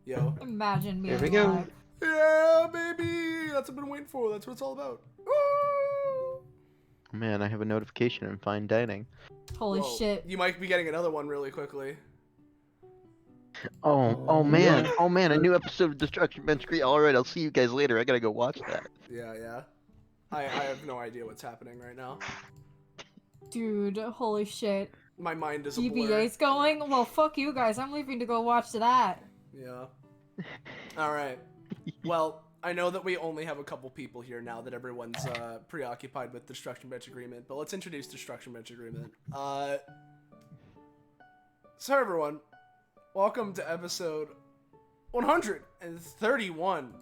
Yo. Imagine me Here we go. alive. Yeah, baby! That's what I've been waiting for. That's what it's all about. Woo! Man, I have a notification in fine dining. Holy Whoa. shit. You might be getting another one really quickly. Oh man, Yeah. oh man, a new episode of Destruction Bench Creek. Alright, I'll see you guys later. I gotta go watch that. Yeah. I have no idea what's happening right now. Dude, holy shit. My mind is a blur. DBA's going? Well, fuck you guys. I'm leaving to go watch that. Yeah. Alright. Well, I know that we only have a couple people here now that everyone's preoccupied with Destruction Bench Agreement, but let's introduce Destruction Bench Agreement. So everyone, welcome to episode 131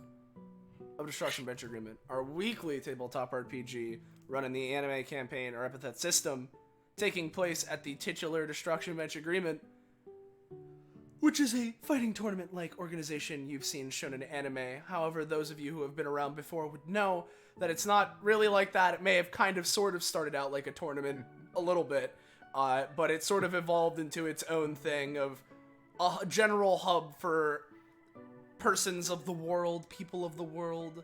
of Destruction Bench Agreement, our weekly tabletop RPG run in the anime campaign or Epithet System, taking place at the titular Destruction Bench Agreement, which is a fighting tournament-like organization you've seen shown in anime. However, those of you who have been around before would know that it's not really like that. It may have kind of sort of started out like a tournament a little bit, but it sort of evolved into its own thing of a general hub for persons of the world, people of the world,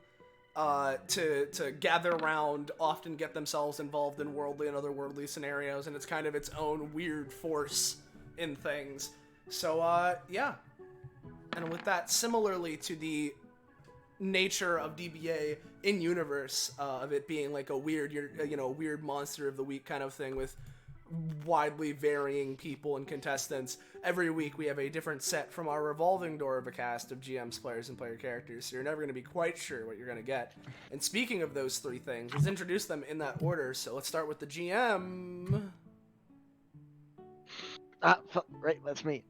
to gather around, often get themselves involved in worldly and otherworldly scenarios, and it's kind of its own weird force in things. So, yeah. And with that, similarly to the nature of DBA in universe, of it being like a weird, weird monster of the week kind of thing with widely varying people and contestants, every week we have a different set from our revolving door of a cast of GMs, players, and player characters, so you're never going to be quite sure what you're going to get. And speaking of those three things, let's introduce them in that order, so let's start with the GM. Right, that's me.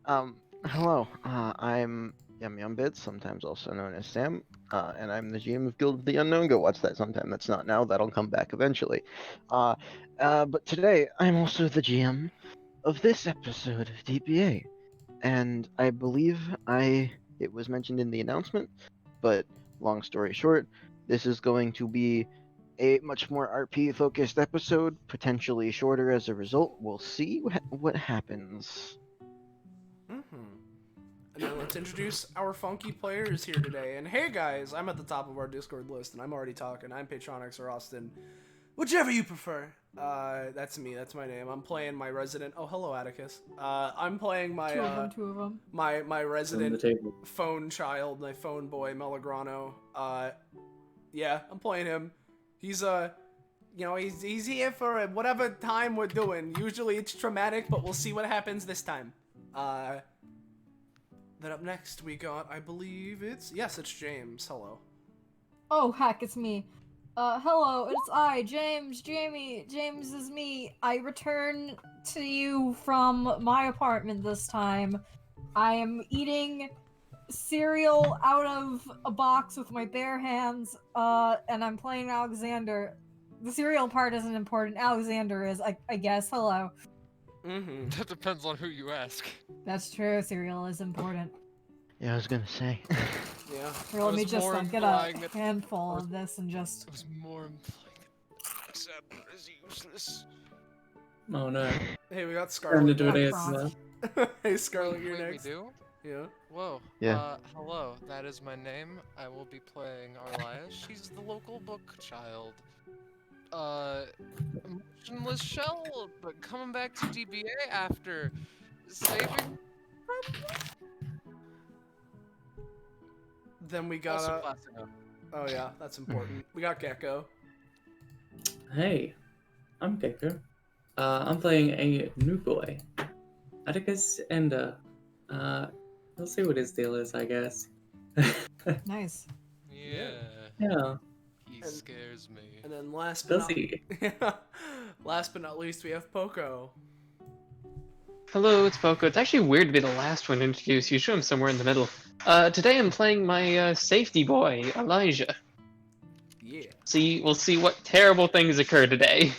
Hello. I'm Yum sometimes also known as Sam, and I'm the GM of Guild of the Unknown. Go watch that sometime. That's not now. That'll come back eventually. But today I'm also the GM of this episode of DBA, and I believe it was mentioned in the announcement, but long story short, this is going to be a much more RP focused episode, potentially shorter as a result. We'll see what happens. And then let's introduce our funky players here today. And hey guys, I'm at the top of our Discord list, and I'm already talking. I'm Patronix or Austin, whichever you prefer. That's me. That's my name. I'm playing my resident. Oh, hello, Atticus. I'm playing my Two of them. my resident On the table. phone child, my phone boy, Melograno. Yeah, I'm playing him. He's he's here for whatever time we're doing. Usually it's traumatic, but we'll see what happens this time. Then up next we got, I believe it's James. Hello. Oh, heck, it's me. Hello, it's I, James, Jamie. James is me. I return to you from my apartment this time. I am eating cereal out of a box with my bare hands, and I'm playing Alexander. The cereal part isn't important. Alexander is, I guess. Hello. That depends on who you ask. That's true. Cereal is important. Yeah, I was gonna say. Yeah. Here, let me was just more get a implying that- handful of this and just... It was more implying that Alexander is useless. Oh no. Hey, we got Time to Scarlet. do it Cross. answer Hey, Scarlet, you're Wait, next. we do? Yeah. Whoa. Yeah. Hello, that is my name. I will be playing Arlya. She's the local book child. Emotionless shell, but coming back to DBA after saving. Then we Also got Placido. oh yeah, that's important. We got Gecko. Hey, I'm Gecko. I'm playing a new boy, Atticus, and we'll see what his deal is, I guess. Nice. Yeah. Yeah, He And- scares me. And then last we'll but not see. last but not least, we have Poco. Hello, it's Poco. It's actually weird to be the last one to introduce. Usually I'm somewhere in the middle. Today I'm playing my safety boy, Elijah. Yeah. We'll see what terrible things occur today.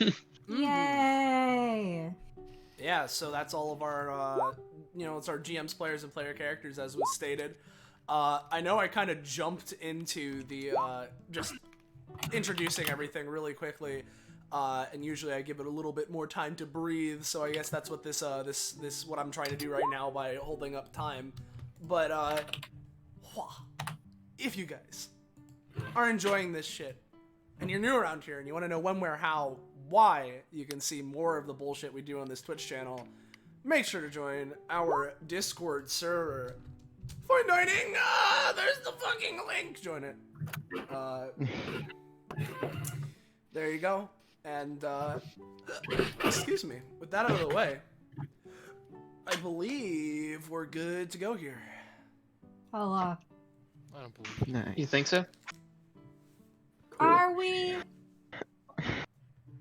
Yay! Yeah, so that's all of our, it's our GMs, players, and player characters, as was stated. I know I kind of jumped into the, just introducing everything really quickly, and usually I give it a little bit more time to breathe, so I guess that's what this what I'm trying to do right now by holding up time. But, if you guys are enjoying this shit and you're new around here and you want to know when, where, how, why you can see more of the bullshit we do on this Twitch channel, make sure to join our Discord server. For joining, there's the fucking link. Join it. There you go. And, excuse me. With that out of the way, I believe we're good to go here. Hello. I don't believe you. Nice. You think so? Are we?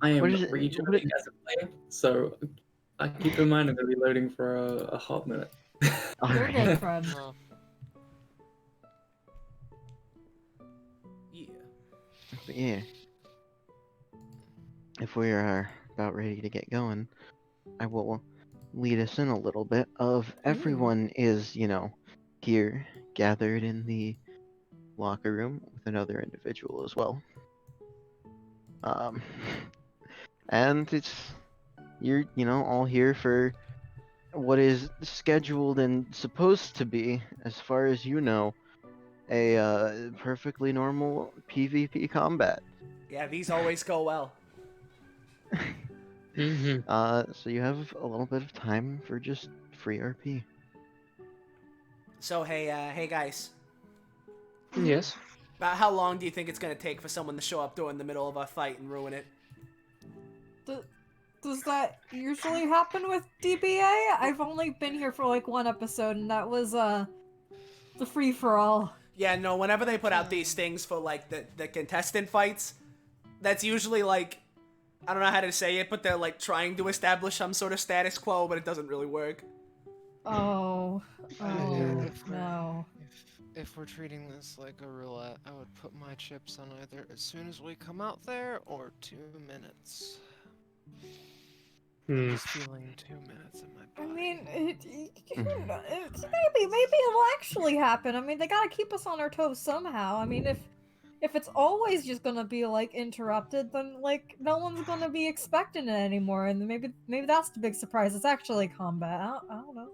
I am What is it- rejoining as a player, so keep in mind I'm going to be loading for a hot minute. You're Alright. good, friend. Oh, Yeah. But yeah. If we are about ready to get going, I will lead us in a little bit of everyone is, here gathered in the locker room with another individual as well. And you're, all here for what is scheduled and supposed to be, as far as you know, a perfectly normal PvP combat. Yeah, these always go well. Mm-hmm. So you have a little bit of time for just free RP. So, hey guys. Yes. About how long do you think it's gonna take for someone to show up during the middle of a fight and ruin it? Does that usually happen with DBA? I've only been here for like one episode, and that was the free for all. Yeah, no, whenever they put out these things for, like, the contestant fights, that's usually, like, I don't know how to say it, but they're, like, trying to establish some sort of status quo, but it doesn't really work. Oh, If we're- no. If we're treating this like a roulette, I would put my chips on either as soon as we come out there or 2 minutes. Hmm. Just feeling 2 minutes in my I body. mean, maybe it'll actually happen. I mean, they gotta keep us on our toes somehow. I mean, if it's always just gonna be like interrupted, then like no one's gonna be expecting it anymore, and maybe that's the big surprise. It's actually combat. I don't know.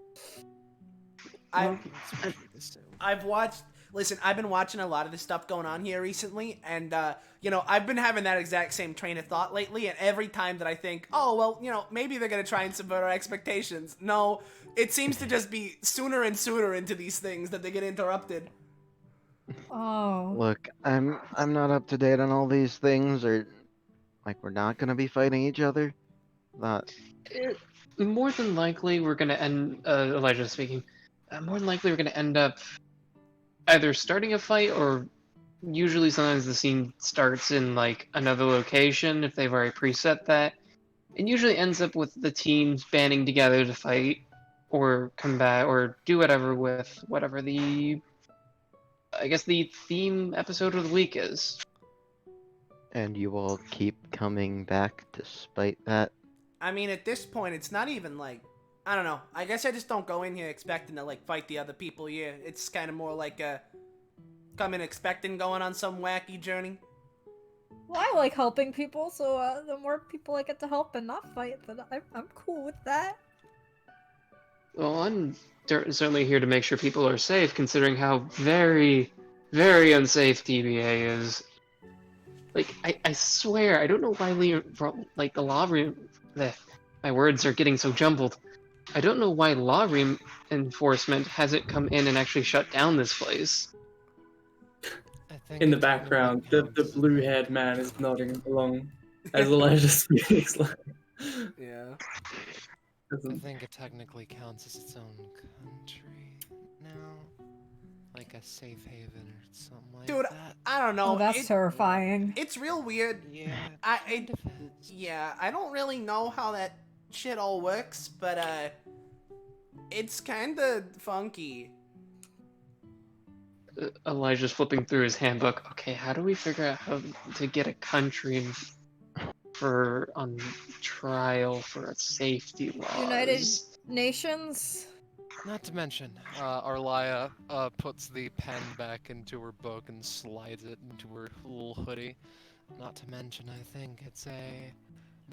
I've been watching a lot of the stuff going on here recently, and, I've been having that exact same train of thought lately, and every time that I think, oh, well, maybe they're gonna try and subvert our expectations, no, it seems to just be sooner and sooner into these things that they get interrupted. Oh. Look, I'm not up to date on all these things, or like we're not gonna be fighting each other. But More than likely, we're gonna end. Elijah speaking. More than likely, we're gonna end up either starting a fight, or usually sometimes the scene starts in like another location if they've already preset that. It usually ends up with the teams banding together to fight, or combat, or do whatever with whatever the theme episode of the week is. and you all keep coming back despite that. I mean, at this point, it's not even like, I don't know. I guess I just don't go in here expecting to, like, fight the other people here. It's kind of more like come in expecting going on some wacky journey. Well, I like helping people, so the more people I get to help and not fight, then I'm cool with that. Well, I'm certainly here to make sure people are safe, considering how very, very unsafe DBA is. Like, I swear, I don't know why the law my words are getting so jumbled. I don't know why law enforcement hasn't come in and actually shut down this place. I think In the it background, technically the counts. blue-haired man is nodding along as Elijah speaks. Yeah. I think it technically counts as its own country now. Like a safe haven or something like Dude, that. I don't know. Oh, that's terrifying. It's real weird. Yeah, I- kind of is. Yeah, I don't really know how that shit all works, but, it's kinda funky. Elijah's flipping through his handbook. Okay, how do we figure out how to get a country on trial for safety laws? United Nations? Not to mention, Arlya puts the pen back into her book and slides it into her little hoodie. Not to mention, I think it's a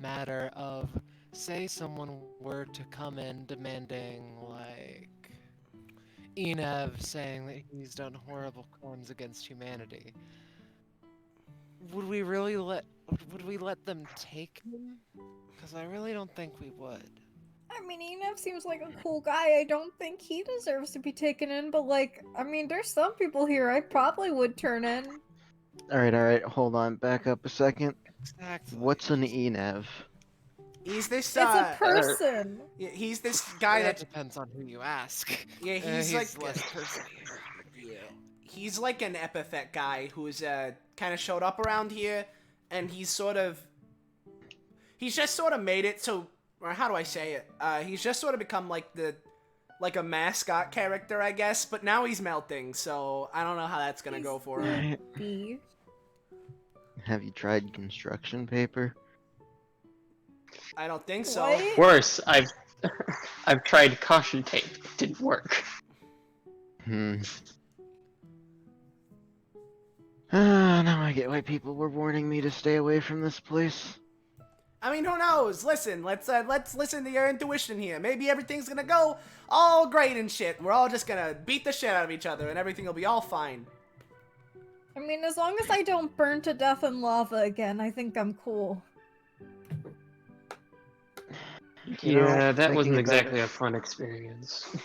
matter of, say someone were to come in demanding, like, Enev saying that he's done horrible crimes against humanity. Would we really would we let them take him? Because I really don't think we would. I mean, Enev seems like a cool guy. I don't think he deserves to be taken in, but like, I mean, there's some people here I probably would turn in. All right. Hold on. Back up a second. Exactly. What's an ENEV? He's this. It's a person. Yeah, he's this guy that that. depends on who you ask. Yeah, he's like less personal. Yeah, he's like an epithet guy who's kind of showed up around here, and he's just sort of made it so, or how do I say it? He's just sort of become like a mascot character, I guess. But now he's melting, so I don't know how that's gonna go for him. B. Have you tried construction paper? I don't think so. What? Worse, I've tried caution tape. It didn't work. Now I get why people were warning me to stay away from this place. I mean, who knows? Listen, let's listen to your intuition here. Maybe everything's gonna go all great and shit. We're all just gonna beat the shit out of each other, and everything will be all fine. I mean, as long as I don't burn to death in lava again, I think I'm cool. You know, Yeah, that thinking wasn't about exactly it- a fun experience.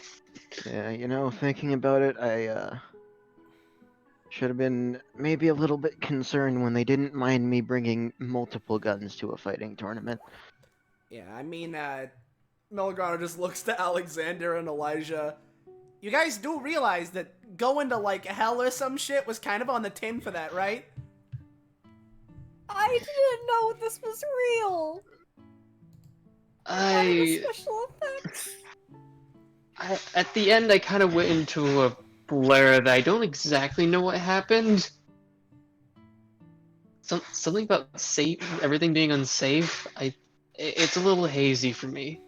Yeah, thinking about it, I should have been maybe a little bit concerned when they didn't mind me bringing multiple guns to a fighting tournament. Yeah, I mean, Melograno just looks to Alexander and Elijah. You guys do realize that going to, like, hell or some shit was kind of on the tin for that, right? I didn't know this was real. Not even special effects. At the end, I kind of went into a blur that I don't exactly know what happened. Something about everything being unsafe. It's a little hazy for me.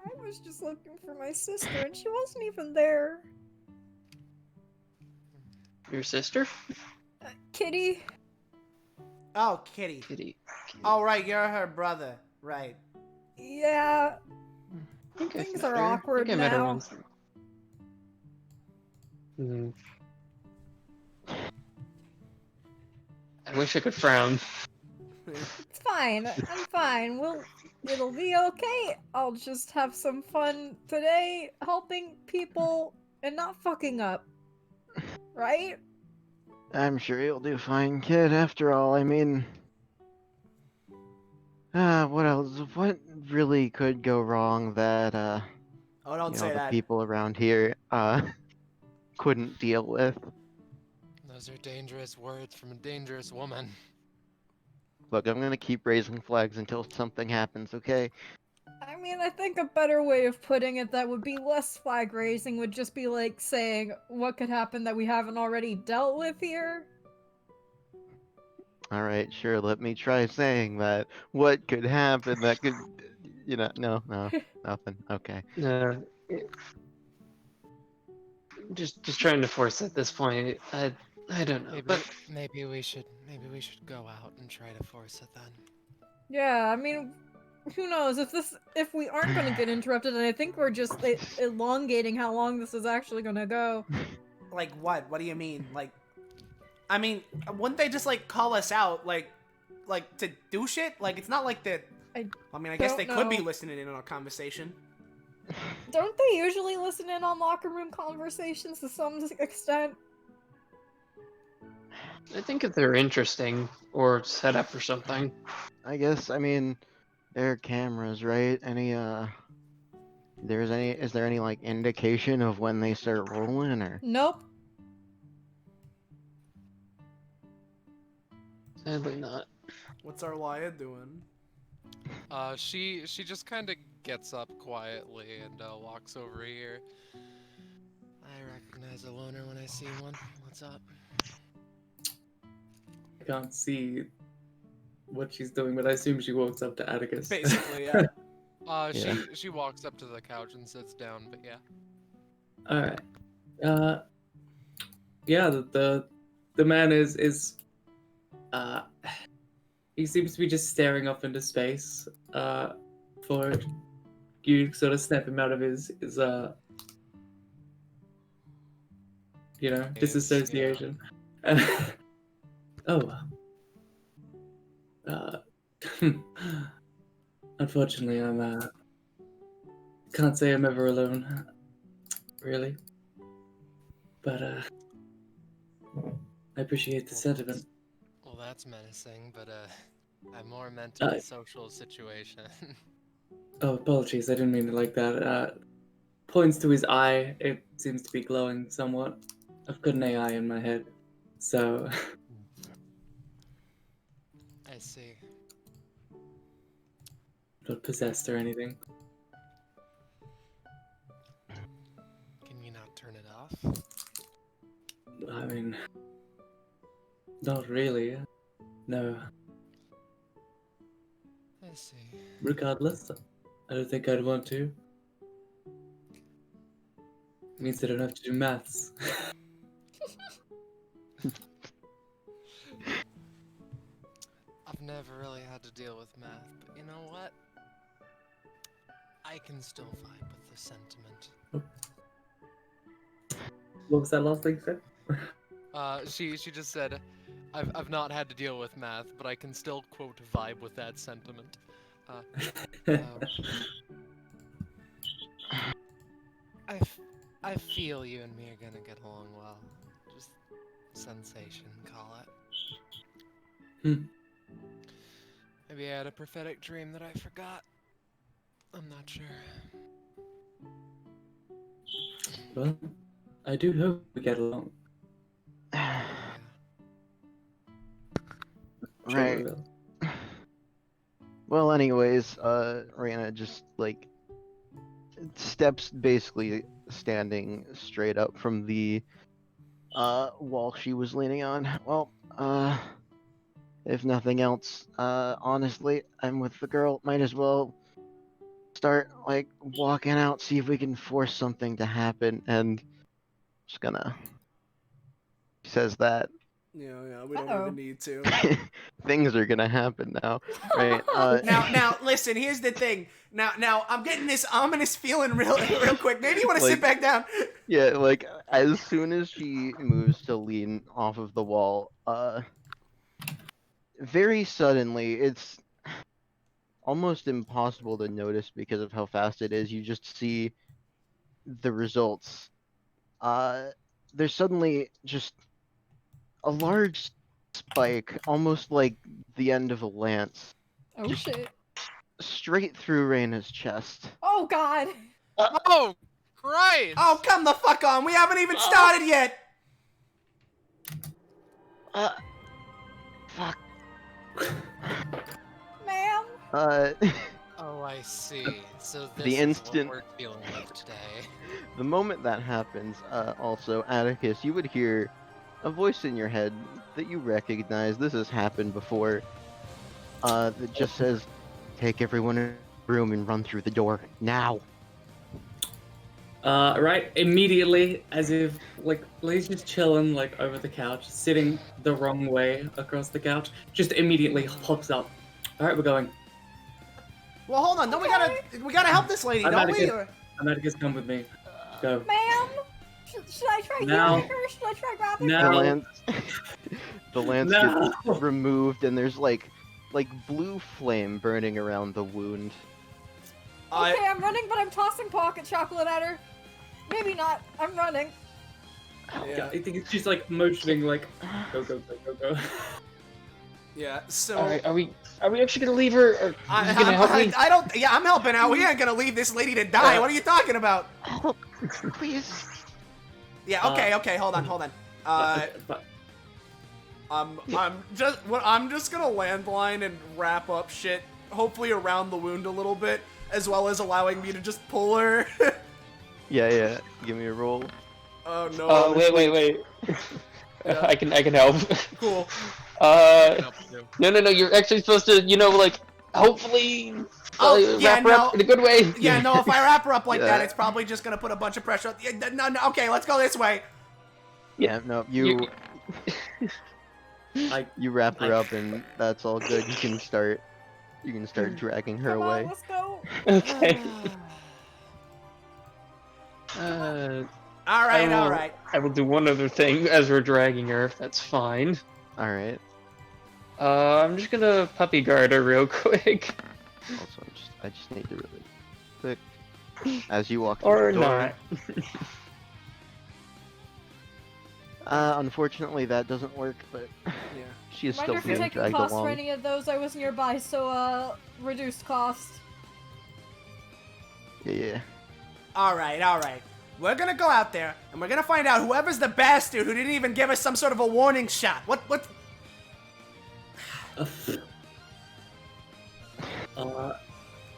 I was just looking for my sister, and she wasn't even there. Your sister? Kitty. Oh, Kitty. Kitty. Oh, right, you're her brother. Right. Yeah. I think I've Things met are her. awkward I think I met her now. once. I wish I could frown. It's fine. I'm fine. It'll be okay. I'll just have some fun today helping people and not fucking up. Right? I'm sure you'll do fine, kid. After all, I mean... what else? What really could go wrong that, Oh, don't you say know, the that. people around here, couldn't deal with? Those are dangerous words from a dangerous woman. Look, I'm gonna keep raising flags until something happens, okay? I mean, I think a better way of putting it that would be less flag raising would just be like saying what could happen that we haven't already dealt with here. Alright, sure, let me try saying that. What could happen that could... You know, no, nothing. Okay. Just trying to force at this point. I don't know, but Maybe we should go out and try to force it then. Yeah, I mean, who knows if we aren't going to get interrupted, and I think we're just elongating how long this is actually going to go. Like, what? What do you mean? Like, I mean, wouldn't they just, like, call us out, like to do shit? Like, it's not like that... I mean, I guess they could be listening in on a conversation. Don't they usually listen in on locker room conversations to some extent? I think if they're interesting or set up or something. I guess, I mean, there are cameras, right? Is there any, like, indication of when they start rolling, or? Nope. Sadly not. What's Arlya doing? She just kind of gets up quietly and walks over here. I recognize a loner when I see one. What's up? I can't see what she's doing, but I assume she walks up to Atticus. Basically, yeah. Yeah. She walks up to the couch and sits down, but yeah. Alright. Yeah, the man is he seems to be just staring off into space, for you to sort of snap him out of his you know, Yes, disassociation. Oh. Unfortunately, I'm can't say I'm ever alone, really. But I appreciate the sentiment. Well, that's menacing, but I more meant in a social situation. Oh, apologies, I didn't mean it like that. Points to his eye. It seems to be glowing somewhat. I've got an AI in my head, so I see. not possessed or anything. Can you not turn it off? I mean, not really. No. I see. Regardless, I don't think I'd want to. It means I don't have to do maths. I've never really had to deal with math, but you know what? I can still vibe with the sentiment. What was that last thing you said? She just said, I've not had to deal with math, but I can still quote vibe with that sentiment. I feel you and me are gonna get along well. Just sensation, call it. Maybe I had a prophetic dream that I forgot. I'm not sure. Well, I do hope we get along. Yeah. I'm sure we Right. will. Well, anyways, Raina just like steps basically standing straight up from the wall she was leaning on. Well, if nothing else, honestly, I'm with the girl. Might as well start like walking out, see if we can force something to happen. And just gonna says that Yeah, we don't Uh-oh. even need to. things are gonna happen now, right? Now, listen. Here's the thing. Now, I'm getting this ominous feeling real quick. Maybe you want to sit back down. Yeah, like as soon as she moves to lean off of the wall, very suddenly, it's almost impossible to notice because of how fast it is. You just see the results. There's suddenly just a large spike, almost like the end of a lance, Oh Just- shit. straight through Reyna's chest. Oh god. Oh, Christ! Oh, come the fuck on. We haven't even started yet. Fuck. Ma'am. Oh, I see. So this The is instant- what we're dealing with today. The moment that happens, also, Atticus, you would hear a voice in your head that you recognize. This has happened before. That just says, "Take everyone in the room and run through the door now." Right, immediately, as if, like, Blaze just chilling, like, over the couch, sitting the wrong way across the couch, just immediately hops up. Alright, we're going. Well, hold on. Don't we gotta help this lady, I'm don't out of we? here. Atticus, come with me. Go. Ma'am. Should I try Now. healing her? Should I try grabbing The Now. her? lance, the lance No. gets removed, and there's like blue flame burning around the wound. Okay, I'm running, but I'm tossing pocket chocolate at her. Maybe not. I'm running. Yeah. I think it's just, like, motioning, like, go, go, go, go, go. Yeah. So. All right, are we actually gonna leave her? Or are you gonna help me? I don't. Yeah, I'm helping out. We ain't gonna leave this lady to die. What are you talking about? Help, please. Yeah. Okay. Hold on. But- I'm just gonna landline and wrap up shit, hopefully around the wound a little bit, as well as allowing me to just pull her. Yeah. Give me a roll. Oh no. Wait. Yeah. I can help. Cool. No. You're actually supposed to, like, hopefully wrap her up in a good way. Yeah, no. If I wrap her up like that, Yeah. it's probably just gonna put a bunch of pressure. No. Okay, let's go this way. Yeah, no, you I, you wrap her up, and that's all good. You can start dragging her Come away. on, let's go. Okay. All right. I will do one other thing as we're dragging her, if that's fine. All right. I'm just gonna puppy guard her real quick. Also, I just need to really quick as you walk through Or the door. not. Unfortunately, that doesn't work, but Yeah. she is Reminder still if you're being taking dragged costs for along. any of those, I was nearby, so reduced cost. Yeah. All right. We're gonna go out there and we're gonna find out whoever's the bastard who didn't even give us some sort of a warning shot. What?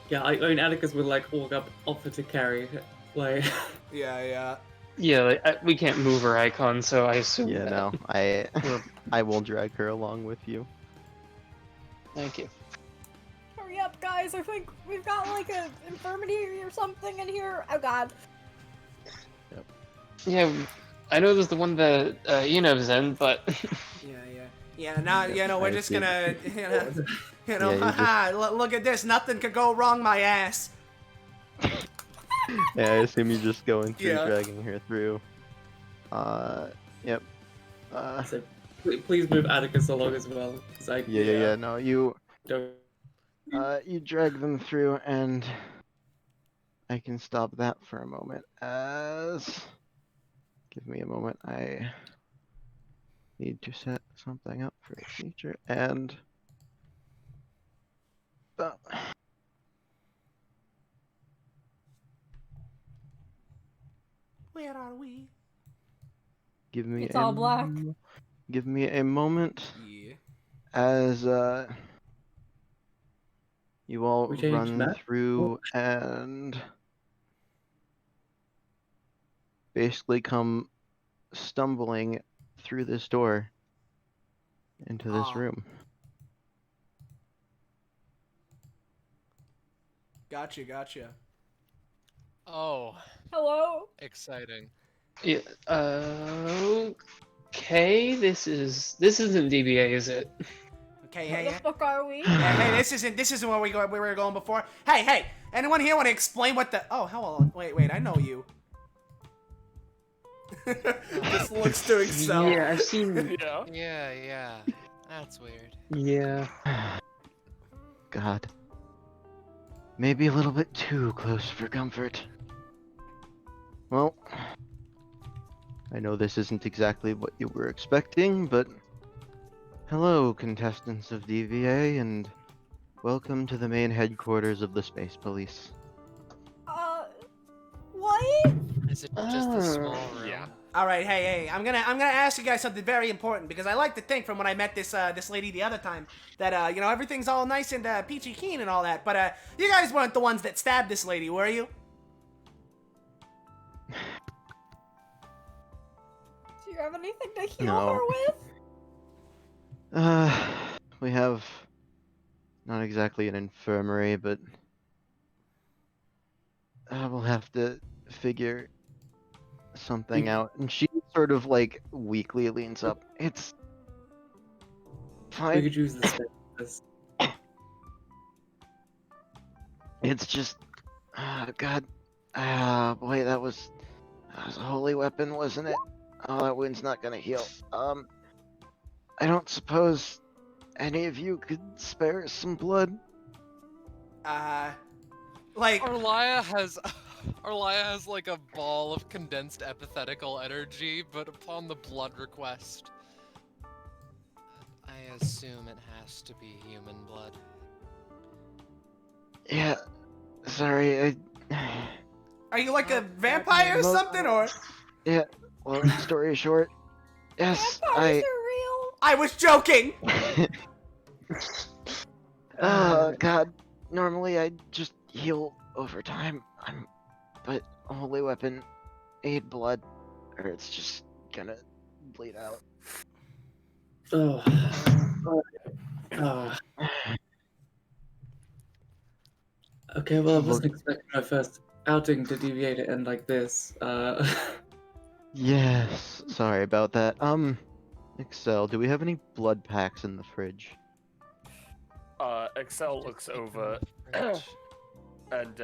Yeah, I mean, Atticus would like walk up, offer to carry, like. Yeah. Yeah, like, we can't move her icon, so I assume Yeah, that. no, I will drag her along with you. Thank you. Hurry up, guys! I think we've got like an infirmity or something in here. Oh god. Yeah, I know there's the one that was in, but Yeah. Now, we're I just see. gonna, Yeah, you haha, look at this. Nothing could go wrong, my ass. Yeah, I assume you're just going through, Yeah. dragging her through. Yep. So, please move Atticus along as well, because I Yeah. No, you don't. you drag them through, and I can stop that for a moment. Give me a moment. I need to set something up for a feature, and Where are we? give me It's all black. Give me a moment Yeah. as you all We change run that? through and basically come stumbling through this door into this Ah. room. Gotcha. Oh, Hello? exciting. yeah. Okay, this isn't DBA, is it? Okay, Where the yeah. fuck are we? Yeah, hey, this isn't where we were going before. Hey, anyone here want to explain what the? Oh, hello. Wait, I know you. This looks to Accel. Yeah, I've seen. Yeah. That's weird. Yeah. God. Maybe a little bit too close for comfort. Well, I know this isn't exactly what you were expecting, but hello, contestants of DVA, and welcome to the main headquarters of the Space Police. What? Is it just a small room? Yeah. All right, hey, I'm gonna ask you guys something very important because I like to think from when I met this lady the other time that everything's all nice and peachy keen and all that, but you guys weren't the ones that stabbed this lady, were you? Do you have anything to heal No. her with? We have not exactly an infirmary, but we'll have to figure something out. And she sort of like weakly leans up. It's We fine. could use this. It's just, God, boy, that was a holy weapon, wasn't it? Oh, that wound's not gonna heal. I don't suppose any of you could spare some blood? Like, Arlya has like a ball of condensed epithetical energy, but upon the blood request, I assume it has to be human blood. Yeah, sorry, are you like a vampire or something, or? yeah, well, story short, yes, Vampires are real. I was joking. Oh, God, normally I just heal over time, but a holy weapon, aid blood, or it's just gonna bleed out. Oh. Oh. Okay, well, I wasn't expecting my first outing to DBA to end like this. Yes, sorry about that. Accel, do we have any blood packs in the fridge? Accel looks over Fridge. and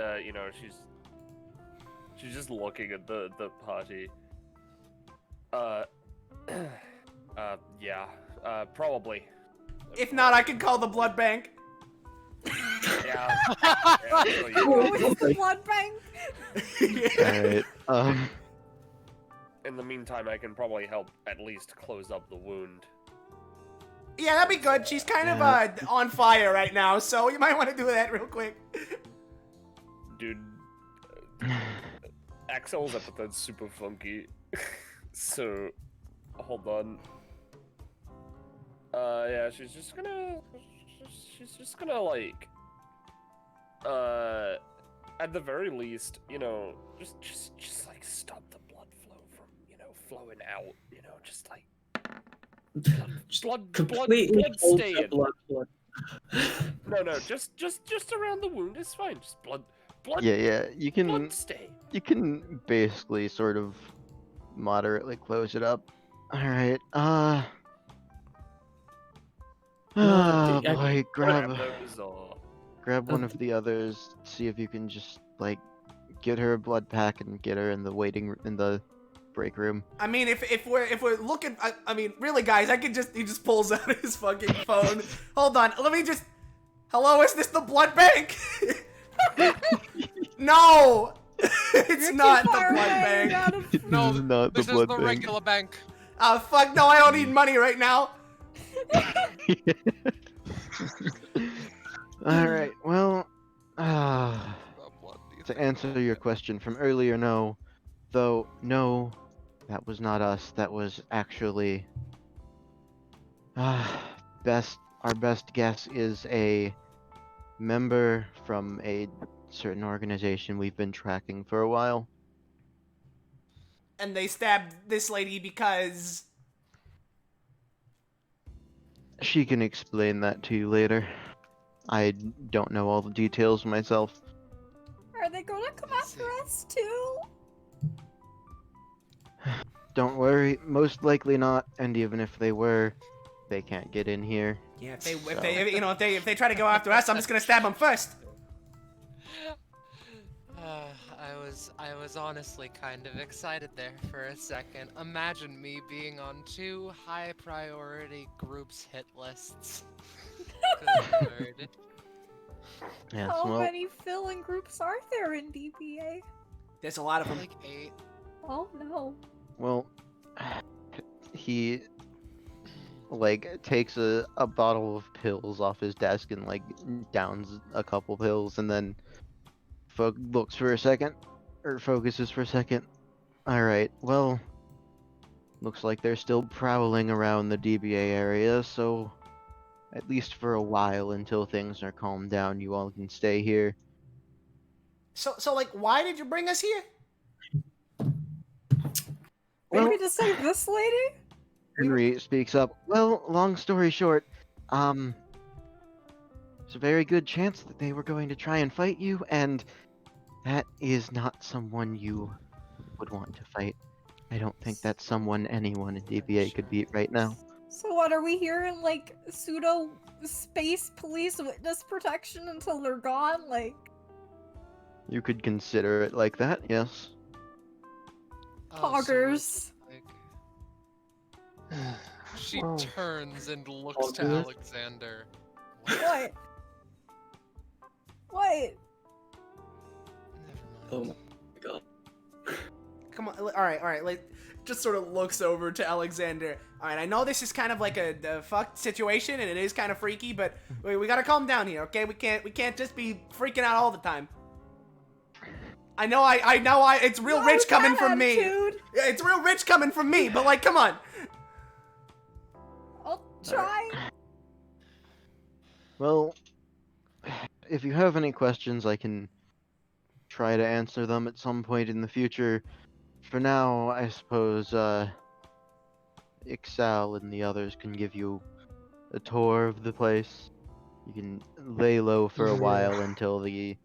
she's just looking at the party. Uh, yeah, probably. If not, I can call the blood bank. Yeah. Actually, Oh, it's the blood bank. Alright, in the meantime, I can probably help at least close up the wound. Yeah, that'd be good. She's kind of Yeah. on fire right now, so you might want to do that real quick. Dude, Accel's epithet's super funky. So, hold on. Yeah, she's just gonna like, at the very least, you know, just like stop the blood flow from, you know, flowing out, you know, just like blood Completely hold the staying. blood. No, just around the wound is fine. Just blood yeah, you can blood stay. basically sort of moderately close it up. Alright, oh I- boy, Grab grab those, one of the others, see if you can just, like, get her a blood pack and get her in the break room. I mean, if we're looking, I mean, really, guys, he just pulls out his fucking phone. Hold on, let me just. Hello, is this the blood bank? No, it's You're not too the far blood away, bank. you're out of- No, This is not this the is blood the bank. regular bank. Fuck no, I don't need money right now. Alright, well, The blood, do you to think? answer your question from earlier, no. Though, no, that was not us. That was actually... our best guess is a member from a certain organization we've been tracking for a while. And they stabbed this lady because. She can explain that to you later. I don't know all the details myself. Are they gonna come after us too? Don't worry, most likely not, and even if they were, they can't get in here. Yeah, if So- they try to go after us, I'm just gonna stab them first. I was honestly kind of excited there for a second. Imagine me being on 2 high priority groups hit lists. Good lord. Yes, How well, many fill-in groups are there in DBA? There's a lot of them. Like 8. Oh no. well, he like takes a bottle of pills off his desk and like downs a couple pills and then looks for a second, or focuses for a second. Alright, well, looks like they're still prowling around the DBA area, so at least for a while until things are calmed down, you all can stay here. So like, why did you bring us here? Well, Maybe to save this lady? Henry speaks up. Well, long story short, there's a very good chance that they were going to try and fight you, and that is not someone you would want to fight. I don't think that's someone anyone in DBA could beat right now. So what, are we here in like pseudo space police witness protection until they're gone? Like, You could consider it like that, yes. Oh, so poggers. like- She Whoa. turns and looks to Poggers? Alexander. What? What? Never Oh mind. my god. Come on, all right. Like, just sort of looks over to Alexander. All right, I know this is kind of like a fucked situation, and it is kind of freaky, but we gotta calm down here, okay? We can't just be freaking out all the time. I know, it's real Not rich with coming that from me. attitude. Yeah, it's real rich coming from me, but like, come on. I'll try. Well, if you have any questions, I can try to answer them at some point in the future. For now, I suppose, Accel and the others can give you a tour of the place. You can lay low for a while until the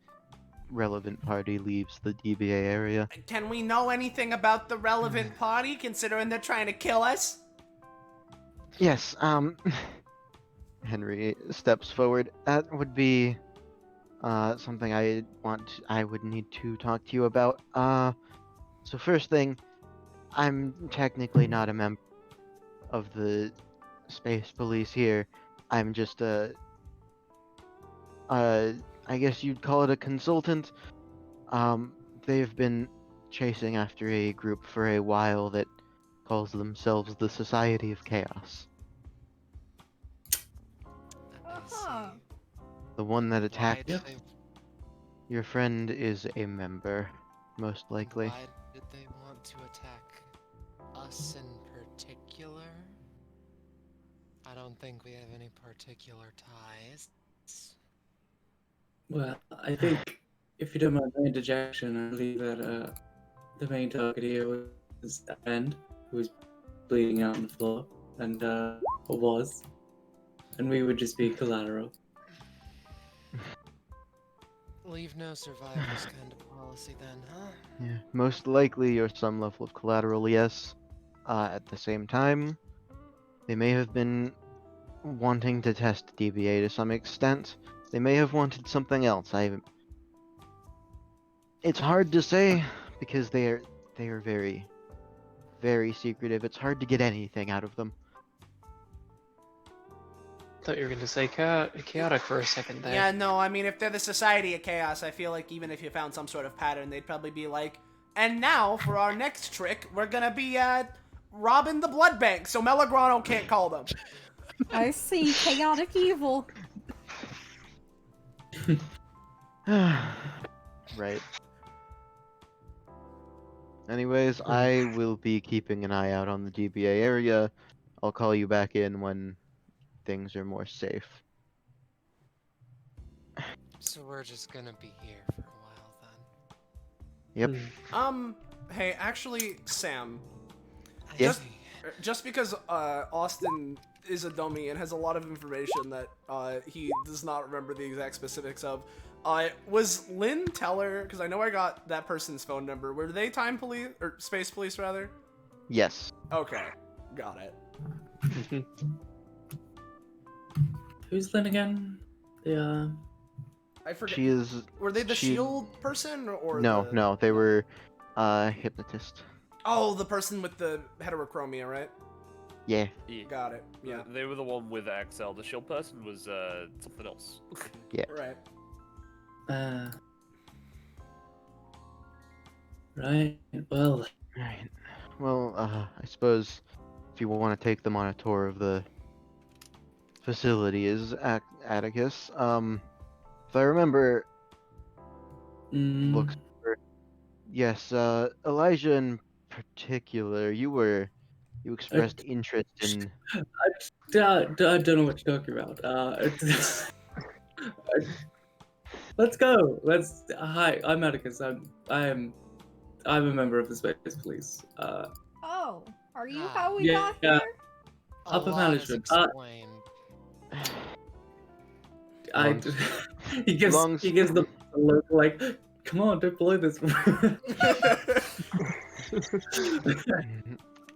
relevant party leaves the DBA area. Can we know anything about the relevant party, considering they're trying to kill us? Yes, Henry steps forward. That would be something I would need to talk to you about. So first thing, I'm technically not a member of the space police here. I'm just I guess you'd call it a consultant. They've been chasing after a group for a while that calls themselves the Society of Chaos. I Uh-huh. see. The one that Why attacked did they, your friend is a member, most likely. why did they want to attack us in particular? I don't think we have any particular ties. Well, I think, if you don't mind my interjection, I believe that the main target here was a friend who was bleeding out on the floor, and or was, and we would just be collateral. Leave no survivors kind of policy then, huh? Yeah, most likely you're some level of collateral, yes. At the same time, they may have been wanting to test DBA to some extent. They may have wanted something else. It's hard to say because they are very, very secretive. It's hard to get anything out of them. Thought you were gonna say chaotic for a second there. Yeah, no, I mean, if they're the Society of Chaos, I feel like even if you found some sort of pattern, they'd probably be like, and now, for our next trick, we're gonna be, robbing the blood bank, so Melograno can't call them. I see chaotic evil. Right. Anyways, I will be keeping an eye out on the DBA area. I'll call you back in when things are more safe. So we're just gonna be here for a while then. Yep. Hey, actually, Sam, I Yeah. see. just because, Austin is a dummy and has a lot of information that, he does not remember the exact specifics of, was Lynn Teller, because I know I got that person's phone number, were they time police, or space police, rather? Yes. Okay, got it. Who's Lynn again? The I forget. She is. Were they the she- shield person, or No, the... no, they were hypnotist. Oh, the person with the heterochromia, right? Yeah. Yeah. Got it. Yeah. They were the one with Accel. The shield person was something else. Right. Right. Well, Right. Well, I suppose if you want to take them on a tour of the facility is Atticus. If I remember, looks. Yes, Elijah in particular, you expressed interest in. I don't know what you're talking about. Let's go. Hi, I'm Atticus. I'm a member of the Space Police. Oh, are you Ah, how we got yeah. here? Upper A lot is management. explained. He gives them a look like, come on, don't blow this.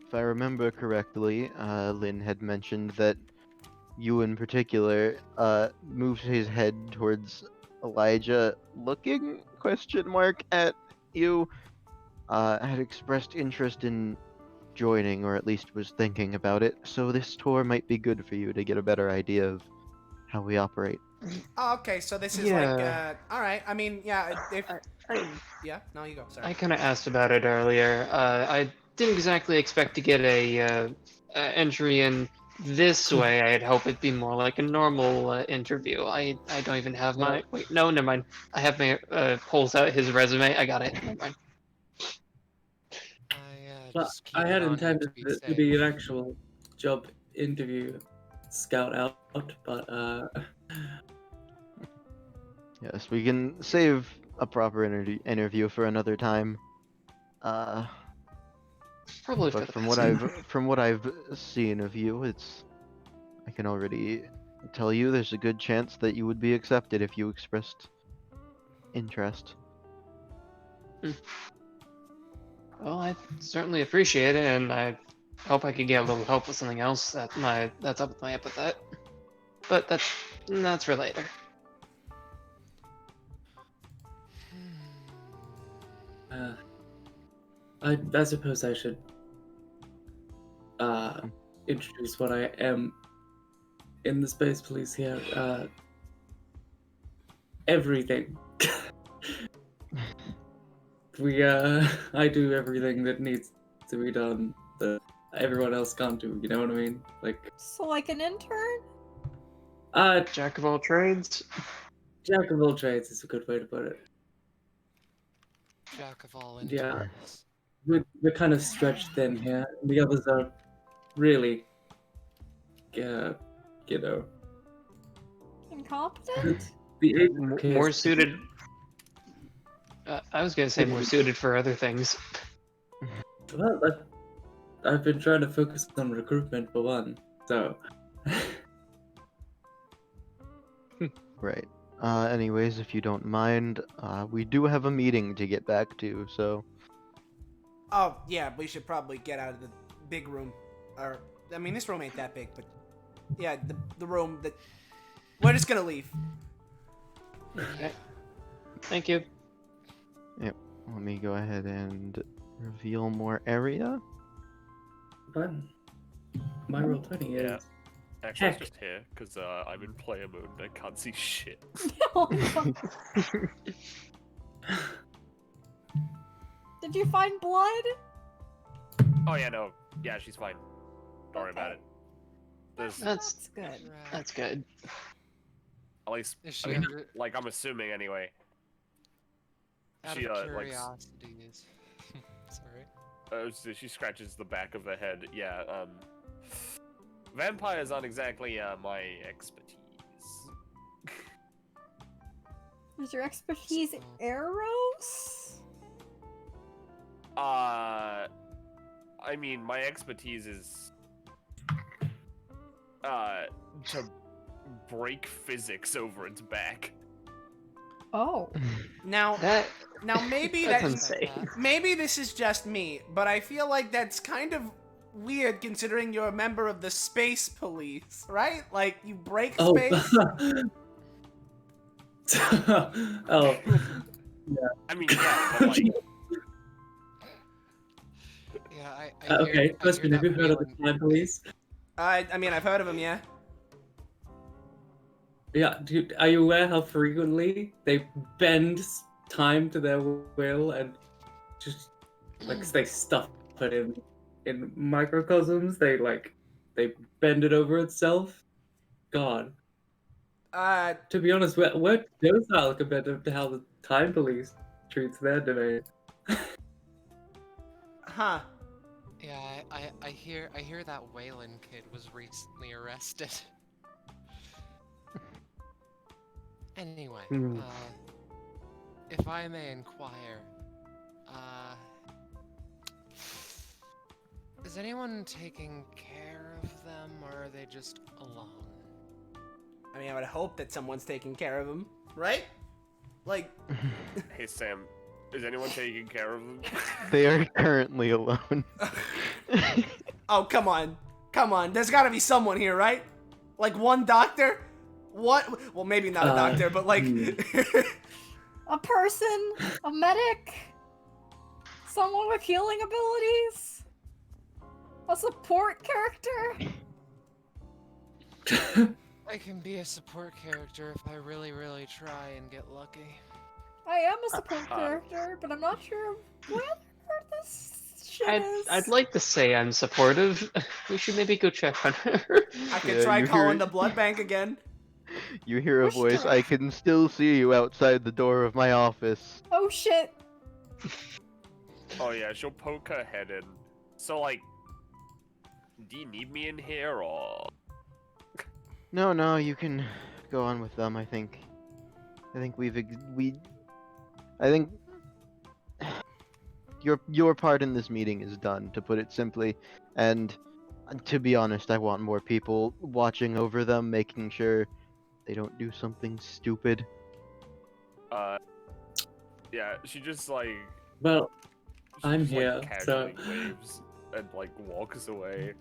If I remember correctly, Lynn had mentioned that you in particular moved his head towards Elijah, looking at you. Had expressed interest in joining, or at least was thinking about it. So this tour might be good for you to get a better idea of how we operate. Oh, okay, so this is Yeah. alright, I mean, yeah, if... I Yeah, no, you go, sorry. I kind of asked about it earlier. I didn't exactly expect to get a entry in this way. I'd hope it'd be more like a normal interview. I don't even have my... Wait, no, never mind. I have my... pulls out his resume. I got it. Never mind. Well, Just keep I it had on you intended to it to safe. be an actual job interview scout out, but Yes, we can save a proper interview for another time. Probably for But the from best. what I've seen of you, I can already tell you there's a good chance that you would be accepted if you expressed interest. Well, I certainly appreciate it, and I hope I could get a little help with something else that's up with my epithet. But that's for later. I suppose I should introduce what I am in the space police here. Everything. I do everything that needs to be done that everyone else can't do. You know what I mean? Like, So like an intern? Jack of all trades. jack of all trades is a good way to put it. Jack of all Yeah. interns. We're kind of stretched thin here. The others are really, you know, Incompetent? the More suited. I was gonna say more suited for other things. Well, I've been trying to focus on recruitment for one, so. Right. Anyways, if you don't mind, we do have a meeting to get back to, so. Oh, yeah, we should probably get out of the big room. Or, I mean, this room ain't that big, but yeah, the room that... We're just gonna leave. Okay. Thank you. Let me go ahead and reveal more area. Fun. My roll 20 is. Yeah. Actually, Heck. it's just here, because I'm in player mode and I can't see shit. Oh, no. Did you find blood? Oh, yeah, no. Yeah, she's fine. Don't worry about it. There's, That's good. that's good. at least, Is I she mean, under... like, I'm assuming anyway. Out She, of like, curiosities. Sorry. So she scratches the back of the head. Yeah, vampires aren't exactly, my expertise. Is your expertise So- arrows? I mean, my expertise is, to break physics over its back. Oh. Now, That maybe that's that's... insane. Maybe this is just me, but I feel like that's kind of weird considering you're a member of the space police, right? Like, you break Oh. space? Oh. I mean, yeah, but like, Yeah, I Okay, hear, I Crispin, hear have you that heard of the Wayland- Time Police? I mean, I've heard of him, yeah. Yeah, are you aware how frequently they bend time to their will and just, like, they stuff it in microcosms? They bend it over itself? God. To be honest, we're docile compared to how the Time Police treats their domain. Huh. Yeah, I hear that Wayland kid was recently arrested. Anyway, Hmm. if I may inquire, is anyone taking care of them, or are they just alone? I mean, I would hope that someone's taking care of him, right? Like, hey Sam, is anyone taking care of them? They are currently alone. oh, come on. Come on. There's gotta be someone here, right? Like, one doctor? What? Well, maybe not a doctor, but like... A person? A medic? Someone with healing abilities? A support character? I can be a support character if I really, really try and get lucky. I am a support character, but I'm not sure whether this shit is. I'd like to say I'm supportive. We should maybe go check on her. I could Yeah, try you calling hear- the blood bank again. You hear a Push voice, through. I can still see you outside the door of my office. Oh shit. Oh yeah, she'll poke her head in. So like, do you need me in here or? No, you can go on with them, I think. I think I think your part in this meeting is done, to put it simply, and to be honest, I want more people watching over them, making sure they don't do something stupid. Yeah, she just like. Well, she I'm just, like, here, so- casually waves and like walks away.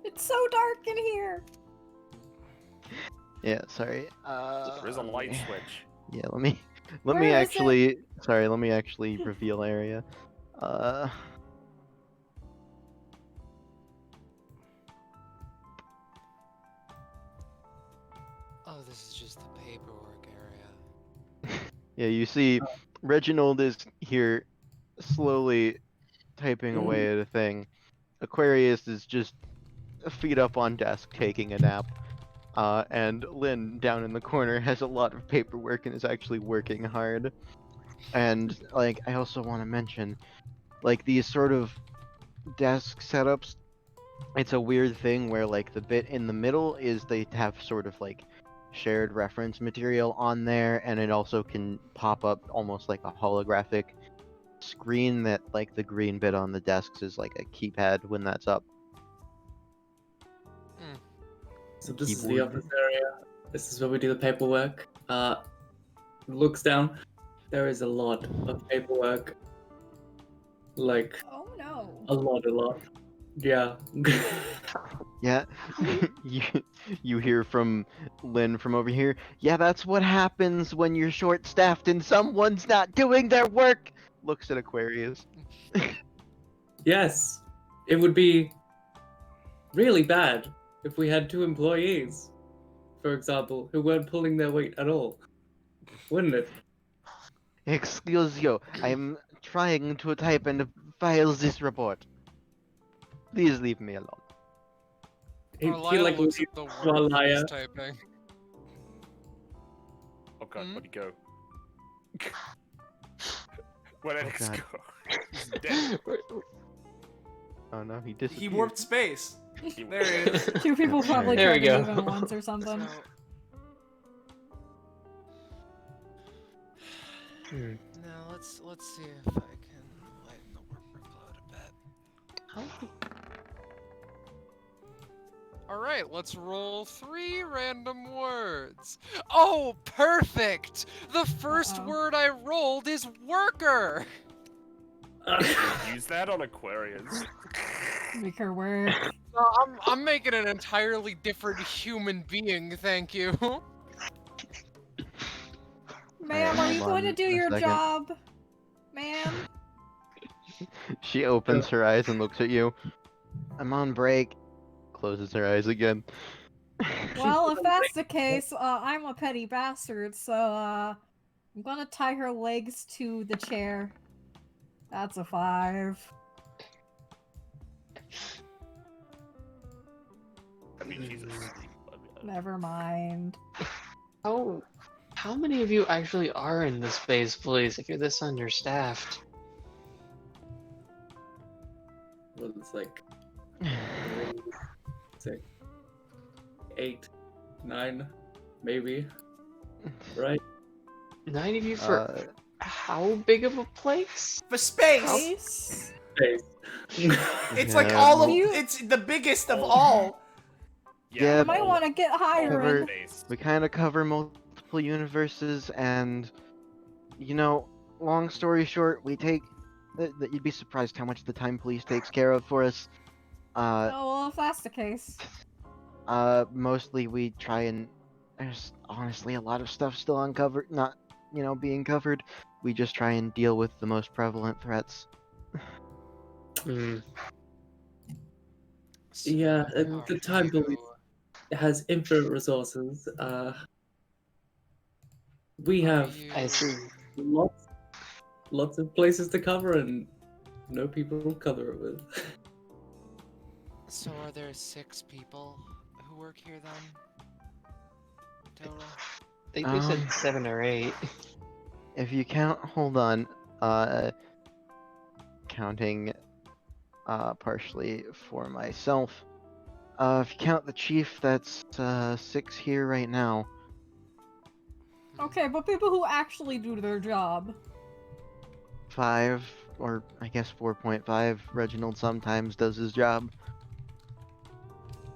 It's so dark in here. Yeah, sorry. There's a light switch. Yeah, let me Where is it? actually let me actually reveal area. Oh, this is just the paperwork area. Yeah, you see, Reginald is here, slowly typing away at a thing. Aquarius is just feet up on desk taking a nap. And Lynn down in the corner has a lot of paperwork and is actually working hard. And like, I also want to mention, like these sort of desk setups, it's a weird thing where like the bit in the middle is they have sort of like shared reference material on there, and it also can pop up almost like a holographic screen that like the green bit on the desks is like a keypad when that's up. So this is the Keyboard. office area. This is where we do the paperwork. Looks down. There is a lot of paperwork. Like Oh no. a lot. Yeah. Yeah, you hear from Lynn from over here. Yeah, that's what happens when you're short-staffed and someone's not doing their work. Looks at Aquarius. Yes. It would be really bad if we had 2 employees, for example, who weren't pulling their weight at all. Wouldn't it? Excuse you, I'm trying to type and file this report. Please leave me alone. He Arlya looks at the leaves word Arlya. he's typing. Oh god, Hmm? where'd he go? Where did Oh, Atticus God. go? He's dead. Oh no, he disappeared. He warped space. There he is. 2 people probably There we tried to go. move him once or something. Hmm. Now let's see if I can lighten the workload a bit. All right, let's roll 3 random words. Oh, perfect! The first Uh-oh. word I rolled is worker. Use that on Aquarius. Make her work. I'm making an entirely different human being, thank you. Ma'am, are you hold going to on do a your second. job? Ma'am? She opens her eyes and looks at you. I'm on break. Closes her eyes again. Well, if that's the case, I'm a petty bastard, so, I'm gonna tie her legs to the chair. That's a 5. I mean, she's asleep. Never mind. How many of you actually are in this base, please, if you're this understaffed? Well, it's like 6, 8, 9, maybe. Right? 9 of you for how big of a place? For space. Base? Space. It's like Yeah, all of. You- It's the biggest of all. Yeah, You might want to get higher. Cover- in- We kind of cover multiple universes, and you know, long story short, we take. You'd be surprised how much the Time Police takes care of for us. Oh, well, if that's the case. Mostly we try and there's honestly a lot of stuff still uncovered, not being covered. We just try and deal with the most prevalent threats. Hmm. Yeah, Are the time you- police has infinite resources. We are have you- I see. lots of places to cover and no people to cover it with. So are there 6 people who work here then? Total? I think they said 7 or 8. If you count, hold on, counting, partially for myself. If you count the chief, that's 6 here right now. Okay, but people who actually do their job. 5, or I guess 4.5. Reginald sometimes does his job.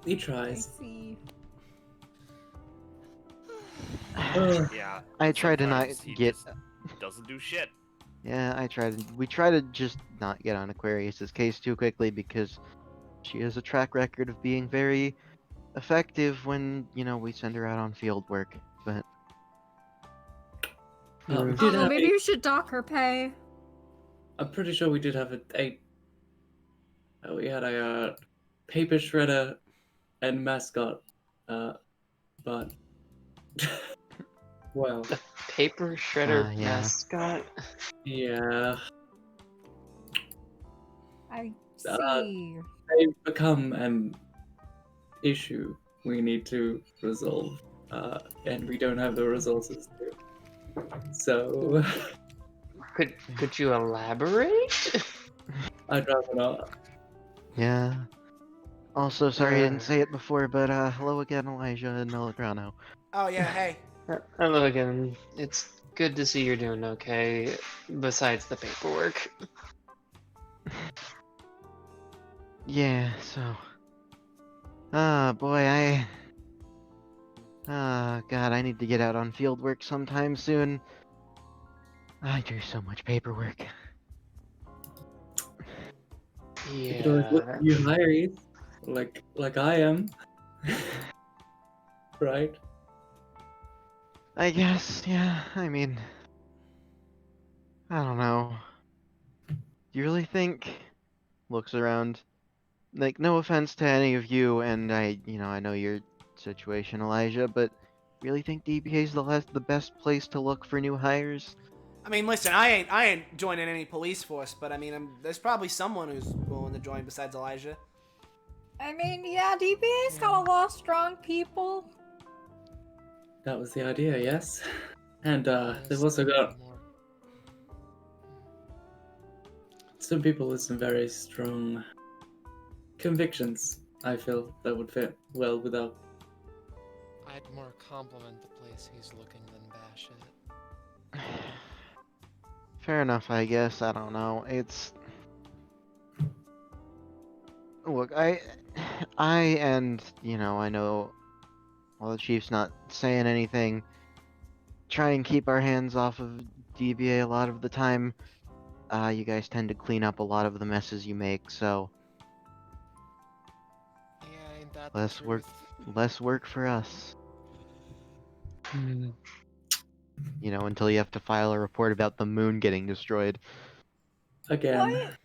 He I tries. see. Yeah. I try to not sometimes he get. just doesn't do shit. Yeah, we try to just not get on Aquarius's case too quickly because she has a track record of being very effective when, we send her out on field work. But We I did don't know, have maybe you should dock her pay. I'm pretty sure we did have we had a paper shredder and mascot, but Well, The paper shredder Yeah. mascot. yeah, I Uh, see. they've become an issue we need to resolve, and we don't have the resources to. So, Could you elaborate? I'd rather not. Yeah. Also, sorry I didn't Uh. say it before, but hello again, Elijah and Melograno. Oh yeah, hey. Hello again. It's good to see you're doing okay. Besides the paperwork. Yeah, so. Ah, boy, God, I need to get out on field work sometime soon. I do so much paperwork. You could always look Yeah. at new hires, like I am, right? I guess, yeah, I mean. I don't know. Do you really think? Looks around. Like, no offense to any of you, and I know your situation, Elijah, but really think DBA is the best place to look for new hires? I mean, listen, I ain't joining any police force, but I mean, there's probably someone who's willing to join besides Elijah. I mean, yeah, DBA's got a lot of strong people. That was the idea, yes. And they've Yes, also there got are more. some people with some very strong convictions. I feel that would fit well with our. I'd more compliment the place he's looking than bash it. Fair enough, I guess. I don't know. It's. Look, I know, while the chief's not saying anything, try and keep our hands off of DBA a lot of the time. You guys tend to clean up a lot of the messes you make, so Yeah, ain't that less the work, truth? less work for us. Hmm. Until you have to file a report about the moon getting destroyed. Again. What?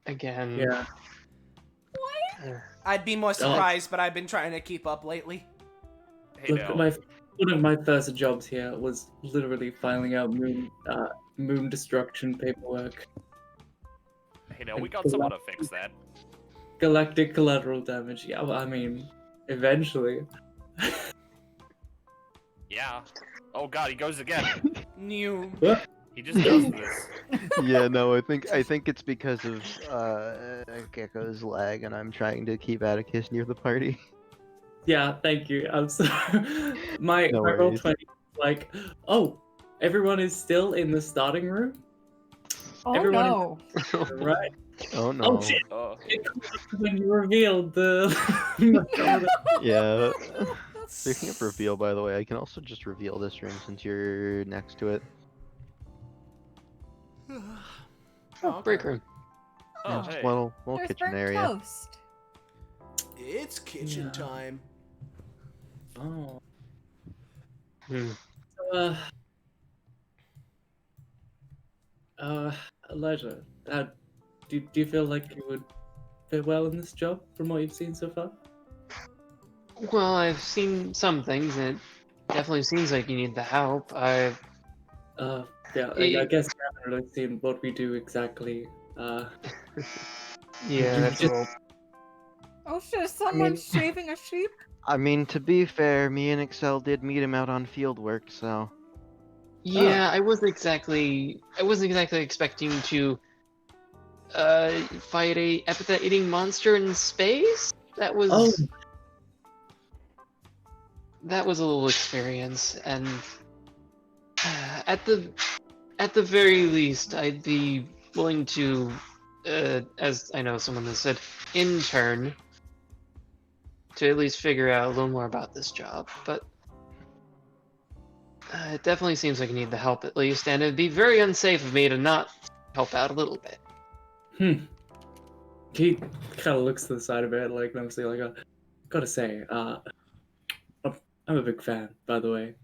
Again. Yeah. I'd be more surprised, but I've been trying to keep up lately. Hey, Look, now. one of my first jobs here was literally filing out moon destruction paperwork. Hey, now, we got someone to fix that. Galactic collateral damage. Yeah, well, I mean, eventually. Yeah. Oh god, he goes again. New. He just does this. Yeah, no, I think it's because of Gecko's lag, and I'm trying to keep Atticus near the party. Yeah, thank you. I'm sorry. My No roll worries. 20 like, oh, everyone is still in the starting room? Oh Everyone no. Right. Oh no. Oh shit! Oh. It comes up when you revealed the. Yeah. Speaking of reveal, by the way, I can also just reveal this room since you're next to it. Oh, Break okay. room. Oh, Yeah, just hey. a little There's kitchen burnt area. toast. It's kitchen Yeah. time. Oh. Hmm. So, Elijah, do you feel like you would fit well in this job from what you've seen so far? Well, I've seen some things, and it definitely seems like you need the help. Yeah, I guess you haven't really seen what we do exactly. Yeah, You that's a just- little. Oh shit, someone's shaving a sheep? I mean, to be fair, me and Accel did meet him out on field work, so Yeah, I wasn't exactly expecting to fight a epithet eating monster in space. That was Oh, that was a little experience, and at the very least, I'd be willing to, as I know someone has said, intern to at least figure out a little more about this job. But it definitely seems like you need the help at least, and it'd be very unsafe of me to not help out a little bit. He kind of looks to the side of it, like obviously, like, gotta say, I'm a big fan, by the way.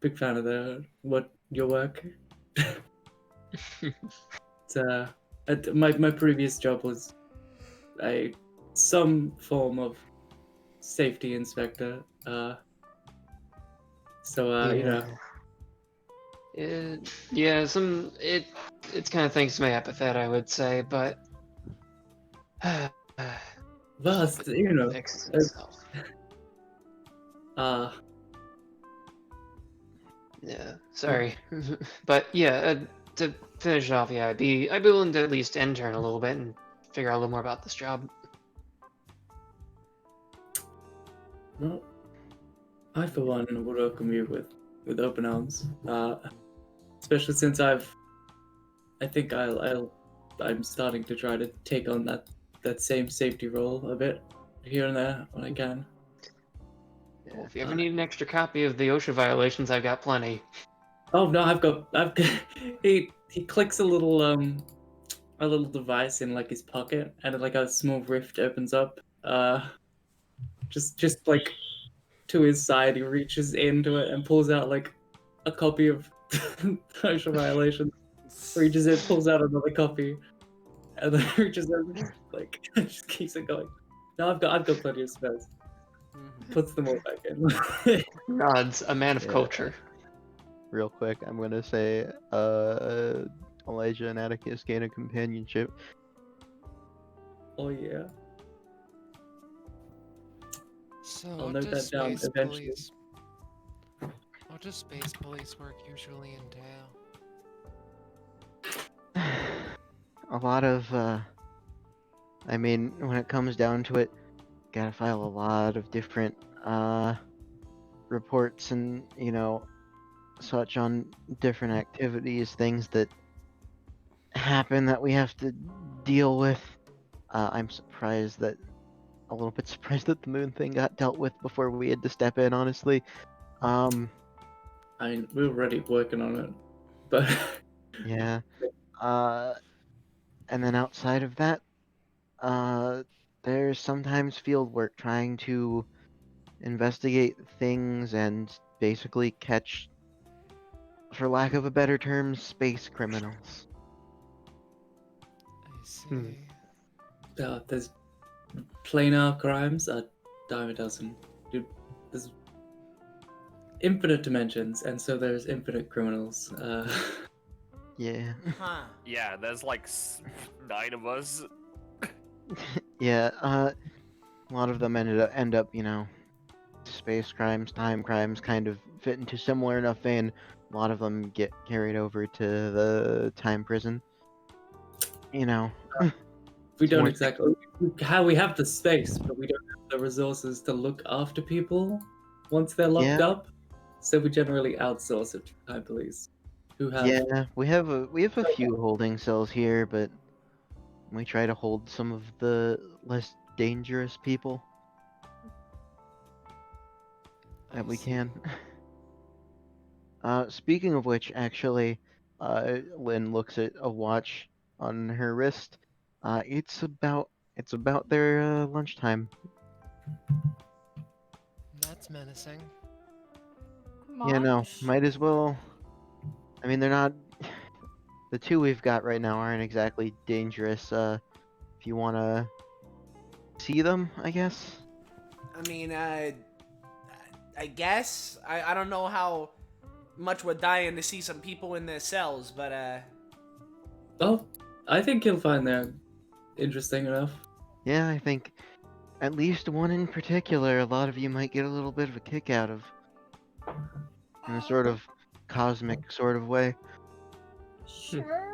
Big fan of your work. My previous job was some form of safety inspector. So It's kind of thanks to my epithet, I would say, but vast, fixes itself. Yeah, sorry, but yeah, to finish off, yeah, I'd be willing to at least intern a little bit and figure out a little more about this job. well, I for one would welcome you with open arms. Especially since I think I'm starting to try to take on that same safety role a bit here and there when I can. Well, if you ever need an extra copy of the OSHA violations, I've got plenty. Oh no, I've got he clicks a little device in like his pocket, and like a small rift opens up. Just like to his side, he reaches into it and pulls out like a copy of OSHA violations. Reaches in, pulls out another copy, and then reaches in, like just keeps it going. No, I've got plenty of spares. Puts them all back in. Nods, a man of Yeah. culture. Real quick, I'm gonna say, Elijah and Atticus gain a companionship. Oh yeah. So I'll what note does that down space eventually. police? What does space police work usually entail? A lot of, I mean, when it comes down to it, gotta file a lot of different, reports and, such on different activities, things that happen that we have to deal with. I'm a little bit surprised that the moon thing got dealt with before we had to step in, honestly. I mean, we're already working on it, but Yeah. And then outside of that, there's sometimes field work trying to investigate things and basically catch, for lack of a better term, space criminals. I see. there's planar crimes a dime a dozen. Dude, there's infinite dimensions, and so there's infinite criminals. Yeah. Huh. Yeah, there's like 9 of us. Yeah, a lot of them end up, space crimes, time crimes kind of fit into similar enough vein. A lot of them get carried over to the time prison. We It's don't more- exactly we have the space, but we don't have the resources to look after people once they're locked Yeah. up. So we generally outsource it to time police, who have Yeah, we have a few holding cells here, but we try to hold some of the less dangerous people that we can. Speaking of which, actually, Lynn looks at a watch on her wrist. It's about their lunchtime. That's menacing. Yeah, no, Munch? might as well. I mean, they're not. The two we've got right now aren't exactly dangerous. If you wanna see them, I guess. I mean, I guess I don't know how much we're dying to see some people in their cells, but Oh, I think you'll find that interesting enough. Yeah, I think at least one in particular, a lot of you might get a little bit of a kick out of, in a sort of cosmic sort of way. Sure.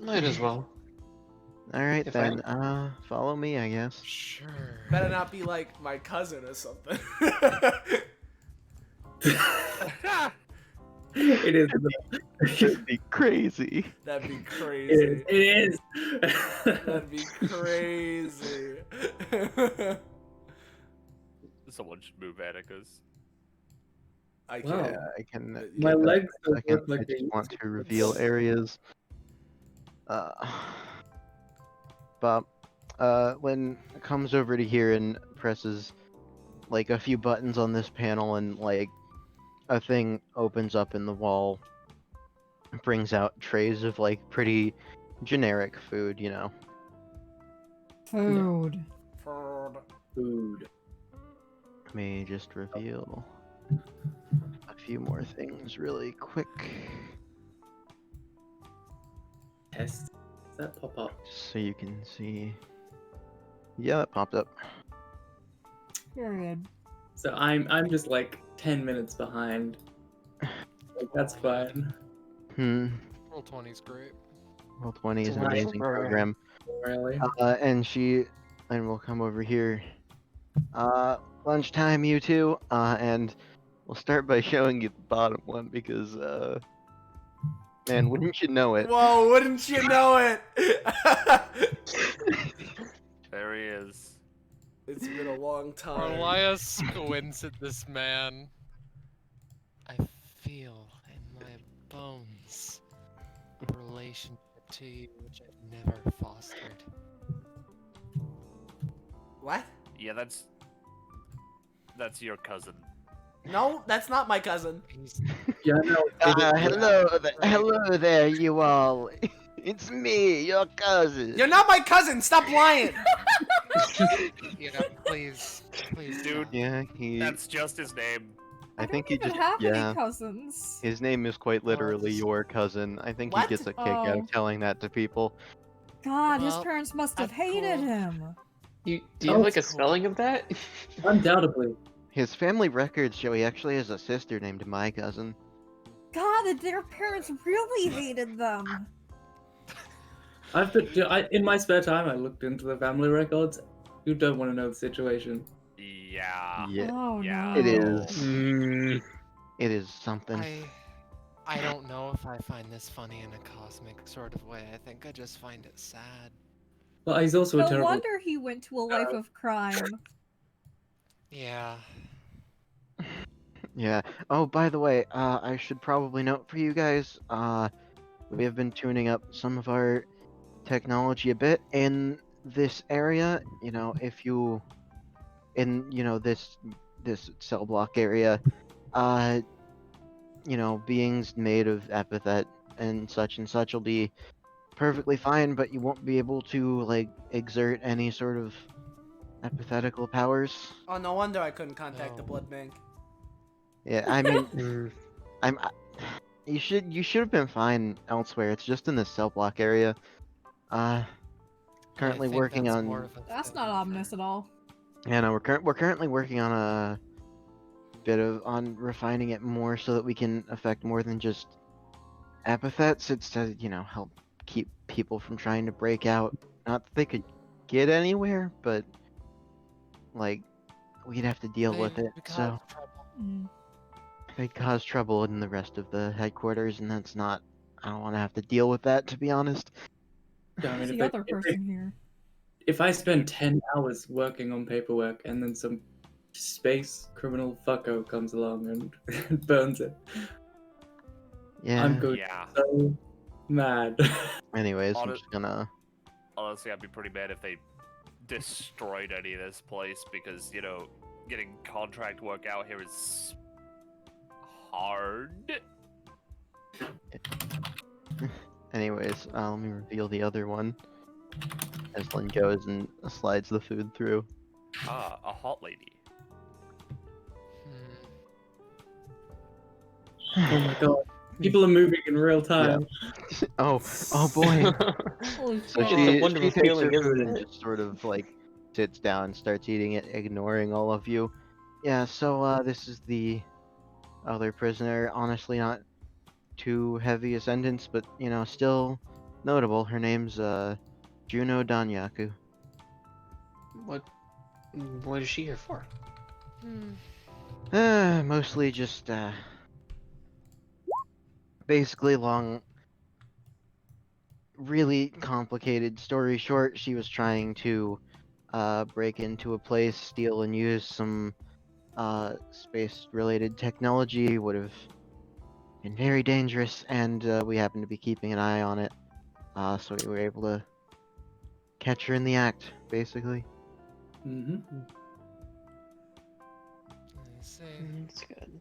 Might as well. All right If then. Follow me, I guess. Sure. better not be like my cousin or something. It is. That'd be crazy. That'd be It crazy. is. It is. That'd be crazy. Someone should move Atticus. I Wow. can't. I can. My give that legs a don't second. work like I they just used want to. to reveal areas. But Lynn comes over to here and presses like a few buttons on this panel, and like a thing opens up in the wall, brings out trays of like pretty generic food, Food. For Food. Let me just reveal. a few more things really quick. Test. Does that pop up? So you can see. Yeah, that popped up. Period. So I'm just like 10 minutes behind. Like, that's fine. Roll 20's great. Roll 20 is an Delightful amazing program. program. Really? And we'll come over here. Lunchtime, you two. And we'll start by showing you the bottom one because, man, wouldn't you know it? Whoa, wouldn't you know it? There he is. It's been a long time. Arlya squints at this man. I feel in my bones a relationship to you which I've never fostered. What? Yeah, that's your cousin. No, that's not my cousin. He's Yeah, no. Hello there, you all. It's me, your cousin. You're not my cousin. Stop lying. please, Dude, Yeah, he. that's just his name. I think he don't just. even have Yeah. any cousins. His name is quite literally just- your cousin. I think What? he gets a kick out Oh. of telling that to people. God, his Well, parents must have that's hated cool. him. Do you Oh, have like a it's cool. spelling of that? Undoubtedly. His family records show he actually has a sister named my cousin. God, their parents really hated them. In my spare time, I looked into the family records. You don't want to know the situation. Yeah. Yeah, Oh Yeah. no. it is. Mm, It is something. I don't know if I find this funny in a cosmic sort of way. I think I just find it sad. Well, he's also a No terrible. wonder he went to a life of crime. Yeah. Yeah. Oh, by the way, I should probably note for you guys, we have been tuning up some of our technology a bit in this area. You know, if you, in this cell block area, beings made of epithet and such will be perfectly fine, but you won't be able to like exert any sort of epithetical powers. Oh, no wonder I couldn't contact the No. blood bank. Yeah, I mean. mm. You should have been fine elsewhere. It's just in the cell block area. Currently I think working that's on. more of a That's thing not for- ominous at all. Yeah, no, we're currently working on a bit of refining it more so that we can affect more than just epithets. It's to help keep people from trying to break out. Not that they could get anywhere, but like we'd have to deal with They'd it. cause So trouble. Mm. they'd cause trouble in the rest of the headquarters, and that's not. I don't want to have to deal with that, to be honest. Yeah, I Who's mean, the other person here? if I spend 10 hours working on paperwork and then some space criminal fucko comes along and burns it, Yeah. I'm going Yeah. so mad. Anyways, I'm Honest- just gonna. Honestly, I'd be pretty mad if they destroyed any of this place because, getting contract work out here is hard. Anyways, let me reveal the other one. As Lynn goes and slides the food through. Ah, a hot lady. Hmm. Oh my god. People are moving in real time. Oh boy. Holy So fuck. It's a she wonderful takes feeling, her food isn't and it? just sort of like sits down and starts eating it, ignoring all of you. Yeah, so this is the other prisoner. Honestly, not too heavy a sentence, but still notable. Her name's Juno Danyaku. What is she here for? Mostly just basically really complicated story short. She was trying to break into a place, steal and use some space-related technology. Would have been very dangerous, and we happened to be keeping an eye on it. So we were able to catch her in the act, basically. Mm-hmm. I see. That's good.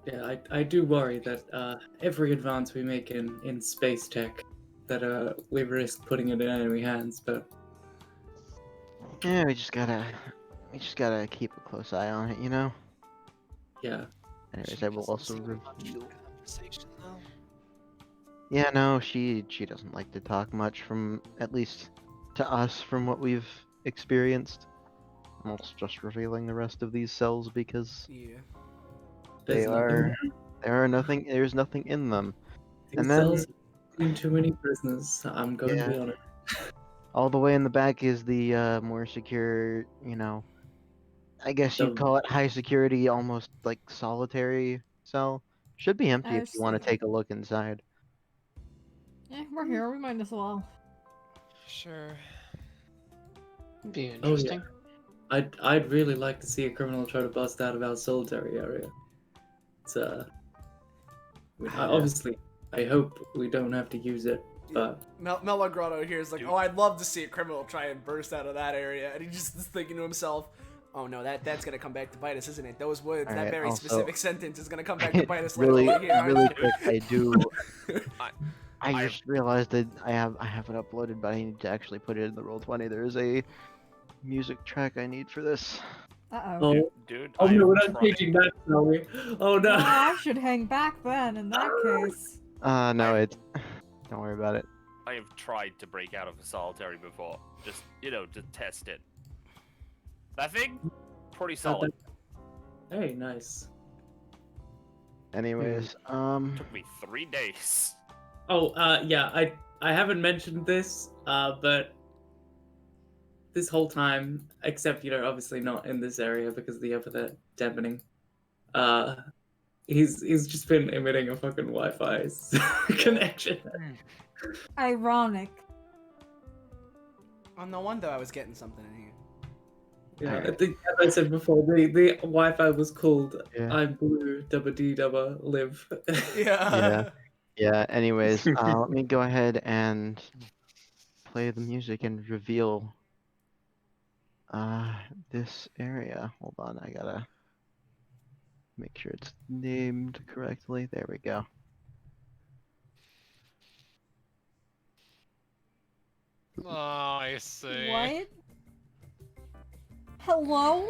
Yeah, I do worry that every advance we make in space tech, that we risk putting it in enemy hands, but Yeah, we just gotta we just gotta keep a close eye on it, you know. Yeah. Anyways, She I will doesn't also seem much for reveal. conversation, though. Yeah, no, she doesn't like to talk much, from at least to us, from what we've experienced. I'm also just revealing the rest of these cells because Yeah. they There's nothing. there's nothing in them. These And then cells have too many prisoners. I'm going to be Yeah. honest. all the way in the back is the more secure, I guess you'd The- call it high security, almost like solitary cell. Should be empty I if you want to see. take a look inside. We're here. We might as well. Sure. Be Oh, interesting. yeah. I'd really like to see a criminal try to bust out of our solitary area. It's obviously, I hope we don't have to use it, but Melograno here is like, Dude. oh, I'd love to see a criminal try and burst out of that area, and he just is thinking to himself, oh no, that's gonna come back to bite us, isn't it? Those words, that Alright, very also- specific sentence is gonna come back to bite us later really, over here. really quick, I do. I I- just realized that I have it uploaded, but I need to actually put it in the Roll20. There is a music track I need for this. Uh-oh. oh, Dude, oh I no, am we're not trying- changing that, are we? Oh no. Well, I should hang back then, in that case. No, I- it's. Don't worry about it. I have tried to break out of a solitary before, just to test it. That thing, pretty solid. Hey, nice. Anyways, Took me 3 days. Oh, yeah, I haven't mentioned this, but this whole time, except, obviously not in this area because of the epithet dampening, he's just been emitting a fucking Wi-Fi connection. Ironic. Oh, no wonder I was getting something in here. Yeah, I Alright. think, as I said before, the Wi-Fi was called Yeah. I'm Blue Dubba Dee Dubba Live. Yeah. Yeah, anyways, let me go ahead and play the music and reveal this area. Hold on, I gotta make sure it's named correctly. There we go. Oh, I see. What? Hello?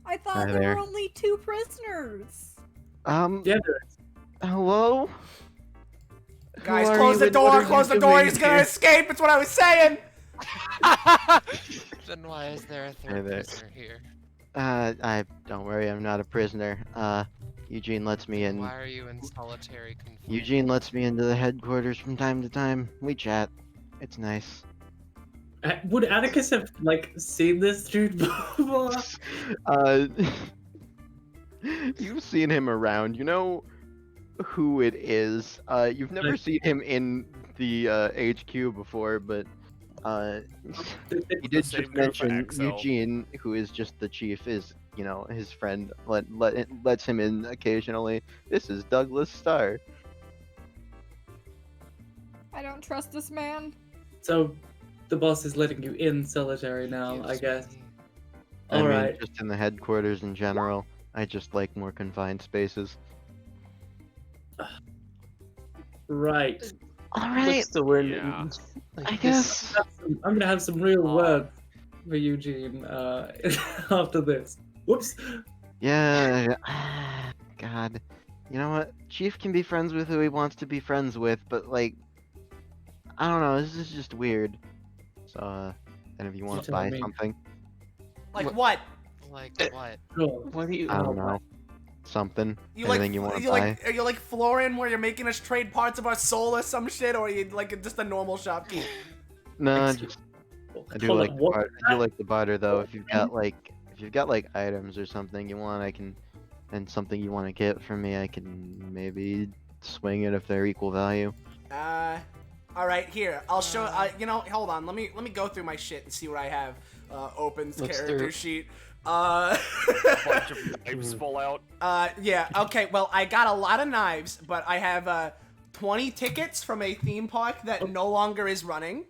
I thought Hi there there. were only 2 prisoners. Yeah, there is. Hello? Who Guys, are close you the and what door, are close you the door, doing he's gonna here? escape, it's what I was saying! Then why is there a Hey third there. prisoner here? Don't worry, I'm not a prisoner. Eugene lets me in. Why are you in solitary confinement? Eugene lets me into the headquarters from time to time. We chat. It's nice. Would Atticus have, seen this dude before? Uh, you've seen him around. You know who it is. You've never Like- seen him in the HQ before, but he did same just goes for mention Accel. Eugene, who is just the chief, is his friend. Lets him in occasionally. This is Douglas Starr. I don't trust this man. So, the boss is letting you in solitary now, I Excuse guess. me. I mean, Alright. just in the headquarters in general. I just like more confined spaces. Right. All But right. still, we're Yeah. I guess. I'm gonna have some real Oh. words for Eugene after this. Whoops. Yeah. God. You know what? Chief can be friends with who he wants to be friends with, but I don't know. This is just weird. So, and if you want to tell buy me. something, Like what? Like what? Sure. What do you? I don't know. Something. You Anything you want to buy. are you like Florian where you're making us trade parts of our soul or some shit, or are you like just a normal shopkeep? No, Excuse- I do Hold like on, the what? barter. I do like the barter though. If you've got items or something you want, I can, and something you want to get from me, I can maybe swing it if they're equal value. All right, here. I'll show. Hold on. Let me go through my shit and see what I have. Opens Let's do character it. sheet. Bunch of knives fall out. Yeah. Okay. Well, I got a lot of knives, but I have 20 tickets from a theme park that no longer is running.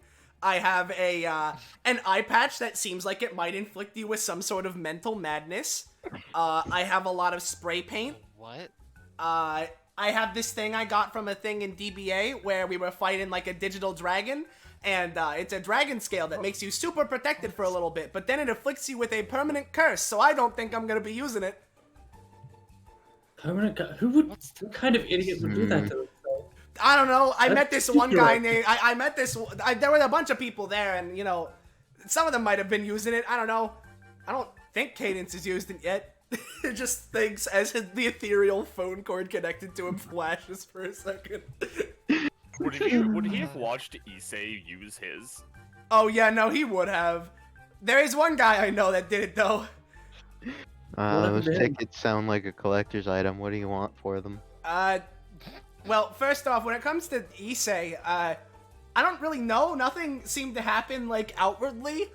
I have an eye patch that seems like it might inflict you with some sort of mental madness. I have a lot of spray paint. What? I have this thing I got from a thing in DBA where we were fighting like a digital dragon, And it's a dragon scale that makes you super protected for a little bit, but then it afflicts you with a permanent curse, so I don't think I'm gonna be using it. Permanent. Who would? What kind of idiot would do that to themselves? I don't know. I That's met this one guy ridiculous. named. I met this. There were a bunch of people there, and you know, some of them might have been using it. I don't know. I don't think Cadence has used it yet. It just thinks as the ethereal phone cord connected to him flashes for a second. Would he have watched Issei use his? Oh yeah, no, he would have. There is one guy I know that did it though. Those tickets sound like a collector's item. What do you want for them? Well, first off, when it comes to Issei, I don't really know. Nothing seemed to happen, like, outwardly.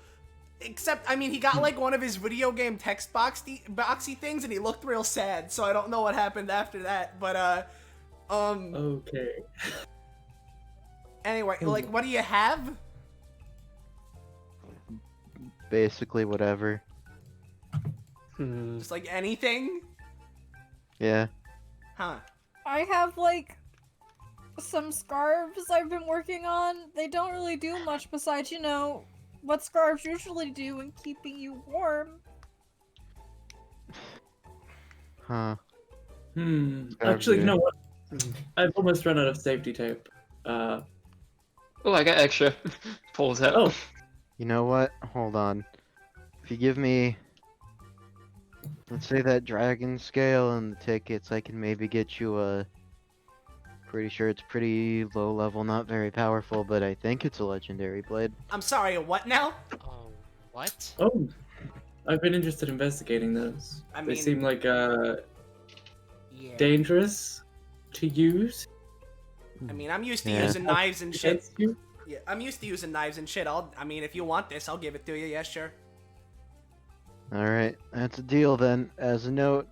Except, I mean, he got, like, one of his video game text boxy things, and he looked real sad, so I don't know what happened after that, but, Okay. Anyway, like, what do you have? Basically, whatever. Just, like, anything? Yeah. Huh. I have like some scarves I've been working on. They don't really do much besides, you know, what scarves usually do in keeping you warm. Huh. Actually, you know what? I've almost run out of safety tape. Oh, I got extra. Pulls out. Oh. You know what? Hold on. If you give me, let's say, that dragon scale and the tickets, I can maybe get you a. Pretty sure it's pretty low level, not very powerful, but I think it's a legendary blade. I'm sorry, what now? Oh, what? Oh. I've been interested in investigating those. I They mean- seem like Yeah. dangerous to use. I mean, I'm used to Yeah. using knives and shit. Against you. Yeah, I'm used to using knives and shit. I mean, if you want this, I'll give it to you. Yeah, sure. Alright, that's a deal then. As a note,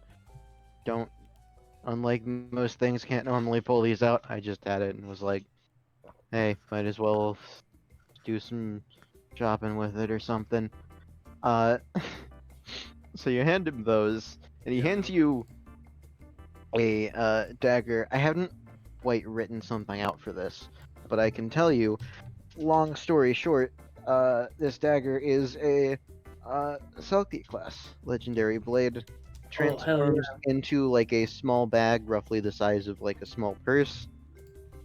unlike most things, can't normally pull these out. I just had it and was like, hey, might as well do some shopping with it or something. So you hand him those, and he hands you a dagger. I haven't quite written something out for this, but I can tell you, long story short, this dagger is a Selkie class legendary blade. hell Transforms into like a small bag, roughly the size of like a small purse,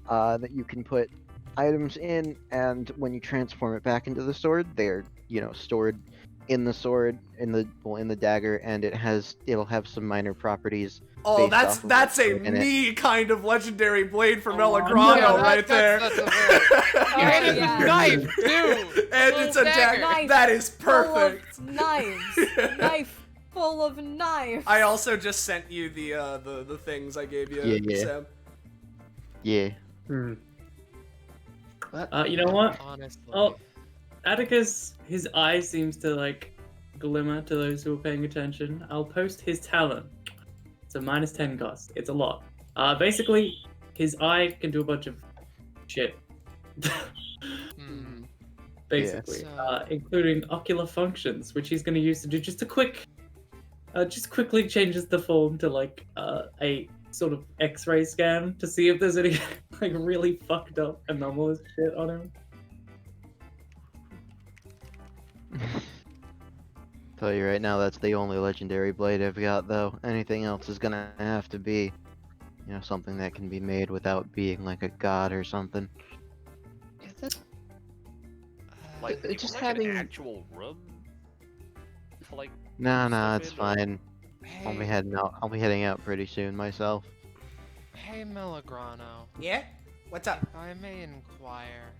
that you can put items in, and when you transform it back into the sword, they're, you know, stored in the sword, in the dagger, and it'll have some minor properties. Oh, based off of that's a what's in it. me kind of legendary blade for Oh, Melograno yeah, right there. that's a very- You hit it yeah. with knife, too! And it's a dagger. Knife. That is perfect. Full of knives. Knife full of knives. I also just sent you the things I gave you, Yeah. Sam. Yeah. You know what? Honestly. Oh, Atticus, his eye seems to like glimmer to those who are paying attention. I'll post his talent. It's a -10 cost. It's a lot. Basically, his eye can do a bunch of shit. Hmm. Basically, So- including ocular functions, which he's going to use to do just quickly changes the form to like a sort of X-ray scan to see if there's any like really fucked up anomalous shit on him. Tell you right now, that's the only legendary blade I've got, though. Anything else is gonna have to be, you know, something that can be made without being like a god or something. Is that- Like, just like having- an actual room to like. Nah, stuff it's in, or- fine. I'll be Hey, heading out. I'll be heading out pretty soon myself. hey, Melograno. Yeah? What's up? If I may inquire,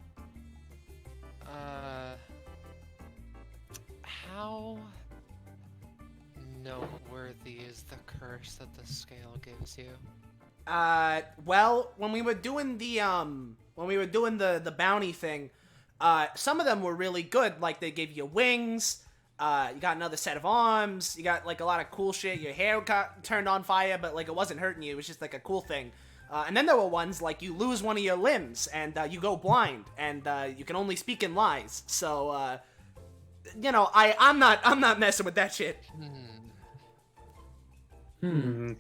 how noteworthy is the curse that the scale gives you? Well, when we were doing the bounty thing, some of them were really good. Like, they gave you wings, you got another set of arms, you got, like, a lot of cool shit. Your hair got turned on fire, but, like, it wasn't hurting you. It was just, like, a cool thing. And then there were ones, like, you lose one of your limbs, and, you go blind, and, you can only speak in lies. So, you know, I'm not messing with that shit. It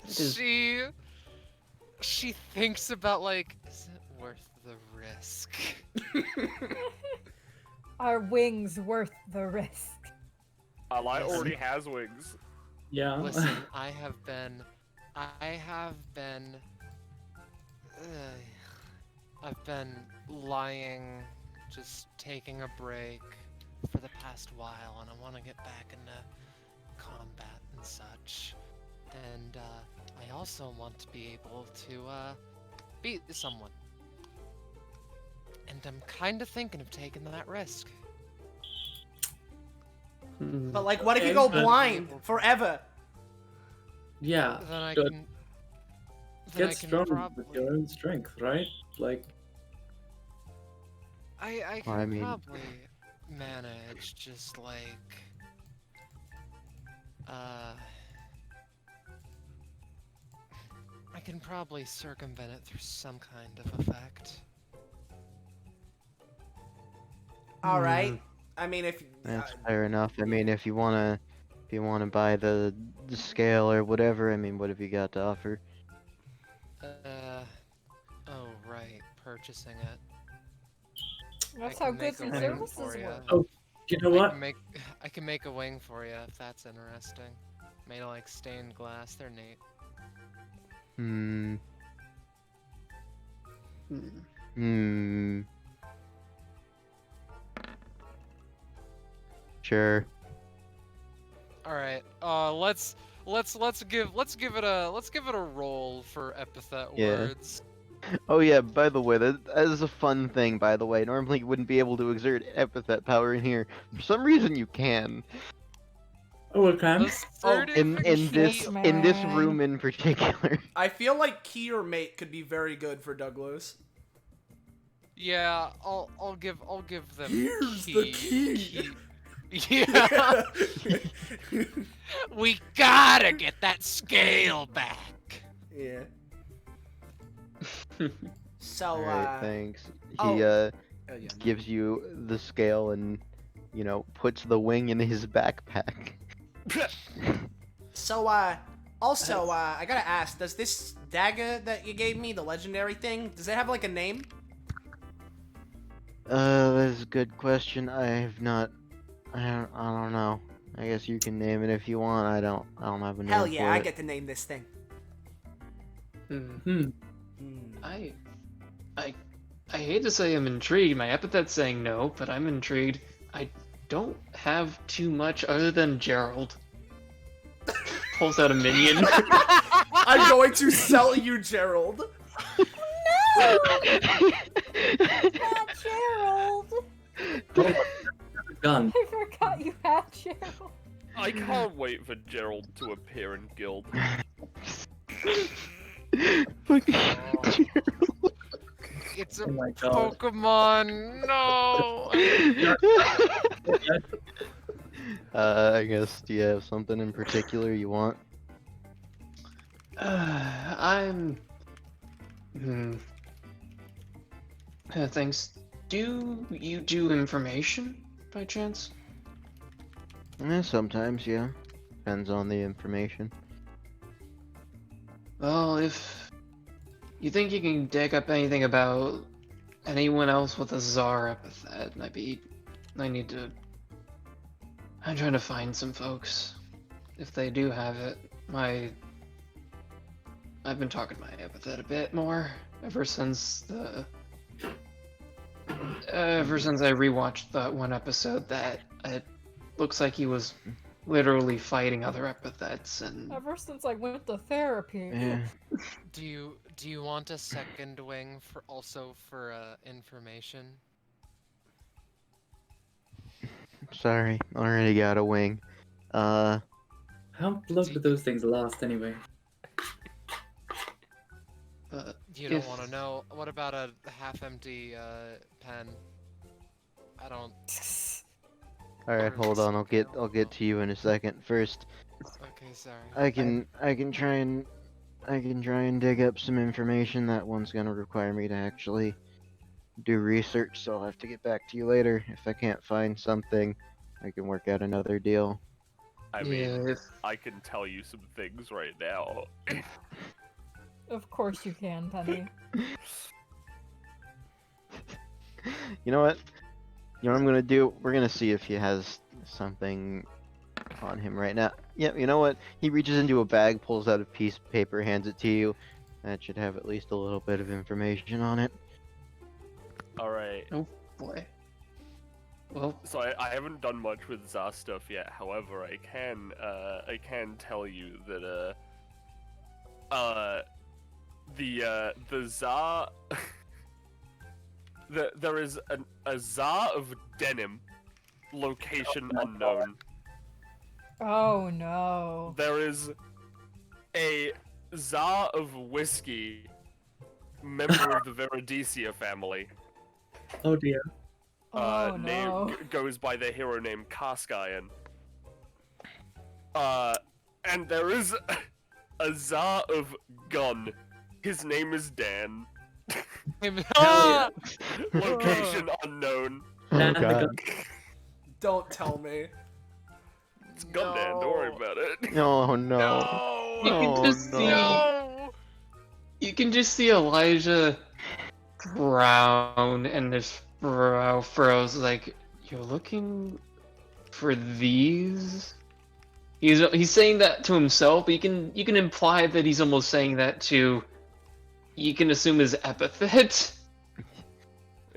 is- She thinks about, like, is it worth the risk. Are wings worth the risk? Arlya already has wings. Yeah. Listen, I have been, I've been lying, just taking a break for the past while, and I want to get back into combat and such. And I also want to be able to beat someone. And I'm kind of thinking of taking that risk. But like, what if you Okay, go but- blind forever? Yeah. Then I Good. can. Then I Get can strong probably. with your own strength, right? Like, I can I mean- probably manage just like I can probably circumvent it through some kind of effect. All right. I mean, if That's fair enough. I mean, if you wanna buy the scale or whatever, I mean, what have you got to offer? Oh right, purchasing it. That's I how can make goods a and wing services for ya. work. Oh, you know I what? can make I can make a wing for you if that's interesting. Made of like stained glass. They're neat. Hmm. Hmm. Hmm. Sure. All right. Let's give it a roll for epithet Yeah. words. Oh yeah, by the way, that is a fun thing, by the way. Normally you wouldn't be able to exert epithet power in here. For some reason you can. Oh, okay. In this man. room in particular. I feel like key or mate could be very good for Douglas. Yeah, I'll give them. Here's the key. Yeah, we gotta get that scale back. Yeah. So Alright, thanks. He oh. Oh, yeah. gives you the scale and, puts the wing in his backpack. So also I gotta ask, does this dagger that you gave me, the legendary thing, does it have like a name? That's a good question. I don't know. I guess you can name it if you want. I don't have a name Hell yeah, for I it. get to name this thing. Hmm. I hate to say I'm intrigued. My epithet's saying no, but I'm intrigued. I don't have too much other than Gerald. Pulls out a minion. I'm going to sell you Gerald. Not Gerald! Gun. I forgot you had Gerald. I can't wait for Gerald to appear in guild. It's a Oh my god. Pokemon. No. I guess, do you have something in particular you want? I'm. Thanks. Do you do information by chance? Sometimes, yeah. Depends on the information. Well, if you think you can dig up anything about anyone else with a Czar epithet, I need to. I'm trying to find some folks. If they do have it, I've been talking to my epithet a bit more ever since I rewatched that one episode that it looks like he was literally fighting other epithets and Ever since I went to therapy. Yeah. Do you want a second wing for information? Sorry, already got a wing. How long do those things last anyway? but You don't if- want to know. What about a half-empty pen? I don't. Alright, hold on, I'll get to you in a second. First, Okay, sorry. I can try and dig up some information. That one's gonna require me to actually do research, so I'll have to get back to you later. If I can't find something, I can work out another deal. I mean, yeah, if I can tell you some things right now. Of course you can, Penny. You know what? You know what I'm gonna do? We're gonna see if he has something on him right now. Yep, you know what? He reaches into a bag, pulls out a piece of paper, hands it to you. That should have at least a little bit of information on it. All right. Oh boy. Well, So I haven't done much with Za stuff yet. However, I can tell you that the Za there is a Za of denim, location unknown. Oh no. There is a Za of whiskey, member of the Veridicia family. Oh dear. Oh no. Goes by the hero name Caskian. And there is a Za of gun. His name is Dan. Ah! Location unknown. Oh And the god. gun- Don't tell me. It's gun Dan, don't worry about it. No, no. No! you can Oh, just see. No! You can just see Elijah frown and his brow furrows like, you're looking for these? He's saying that to himself, but you can imply that he's almost saying that to, you can assume his epithet.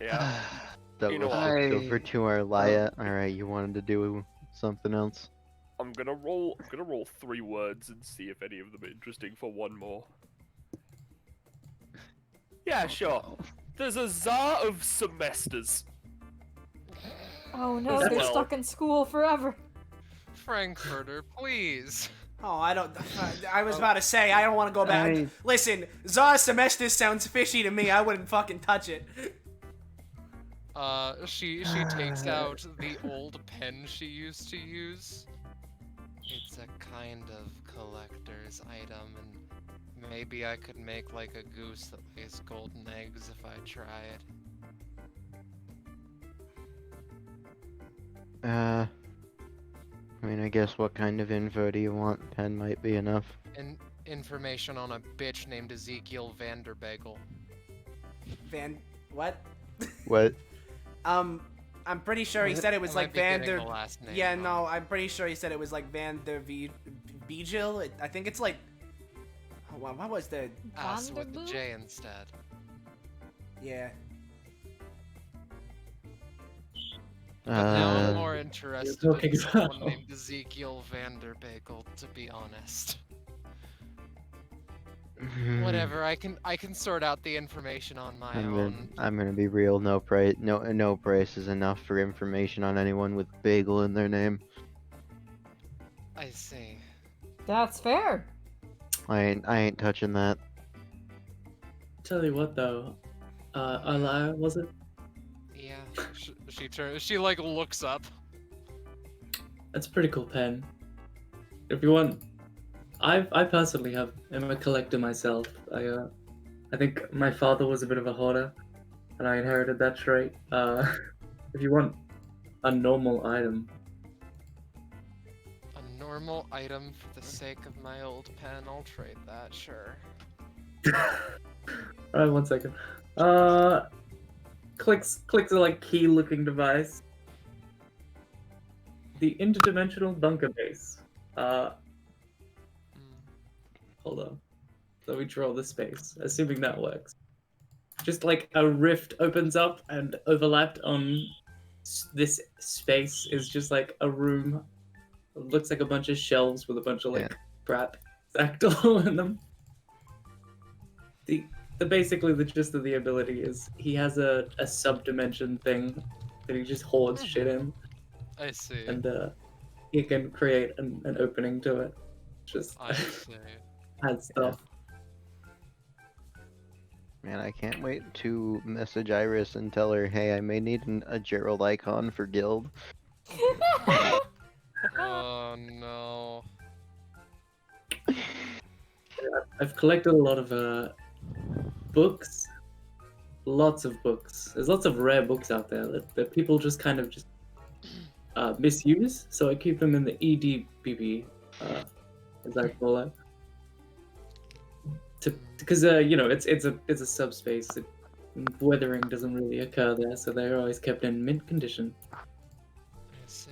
Yeah. That You know was what? just over to Arlya. Alright, you wanted to do something else? I'm gonna roll 3 words and see if any of them are interesting for one more. Yeah, sure. There's a Za of semesters. Oh no, As they're well. stuck in school forever. Frankfurter, please. Oh, I was about to say, I don't want to go back. Listen, Za Semestis sounds fishy to me. I wouldn't fucking touch it. She takes out the old pen she used to use. It's a kind of collector's item, and maybe I could make like a goose that lays golden eggs if I tried. I mean, I guess what kind of info do you want? 10 might be enough. Information on a bitch named Ezekiel Vanderbagel. What? What? I'm pretty sure he said it was I like might be getting Vander. the last name Yeah, wrong. no, I'm pretty sure he said it was like Bijil. I think it's like. Oh, wow, what was the? Ass with the Vanderboom? J instead. Yeah. But now I'm Uh, more interested talking in someone about- named Ezekiel Vanderbagel, to be honest. Whatever, I can sort out the information on my own. I'm gonna be real. No price. No price is enough for information on anyone with bagel in their name. I see. That's fair. I ain't touching that. Tell you what though, Arlya, was it? Yeah, she like looks up. That's a pretty cool pen. If you want, I personally am a collector myself. I think my father was a bit of a hoarder, and I inherited that trait. If you want a normal item, A normal item for the sake of my old pen, I'll trade that, sure. alright, 1 second. Clicks are like key-looking device. The interdimensional bunker base. Hmm. Hold on. So we draw the space, assuming that works. Just like a rift opens up and overlapped on this space is just like a room. It looks like a bunch of shelves with a bunch of like crap stacked all in them. Basically the gist of the ability is he has a sub-dimension thing that he just hoards shit in, I see. and he can create an opening to it. Just I see. add stuff. Man, I can't wait to message Iris and tell her, hey, I may need a Gerald icon for guild. Oh no. I've collected a lot of books, lots of books. There's lots of rare books out there that people just kind of misuse. So I keep them in the EDBB, as I call it, because you know it's a subspace. weathering doesn't really occur there, so they're always kept in mint condition. I see.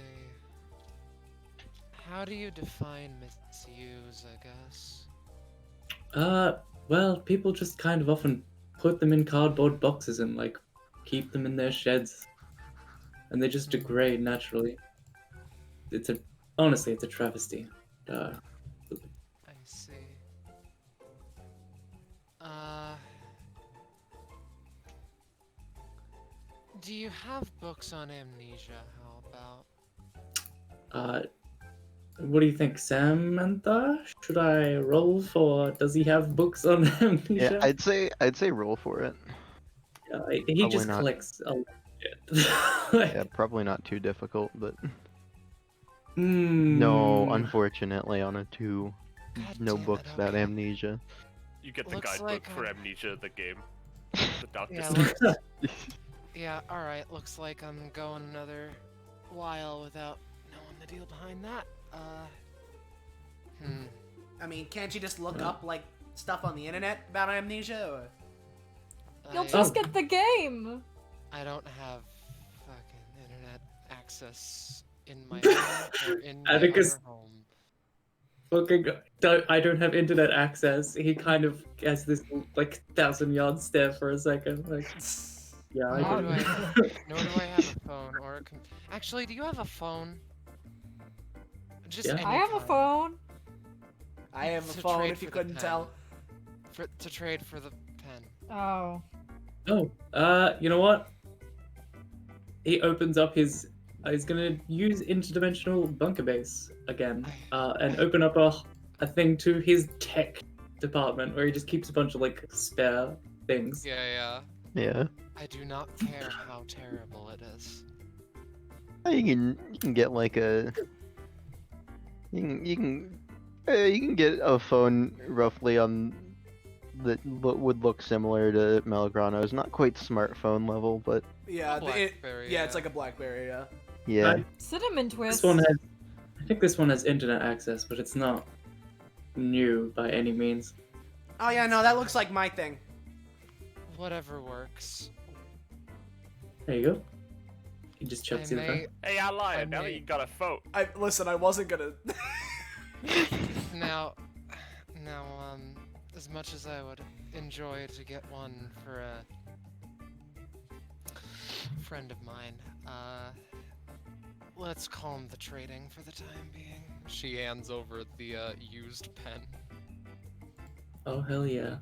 How do you define misuse, I guess? Well, people just kind of often put them in cardboard boxes and like keep them in their sheds, and they just degrade naturally. Honestly, it's a travesty. I see. Do you have books on amnesia? How about? What do you think, Samantha? Should I roll for? Does he have books on amnesia? Yeah, I'd say roll for it. He Probably just not. collects a lot of shit. Yeah, probably not too difficult, but Hmm. no, unfortunately, on a 2, God no damn it, books about okay. amnesia. You get the Looks guidebook like for I'm- Amnesia, the game. The doctor. Yeah, Yeah, alright, looks like I'm going another while without knowing the deal behind that. I mean, can't you just look up like stuff on the internet about amnesia? Or... You'll I, just get the game. I don't have fucking internet access in my home or in my Atticus- other home. Fucking, I don't have internet access. He kind of has this like 1,000-yard stare for a second. Like, yeah, I Nor do. do I, nor do I have a phone or a Actually, do you have a phone? Just Yeah. any I have a kind. phone. I have a To phone trade if you for the couldn't pen. tell. To trade for the pen. Oh. Oh, you know what? He opens up his. He's gonna use interdimensional bunker base again, and open up a thing to his tech department where he just keeps a bunch of like spare things. Yeah. Yeah. I do not care how terrible it is. You can get like a you can get a phone roughly on that would look similar to Melograno's. Not quite smartphone level, but Yeah, BlackBerry, yeah, it's like a BlackBerry. Yeah. yeah. Cinnamon twist. This one has. I think this one has internet access, but it's not new by any means. Oh yeah, no, that looks like my thing. Whatever works. There you go. He just chucks you the phone. Hey, I lied. I Now that may- you got a phone. Listen, I wasn't gonna. Now, as much as I would enjoy to get one for a friend of mine, let's calm the trading for the time being. She hands over the used pen. Oh hell yeah!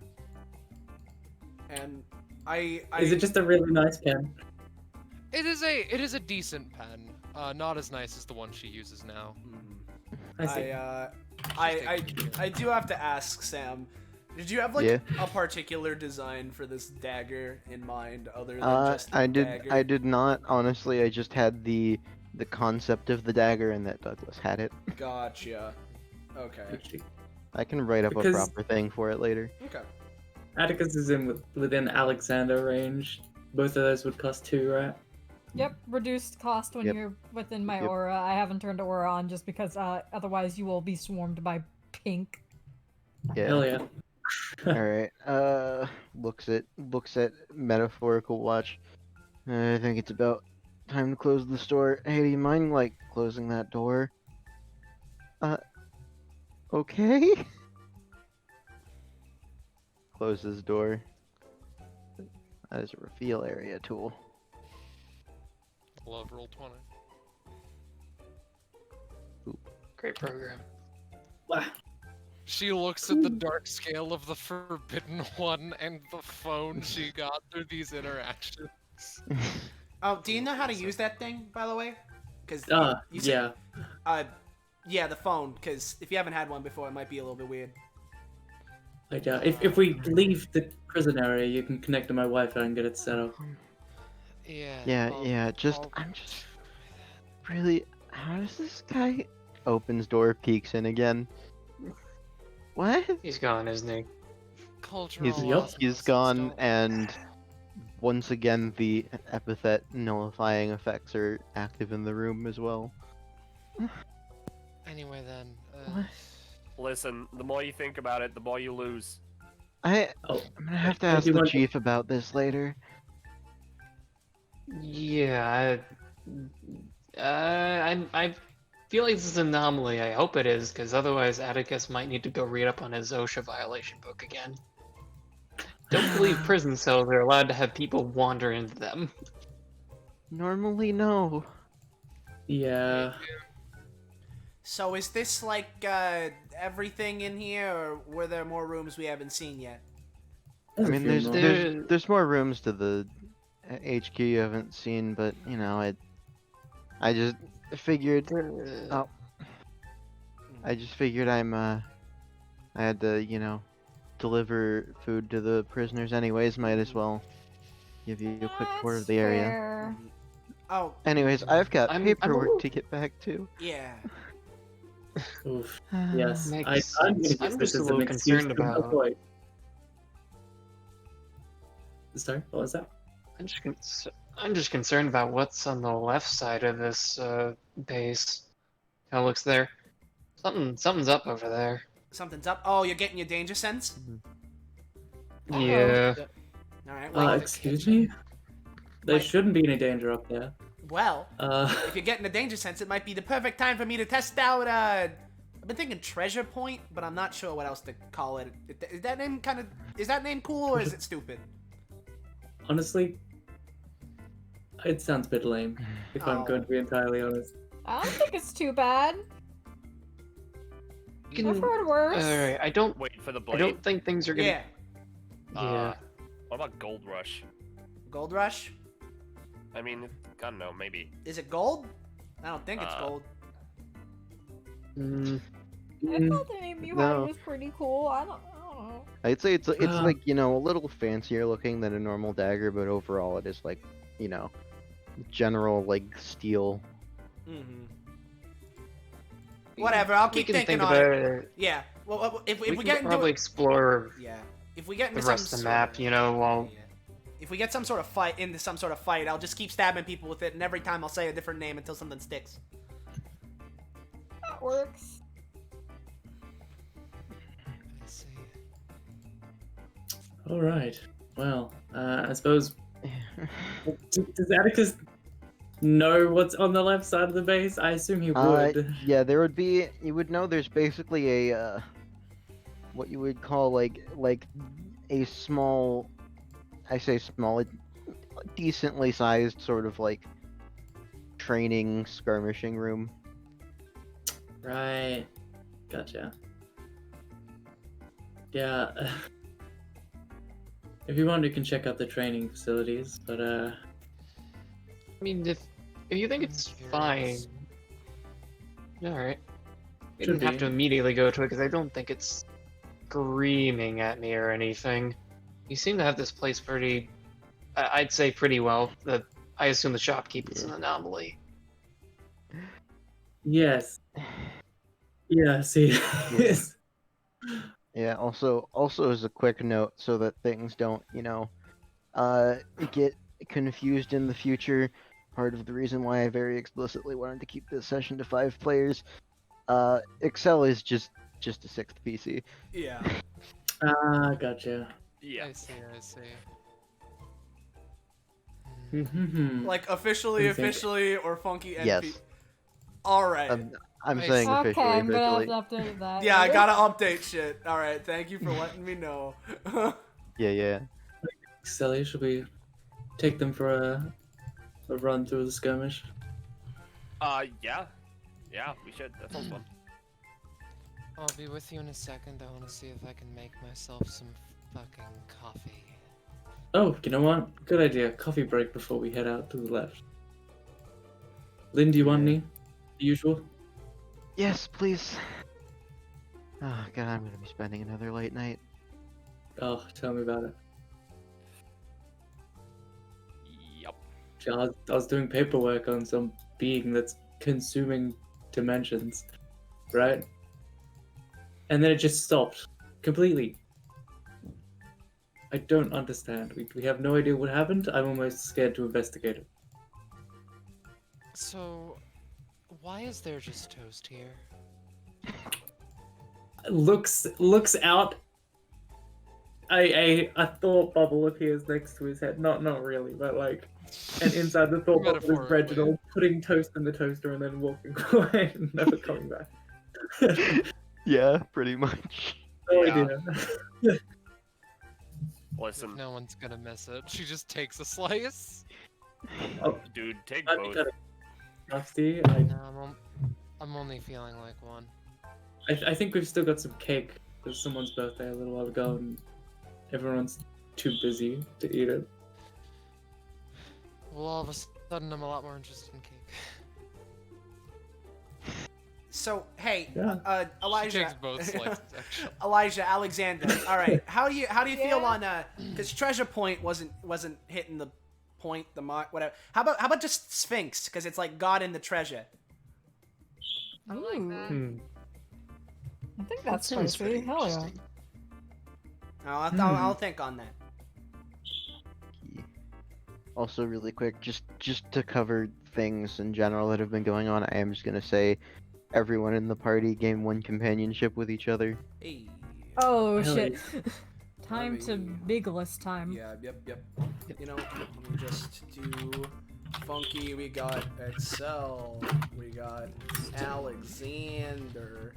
And I. Is it just a really nice pen? It is a decent pen. Not as nice as the one she uses now. I see. I do have to ask Sam. Did you have like Yeah. a particular design for this dagger in mind, other than just the I dagger? did not honestly. I just had the concept of the dagger, and that Douglas had it. Gotcha. Okay. I can write up a Because- proper thing for it later. Okay. Atticus is within Alexander range. Both of those would cost 2, right? Yep, reduced cost when Yep. you're within my Yep. aura. I haven't turned aura on just because otherwise you will be swarmed by pink. Yeah. Hell yeah. All right. Looks at metaphorical watch. I think it's about time to close the store. Hey, do you mind like closing that door? Okay. Closes door. That is a reveal area tool. Love roll 20. Great program. She looks at the dark scale of the Forbidden One and the phone she got through these interactions. Oh, do you know how to use that thing, by the way? Because Yeah. yeah, the phone. Because if you haven't had one before, it might be a little bit weird. Like, if we leave the prison area, you can connect to my Wi-Fi and get it set up. Yeah. Yeah. I'm just really. How does this guy opens door, peeks in again? What? He's gone, isn't he? Cultural He's gone, and once again the epithet nullifying effects are active in the room as well. Anyway then. What? Listen, the more you think about it, the more you lose. I'm Oh, gonna have to I ask do the want- chief about this later. Yeah, I feel like this is an anomaly. I hope it is, because otherwise Atticus might need to go read up on his OSHA violation book again. Don't believe prison cells are allowed to have people wander into them. Normally, no. yeah. So is this like everything in here, or were there more rooms we haven't seen yet? I There's a mean, few more. there's more rooms to the HQ you haven't seen, but you know, I just figured. Oh, I just figured I had to, you know, deliver food to the prisoners anyways. Might as well give you a quick tour of the area. Fair. Oh, Anyways, I've got I'm a paperwork little- to get back to. yeah. Oof. Yes. Makes I'm gonna sense. guess I'm this just a is an little excuse concerned to about- avoid. Sorry, what was that? I'm just concerned about what's on the left side of this base. How it looks there. Something's up over there. Something's up. Oh, you're getting your danger sense? Yeah. Alright, well, Excuse me? There Wait. shouldn't be any danger up there. well, Uh, if you're getting a danger sense, it might be the perfect time for me to test out, I've been thinking treasure point, but I'm not sure what else to call it. Is that name cool, or is it stupid? honestly, it sounds a bit lame, if I'm going to be entirely honest. I don't think it's too bad. You I've can- heard worse. Alright, I don't Wait for the I blade. don't think things are gonna Yeah. Yeah. What about Gold Rush? Gold Rush? I mean, I don't know, maybe. Is it gold? I don't think it's Uh, gold. Mm, I thought the name you had No. was pretty cool. I don't know. I'd say it's Uh. like, you know, a little fancier looking than a normal dagger, but overall it is like, you know, general like steel. Mm-hmm. Whatever, I'll we keep can thinking think on about it. it. Yeah. Well, if We we can get into probably it, explore yeah. If we get into the rest some of the sort map, you know, while Yeah. If we get some sort of fight, I'll just keep stabbing people with it, and every time I'll say a different name until something sticks. That works. I see. Alright. Well, I suppose. Does Atticus know what's on the left side of the base? I assume he would. Yeah, there would be. You would know there's basically a what you would call like a small. I say small, a decently sized sort of like training skirmishing room. Right. Gotcha. Yeah. If you want, you can check out the training facilities, but I mean, if you think it's fine, alright. You Should don't have be. to immediately go to it because I don't think it's screaming at me or anything. You seem to have this place pretty, I'd say pretty well. I assume the shopkeeper's an anomaly. yes. Yeah, see. Yes. Yeah. Also as a quick note, so that things don't, you know, get confused in the future. Part of the reason why I very explicitly wanted to keep this session to 5 players. Accel is just a 6th PC. Yeah. Gotcha. Yeah. I see. Mhm. Like What do officially, you think? officially, or funky NP. Yes. All right. I'm Nice. saying Okay, officially. I'm gonna officially. have to update that. Yeah, I gotta update shit. All right, thank you for letting me know. Yeah. Sally, should we take them for a run through the skirmish? Yeah. Yeah, we should. That sounds fun. I'll be with you in a second. I want to see if I can make myself some fucking coffee. Oh, you know what? Good idea. Coffee break before we head out to the left. Lynn, do you want any? The usual? Yes, please. Oh god, I'm gonna be spending another late night. Oh, tell me about it. Yup. I was doing paperwork on some being that's consuming dimensions, right? And then it just stopped completely. I don't understand. We have no idea what happened. I'm almost scared to investigate it. So, why is there just toast here? Looks out a thought bubble appears next to his head. Not really, but like, and inside the thought bubble is Metaphorically. Reginald putting toast in the toaster and then walking away and never coming back. Yeah, pretty much. Oh Yeah. dear. Listen, No one's gonna miss it. She just takes a slice. dude, take I'd be both. kind of rusty. No, I'm only feeling like one. I think we've still got some cake. It was someone's birthday a little while ago, and everyone's too busy to eat it. Well, all of a sudden, I'm a lot more interested in cake. So hey, Yeah. She Elijah. takes both slices, actually. Elijah, Alexander. All right, how do you feel Yeah? on because Treasure Point wasn't hitting the point, the mark, whatever. How about just Sphinx, because it's like God in the treasure. Ooh, Hmm. I think that's Sounds spicy. pretty Hell yeah. interesting. I'll think on that. Also, really quick, just to cover things in general that have been going on, I am just gonna say, everyone in the party gain 1 companionship with each other. Hey. Oh Hell shit. Time to big list time. Yeah, yep. You know, let me just do Funky. We got Accel. We got Alexander.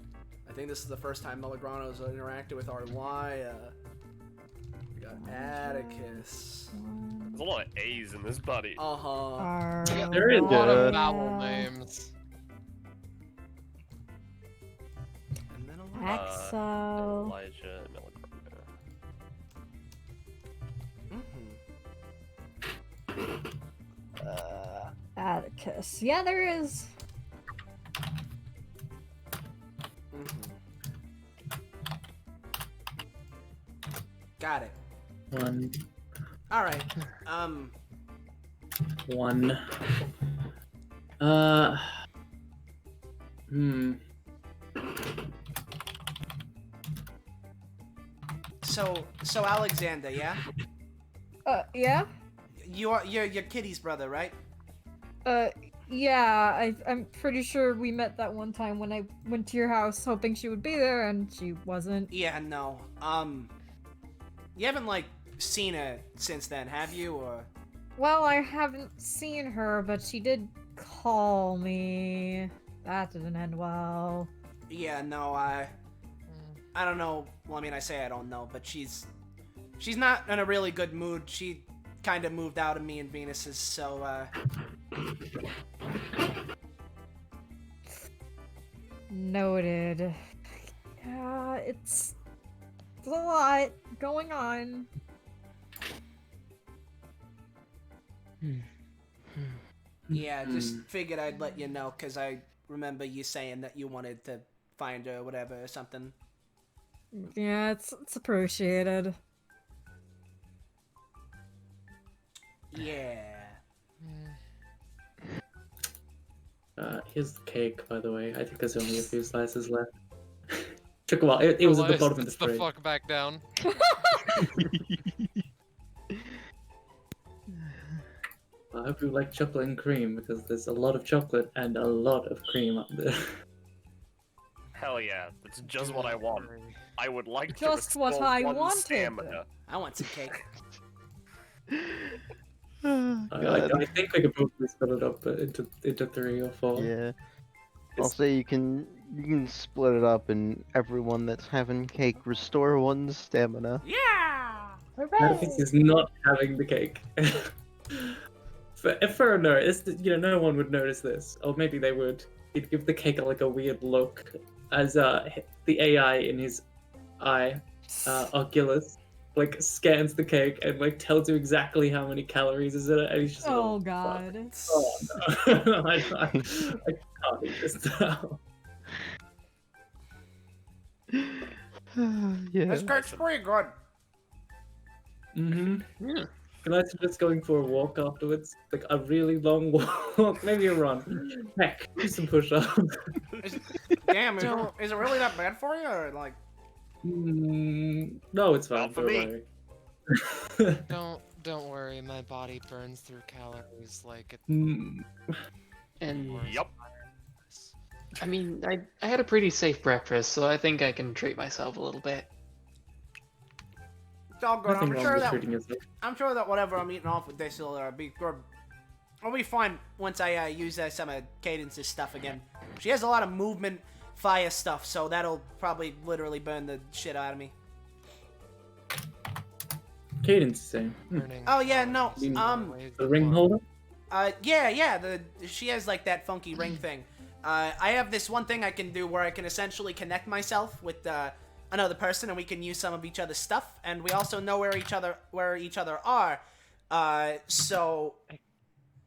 I think this is the first time Melograno's interacted with Arlya. We got Atticus. There's a lot of A's in this buddy. Uh-huh. There is A lot of Yeah. vowel names. And then Elijah. Accel. Elijah, Melograno. Atticus. Yeah, there is. Got it. One. All right. One. Hmm. So Alexander, yeah? Yeah? You're Kitty's brother, right? Yeah, I'm pretty sure we met that one time when I went to your house hoping she would be there and she wasn't. Yeah, no. You haven't like seen her since then, have you? Or Well, I haven't seen her, but she did call me. That didn't end well. yeah, no, I don't know. Well, I mean, I say I don't know, but she's not in a really good mood. She kind of moved out of me and Venus's, so Noted. Yeah, it's a lot going on. yeah, just figured I'd let you know because I remember you saying that you wanted to find her or whatever or something. Yeah, it's appreciated. Yeah. Here's the cake, by the way. I think there's only a few slices left. Took a while. It was at the Elias, bottom of the it's the fridge. fuck back down. I hope you like chocolate and cream because there's a lot of chocolate and a lot of cream up there. Hell yeah, that's just what I want. I would like Just to what restore I 1 wanted. stamina. I want some cake. I think we could probably split it up into 3 or 4. Yeah. I'll say you can split it up and everyone that's having cake restore 1 stamina. Yeah. Atticus is not having the cake. For a no, no one would notice this, or maybe they would. He'd give the cake like a weird look, as the AI in his eye, Oculus, like scans the cake and like tells you exactly how many calories is in it, and he's just like, Oh fuck. god. Oh no, I can't eat this now. Yeah. This cake's pretty good. Mm-hmm. Yeah. Can I suggest going for a walk afterwards? Like a really long walk, maybe a run. Heck, do some push-ups. Damn, is it really that bad for you, or like? No, it's fine. Not for Don't me. worry. Don't worry, my body burns through calories like it. Mm, And Yup. I mean, I had a pretty safe breakfast, so I think I can treat myself a little bit. It's all good. Nothing I'm wrong sure with that treating yourself. whatever I'm eating off with this will be good. I'll be fine once I use some of Cadence's stuff again. She has a lot of movement, fire stuff, so that'll probably literally burn the shit out of me. Cadence, same. Burning Oh yeah, no. powers in ways The that ring won't- holder? Yeah. She has like that funky ring thing. I have this one thing I can do where I can essentially connect myself with another person, and we can use some of each other's stuff, and we also know where each other are. So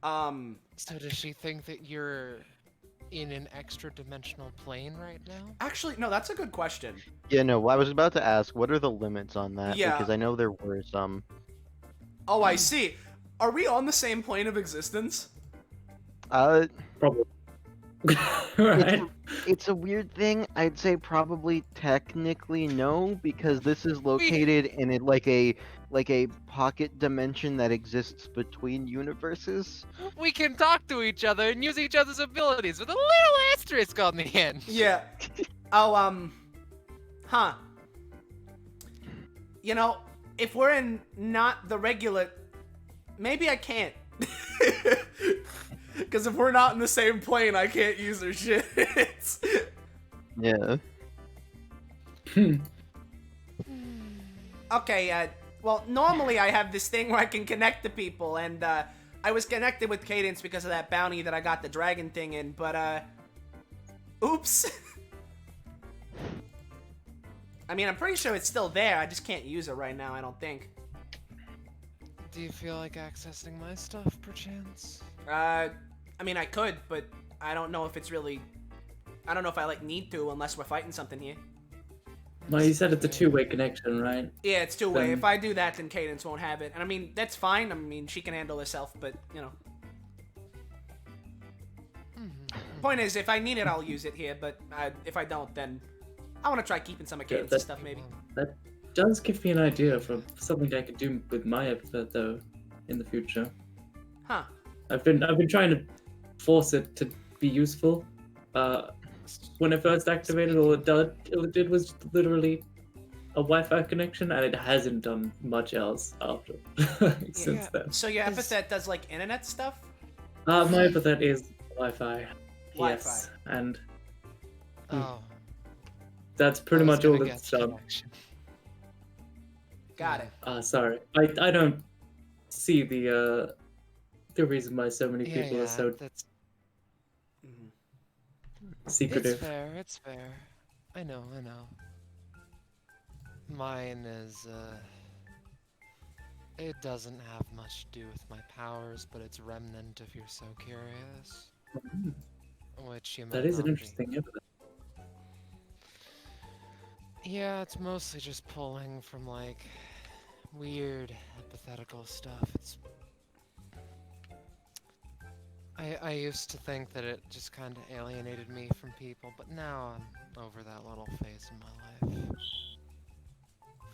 does she think that you're in an extra dimensional plane right now? actually, no, that's a good question. Yeah, no, I was about to ask, what are the limits on that? Yeah. Because I know there were some. Oh, I see. Are we on the same plane of existence? Probably. Right? It's a weird thing. I'd say probably technically no, because this is located in like a pocket dimension that exists between universes. We can talk to each other and use each other's abilities with a little asterisk on the end. Yeah. Oh, huh. You know, if we're in not the regular, maybe I can't. Because if we're not in the same plane, I can't use her shit. Yeah. Okay, well, normally I have this thing where I can connect to people, and, I was connected with Cadence because of that bounty that I got the dragon thing in, but, oops. I mean, I'm pretty sure it's still there, I just can't use it right now, I don't think. Do you feel like accessing my stuff, perchance? I mean, I could, but I don't know if it's really... I don't know if I, like, need to unless we're fighting something here. Well, you said it's a two-way connection, right? Yeah, it's two-way. Then- If I do that, then Cadence won't have it. And I mean, that's fine. I mean, she can handle herself, but, you know. Point is, if I need it, I'll use it here, but if I don't, then I want to try keeping some of Cadence's that- stuff, maybe. That does give me an idea for something I could do with my epithet, though, in the future. Huh. I've been trying to force it to be useful. When I first activated, all it did was literally a Wi-Fi connection, and it hasn't done much else after since then. So your epithet does, like, internet stuff? My epithet is Wi-Fi. Wi-Fi. Yes, and Oh. that's pretty I was much all gonna it's get done. connection. Got it. Sorry, I don't see the reason why so many people are so that's secretive. It's fair. I know. Mine is, it doesn't have much to do with my powers, but it's remnant if you're so curious. Which you might That is an not be. interesting epithet. Yeah, it's mostly just pulling from, like, weird hypothetical stuff. I used to think that it just kind of alienated me from people, but now I'm over that little phase in my life.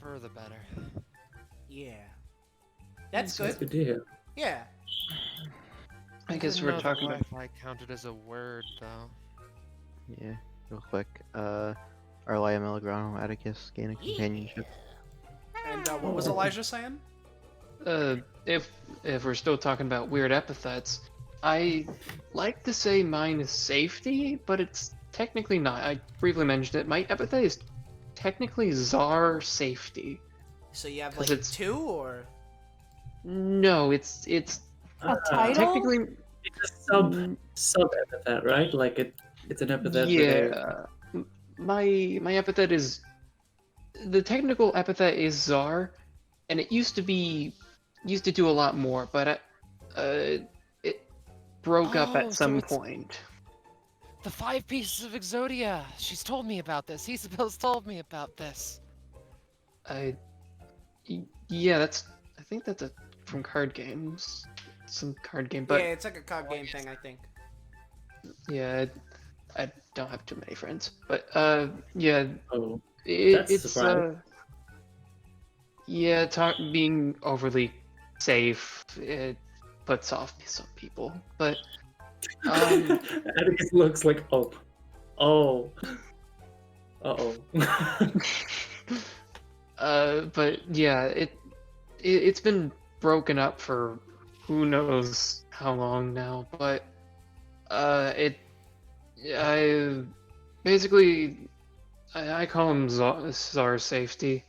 For the better. Yeah. That's That's good. good to hear. Yeah. I guess didn't we're know that talking about. Wi-Fi counted as a word, though. Yeah. Real quick. Arlya, Melograno, Atticus, gain a companionship. And what was Elijah saying? If we're still talking about weird epithets, I like to say mine is safety, but it's technically not. I briefly mentioned it. My epithet is technically Czar Safety. So you have, 'Cause like, it's- 2, or? No, it's A title? technically It's a sub epithet, right? Like it's an epithet. with a- yeah. My epithet is the technical epithet is Czar, and it used to do a lot more, but it broke up Oh, at so some it's- point. The 5 pieces of Exodia! She's told me about this. Isabel's told me about this. Yeah, I think that's from card games, some card game, but Yeah, it's like a card game thing, I think. yeah, I don't have too many friends, but yeah, Oh, it's surprising. yeah, being overly safe, it puts off some people, but Atticus looks like But yeah, it's been broken up for who knows how long now. But I basically I call him Czar Safety.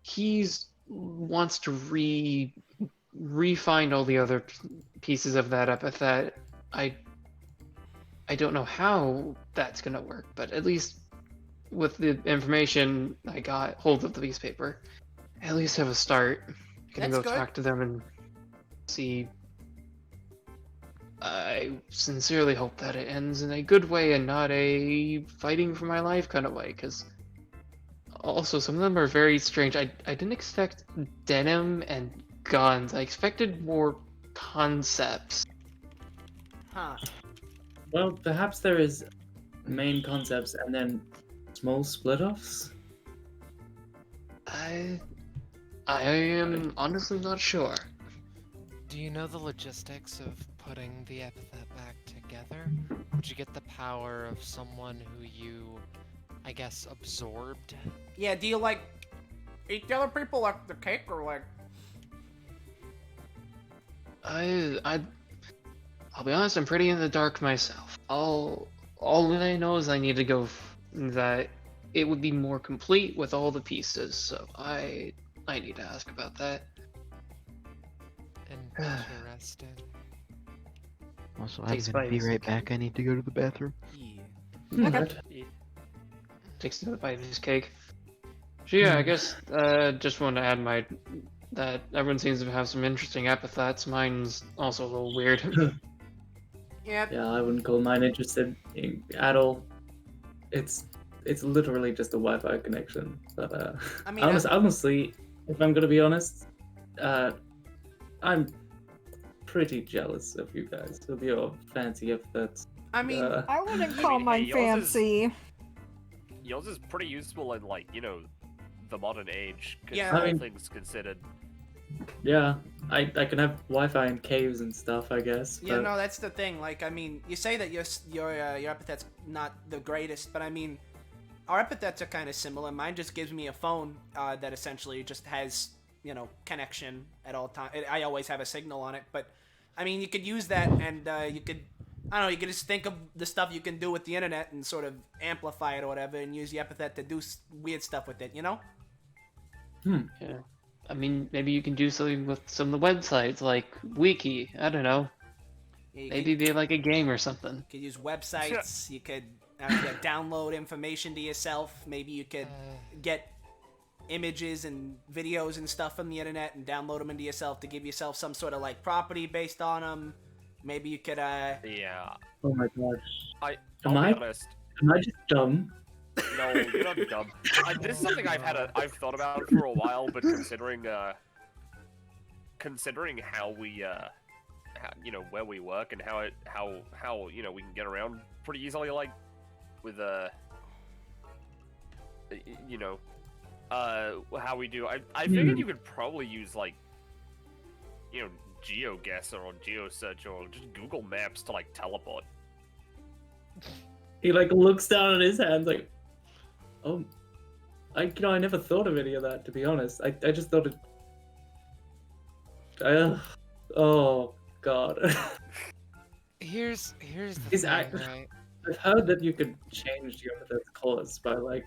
He's wants to refine all the other pieces of that epithet. I don't know how that's gonna work, but at least with the information I got hold of the piece of paper, I at least have a start. I can That's go good. talk to them and see. I sincerely hope that it ends in a good way and not a fighting for my life kind of way, because also some of them are very strange. I didn't expect denim and guns. I expected more concepts. Huh. Well, perhaps there is main concepts and then small split-offs. I am honestly not sure. Do you know the logistics of putting the epithet back together? Would you get the power of someone who you, I guess, absorbed? Yeah, do you like eat the other people like the cake or like? I'll be honest, I'm pretty in the dark myself. All that I know is I need to go that it would be more complete with all the pieces, so I need to ask about that. Interesting. Also, I'm Takes gonna be bites. right back. I need to go to the bathroom. Yeah. Okay. Takes another bite of his cake. So yeah, I guess just wanted to add that everyone seems to have some interesting epithets. Mine's also a little weird. Yeah. Yeah, I wouldn't call mine interested at all. It's literally just a Wi-Fi connection. But I mean, honestly, if I'm gonna be honest, I'm pretty jealous of you guys with your fancy epithets. I mean, I wouldn't I call mean, mine hey, yours is- fancy. Yours is pretty useful in, like, you know, the modern age. Yeah. All I mean- things considered. Yeah, I can have Wi-Fi in caves and stuff, I guess. yeah, but- no, that's the thing. Like, I mean, you say that your epithet's not the greatest, but I mean, our epithets are kind of similar. Mine just gives me a phone that essentially just has, you know, connection at all times. I always have a signal on it, but I mean, you could use that, and you could, I don't know, you could just think of the stuff you can do with the internet and sort of amplify it or whatever, and use the epithet to do weird stuff with it, you know? Yeah. I mean, maybe you can do something with some of the websites, like Wiki. I don't know. Yeah, you Maybe be like a game or something. You could use websites. You could download information to yourself. Maybe you could get images and videos and stuff from the internet and download them into yourself to give yourself some sort of like property based on them. Maybe you could Yeah. Oh my god. I'll Am be I- honest. Am I just dumb? No, you're not dumb. This is something I've thought about for a while, but considering how we you know, where we work and how you know, we can get around pretty easily, like with you know, how we do. I figured you could probably use, like, you know, GeoGuessr or GeoSearch or just Google Maps to, like, teleport. He like looks down at his hands like, oh, I never thought of any of that, to be honest. I just thought it. Oh god. Here's the Is thing, that- right? I've heard that you could change your epithet's cause by like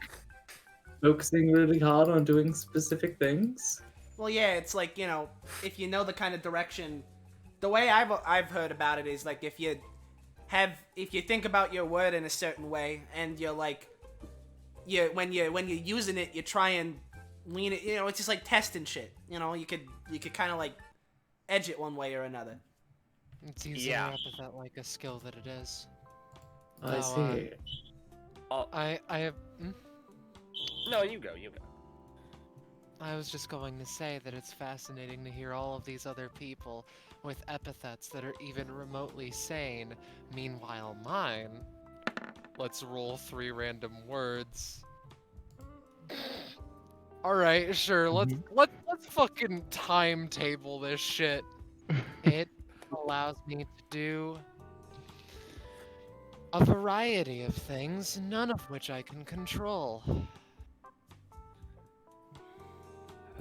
focusing really hard on doing specific things. well, yeah, it's like, you know, if you know the kind of direction. The way I've heard about it is like if you think about your word in a certain way and you're like, when you're using it, you try and lean it. You know, it's just like testing shit. You know, you could kind of like edge it one way or another. It's using Yeah. the epithet like a skill that it is. I Oh, see. I have. No, you go. I was just going to say that it's fascinating to hear all of these other people with epithets that are even remotely sane. Meanwhile, mine. Let's roll 3 random words. All right, sure. Let's fucking timetable this shit. It allows me to do a variety of things, none of which I can control.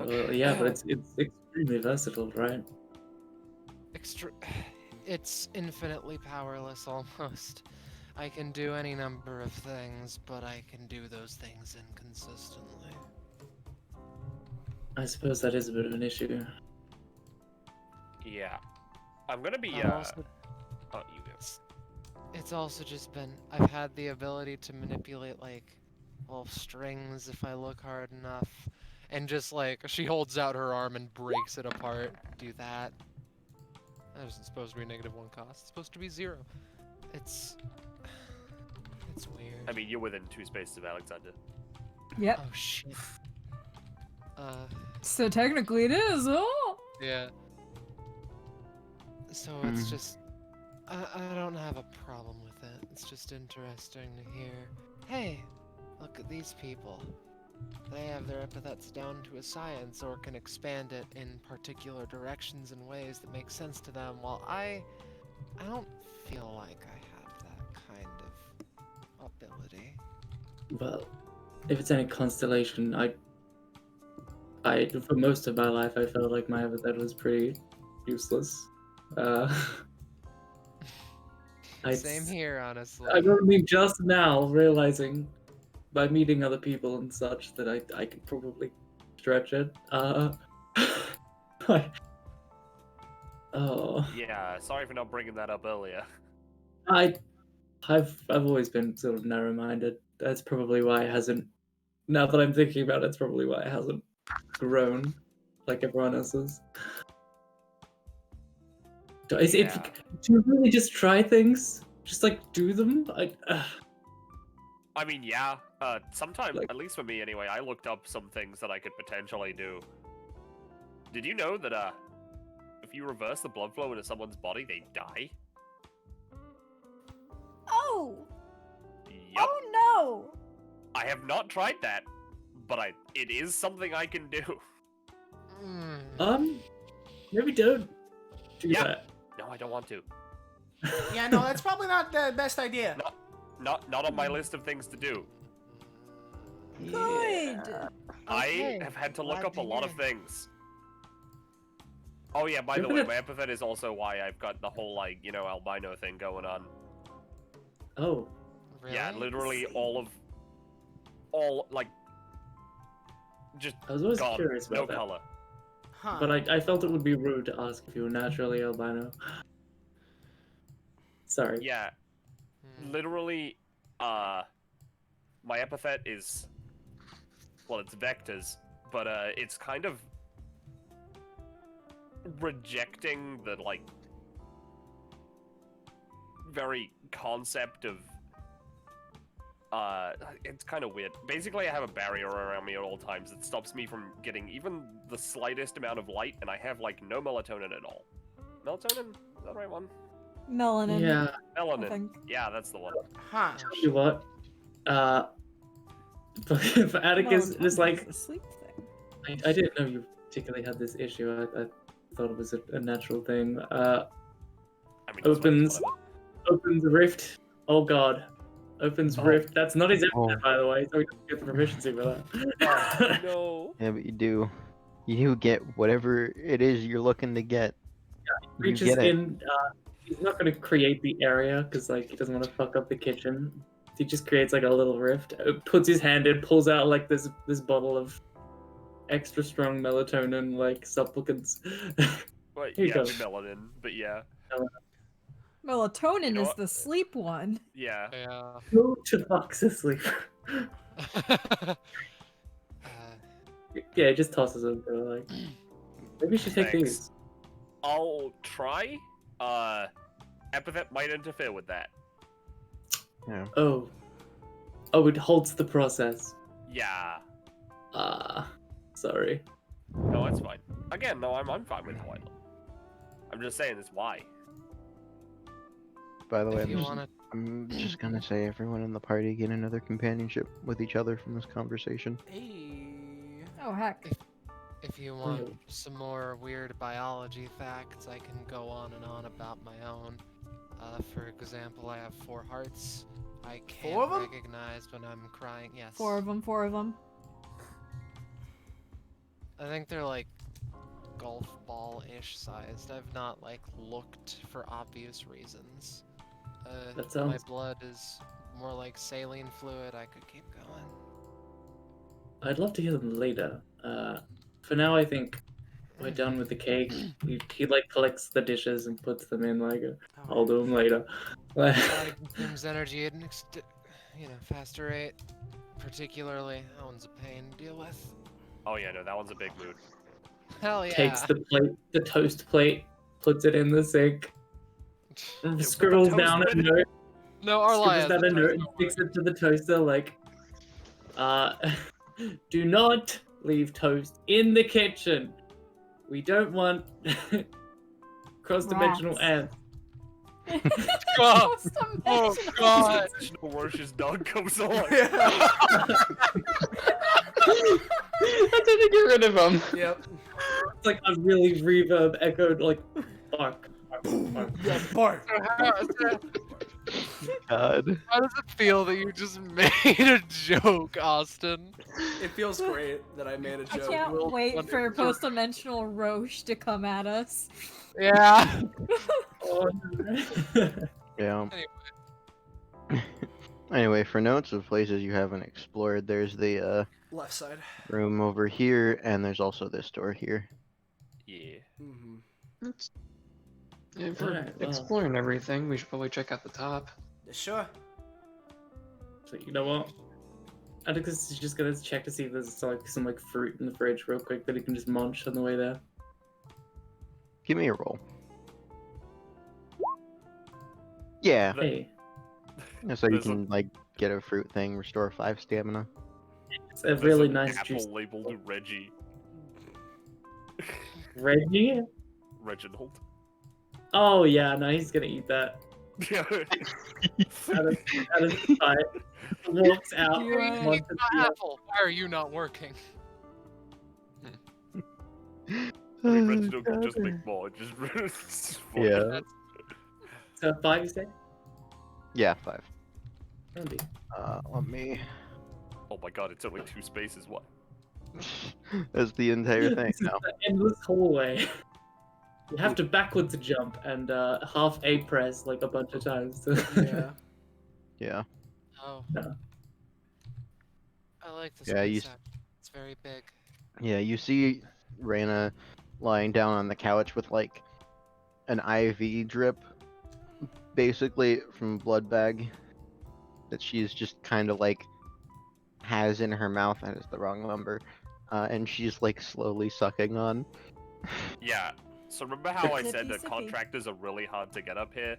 Yeah, but it's extremely versatile, right? It's infinitely powerless almost. I can do any number of things, but I can do those things inconsistently. I suppose that is a bit of an issue. Yeah. I'm gonna be, I've also, Oh, you go. it's also just been, I've had the ability to manipulate, like, well, strings if I look hard enough. And just, like, she holds out her arm and breaks it apart. Do that. That isn't supposed to be -1 cost. It's supposed to be 0. It's weird. I mean, you're within 2 spaces of Alexander. Yep. Oh, shit. So technically it is. Oh. Yeah. So it's just, I don't have a problem with it. It's just interesting to hear. Hey, look at these people. They have their epithets down to a science or can expand it in particular directions and ways that make sense to them, while I don't feel like I have that kind of ability. Well, if it's any constellation, I for most of my life I felt like my epithet was pretty useless. Same here, honestly. I only just now realizing, by meeting other people and such, that I could probably stretch it. Oh, Yeah, sorry for not bringing that up earlier. I've always been sort of narrow-minded. That's probably why it hasn't. Now that I'm thinking about it, it's probably why it hasn't grown like everyone else's. Do you really just try things? Just like do them? I mean, yeah. Sometimes, Like- at least for me anyway, I looked up some things that I could potentially do. Did you know that, if you reverse the blood flow into someone's body, they die? Oh. Yup. Oh no. I have not tried that, but it is something I can do. Maybe don't do Yeah. that. No, I don't want to. Yeah, no, that's probably not the best idea. Not on my list of things to do. Good. Okay, I have had to look glad up to a lot of hear. things. Oh yeah, by the way, my epithet is also why I've got the whole, like, albino thing going on. Oh, Really? Yeah, literally like, just I was always gone, curious about no that. color. Huh. But I felt it would be rude to ask if you were naturally albino. Sorry. Yeah, literally, my epithet is, well, it's vectors, but it's kind of rejecting the, like, very concept of, it's kind of weird. Basically, I have a barrier around me at all times that stops me from getting even the slightest amount of light, and I have, like, no melatonin at all. Melatonin? Is that the right one? Melanin. Yeah. I Melanin. think. Yeah, that's the one. Huh. Tell you what. For Atticus, Melatonin it's like is a sleep thing. I didn't know you particularly had this issue. I thought it was a natural thing. I mean, that's fine, Opens opens rift. Oh god. Opens rift. That's not his epithet, by the way, so he doesn't get the proficiency for that. No. Yeah, but you do. You get whatever it is you're looking to get. You Reaches get it. in. He's not going to create the area because, like, he doesn't want to fuck up the kitchen. He just creates like a little rift. Puts his hand in, pulls out like this bottle of extra strong melatonin, like supplicants. But Here you yeah, go. melanin. But yeah, Melatonin You know is what? the sleep one. yeah. Yeah. Go to fuck's asleep. Yeah, it just tosses them. Like, maybe you should take Thanks. these. I'll try. Epithet might interfere with that. Yeah. Oh, it halts the process. Yeah. Sorry. No, it's fine. Again, no, I'm fine with how I look. I'm just saying it's why. By the way, If you wanna, I'm just gonna say everyone in the party get another companionship with each other from this conversation. Hey. Oh heck. if you want some more weird biology facts, I can go on and on about my own. For example, I have 4 hearts. I 4 of can't 'em? recognize when I'm crying. Yes. 4 of them. I think they're like golf ball-ish sized. I've not like looked for obvious reasons. That My sounds- blood is more like saline fluid. I could keep going. I'd love to hear them later. For now, I think we're done with the cake. He like collects the dishes and puts them in like I'll do them later. Body consumes energy at an faster rate. Particularly, that one's a pain to deal with. Oh yeah, no, that one's a big mood. Hell yeah. Takes the plate, the toast plate, puts it in the sink, the scribbles toast down a plate- note, No, Arlya. scribbles down a note and sticks it to the toaster like, do not leave toast in the kitchen. We don't want cross-dimensional Rats. ants. Oh, Just oh imagine god. Roche's dog comes along. I didn't get rid of him. Yep. It's like a really reverb echoed like bark. Yeah, bark. God. How does it feel that you just made a joke, Austin? It feels great that I made a I joke. can't Will wait Thunder- for post-dimensional Roche to come at us. Yeah. Oh, Yeah. Anyway. Anyway, for notes of places you haven't explored, there's the Left side. room over here, and there's also this door here. Yeah. Mm-hmm. If we're Alright, well. exploring everything, we should probably check out the top. Sure. So you know what? Atticus is just gonna check to see if there's like some like fruit in the fridge real quick that he can just munch on the way there. Give me a roll. Yeah, Hey, so you There's a- can like get a fruit thing, restore 5 stamina. it's a There's really an nice apple juice. labeled Reggie. Reggie? Reginald. Oh yeah, no, he's gonna eat that. Yeah. Out of sight. Walks out. You, Hey, wants to see it. Apple, why are you not working? I mean, Reginald can just make more. Just Yeah. So 5 you say? Yeah, 5. Maybe. Let me. Oh my god, it's only 2 spaces. What? That's the entire thing This is now. the endless hallway. You have to backwards jump and half A press like a bunch of times. Yeah. Yeah. Oh. No. I like this Yeah, you concept. It's very big. Yeah, you see Raina lying down on the couch with like an IV drip, basically from blood bag that she's just kind of like has in her mouth. That is the wrong number, and she's like slowly sucking on. Yeah. So remember how I Sippy, said that sippy. contractors are really hard to get up here?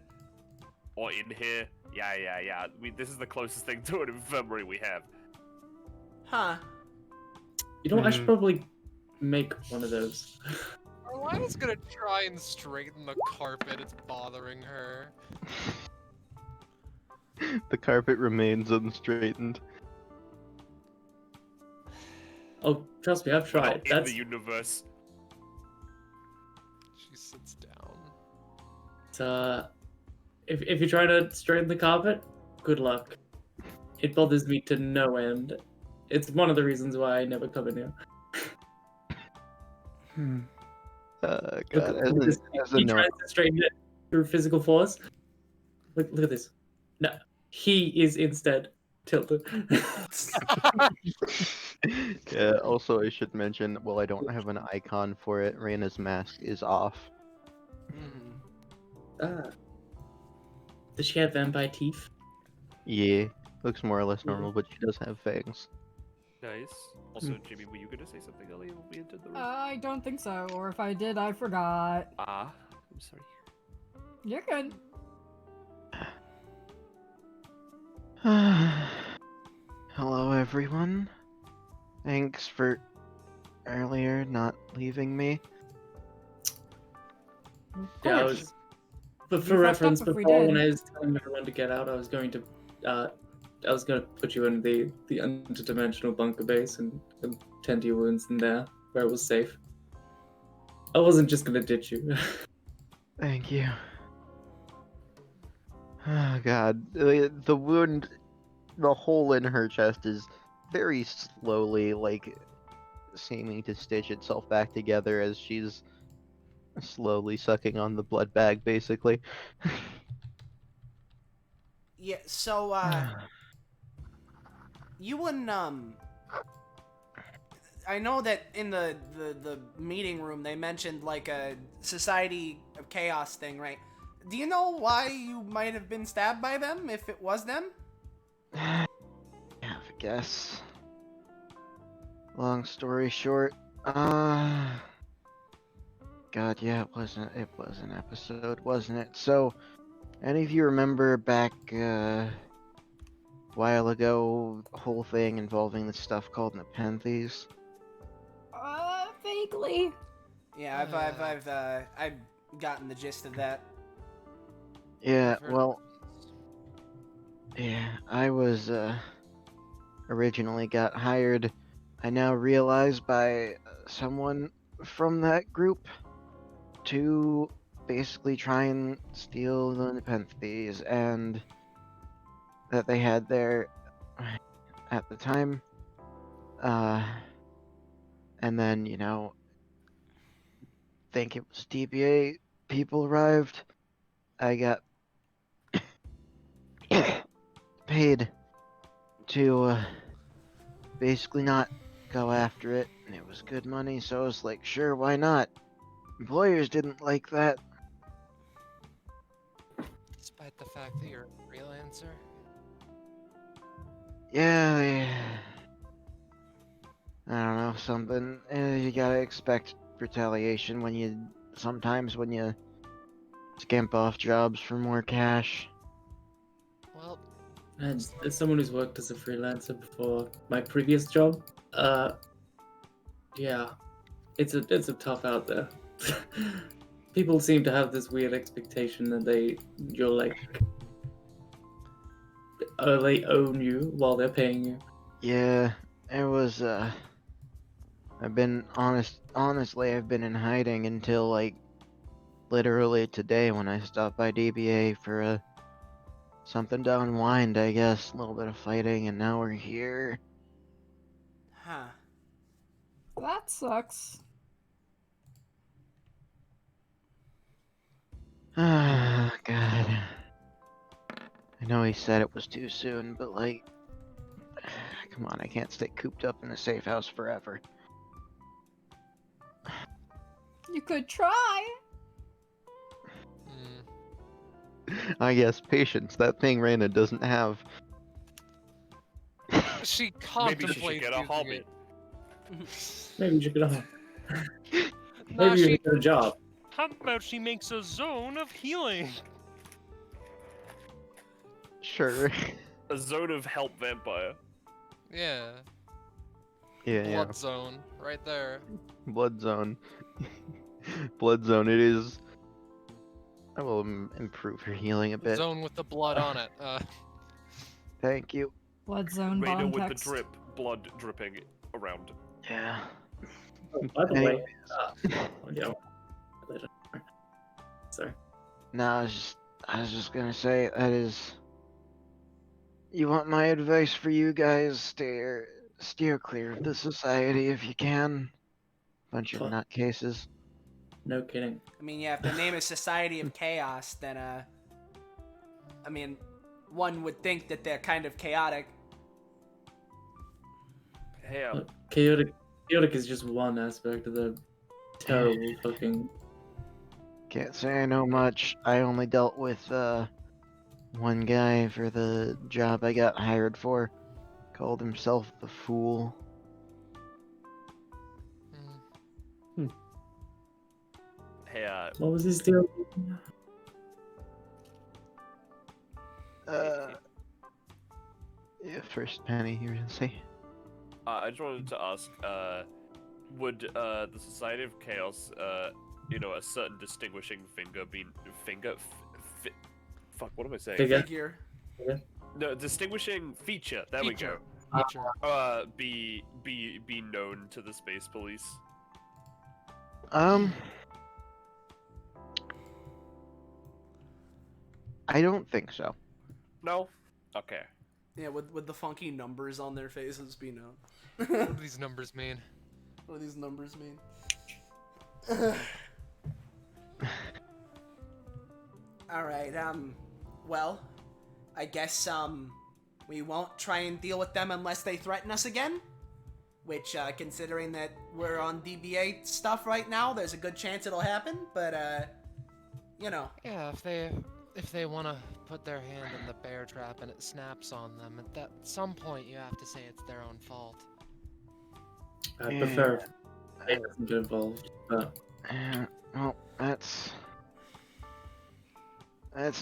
Or in here? Yeah. This is the closest thing to an infirmary we have. Huh. You know what? I should probably make one of those. Arlya's gonna try and straighten the carpet. It's bothering her. The carpet remains unstraightened. Oh, trust me, I've We're not tried. in That's the universe. She sits down. if you're trying to straighten the carpet, good luck. It bothers me to no end. It's one of the reasons why I never come in here. God, Look, as look at this. as a He note, tries to straighten it through physical force. Look at this. No, he is instead tilted. yeah. Also, I should mention, well, I don't have an icon for it. Raina's mask is off. Mm. Does she have vampire teeth? Yeah, looks more or less normal, but she does have fangs. Nice. Also, Jimmy, were you gonna say something earlier when we entered the room? I don't think so, or if I did, I forgot. I'm sorry. You're good. Hello, everyone. Thanks for earlier not leaving me. Yeah, I course. was. But It'd for be fucked reference, up if we before when did. I was telling everyone to get out, I was going to put you in the interdimensional bunker base and tend to your wounds in there, where it was safe. I wasn't just gonna ditch you. Thank you. Oh god, the wound, the hole in her chest is very slowly, like, seeming to stitch itself back together as she's slowly sucking on the blood bag, basically. Yeah, so, you wouldn't, I know that in the meeting room they mentioned, like, a Society of Chaos thing, right? Do you know why you might have been stabbed by them, if it was them? I guess. Long story short, God, yeah, it was an episode, wasn't it? So, any of you remember back, a while ago, the whole thing involving this stuff called Nepenthes? Vaguely. Yeah, I've gotten the gist of that. Yeah, I've heard well, yeah, I was, originally got hired, I now realize, by someone from that group to basically try and steal the Nepenthes and that they had there at the time. And then, think it was DBA people arrived. I got paid to basically not go after it, and it was good money, so I was like, sure, why not? Employers didn't like that. Despite the fact that you're a freelancer. Yeah, I don't know, something. You gotta expect retaliation sometimes when you scamp off jobs for more cash. Well, And as someone who's worked as a freelancer before, my previous job, yeah, it's a tough out there. People seem to have this weird expectation that you're like, they own you while they're paying you. Yeah, it was, honestly, I've been in hiding until, like, literally today when I stopped by DBA for, something to unwind, I guess. A little bit of fighting, and now we're here. Huh. That sucks. Ah, God. I know he said it was too soon, but, like, come on, I can't stay cooped up in a safe house forever. You could try. I guess patience, that thing Raina doesn't have. she Maybe contemplates she should get a using hobby. it. Maybe you should get a, Nah, maybe you should get a job. How about she makes a zone of healing? Sure. A zone of help vampire. Yeah. Yeah, Blood zone, right there. Blood zone. Blood zone, it is. I will improve her healing a bit. Zone with the blood on it. Thank you. Blood zone Raina with the context. drip, blood dripping around. Yeah. Oh, by the way, Anyways. yeah. Sorry. No, I was just gonna say, that is. You want my advice for you guys? Steer clear of the society if you can. Bunch of Fuck. nutcases. No kidding. I mean, yeah, if the name is Society of Chaos, then, I mean, one would think that they're kind of chaotic. Hey, Look, chaotic is just one aspect of the terrible fucking. Can't say I know much. I only dealt with one guy for the job I got hired for. Called himself the Fool. hey, What was his deal? Yeah, first penny you were gonna say. I just wanted to ask, would the Society of Chaos, a certain distinguishing fuck, what am I saying? Figure. Figure. No, distinguishing feature. There we go. Feature. Be known to the Space Police. I don't think so. No. Okay. Yeah, with the funky numbers on their faces be known. What do these numbers mean? What do these numbers mean? Alright, well, I guess, we won't try and deal with them unless they threaten us again. Which, considering that we're on DBA stuff right now, there's a good chance it'll happen, but, you know. Yeah, if they want to put their hand in the bear trap and it snaps on them, at some point you have to say it's their own fault. I prefer if they doesn't get involved, but... Well, that's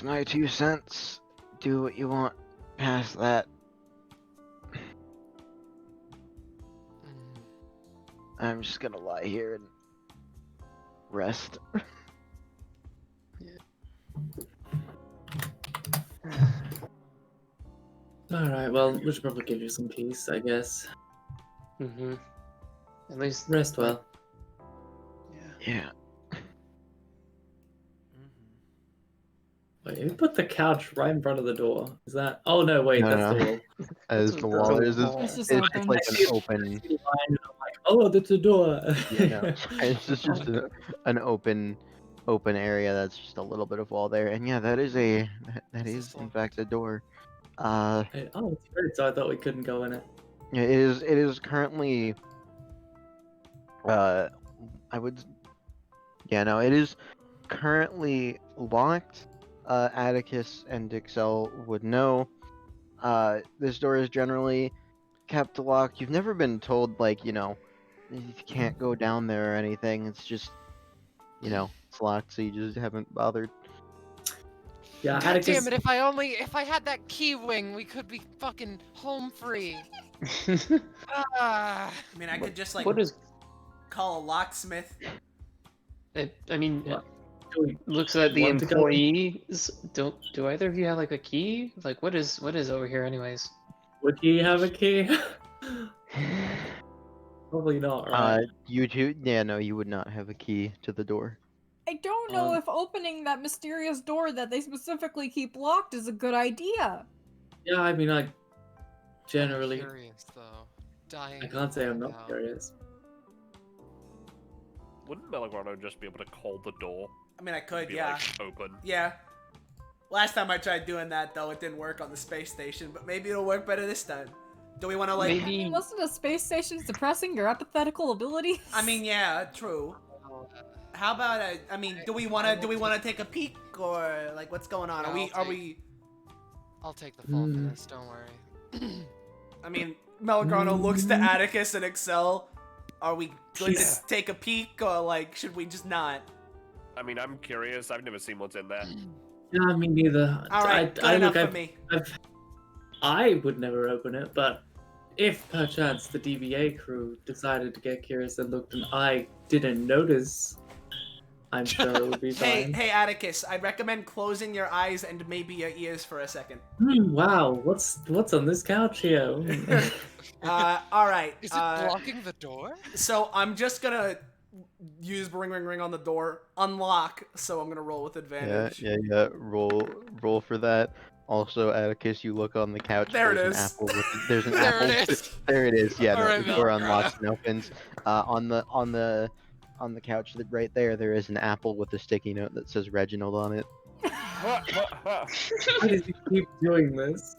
my 2 cents. Do what you want past that. I'm just gonna lie here and rest. Alright, well, we should probably give you some peace, I guess. Mm-hmm. At least Rest well. Yeah. Wait, who put the couch right in front of the door? Is that... Oh no, wait, No, that's no. the wall. As the wall is, It's just it's open. like an open. I'm like, oh, that's a door. Yeah, no, it's just an open area that's just a little bit of wall there, and yeah, that is in fact a door. Oh, it's great, so I thought we couldn't go in it. Yeah, it is currently. It is currently locked. Atticus and Accel would know. This door is generally kept locked. You've never been told, like, you can't go down there or anything. It's just, it's locked, so you just haven't bothered. Yeah, God Atticus... damn it! If I had that key wing, we could be fucking home free. I mean, I could just, like, What is? call a locksmith. I mean, What? looks at the Want to go? employees. Do either of you have like a key? Like, what is over here, anyways? Would he have a key? Probably not, right? You two, yeah, no, you would not have a key to the door. I don't know if opening that mysterious door that they specifically keep locked is a good idea. Yeah, I mean, I'm generally... curious though. Dying. I to can't say I'm find not out. curious. Wouldn't Melograno just be able to call the door? I mean, I could, Be yeah. like, open. Yeah. Last time I tried doing that, though, it didn't work on the space station, but maybe it'll work better this time. Do we want to, like... Maybe. Wasn't a space station suppressing your empathetical abilities? I mean, yeah, true. How about, do we want to take a peek, or, like, what's going on? Yeah, Are we... I'll take the fall for this. Don't worry. I mean, Melograno looks to Atticus and Accel. Are we going Yeah. to take a peek, or, like, should we just not? I mean, I'm curious. I've never seen what's in there. Yeah, me neither. Alright, good enough for me. I would never open it, but if perchance the DBA crew decided to get curious and looked and I didn't notice, I'm sure it would be fine. Hey, Atticus, I recommend closing your eyes and maybe your ears for a second. Wow, what's on this couch here? Alright. Is it blocking the door? So I'm just gonna use ring ring ring on the door, unlock, so I'm gonna roll with advantage. Yeah. Roll for that. Also, Atticus, you look on the couch. There it there's is. An apple there's an There apple. it is. There it is. Yeah, no, Alright, the door Melograno. unlocks and opens. On the couch right there is an apple with a sticky note that says Reginald on it. Why does he keep doing this?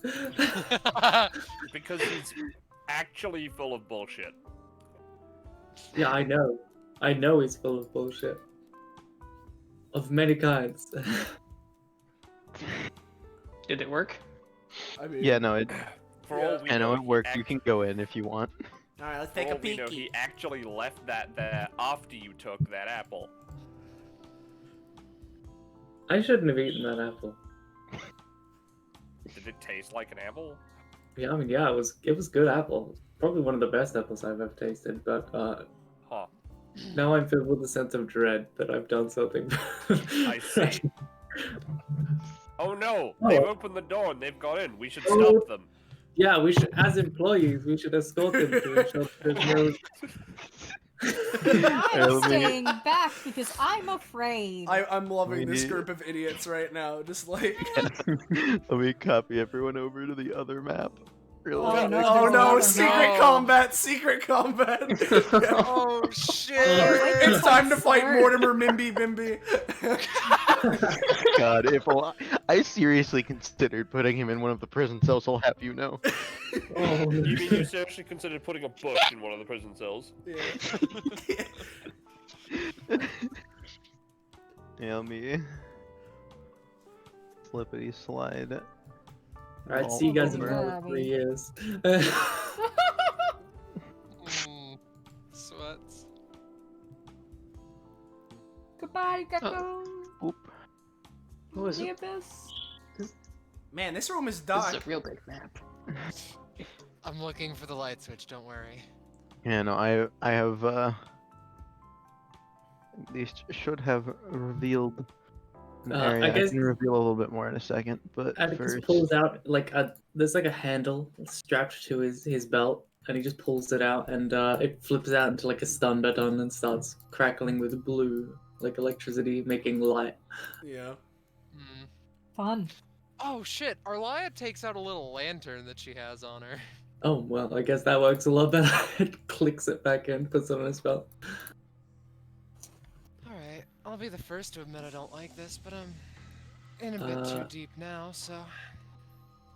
Because he's actually full of bullshit. Yeah, I know. I know he's full of bullshit. Of many kinds. Did it work? I mean, Yeah, no, For all we I know it he worked. act- You can go in if you want. Alright, let's for take a all we know, peek. he actually left that there after you took that apple. I shouldn't have eaten that apple. Did it taste like an apple? Yeah, I mean, yeah, it was good apple. Probably one of the best apples I've ever tasted, but Huh. now I'm filled with a sense of dread that I've done something. I see. Oh no! Oh. They've opened the door and they've got in. We should Oh. stop them. Yeah, we should, as employees, we should escort them to ensure there's no... I'm staying back because I'm afraid. I'm loving We this need- group of idiots right now. Just like, Let me copy everyone over to the other map. Really? Oh, no. Oh no, Oh, secret no. combat, secret combat. Oh shit! It's time to fight Smart. Mortimer Mimby Bimby. God, I seriously considered putting him in one of the prison cells, I'll have you know. Oh, You mean you seriously considered putting a book in one of the prison cells? Yeah. Yeah, me. Slippity slide. Alright, see you guys in Oh, another Bobby. 3 years. Sweats. Goodbye, Gecko. Oop. What was The it? abyss. Man, this room is This dark. is a real big map. I'm looking for the light switch. Don't worry. Yeah, no, I have these should have revealed an area. I I guess- can reveal a little bit more in a second, but Atticus first, pulls out like there's like a handle strapped to his belt, and he just pulls it out, and it flips out into like a stun button and starts crackling with blue, like electricity, making light. Yeah. Hmm. Fun. Oh shit! Arlya takes out a little lantern that she has on her. Oh well, I guess that works a lot better. It clicks it back in, puts it on his belt. Alright, I'll be the first to admit I don't like this, but I'm in a bit too deep now, so.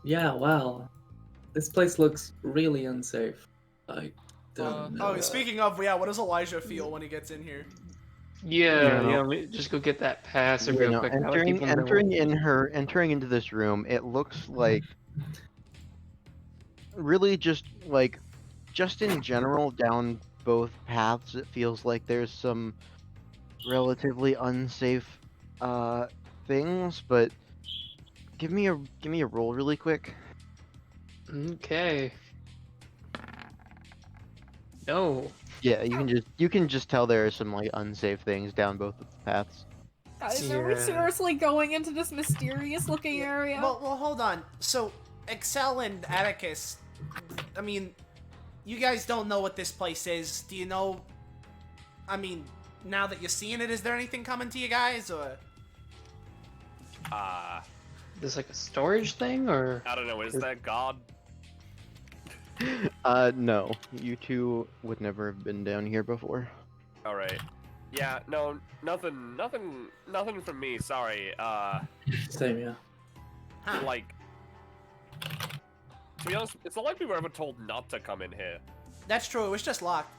Yeah, wow, this place looks really unsafe. I don't know. Oh, speaking of, yeah, what does Elijah feel when he gets in here? Yeah, Yeah. let me just go get that pass you real know, quick. I'll keep entering into this room, it looks like really just in general down both paths. It feels like there's some relatively unsafe things, but give me a roll really quick. Okay. No. Yeah, you can just tell there are some like unsafe things down both of the paths. Guys, are we Yeah. seriously going into this mysterious looking area? Well, hold on. So, Accel and Atticus, I mean, you guys don't know what this place is. Do you know? I mean, now that you're seeing it, is there anything coming to you guys, or? This like a storage thing, or? I don't know, is that God? No, you two would never have been down here before. Alright. Yeah, no, nothing from me, sorry. Same, yeah. Like, to be honest, it's not like we were ever told not to come in here. That's true. It was just locked.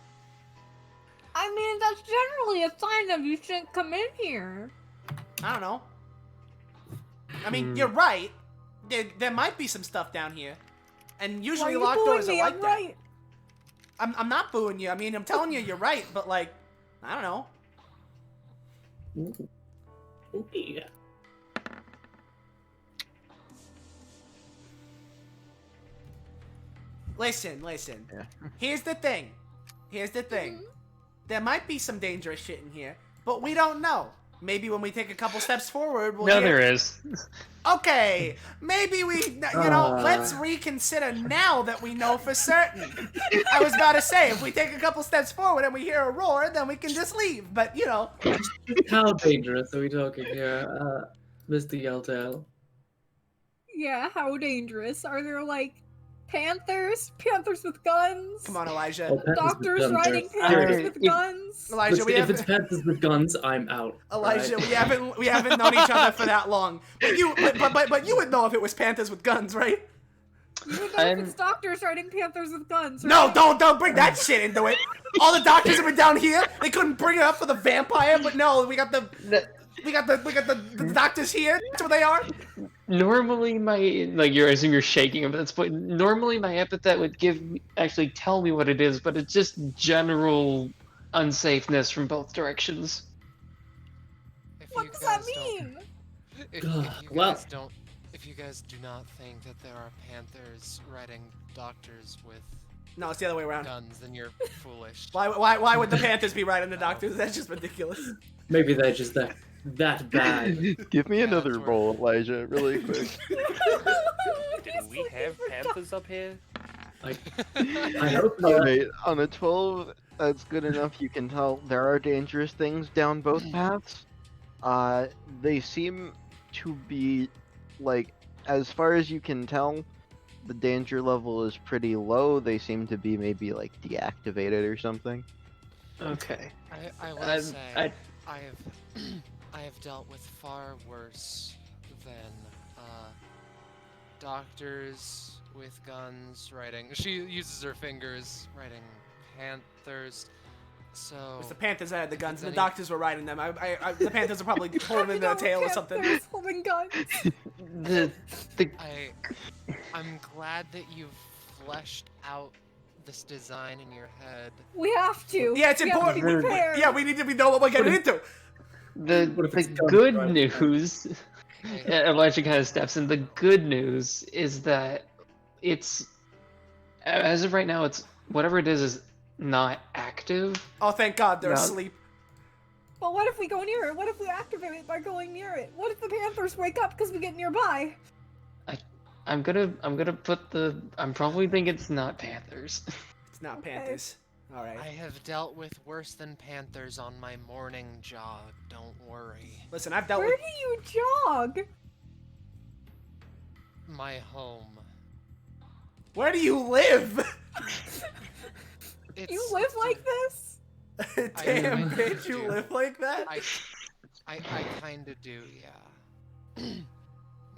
I mean, that's generally a sign of you shouldn't come in here. I don't know. I mean, you're right. There might be some stuff down here, and Why usually are you locked booing doors are me? like I'm that. right. I'm not booing you. I mean, I'm telling you, you're right. But like, I don't know. Ooh. Okay. Listen. Yeah. Here's the thing. There might be some dangerous shit in here, but we don't know. Maybe when we take a couple steps forward, we'll No, hear- there is. Okay, maybe let's reconsider now that we know for certain. I was about to say, if we take a couple steps forward and we hear a roar, then we can just leave, but you know. How dangerous are we talking here, Mr. Yaltei? Yeah, how dangerous? Are there like panthers? Panthers with guns? Come on, Elijah. Oh, Panthers with Doctors guns riding are- panthers Hey, with if- guns? Elijah, we if it's haven't, Panthers with guns, I'm out. Elijah, alright? we haven't known each other for that long. But you would know if it was panthers with guns, right? You would know if it's doctors riding panthers with guns, No, right? don't bring that shit into it. All the doctors have been down here. They couldn't bring it up for the vampire, but no, we got the doctors here. That's what they are. Normally, I assume you're shaking at this point. Normally, my epithet would actually tell me what it is, but it's just general unsafeness from both directions. If What you does that guys don't- mean? If you guys do not think that there are panthers riding doctors with No, it's the other way around. guns, then you're foolish. Why would the panthers be riding the doctors? That's just ridiculous. Maybe they're just that bad. Give me another that's where- roll, Elijah, really quick. Did we have panthers up here? I hope not. Alright, on a 12, that's good enough. You can tell there are dangerous things down both paths. They seem to be, like, as far as you can tell, the danger level is pretty low. They seem to be maybe like deactivated or something. Okay. I will Um, say, I- I have I have dealt with far worse than doctors with guns writing. She uses her fingers writing panthers. So It was the Panthers that had the guns, it's and the any- doctors were riding them. The Panthers are probably holding their tail or something. Panthers holding guns. The I'm glad that you've fleshed out this design in your head. We have to. Yeah, it's We have to be important. prepared. Yeah, we need to know what we're getting into. What if the it's done good right? news. Elijah kind of steps in. The good news is that it's, as of right now, it's whatever it is not active. Oh, thank God, they're No. asleep. But what if we go near it? What if we activate it by going near it? What if the Panthers wake up because we get nearby? I'm gonna put the. I'm probably think it's not Panthers. It's not Okay. Panthers. All right. I have dealt with worse than panthers on my morning jog. Don't worry. Listen, I've dealt Where with. do you jog? My home. Where do you live? It's, You live it's a- like this? Damn, I can't you do. live like that? I kinda do, yeah.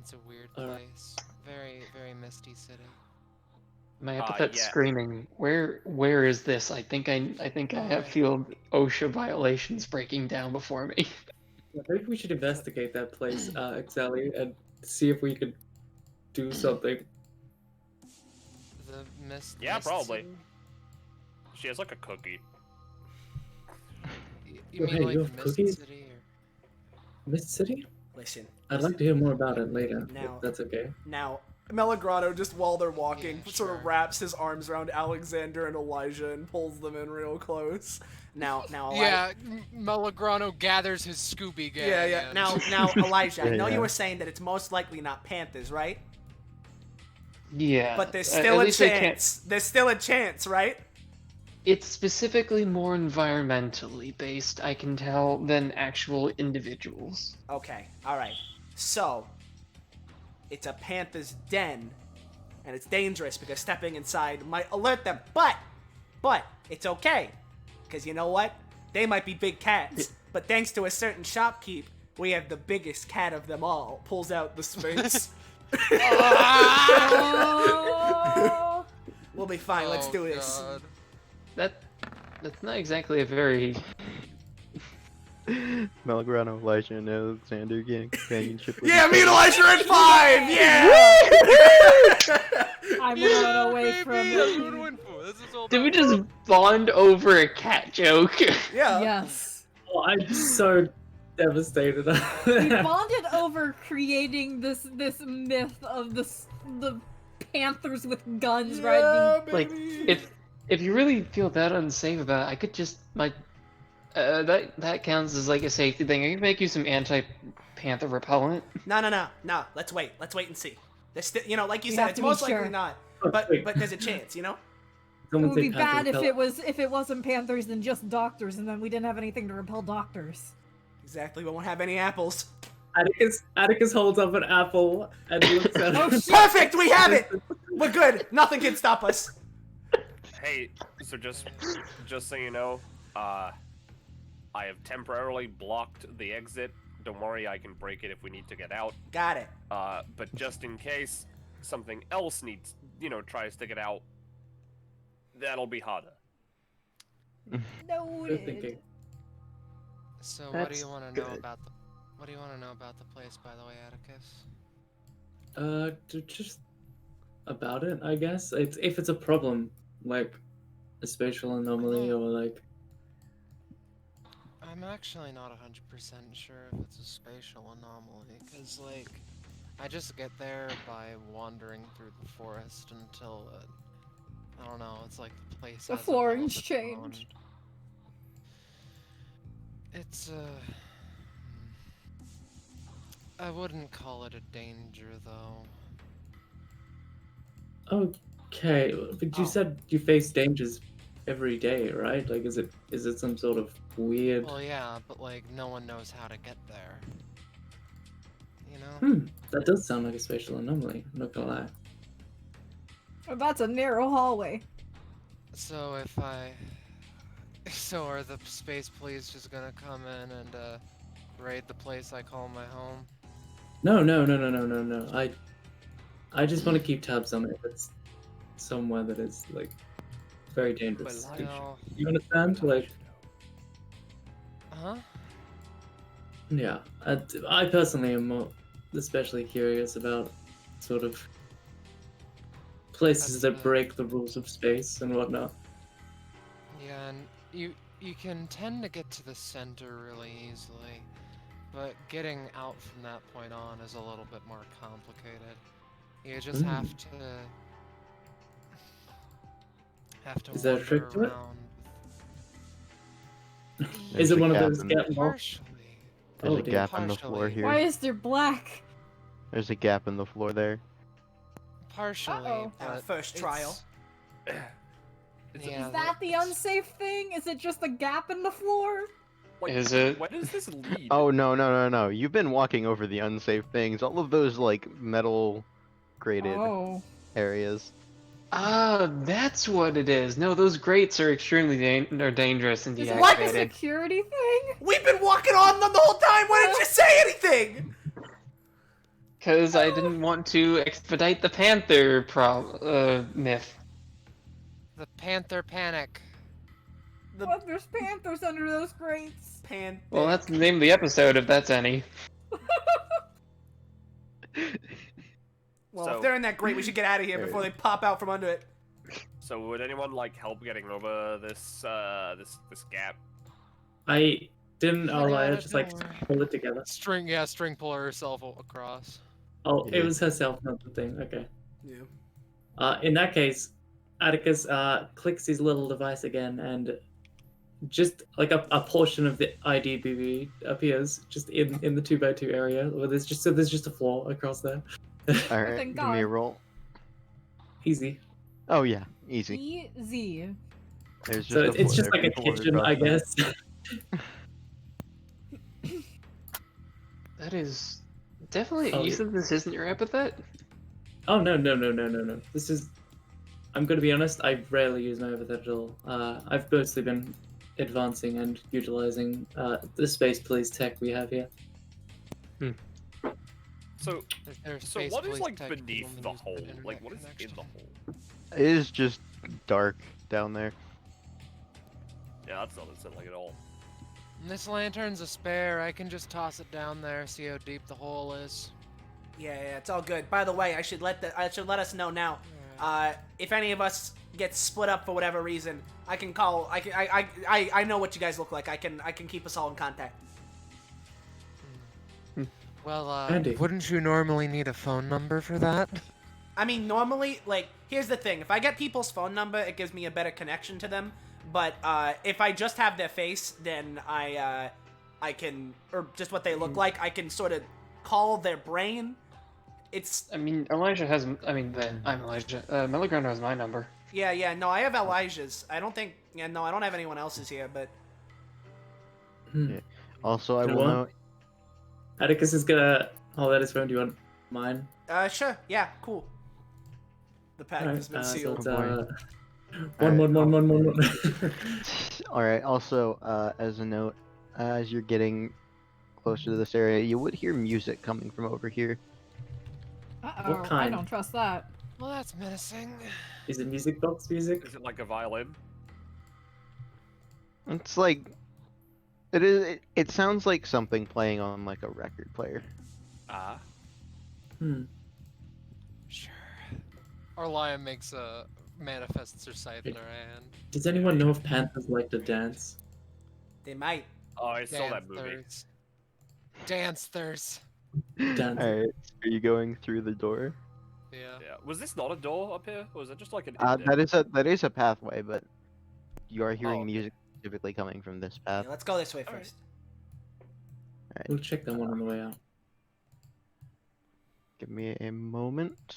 It's a weird Alright. place. Very, very misty city. My epithet yeah. screaming. Where is this? I think I have feel OSHA violations breaking down before me. Maybe we should investigate that place, Accel, and see if we could do something. The mist. Yeah, mist probably. city? She has like a cookie. You mean Hey, like you the have mist cookies? city? Mist City? Listen. I'd like to hear more about it later. Now- If that's okay. Now, Melograno, just while they're walking, Yeah, sort of sure. wraps his arms around Alexander and Elijah and pulls them in real close. Now, Yeah, Melograno gathers his Scooby gang. Yeah. and- Now, Elijah, I know Yeah. you were saying that it's most likely not Panthers, right? Yeah. But there's at still a least they can't- chance. There's still a chance, right? It's specifically more environmentally based, I can tell, than actual individuals. Okay, alright. So, it's a panther's den, and it's dangerous because stepping inside might alert them. But it's okay. Because you know what? They might be big cats, but thanks to a certain shopkeep, we have the biggest cat of them all. Pulls out the Sphinx. Oh. We'll be fine, let's Oh, do this. God. That's not exactly a very Melograno, Elijah, and Alexander getting companionship. with Yeah, each me and other. Elijah are at 5! Yeah! I'm Yeah, running away baby, from that's it. what we're in for. This is all Did we about- just bond over a cat joke? Yeah. Yes. Oh, I'm so devastated. We bonded over creating this myth of the Panthers with guns riding. Yeah, Like, baby. if you really feel that unsafe about it, I could just that counts as like a safety thing. I can make you some anti-panther repellent. No. Let's wait and see. There's still, like you We said, have it's to be most likely sure. not. Oh, But wait. there's a chance, It Someone would say be bad Panther if it wasn't Panthers than just doctors, and then we didn't have anything to repel doctors. Exactly, we won't have any apples. Atticus holds up an apple and looks at Oh, it. shit. Perfect, we have it! We're good. Nothing can stop us. Hey, so just so you know, I have temporarily blocked the exit. Don't worry, I can break it if we need to get out. Got it. But just in case something else needs, tries to get out, that'll be harder. Good Noted. thinking. So what do That's you want to know good. about the place, by the way, Atticus? Just about it, I guess. If it's a problem, like a spatial anomaly or like. I'm actually not 100% sure if it's a spatial anomaly, because, I just get there by wandering through the forest until, I don't know, it's like the place The has flooring's evolved. changed. It's, I wouldn't call it a danger, though. Okay, but you Oh. said you face dangers every day, right? Like, is it some sort of weird? Well, yeah, but, no one knows how to get there. You know? That does sound like a spatial anomaly. I'm not gonna lie. That's a narrow hallway. So if I... So are the space police just gonna come in and raid the place I call my home? No. I just want to keep tabs on it. It's somewhere that is like very dangerous. Well, You understand? Like, huh? yeah. I personally am especially curious about sort of places That's that break the rules of space and whatnot. Yeah, and you can tend to get to the center really easily, but getting out from that point on is a little bit more complicated. You just have to Is there a wander trick to it? around. Is There's it a one of gap those in- get lost? Partially. There's Oh, a dear. gap in the floor Partially. here. Why is there black? There's a gap in the floor there. Partially, Uh-oh. but First trial. Yeah, Is that the it's- unsafe thing? Is it just a gap in the floor? Like, Is it? Where does this lead? Oh no. You've been walking over the unsafe things. All of those like metal grated Oh. areas. Ah, that's what it is. No, those grates are extremely dangerous and Is it like a deactivated. security thing? We've been walking on them the whole time. Why didn't you say anything? Because I didn't want to expedite the Panther myth. the Panther Panic. The What? There's panthers under those grates. pan. Well, that's the name of the episode, if that's any. Well, So- if they're in that grate, we should get out of here before they pop out from under it. So would anyone like help getting over this this gap? I didn't I got Arlya it, just like don't worry. pull it together. String puller herself across. Oh, Yeah. it was herself, not the thing. Okay. Yeah. In that case, Atticus clicks his little device again, and just like a portion of the IDBB appears just in the 2x2 area where there's just a floor across there. All right, Thank give me a God. roll. Easy. Oh yeah, easy. Easy. There's just So a it's just floor like a there, kitchen, across I that. guess. That is definitely. Oh, You yeah. said this isn't your epithet? Oh no. This is. I'm gonna be honest. I rarely use my epithet at all. I've mostly been advancing and utilizing the space police tech we have here. So There's so space what is police like tech beneath women the use hole? internet Like what is in connection. the hole? It is just dark down there. Yeah, that's not like at all. This lantern's a spare. I can just toss it down there, see how deep the hole is. Yeah, it's all good. By the way, I should let us know now. If any of us get split up for whatever reason, I can call. I know what you guys look like. I can keep us all in contact. Well, Andy. wouldn't you normally need a phone number for that? I mean, normally, like, here's the thing. If I get people's phone number, it gives me a better connection to them. But if I just have their face, then I can, or just what they look like, I can sort of call their brain. It's I mean, Elijah has. I mean, I'm Elijah. Melograno has my number. yeah. No, I have Elijah's. I don't think. Yeah, no, I don't have anyone else's here. But Yeah. Also, I You know will what? note. Atticus is gonna hold out his phone. Do you want mine? sure, yeah, cool. The pack has been so sealed. it's, Alright. one. All right. Also, as a note, as you're getting closer to this area, you would hear music coming from over here. Uh-oh, I kind? don't trust that. Well, that's menacing. Is it music box music? Is it like a violin? It's like it is. It sounds like something playing on like a record player. Ah. Sure. Arlya manifests her scythe in her hand. Does anyone know if panthers like to dance? They might. Oh, I saw that movie. Dansters. Dansters. Dance. All right. Are you going through the door? Yeah. Yeah. Was this not a door up here? Or was it just like an That is a pathway, but you are hearing Oh, okay. music specifically coming from this path. Yeah, let's go this way Alright. first. We'll check that one on the way out. Give me a moment.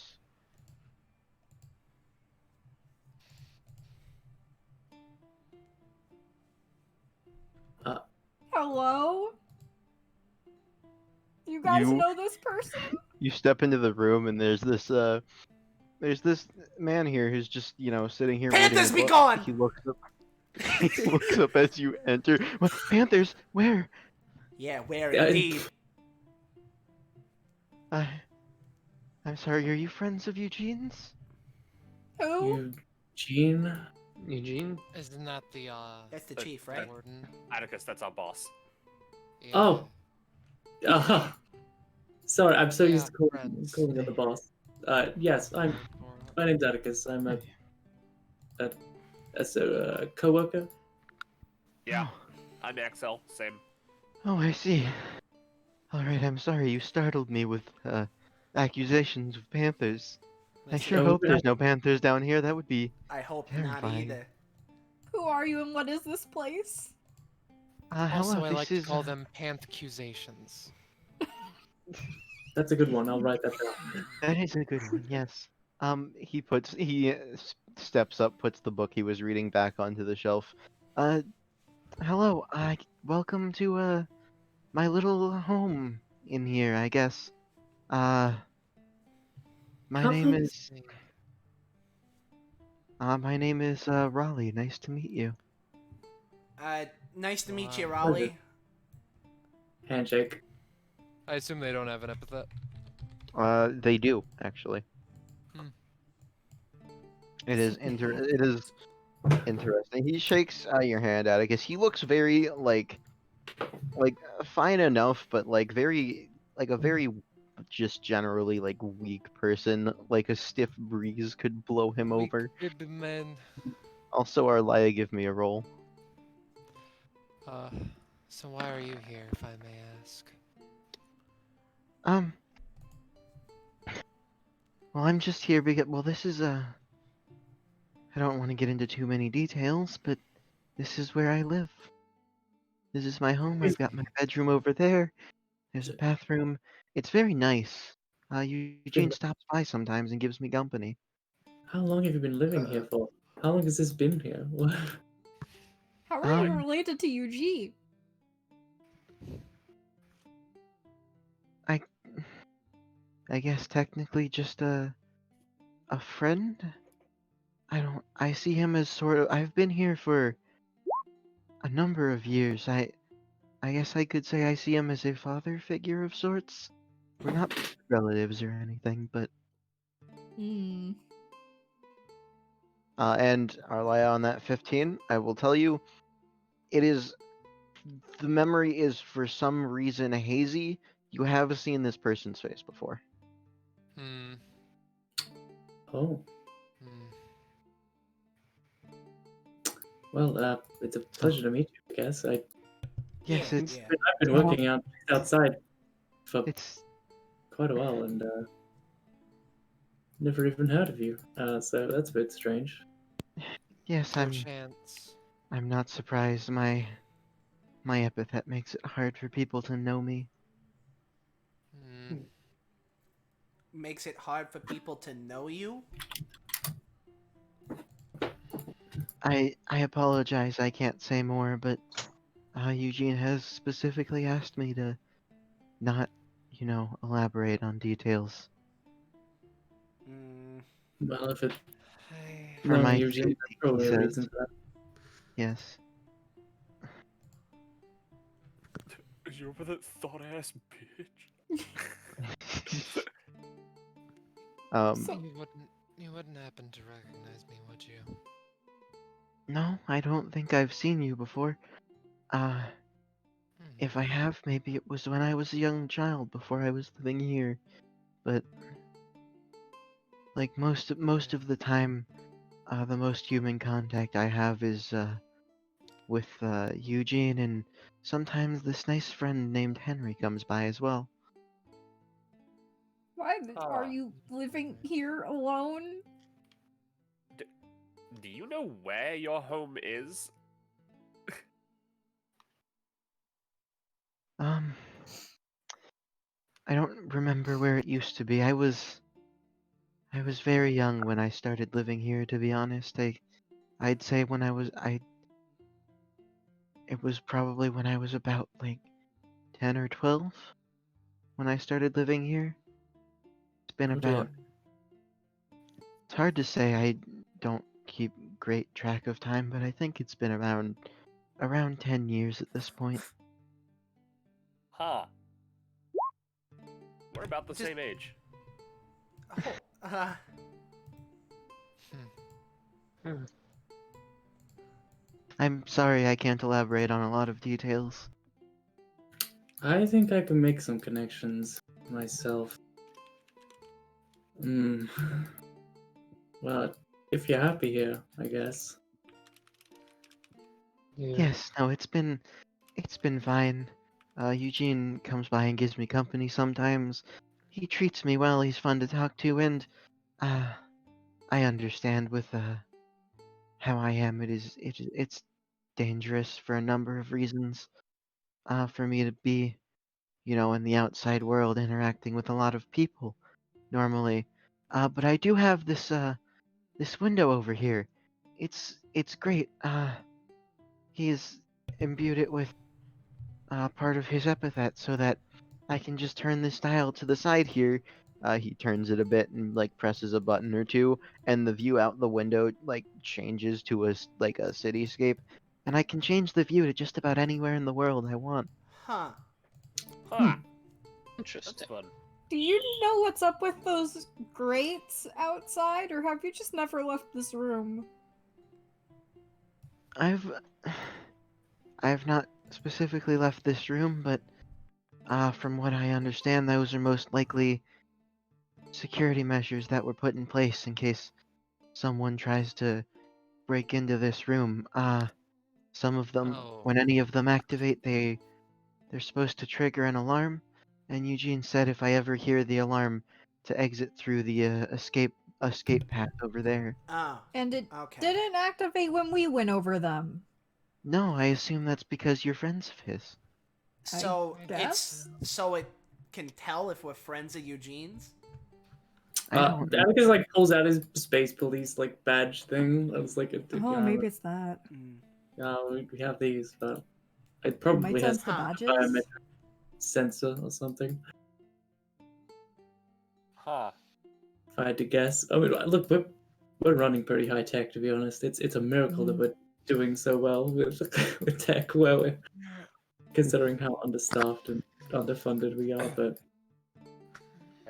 Hello? You guys You- know this person? You step into the room and there's this there's this man here who's just, sitting here Panthers, be reading a book. gone! He looks up. He looks up as you enter. What? Panthers? Where? Yeah, where Yeah, indeed? I'm sorry. Are you friends of Eugene's? Who? Eugene? Eugene? Isn't that the That's the chief, right? warden? Atticus, that's our boss. Yeah. Oh. Sorry, I'm so used to Yeah, calling her the boss. Yes, my name's Atticus. I'm a co-worker. Yeah, I'm Accel, same. Oh, I see. All right. I'm sorry. You startled me with accusations of panthers. I Listen, sure Oh, hope yeah. there's no panthers down here. That would be I hope not terrifying. either. Who are you and what is this place? Also, hello. I This like is to call them panth-accusations. That's a good one. I'll write that down. that is a good one. Yes. He steps up, puts the book he was reading back onto the shelf. Hello. Welcome to my little home in here, I guess. My name is Raleigh. Nice to meet you. Nice to meet you, Wow. Raleigh. Handshake. I assume they don't have an epithet. They do actually. Hmm. It is interesting. He shakes your hand, Atticus. He looks very fine enough, but a very just generally weak person. Like a stiff breeze could blow him over. Good men. Also, Arlya, give me a roll. So why are you here, if I may ask? Well, I'm just here because this is I don't want to get into too many details, but this is where I live. This is my home. I've got my bedroom over there. There's a bathroom. It's very nice. Eugene stops by sometimes and gives me company. How long have you been living here for? How long has this been here? What? How are you Um, related to Eugene? I guess technically just a friend. I see him as sort of. I've been here for a number of years. I guess I could say I see him as a father figure of sorts. We're not relatives or anything, but Hmm. and Arlya on that 15, I will tell you, it is the memory is for some reason hazy. You have seen this person's face before. Hmm. Oh, Hmm. well, it's a pleasure to meet you, I guess. Yes, Yeah, it's yeah. I've been working outside for it's quite a while and never even heard of you. So that's a bit strange. yes, Perchance. I'm not surprised. My epithet makes it hard for people to know me. Hmm. Makes it hard for people to know you. I apologize. I can't say more, but Eugene has specifically asked me to not, elaborate on details Mm, Well, if it's I... for knowing my Eugene, safety. that's He probably a says, reason for that. yes. Is you over that thought ass bitch? So- You wouldn't happen to recognize me, would you? No, I don't think I've seen you before. Hmm. If I have, maybe it was when I was a young child before I was living here. But like most of the time, the most human contact I have is with Eugene, and sometimes this nice friend named Henry comes by as well. Why are Ah. you living here alone? Do you know where your home is? Um, I don't remember where it used to be. I was very young when I started living here, to be honest. I'd say when it was probably when I was about like 10 or 12 when I started living here. It's been Oh dear. about It's hard to say. I don't keep great track of time, but I think it's been around 10 years at this point. Huh. We're about the Just- same age. Oh, Hmm. I'm sorry I can't elaborate on a lot of details. I think I can make some connections myself. Well, if you're happy here, I guess. Yeah. Yes, no, it's been fine. Eugene comes by and gives me company sometimes. He treats me well, he's fun to talk to, and I understand with how I am, it's dangerous for a number of reasons. For me to be, in the outside world interacting with a lot of people normally. But I do have this window over here. It's great. He's imbued it with part of his epithet so that I can just turn this dial to the side here. He turns it a bit and like presses a button or two, and the view out the window like changes to like a cityscape, and I can change the view to just about anywhere in the world I want. huh. Huh. That's Interesting. fun. Do you know what's up with those grates outside, or have you just never left this room? I've I've not specifically left this room, but from what I understand, those are most likely security measures that were put in place in case someone tries to break into this room. Some of them, Oh. when any of them activate, they're supposed to trigger an alarm. And Eugene said if I ever hear the alarm, to exit through the escape path over there. Oh. And it Okay. didn't activate when we went over them. No, I assume that's because you're friends of his. So I guess? so it can tell if we're friends of Eugene's. I don't. Atticus like pulls out his space police like badge thing. That was like a Oh, maybe it's that. we have these, but it It probably might has sense the Huh. badges. biometric sensor or something. Huh. If I had to guess, I mean, look, we're running pretty high tech to be honest. It's a miracle that we're doing so well with with tech, where we're considering how understaffed and underfunded we are. But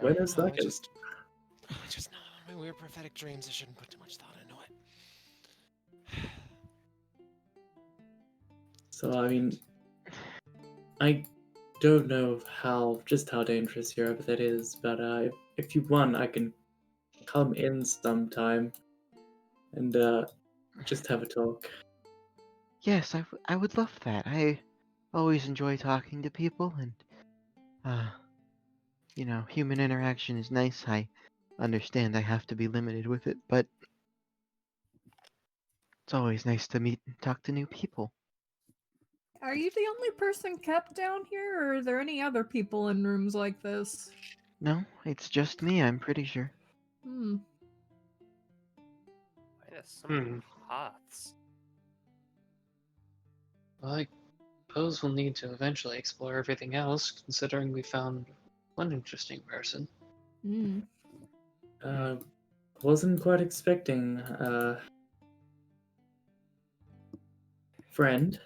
when is Oh, that? I just know in my weird prophetic dreams I shouldn't put too much thought into it. So I mean, I don't know how dangerous your epithet is, but if you want, I can come in sometime and just have a talk. Yes, I would love that. I always enjoy talking to people, and human interaction is nice. I understand I have to be limited with it, but it's always nice to meet and talk to new people. Are you the only person kept down here, or are there any other people in rooms like this? No, it's just me, I'm pretty sure. Hmm. Yes, some paths. Well, I suppose we'll need to eventually explore everything else, considering we found one interesting person. Hmm. Wasn't quite expecting friend,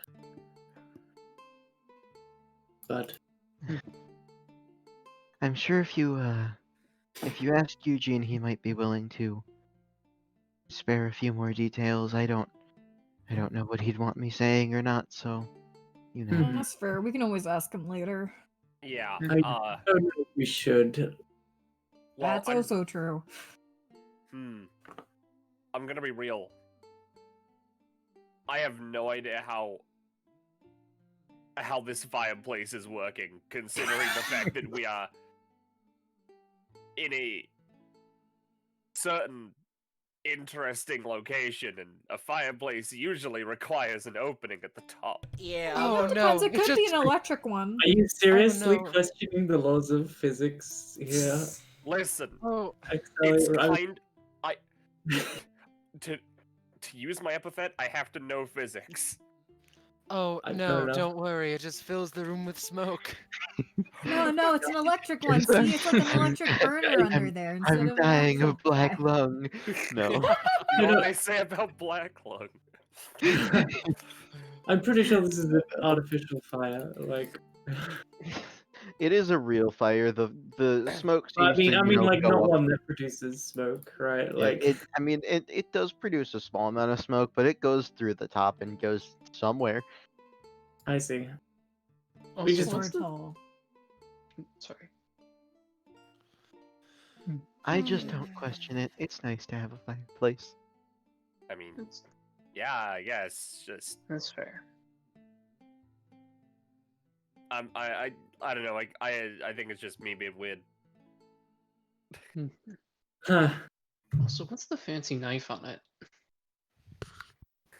but I'm sure if you ask Eugene, he might be willing to spare a few more details. I don't know what he'd want me saying or not, so Well, that's fair. We can always ask him later. Yeah. I don't know if we should. Well, That's also true. I'm gonna be real. I have no idea how this fireplace is working, considering the fact that we are in a certain interesting location, and a fireplace usually requires an opening at the top. Yeah. Oh, It depends. no, It it could be just- an electric one. Are you seriously no. questioning the laws of physics here? Listen, Oh, it's Accel, to use my epithet, I have to know physics. Oh, I no, don't know. don't worry. It just fills the room with smoke. No, it's an electric one. See, it's like an electric burner under there instead I'm of an dying actual of black fire. lung. No. You know You what know- they say about black lung? I'm pretty sure this is an artificial fire. Like, It is a real fire. The smoke I seems to, mean, like go not up. one that produces smoke, right? Yeah, Like, it does produce a small amount of smoke, but it goes through the top and goes somewhere. I see. Also, just- what's the... Portal. Sorry. I just don't question it. It's nice to have a fireplace. I mean, That's, yeah, I guess. Just that's fair. I don't know. I think it's just me being weird. Huh. Also, what's the fancy knife on it?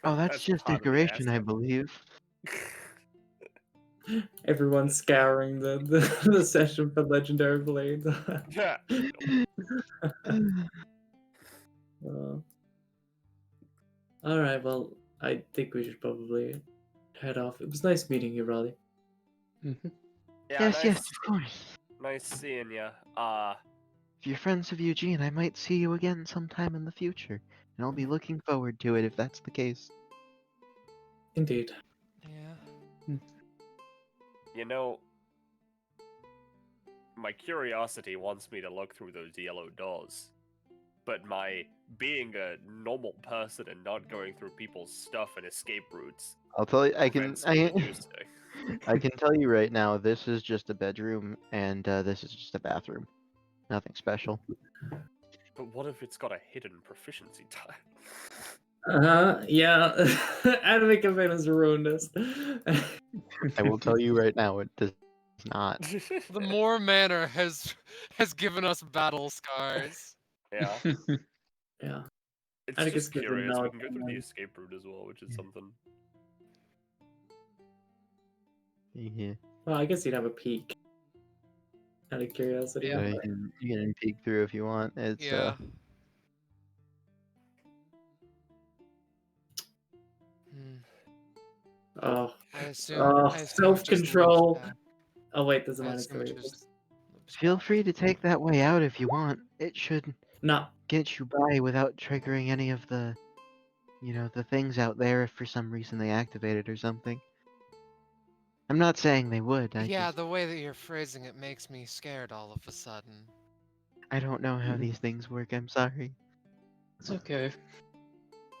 Oh, that's just part of the decoration, I asset. believe. Everyone's scouring the session for legendary blades. Yeah. All right. Well, I think we should probably head off. It was nice meeting you, Raleigh. Mhm. Yeah, Yes, of course. Nice seeing you. If you're friends of Eugene, I might see you again sometime in the future, and I'll be looking forward to it if that's the case. Indeed. Yeah. you know, my curiosity wants me to look through those yellow doors, but my being a normal person and not going through people's stuff and escape routes I'll tell you, I can prevents me to do so. I can tell you right now, this is just a bedroom, and this is just a bathroom. Nothing special. But what if it's got a hidden proficiency tile? Yeah. Anime campaign has ruined us. I will tell you right now, it does not. The Moor Manor has given us battle scars. Yeah. Yeah. It's Atticus just gives a curious. We nod can go and through the then- escape route as well, which is Yeah. something. Yeah. Well, I guess you'd have a peek. Out of curiosity. Yeah. You can peek through if you want. It's Yeah. Hmm. Oh. I assume. Oh, I assume it just loops self-control. back. Oh wait, there's a I minus assume it 3. just loops feel back. free to take that way out if you want. It should No. get you by without triggering any of the the things out there if for some reason they activated or something. I'm not saying they would. Yeah, the way that you're phrasing it makes me scared all of a sudden. I don't know how these things work. I'm sorry. It's okay.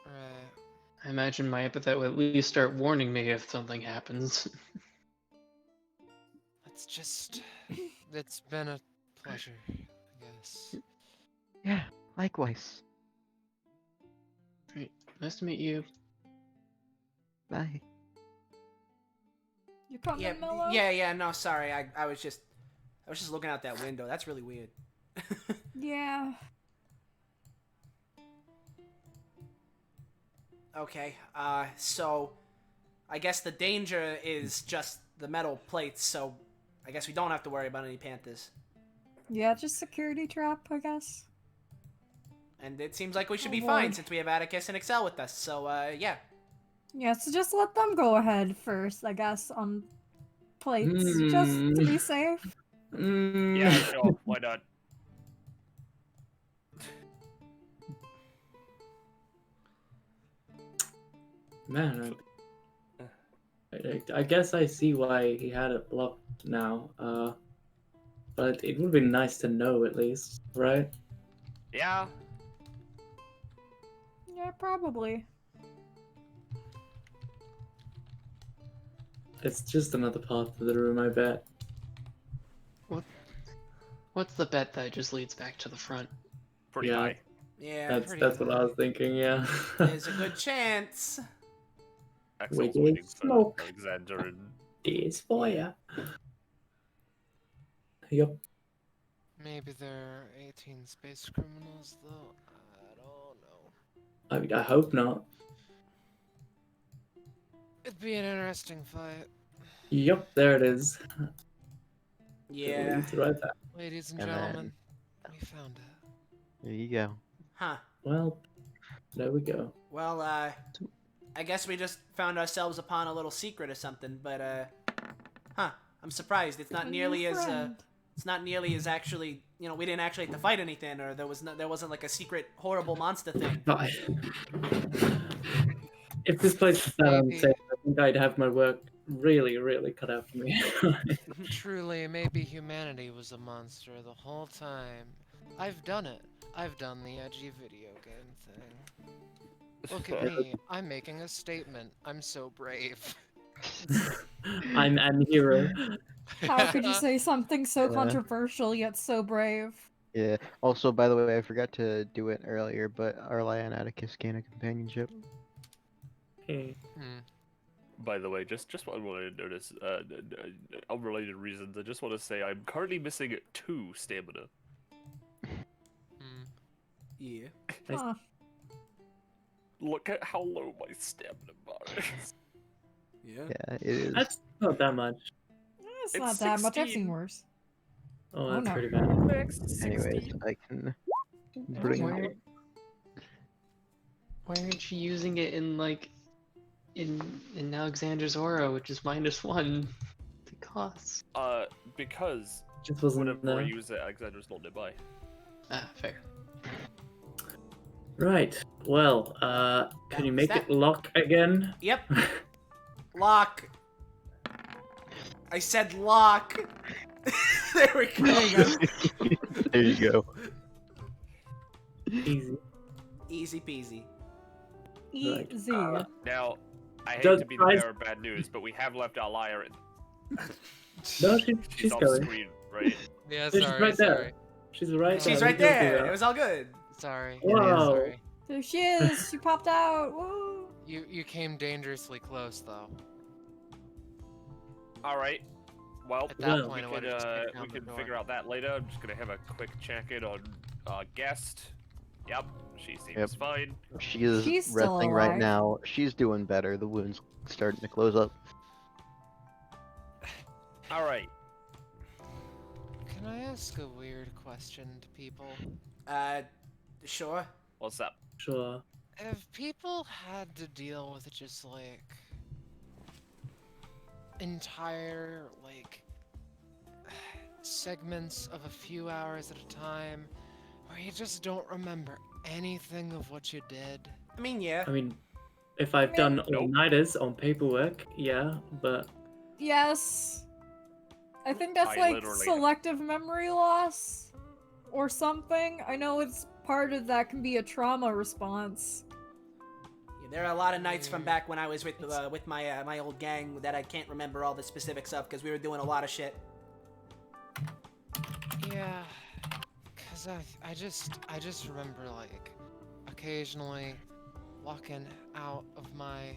Right. I imagine my epithet will at least start warning me if something happens. It's just. It's been a pleasure, I guess. Yeah, likewise. Great. Nice to meet you. Bye. You coming, Yeah, Mello? yeah. No, sorry. I was just looking out that window. That's really weird. Yeah. Okay. So I guess the danger is just the metal plates. So I guess we don't have to worry about any panthers. Yeah, just security trap, I guess. And it seems like we should Oh, be fine Lord. since we have Atticus and Accel with us. So yeah. Yeah, so just let them go ahead first, I guess, on plates, just to be safe. Yeah, sure. Why not? Man, I guess I see why he had it blocked now. But it would be nice to know at least, right? Yeah. Yeah, probably. It's just another path to the room, I bet. What's the bet that just leads back to the front? Pretty Yeah. high. Yeah. Pretty That's what I was high. thinking, yeah. There's a good chance. Axel's Wicked waiting for smoke. Alexander and It's fire. Yup. Maybe there are 18 space criminals, though. I don't know. I mean, I hope not. It'd be an interesting fight. Yup, there it is. Yeah. It's right there. Ladies and And then- gentlemen, we found it. There you go. Huh. Well, there we go. Well, I guess we just found ourselves upon a little secret or something, but, I'm surprised. It's not A nearly new as, friend. it's not nearly as actually, you know, we didn't actually have to fight anything, or there wasn't like a secret, horrible monster thing. But if this place is that Maybe. unsafe, I think I'd have my work really, really cut out for me. Truly, maybe humanity was a monster the whole time. I've done it. I've done the edgy video game thing. Look at me. I'm making a statement. I'm so brave. I'm an hero. How could you say something so Yeah. controversial yet so brave? Yeah. Also, by the way, I forgot to do it earlier, but Arlya and Atticus gain a companionship. Hey. Hmm. By the way, just what I wanted to notice, unrelated reasons, I just want to say I'm currently missing 2 stamina. Hmm. Yeah. Huh. Look at how low my stamina bar is. Yeah. Yeah, it is. That's not that much. It's It's not that much. I've 16. seen worse. Oh, Oh, that's no. pretty bad. Max 16. Anyways, I can bring. Why aren't you using it in like in Alexander's aura, which is -1 to costs? Because Just wasn't whenever I there. use it, Alexander's not nearby. Ah, fair. Right. Well, can you make it lock again? Yep. Lock. I said lock. There we go. There you go. Easy. Easy peasy. Right. Easy. Now, I hate Does to be the Price- bearer of bad news, but we have left Arlya in. No, She's she's off going. screen, right? Yeah, She's sorry, right there. sorry. She's right She's there. right We can do there. that. It was all good. Sorry. Whoa. Sorry. There she is. She popped out. Whoa. You came dangerously close though. All right. Well, At that Well, point, I we would have just kicked can down the door. figure out that later. I'm just gonna have a quick check-in on guest. Yep, she seems Yep. fine. She is She's still resting right alive. now. She's doing better. The wound's starting to close up. All right. Can I ask a weird question to people? Sure. What's up? Sure. Have people had to deal with just like entire like segments of a few hours at a time where you just don't remember anything of what you did? I mean, yeah. I mean, if I've done Nope. all-nighters on paperwork, yeah, but Yes. I think that's I like literally- selective memory loss or something. I know it's part of that can be a trauma response. Yeah, there are a lot of nights from back when I was with my my old gang that I can't remember all the specifics of because we were doing a lot of shit. Yeah, cause I just remember like occasionally walking out of my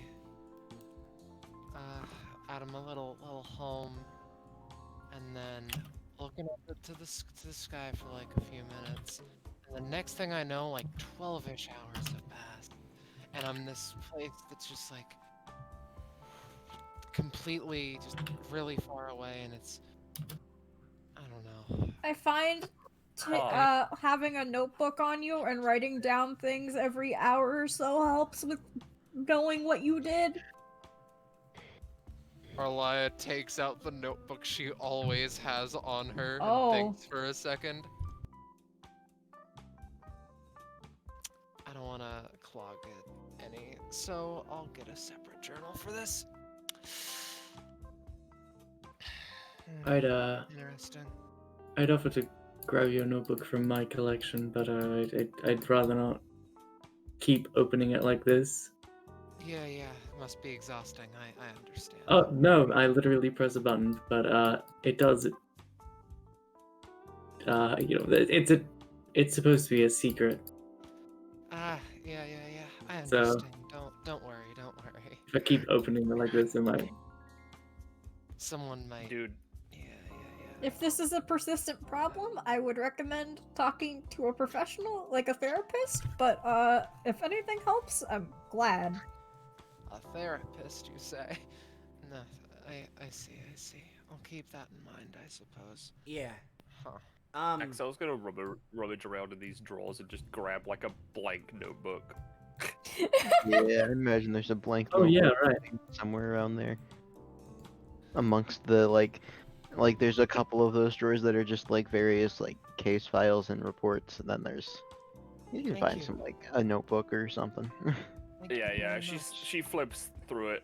little home and then looking up to the sky for like a few minutes, and the next thing I know, like 12-ish hours have passed, and I'm in this place that's just like completely just really far away, and it's I don't know. I find having a notebook on you and writing down things every hour or so helps with knowing what you did. Arlya takes out the notebook she always has on her Oh. and thinks for a second. I don't want to clog it any, so I'll get a separate journal for this. Interesting. I'd offer to grab your notebook from my collection, but I'd rather not keep opening it like this. Yeah, it must be exhausting. I understand. Oh no, I literally press a button, but it does. It's supposed to be a secret. Yeah. I So- understand. Don't worry. If I keep opening it like this, it might. Someone might. Dude, Yeah. If this is a persistent problem, I would recommend talking to a professional, like a therapist, but if anything helps, I'm glad. A therapist, you say? No, I see. I'll keep that in mind, I suppose. Yeah. Huh. Accel's gonna rummage around in these drawers and just grab like a blank notebook. Yeah, I imagine there's a blank Oh yeah, notebook right. somewhere around there. Amongst the like there's a couple of those drawers that are just like various like case files and reports, and then there's you can Thank find you. some like a notebook or something. Thank you Yeah, very she much. she flips through it,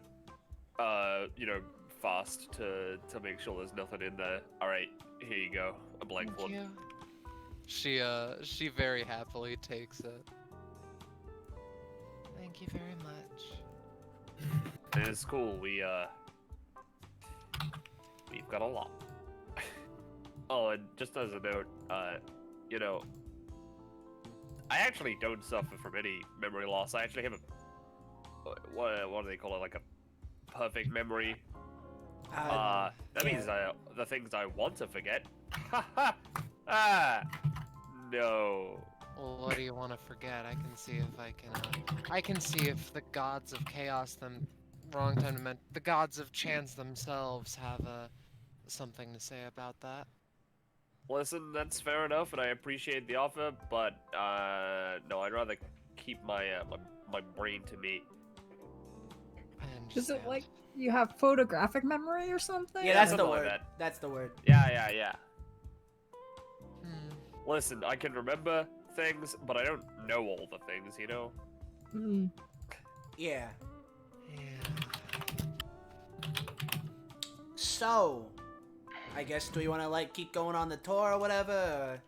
you know, fast to make sure there's nothing in there. All right, here you go, a blank Thank one. you. She very happily takes it. Thank you very much. And it's cool. We've got a lot. Oh, and just as a note, you know, I actually don't suffer from any memory loss. I actually have a what do they call it? Like a perfect memory. That means the things I want to forget. No. Well, what do you want to forget? I can see if I can see if the gods of chaos wrong time to mention the gods of chance themselves have something to say about that. Listen, that's fair enough, and I appreciate the offer, but no, I'd rather keep my my brain to me. I Is it understand. like you have photographic memory or something? Yeah, that's something the like word. that. That's the word. Yeah. Hmm. Listen, I can remember things, but I don't know all the things, you know? Mm. Yeah. Yeah. So, I guess do we want to like keep going on the tour or whatever? Or...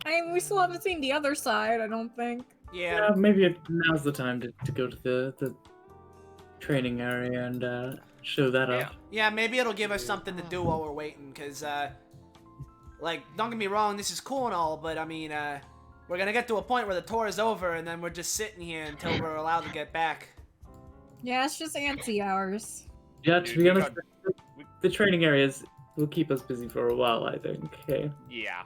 I mean, we still haven't seen the other side, I don't think. Yeah. Maybe now's the time to go to the training area and show that Yeah. off. Yeah, maybe it'll give us something to do while we're waiting, because, like, don't get me wrong, this is cool and all, but, I mean, we're gonna get to a point where the tour is over, and then we're just sitting here until we're allowed to get back. Yeah, it's just antsy hours. Yeah, Dude, to be we honest, got- the training areas will keep us busy for a while, I think. Okay. Yeah.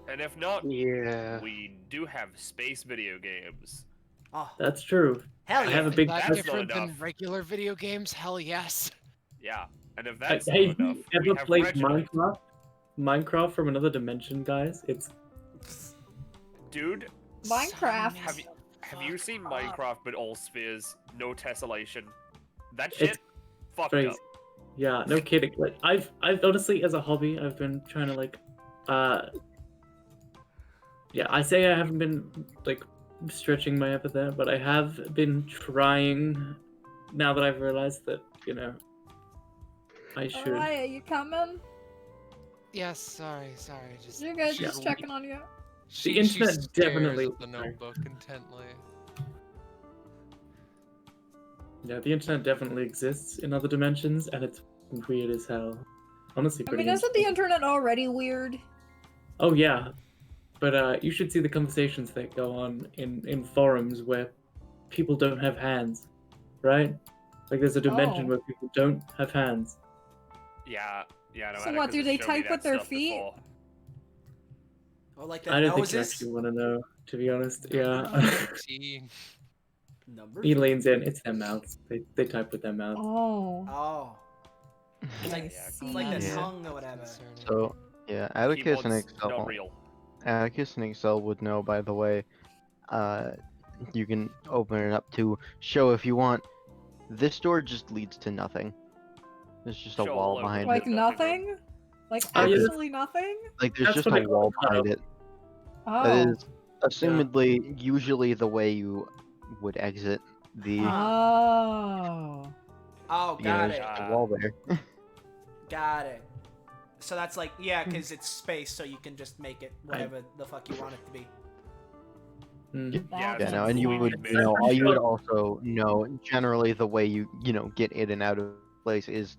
And if not, Yeah. we do have space video games. Oh, That's true. hell I yeah. have a Is big that That's different not than enough. regular video games? Hell yes. Yeah. And if that's Hey, not enough, we ever have played Reginald. Minecraft? Minecraft from another dimension, guys. It's Dude, Minecraft. have you seen Fuck up. Minecraft but all spheres, no tessellation? That shit It's fucked crazy. up. Yeah, no kidding. Like I've honestly, as a hobby, I've been trying to like, yeah, I say I haven't been like stretching my epithet, but I have been trying. Now that I've realized that, you know, I should. Arlya, you coming? Yes, sorry. Just You guys she's just checking on you. She internet stares definitely- at the notebook intently. Yeah, the internet definitely exists in other dimensions, and it's weird as hell. Honestly, I pretty. mean, isn't the internet already weird? Oh yeah, but you should see the conversations that go on in forums where people don't have hands, right? Like there's a dimension Oh. where people don't have hands. Yeah, no. So what, Atticus do has they shown me type that with their stuff feet? before. Or like I the don't think you noses. actually want to know, to be honest. Yeah. 13. Numbers? He leans in. It's their mouths. They type with their mouths. Oh. Oh. It's like, I it's see. like the Yeah. tongue or whatever. Concerning. So yeah, Atticus and Keyboard's not Accel. real. Atticus and Accel would know, by the way. You can open it up to show if you want. This door just leads to nothing. There's just a Show wall all over behind the Like it. nothing room. nothing? Like Oh, yeah, that's- actually nothing? Like there's That's just what a I call wall it. behind it. Oh. That is assumedly usually the way you would exit the. Oh. Oh, You know, got there's it. just a wall there. Got it. So that's like, yeah, because it's space, so you can just make it whatever the fuck you want it to be. Mm. Yeah, Yeah, it's no, and you completely would, made. you know, I'm you would sure- also know generally the way you get in and out of place is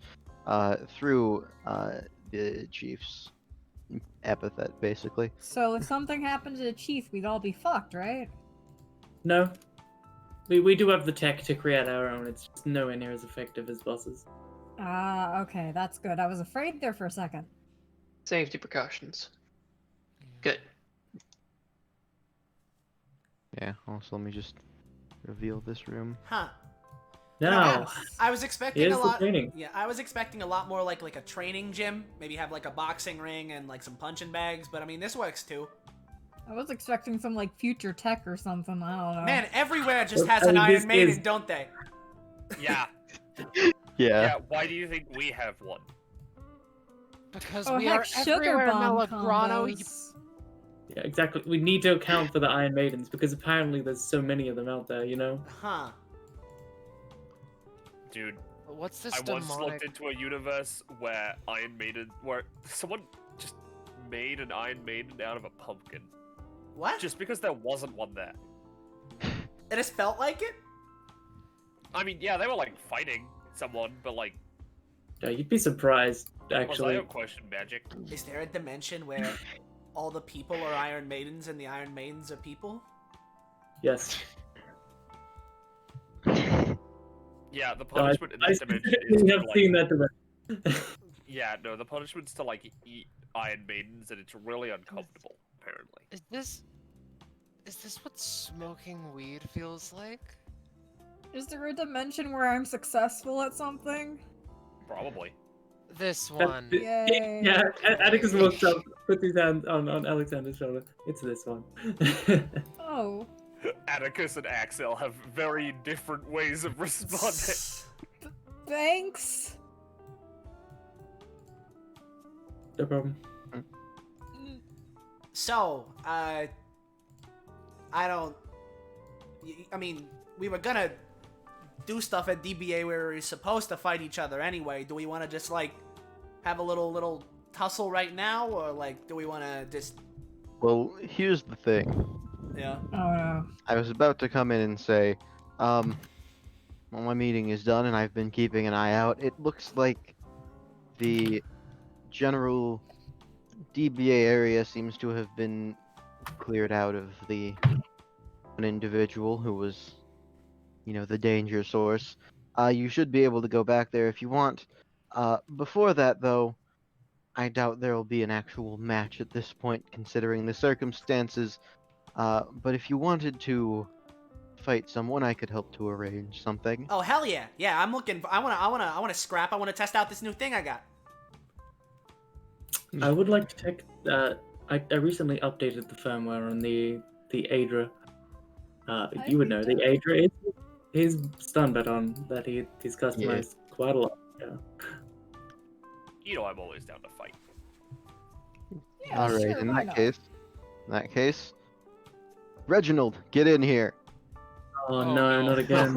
through the chief's epithet, basically. So if something happened to the chief, we'd all be fucked, right? No. We do have the tech to create our own. It's just nowhere near as effective as bosses. Ah, okay, that's good. I was afraid there for a second. Safety precautions. Good. Yeah. Also, let me just reveal this room. Huh. Now, Yeah, I was expecting here's a the lot. training. Yeah, I was expecting a lot more like a training gym. Maybe have like a boxing ring and like some punching bags. But I mean, this works too. I was expecting some like future tech or something. I don't know. Man, everywhere just Well, has I an mean, Iron this Maiden, is- don't they? Yeah. Yeah. Yeah. Why do you think we have one? Because Oh we heck, are sugar everywhere, bomb Melograno. You combos. Yeah, exactly. We need to account for the Iron Maidens because apparently there's so many of them out there, you know? Huh. Dude, What's this I once demonic? looked into a universe where someone just made an Iron Maiden out of a pumpkin. What? Just because there wasn't one there. It just felt like it? I mean, yeah, they were like fighting someone, but like, Yeah, you'd be surprised, I actually. don't question magic. Is there a dimension where all the people are Iron Maidens and the Iron Maidens are people? Yes. Yeah, the No, punishment in I this dimension is specifically to, have like, seen that dimension. yeah, no, the punishment's to like eat Iron Maidens, and it's really uncomfortable. Apparently, Is this what smoking weed feels like? Is there a dimension where I'm successful at something? probably. This one. Yay. Yeah, Atticus walks up, puts his hand on Alexander's shoulder. It's this one. Oh. Atticus and Accel have very different ways of responding. Thanks. No problem. So, I mean, we were gonna do stuff at DBA where we were supposed to fight each other anyway. Do we want to just, like, have a little tussle right now? Or, like, do we want to just... Well, here's the thing. Yeah. Oh no. I was about to come in and say, well, my meeting is done and I've been keeping an eye out. It looks like the general DBA area seems to have been cleared out of an individual who was, the danger source. You should be able to go back there if you want. Before that, though, I doubt there will be an actual match at this point, considering the circumstances. But if you wanted to fight someone, I could help to arrange something. Oh, hell yeah. Yeah, I'm looking... I wanna scrap. I wanna test out this new thing I got. I would like to check. I recently updated the firmware on the Adra. You would know the Adra is his stun baton that he's customized quite a lot. Yeah. You know I'm always down to fight. Yeah, All right. sure, In why that case, Reginald, get in here. Oh, Oh, no, no. not again.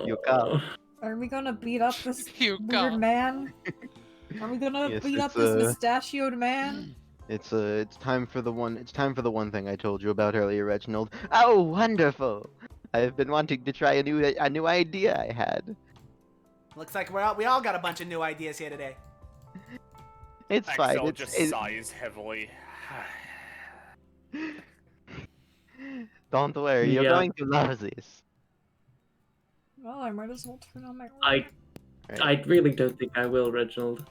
You got Are we gonna beat up this You weird got- man? Are we gonna Yes, beat up it's, this mustachioed man? It's time for the one thing I told you about earlier, Reginald. Oh, wonderful! I've been wanting to try a new idea I had. Looks like we all got a bunch of new ideas here today. It's fine. Accel It's, just it- sighs heavily. Don't worry, you're Yeah. going to love this. Well, I might as well turn on my. I really don't think I will, Reginald.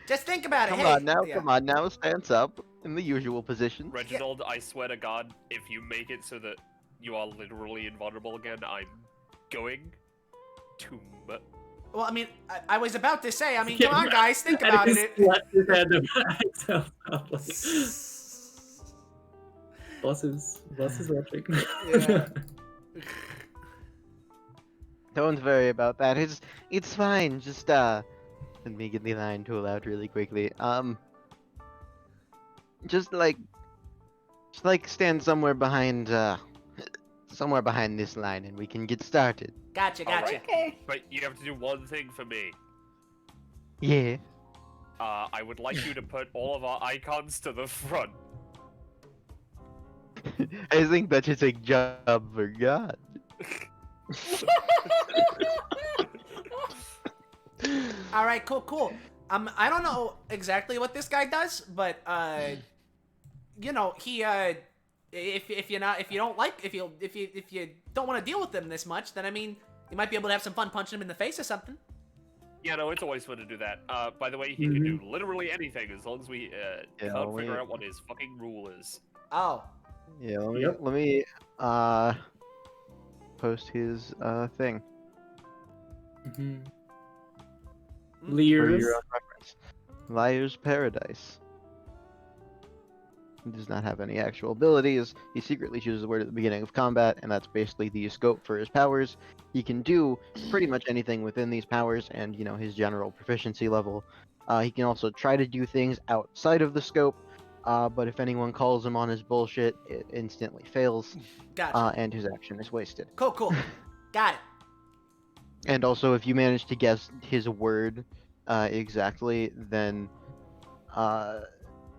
Just think about it. Come Hey, on now, yeah. come on now, stands up in the usual position. Reginald, I swear to God, if you make it so that you are literally invulnerable again, I'm going to. Well, I mean, I was about to say, Yeah, come on, guys, think about Atticus it. slapped his hand over Axel proudly. Boss is watching. Yeah. Don't worry about that. It's fine. Just let me get the line tool out really quickly. Just like stand somewhere behind this line, and we can get started. Gotcha. Alright. Okay. But you have to do one thing for me. Yeah. I would like you to put all of our icons to the front. I think that is a job for God. All right, cool. I don't know exactly what this guy does, but he if you don't want to deal with him this much, then you might be able to have some fun punching him in the face or something. Yeah, no, it's always fun to do that. By the way, he can do literally anything as long as we can't figure out what his fucking rule is. Oh. Yeah. Yep. Let me post his thing for Lears. your own reference. Liar's Paradise. He does not have any actual abilities. He secretly chooses a word at the beginning of combat, and that's basically the scope for his powers. He can do pretty much anything within these powers and, his general proficiency level. He can also try to do things outside of the scope, but if anyone calls him on his bullshit, it instantly fails, Gotcha. and his action is wasted. Cool. Got it. And also, if you manage to guess his word exactly, then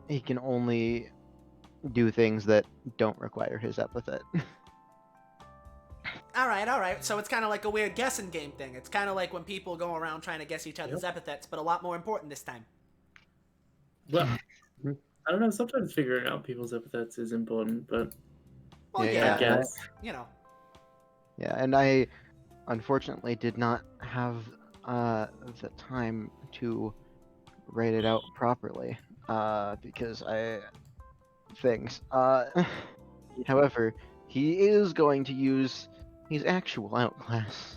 he can only do things that don't require his epithet. All right. So it's kind of like a weird guessing game thing. It's kind of like when people go around trying to guess each other's epithets, but a lot more important this time. Well, I don't know. Sometimes figuring out people's epithets is important, but Well, Yeah, I guess. You know. Yeah, and I unfortunately did not have the time to write it out properly because things. However, he is going to use his actual outclass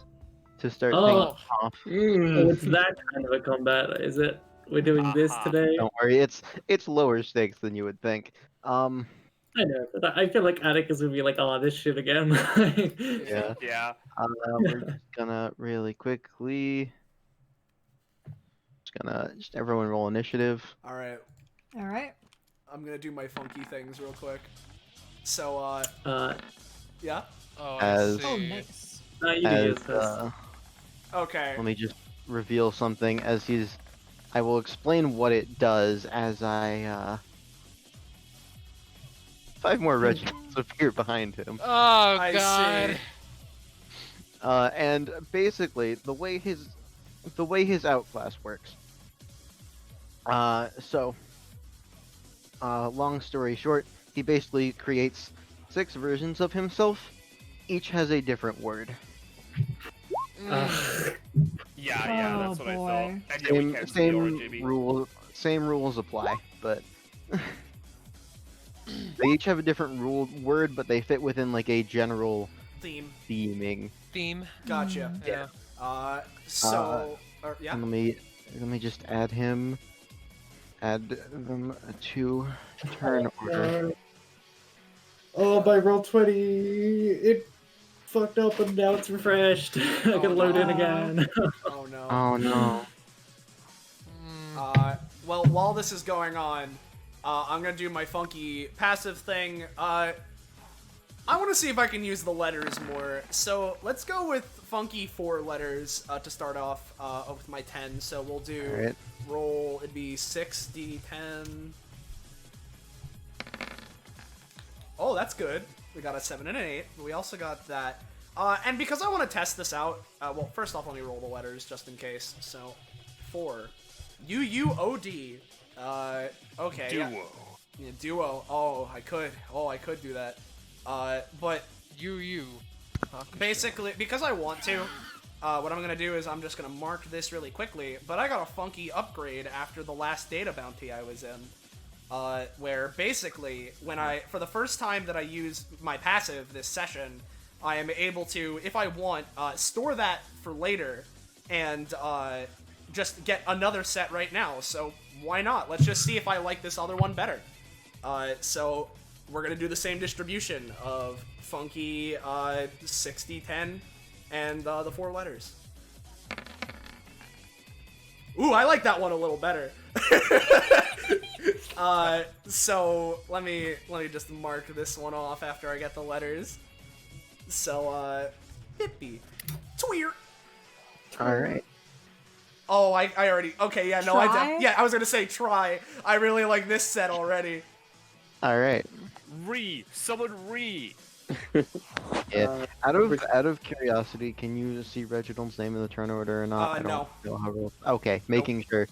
to start things Oh. off. Oh, it's that kind of a combat, is it? We're doing this Aha. today. Don't worry, it's lower stakes than you would think. I know, but I feel like Atticus would be like, "Oh, this shit again." Yeah. Yeah. We're just gonna really quickly. Just everyone roll initiative. All right. All right. I'm gonna do my funky things real quick. So, yeah. Oh, As- I see. Oh, nice. You As, do this. Okay. let me just reveal something as I will explain what it does as I 5 more regiments appear behind him. Oh I god. see. And basically the way his outclass works. Long story short, he basically creates 6 versions of himself. Each has a different word. Yeah, Oh, that's what I boy. thought. And yeah, we can see your Jimmy. Same rules apply, but they each have a different word, but they fit within like a general theming. Theme. Gotcha. Yeah. Yeah. And let me just add them to turn order. Oh, my Roll20, it fucked up and now it's refreshed. I gotta load in no. again. Oh no. Oh no. Well, while this is going on, I'm gonna do my funky passive thing. I want to see if I can use the letters more. So let's go with funky 4 letters to start off with my 10. So we'll do Alright. roll. It'd be 6d10. Oh, that's good. We got a 7 and an 8. We also got that. And because I want to test this out, well, first off, let me roll the letters just in case. So 4. U-U-O-D. Okay. Duo. Yeah, duo. Oh, I could do that. But You. basically, because I want to, what I'm gonna do is I'm just gonna mark this really quickly. But I got a funky upgrade after the last data bounty I was in, where basically for the first time that I use my passive this session, I am able to, if I want, store that for later, and just get another set right now. So why not? Let's just see if I like this other one better. So we're gonna do the same distribution of funky 60-10 and the 4 letters. Ooh, I like that one a little better. So let me just mark this one off after I get the letters. So hippie, tweer. All right. Oh, I already. Okay, yeah, no, I Try? did. Yeah, I was gonna say try. I really like this set already. All right. Someone re. Yeah. Out of curiosity, can you see Reginald's name in the turn order or not? I don't No. know how okay, making sure.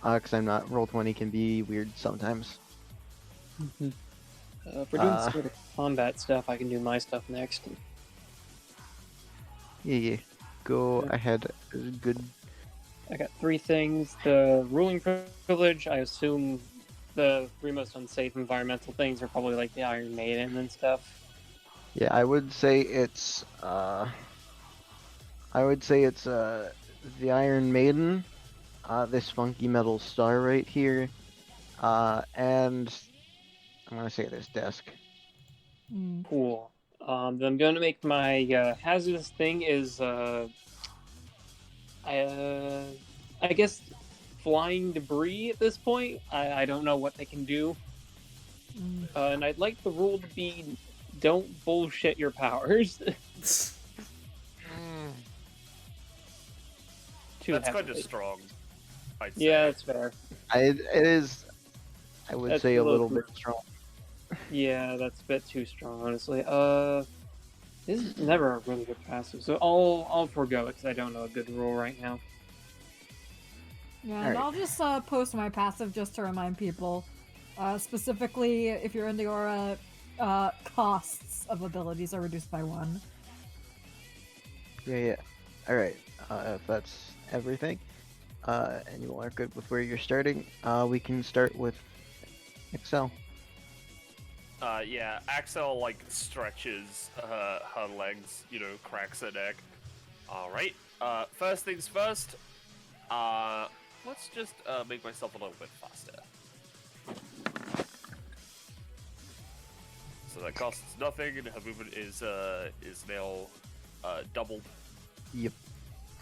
Because I'm not. Roll20 can be weird sometimes. If we're doing sort of combat stuff, I can do my stuff next. Yeah. Go ahead. Good. I got 3 things. The ruling privilege, I assume the 3 most unsafe environmental things are probably like the Iron Maiden and stuff. Yeah, I would say it's the Iron Maiden, this funky metal star right here, and I'm gonna say this desk. Hmm. Cool. Then I'm gonna make my hazardous thing is I guess flying debris at this point. I don't know what they can do. Hmm. And I'd like the rule to be don't bullshit your powers. Mm, Too That's kind of heavily. strong. I'd say. Yeah, that's fair. It is, I would That's say, a a little little bit strong. Yeah, that's a bit too strong, honestly. This is never a really good passive, so I'll forego it because I don't know a good rule right now. Yeah, and Alright. I'll just post my passive just to remind people. Specifically, if you're in the aura, costs of abilities are reduced by 1. Yeah. Alright, if that's everything, and you all are good with where you're starting, we can start with Accel. Yeah, Accel like stretches her legs, cracks her neck. Alright, first things first, let's just make myself a little bit faster. So that costs nothing, and her movement is now doubled Yep.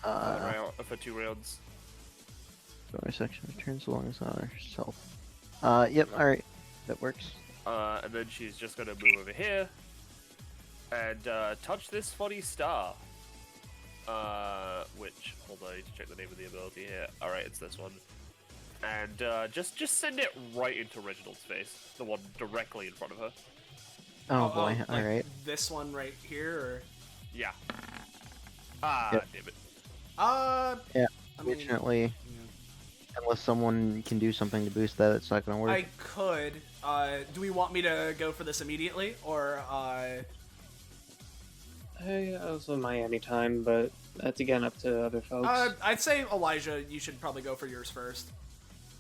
for 2 rounds. Bonus section returns along as herself. Yep, alright. That works. And then she's just gonna move over here and touch this funny star. Which, hold on, I need to check the name of the ability here. Alright, it's this one. And just send it right into Reginald's face, the one directly in front of her. Oh boy, like alright. This one right here, or Yeah. Yep. Damn it. Yeah, I mean, Fortunately, unless someone can do something to boost that, it's not gonna work. I could. Do we want me to go for this immediately, or Hey, also my anytime, but that's again up to other folks. I'd say Elijah, you should probably go for yours first.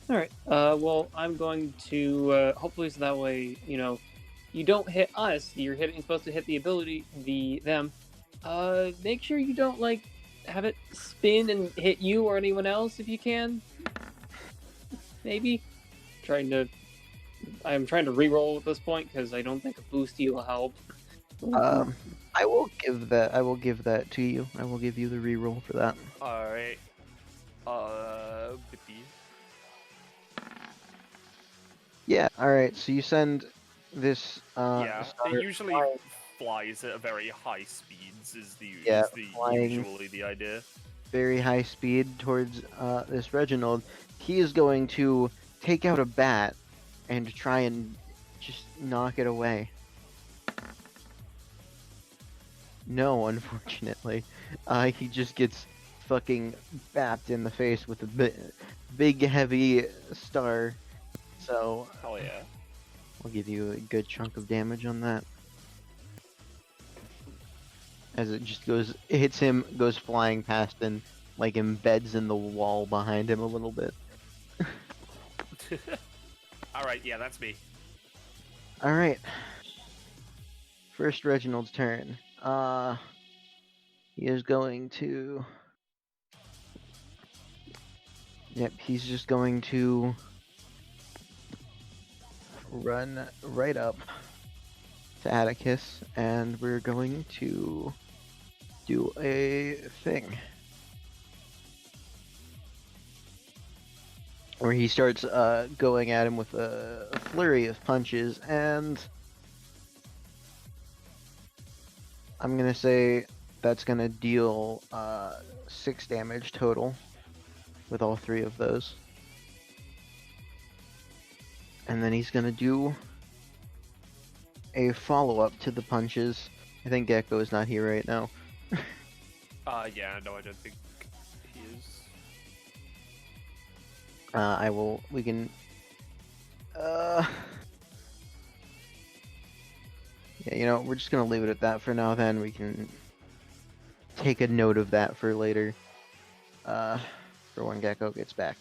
All right. Well, I'm going to hopefully so that way you don't hit us. You're supposed to hit the ability, them. Make sure you don't have it spin and hit you or anyone else if you can. Maybe. I'm trying to re-roll at this point because I don't think a boosty will help. I will give that to you. I will give you the reroll for that. Alright. Bippy. Yeah, alright, so you send this, Yeah, star it usually flies at very high speeds, Yeah, is flying. usually the idea. very high speed towards, this Reginald. He is going to take out a bat and try and just knock it away. No, unfortunately. He just gets fucking bapped in the face with a big heavy star. So, Hell yeah. I'll give you a good chunk of damage on that. As it just hits him, goes flying past and embeds in the wall behind him a little bit. Alright, yeah, that's me. Alright. First Reginald's turn. He is going to... Yep, he's just going to run right up to Atticus, and we're going to do a thing. Where he starts going at him with a flurry of punches, and I'm gonna say that's gonna deal 6 damage total with all 3 of those. And then he's gonna do a follow-up to the punches. I think Gecko is not here right now. Yeah, no, I don't think he is. We can... Yeah, we're just gonna leave it at that for now then. We can take a note of that for later. For when Gecko gets back.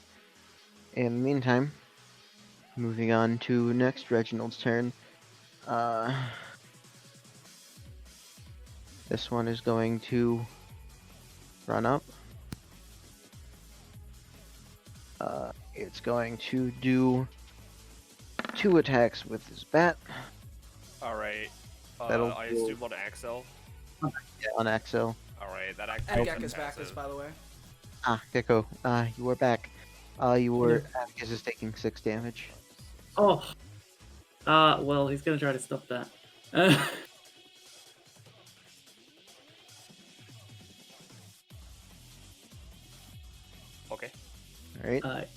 In the meantime, moving on to next Reginald's turn. This one is going to run up. It's going to do 2 attacks with his bat Alright. That'll I deal- assume on Accel. on Accel. Alright, that And activates Gecko's the back, passive. by the way. Gecko, you are back. Atticus is taking 6 damage. Oh. Well, he's gonna try to stop that. Okay. Alright.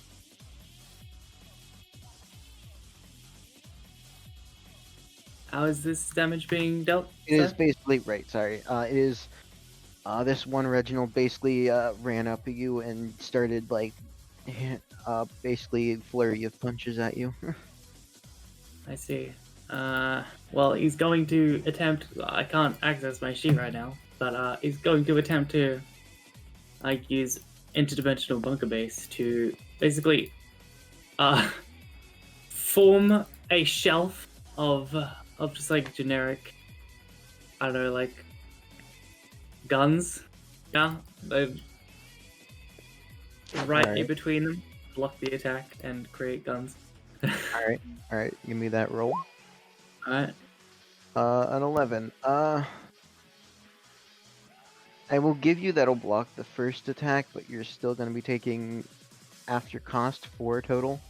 How is this damage being dealt? It is sir? basically right. Sorry. It is. This one Reginald basically ran up at you and started like, basically flurry of punches at you. I see. Well, he's going to attempt. I can't access my sheet right now, but he's going to attempt to, like, use interdimensional bunker base to basically, form a shelf of just like generic, I don't know, like guns. Yeah, right in Alright. between them, block the attack and create guns. All right. Give me that roll. Alright. An 11. I will give you that'll block the first attack, but you're still going to be taking after cost 4 total.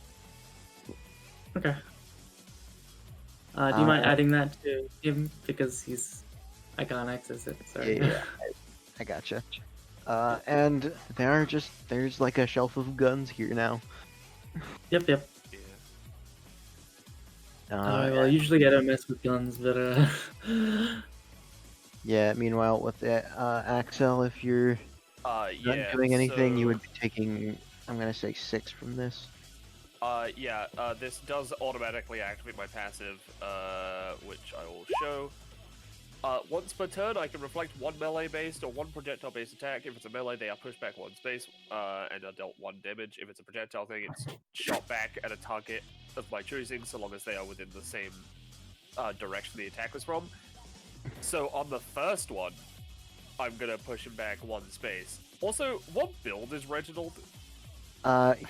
Okay. Do you mind Uh, adding that to him because I can't access it. Sorry. Yeah. I gotcha. And there's like a shelf of guns here now. Yep. Yeah. Alright. Well, usually I don't mess with guns, but Yeah, meanwhile with the Accel, if you're not Yeah. doing anything, you so- would be taking, I'm gonna say 6 from this. This does automatically activate my passive, which I will show. Once per turn, I can reflect 1 melee-based or 1 projectile-based attack. If it's a melee, they are pushed back 1 space, and are dealt 1 damage. If it's a projectile thing, it's shot back at a target of my choosing, so long as they are within the same direction the attack was from. So on the first one, I'm gonna push him back 1 space. Also, what build is Reginald?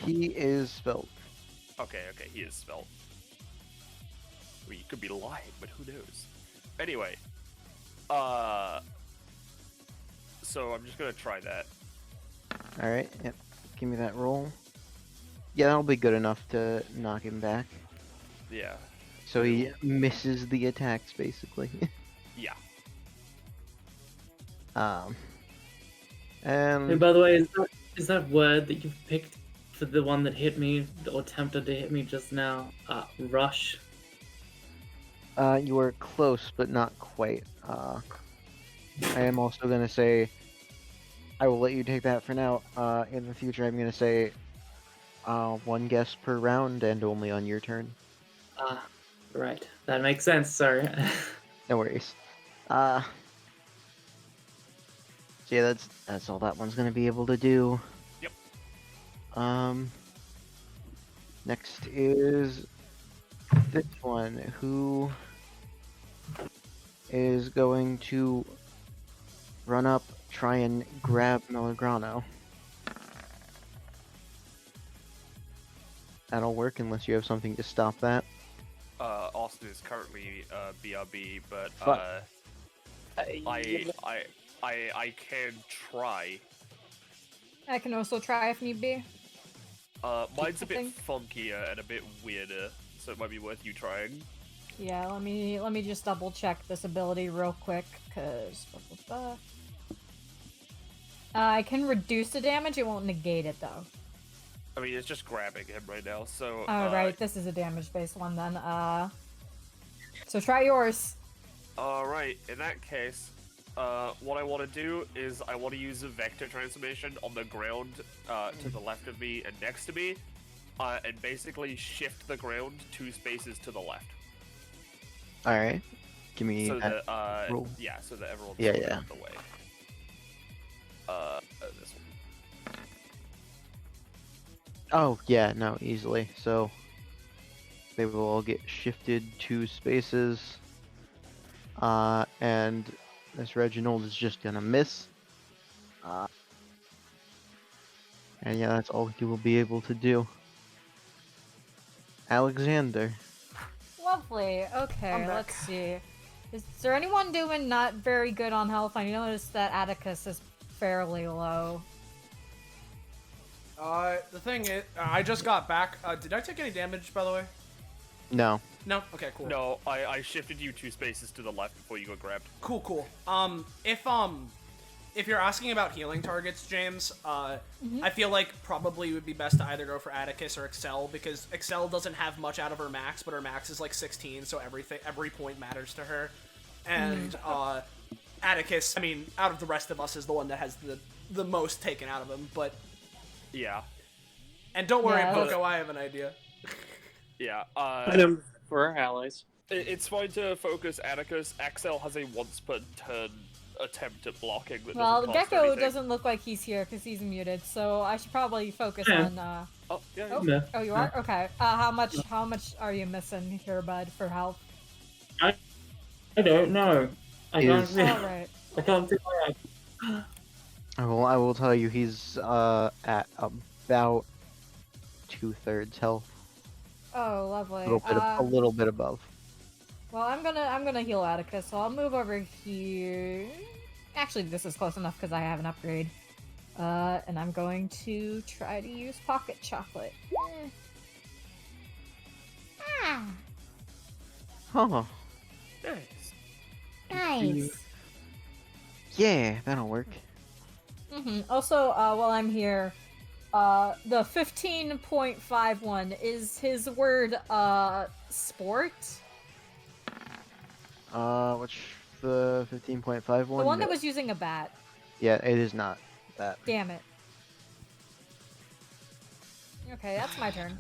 He is spelled. Okay, he is spelled. I mean, you could be lying, but who knows? Anyway, so I'm just gonna try that. Alright, yep. Give me that roll. Yeah, that'll be good enough to knock him back. Yeah. So he misses the attacks, basically. Yeah. And hey, by the way, is that word that you've picked for the one that hit me or attempted to hit me just now? Rush. you were close, but not quite. I am also gonna say, I will let you take that for now. In the future, I'm gonna say, 1 guess per round and only on your turn. Right. That makes sense. Sorry. No worries. So yeah, that's all that one's gonna be able to do. Yep. Next is this one, who is going to run up, try and grab Melograno. That'll work unless you have something to stop that. Austin is currently BRB, but Fuck. I can try. I can also try if need be. Mine's a bit Something? funkier and a bit weirder, so it might be worth you trying. Yeah, let me just double check this ability real quick, cause I can reduce the damage. It won't negate it though. I mean, it's just grabbing him right now, so. Alright, this is a damage-based one then. So try yours. Alright, in that case, what I want to do is I want to use a vector transformation on the ground to the left of me and next to me, and basically shift the ground 2 spaces to the left. Alright. Give me So that. that, roll. yeah, so that everyone's Yeah, out yeah. of the way. This one. Oh, yeah, no, easily. So, they will all get shifted 2 spaces. And this Reginald is just gonna miss. And yeah, that's all he will be able to do. Alexander. Lovely. Okay, I'm back. let's see. Is there anyone doing not very good on health? I noticed that Atticus is fairly low. The thing is, I just got back. Did I take any damage, by the way? No. No? Okay, cool. No, I shifted you 2 spaces to the left before you got grabbed. Cool. If you're asking about healing targets, James, I feel like probably it would be best to either go for Atticus or Accel, because Accel doesn't have much out of her max, but her max is like 16, so every point matters to her. And Atticus, I mean, out of the rest of us, is the one that has the most taken out of him. But Yeah. and don't worry, Yeah. Poco, I have an idea. Yeah. Item for our allies. It's fine to focus Atticus. Accel has a once per turn attempt at blocking that Well, doesn't cost Gecko anything. doesn't look like he's here because he's muted, so I should probably focus Yeah. on. Oh, yeah. Oh, Yeah. oh, you are? Okay. How much are you missing here, bud, for health? I don't know. I can't Is- see. All right. I can't see my I will tell you he's at about 2/3 health. Oh, lovely. A little bit above. Well, I'm gonna heal Atticus, so I'll move over here. Actually, this is close enough because I have an upgrade. And I'm going to try to use pocket chocolate. Ah, Huh. Nice. nice. Yeah, that'll work. Also, while I'm here, the 15.51 is his word, sport? Which the 15.51? The one that was using a bat. Yeah, it is not that. Damn it. Okay, that's my turn.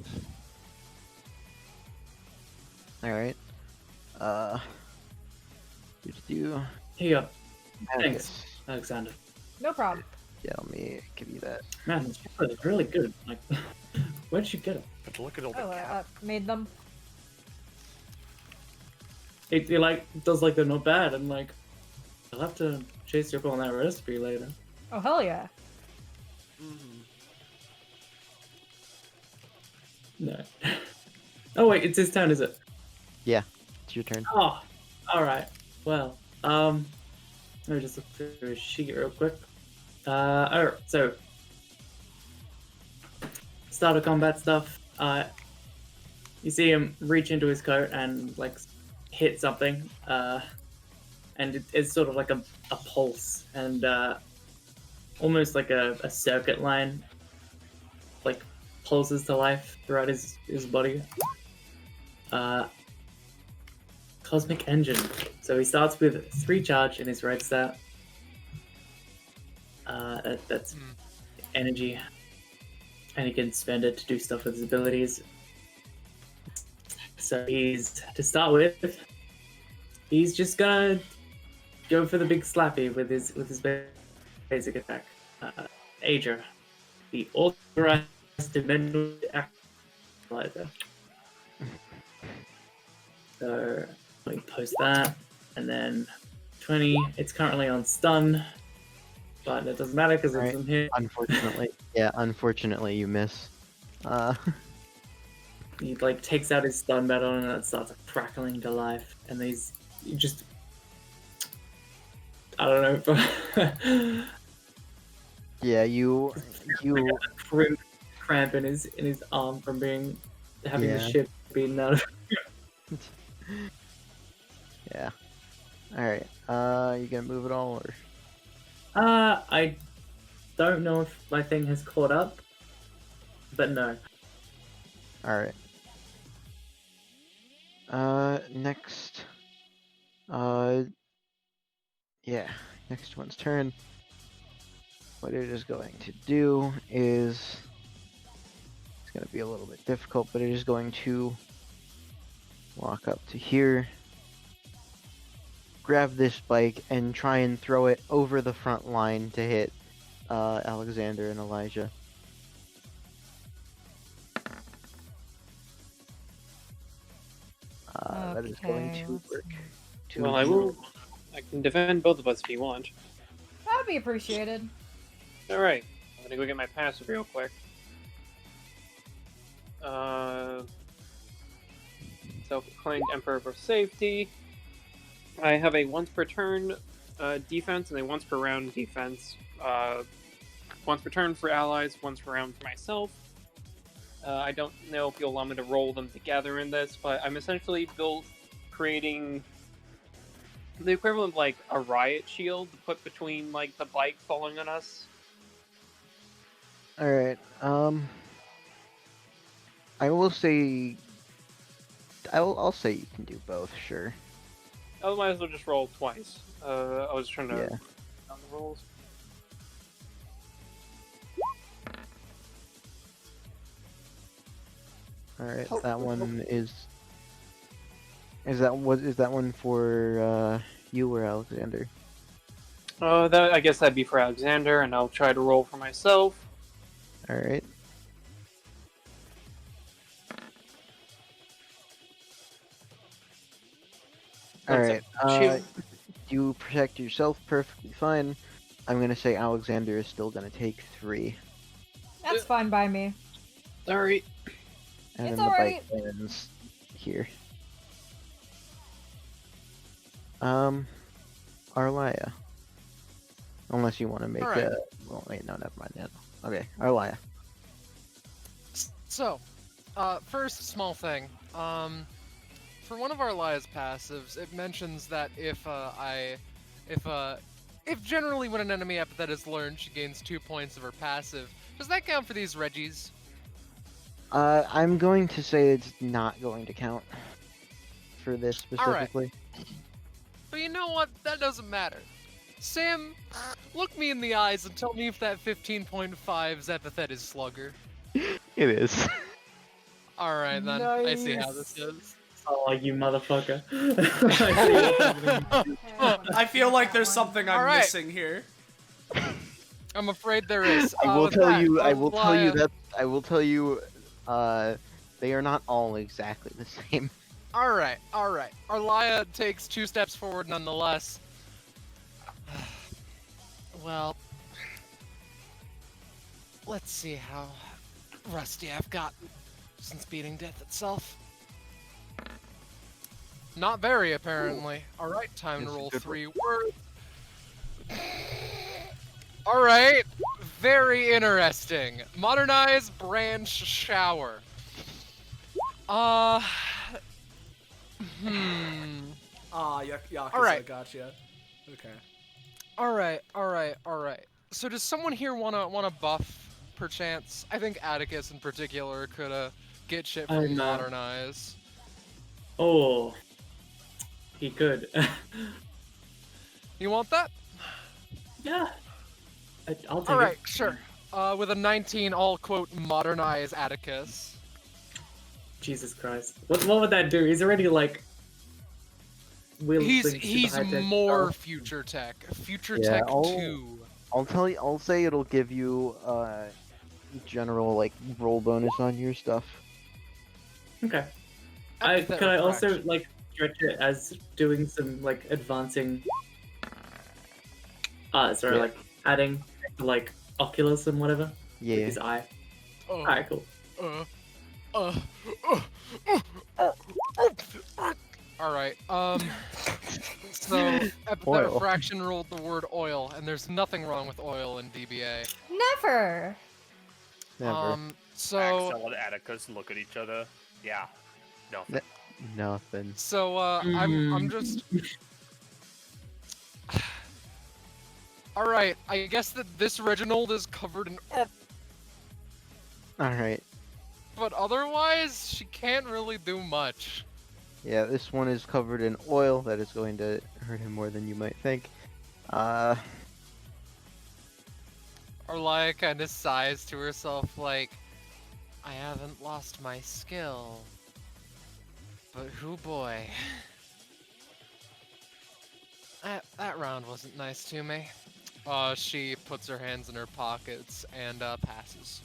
All right. Do Here you go. Thanks, Atticus. Alexander. No problem. Yeah, let me give you that. Man, this chocolate is really good. Like, where'd you get it? But look at all the Oh, cap. made them. It like does like they're not bad, and like I'll have to chase you up on that recipe later. Oh, hell yeah. No. Oh wait, it's his turn, is it? Yeah, it's your turn. Oh, all right. Well, let me just look through his sheet real quick. Alright, so start of combat stuff. You see him reach into his coat and like hit something, and it's sort of like a pulse and almost like a circuit line, like pulses to life throughout his body. Cosmic Engine. So he starts with 3 charge in his right stat. That's energy, and he can spend it to do stuff with his abilities. So to start with, he's just gonna go for the big slappy with his basic attack. Ager, the authorized dimensional actualizer. So let me post that, and then 20. It's currently on stun, but it doesn't matter because it's Right. in here. Unfortunately, you miss. He like takes out his stun metal and it starts crackling to life, and he's just I don't know. Yeah, you. Cramp in his arm from having the Yeah. shit beaten out of. Yeah. All right. You gonna move it all, or? I don't know if my thing has caught up, but no. All right. Next. Yeah. Next one's turn. What it is going to do is, it's going to be a little bit difficult, but it is going to walk up to here, grab this bike, and try and throw it over the front line to hit Alexander and Elijah. That is going Okay, to let's work. see. Well, I can defend both of us if you want. That'd be appreciated. All right, I'm gonna go get my passive real quick. Self-proclaimed Emperor for Safety. I have a once per turn defense and a once per round defense. Once per turn for allies, once per round for myself. I don't know if you'll allow me to roll them together in this, but I'm essentially creating the equivalent of like a riot shield to put between like the bike falling on us. All right. I will say. I'll say you can do both. Sure. I might as well just roll twice. I was trying to Yeah. on the rolls. All right. That one is. Is that one for you or Alexander? I guess that'd be for Alexander, and I'll try to roll for myself. All right. All That's right. a shield. You protect yourself perfectly fine. I'm gonna say Alexander is still gonna take 3, That's fine by me. Sorry. and It's then the alright. bike lands here. Arlya. Unless you want to make Alright. a. Well, wait, no, never mind. Yeah. Okay, Arlya. So, first small thing. For one of Arlya's passives, it mentions that if generally when an enemy epithet is learned, she gains 2 points of her passive. Does that count for these Reggies? I'm going to say it's not going to count for this specifically. But you know what? That doesn't matter. Sam, look me in the eyes and tell me if that 15.5's epithet is Slugger. It is. Alright then, I see how this is. Oh, you motherfucker. I feel like there's something I'm Alright. missing here. I'm afraid there is. I will With tell that, you. I will tell you Arlya- that. I will tell you. They are not all exactly the same. Alright. Arlya takes 2 steps forward nonetheless. Well, let's see how rusty I've gotten since beating death itself. Not very, apparently. Alright, time to It's a roll good 3 words. Alright, very interesting. Modernize branch shower. Ah, Yakuza, Alright. gotcha. Okay. Alright. So does someone here wanna buff, perchance? I think Atticus in particular could get shit from I'm, Modernize. Oh, he could. You want that? Yeah. I'll take Alright, it. sure. With a 19, I'll quote Modernize Atticus. Jesus Christ. What would that do? He's already like. He's wielding super high-tech more stuff. future tech. Future Yeah, tech I'll- 2. I'll tell you. I'll say it'll give you general like roll bonus on your stuff. Okay. Epithet Could I also refraction. like stretch it as doing some like advancing? Sorry, Yeah. like adding like Oculus and whatever. With Yeah. his eye. Oh. Alright, cool. Alright, so Epithet Oil. Refraction rolled the word oil, and there's nothing wrong with oil in DBA. Never. Never. So Accel and Atticus look at each other. Yeah. No. Nothing. I'm just Alright, I guess that this Reginald is covered in All right. but otherwise she can't really do much. Yeah, this one is covered in oil. That is going to hurt him more than you might think. Arlya kinda sighs to herself like, I haven't lost my skill. But hoo boy. That round wasn't nice to me. She puts her hands in her pockets and passes.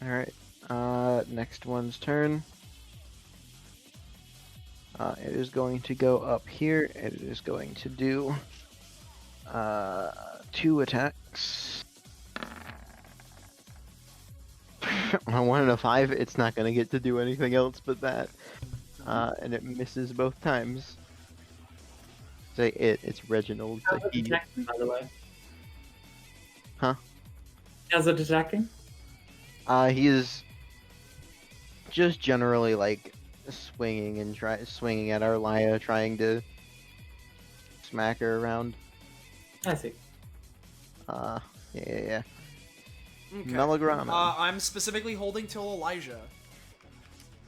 All right. Next one's turn. It is going to go up here, and it is going to do 2 attacks. On 1 and a 5, it's not going to get to do anything else but that. and it misses both times. Say it. It's Reginald. How's So it he, attacking, by the way? Huh? How's it attacking? he is just generally like swinging and swinging at Arlya, trying to smack her around. I see. Yeah. Okay. Melograno. I'm specifically holding till Elijah.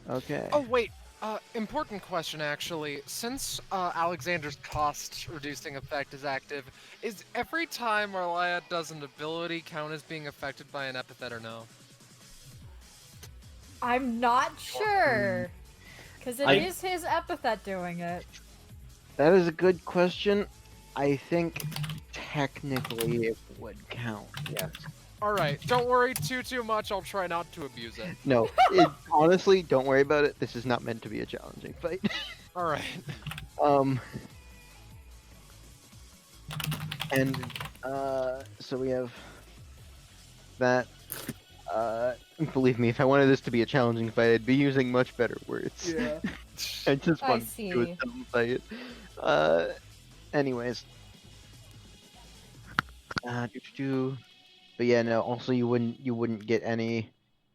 Okay. Oh wait, important question actually. Since Alexander's cost reducing effect is active, is every time Arlya does an ability count as being affected by an epithet or no? I'm not sure. Because it I- is his epithet doing it. That is a good question. I think technically it would count. Yes. Alright, don't worry too much, I'll try not to abuse it. No. Honestly, don't worry about it. This is not meant to be a challenging fight. Alright. And so we have that. Believe me, if I wanted this to be a challenging fight, I'd be using much better words. Yeah. I just I want to do a see. dumb fight. Anyways. But yeah, no. Also, you wouldn't get any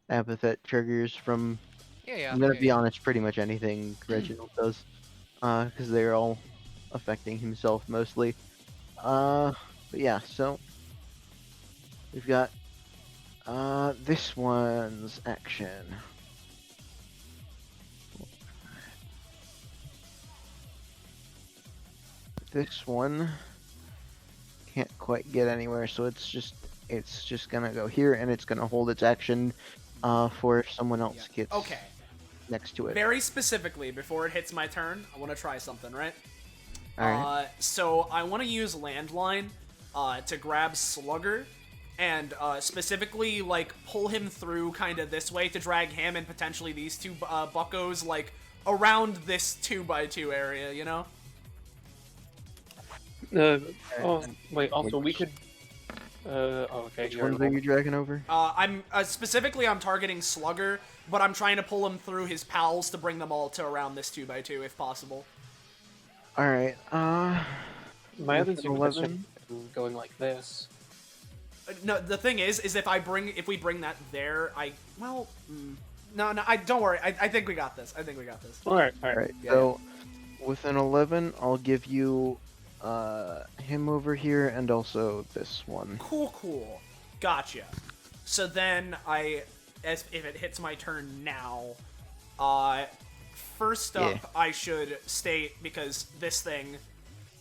epithet triggers from. Yeah. I'm gonna yeah, be yeah. honest. Pretty much anything Reginald does, because they're all affecting himself mostly. But yeah. So we've got this one's action. This one can't quite get anywhere, so it's just gonna go here, and it's gonna hold its action for if someone else gets Okay. next to it. Very specifically, before it hits my turn, I want to try something, right? Alright. So I want to use Landline to grab Slugger and specifically like pull him through kind of this way to drag him and potentially these two buckos like around this 2x2 area, you know? Oh, wait, also, we could... okay, Which you're ones are you dragging over? I'm specifically I'm targeting Slugger, but I'm trying to pull him through his pals to bring them all to around this 2x2 if possible. Alright, My other with an suggestion is going like this. No, the thing is if we bring that there, no, I don't worry. I think we got this. Alright. Alright, Yeah, so with an 11, I'll give you him over here and also this one. Cool. Gotcha. So then if it hits my turn now, first up, Yeah. I should state, because this thing,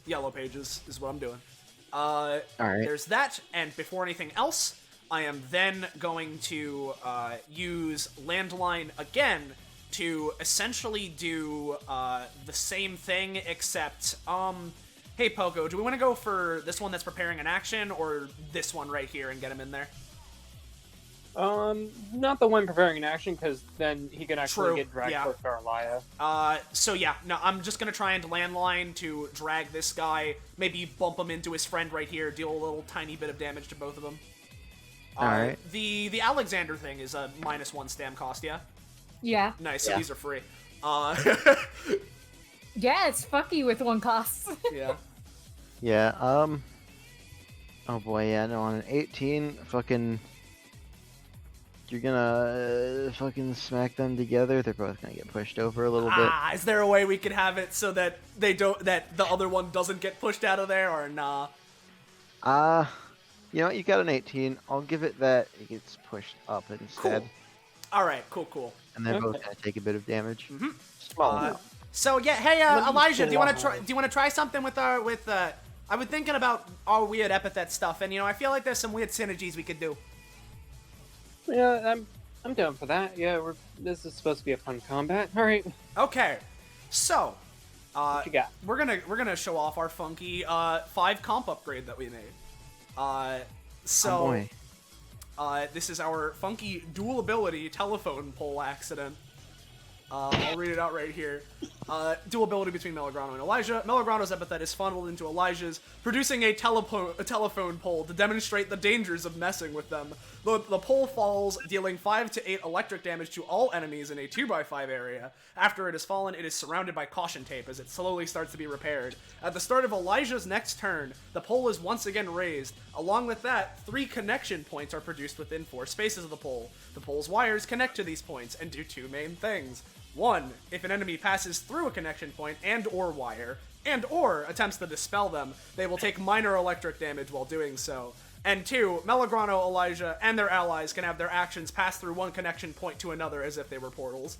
Yellow Pages, is what I'm doing. Alright. There's that, and before anything else, I am then going to use Landline again to essentially do the same thing, except, hey Poco, do we want to go for this one that's preparing an action, or this one right here and get him in there? Not the one preparing an action, because then he can actually True, get dragged yeah. towards Arlya. So yeah, no, I'm just gonna try and Landline to drag this guy, maybe bump him into his friend right here, deal a little tiny bit of damage to both of them. Alright. The Alexander thing is a -1 stam cost, yeah? Yeah. Nice, so Yeah. these are free. Yeah, it's fucky with one cost. Yeah. Yeah, oh boy, yeah, no, on an 18, fucking... You're gonna fucking smack them together, they're both gonna get pushed over a little bit. Is there a way we could have it so that that the other one doesn't get pushed out of there, or nah? You know what, you got an 18, I'll give it that it gets pushed up instead. Cool. Alright, cool. And they're both Okay. gonna take a bit of damage. Mhm. Small amount. So yeah, hey Let me Elijah, do you want pull to out. try something with I've been thinking about our weird epithet stuff, and I feel like there's some weird synergies we could do. Yeah, I'm down for that. Yeah, this is supposed to be a fun combat. Alright, Okay, so what you got? we're gonna show off our funky 5 comp upgrade that we made. Oh So boy. this is our funky dual ability telephone pole accident. I'll read it out right here. Dual ability between Melograno and Elijah. Melograno's epithet is funneled into Elijah's, producing a telephone pole to demonstrate the dangers of messing with them. The pole falls, dealing 5 to 8 electric damage to all enemies in a 2x5 area. After it has fallen, it is surrounded by caution tape as it slowly starts to be repaired. At the start of Elijah's next turn, the pole is once again raised. Along with that, 3 connection points are produced within 4 spaces of the pole. The pole's wires connect to these points and do 2 main things. 1. If an enemy passes through a connection point and or wire, and or attempts to dispel them, they will take minor electric damage while doing so. And 2. Melograno, Elijah, and their allies can have their actions pass through one connection point to another as if they were portals.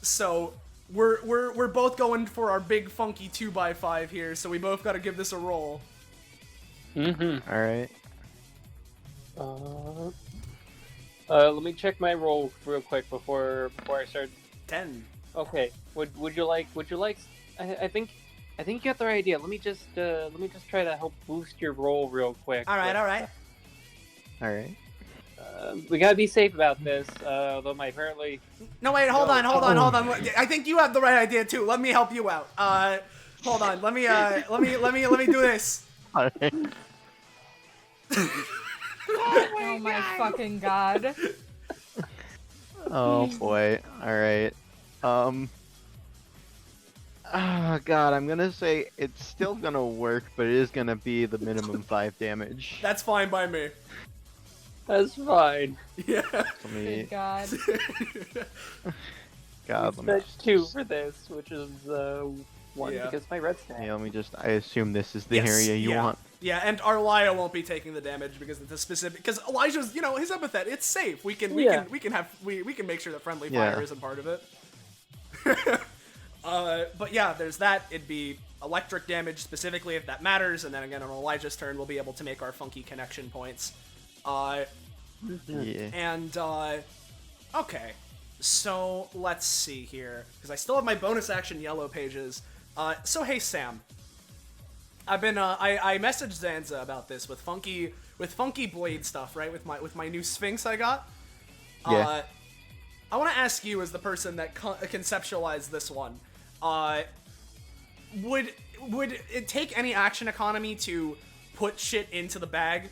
So we're both going for our big funky 2x5 here, so we both gotta give this a roll. Mm-hmm. Alright. Let me check my roll real quick before I start. 10. Okay. Would you like? I think you got the right idea. Let me just try to help boost your roll real quick. Alright. Alright. We gotta be safe about this. Though my apparently. No, wait, hold on. I think you have the right idea too. Let me help you out. Hold on. Let me do this. Alright. Oh my fucking god. Oh boy. Alright. Oh god, I'm gonna say it's still gonna work, but it is gonna be the minimum 5 damage. That's fine by me. That's fine. Yeah. Let me, Good god. God, let me That's 2 for this, which is 1 Yeah. because my red stat. yeah, let me just. I assume this is the Yes, area you yeah. want. Yeah, and Arlya won't be taking the damage because it's a specific. Because Elijah's, his epithet, it's safe. We can make sure that friendly fire Yeah. isn't part of it. But yeah, there's that. It'd be electric damage specifically if that matters, and then again on Elijah's turn, we'll be able to make our funky connection points. Yeah. And okay, so let's see here because I still have my bonus action yellow pages. So hey Sam. I've been I messaged Zanza about this with funky blade stuff, right? With my new Sphinx I got. Yeah. I want to ask you as the person that conceptualized this one. Would it take any action economy to put shit into the bag?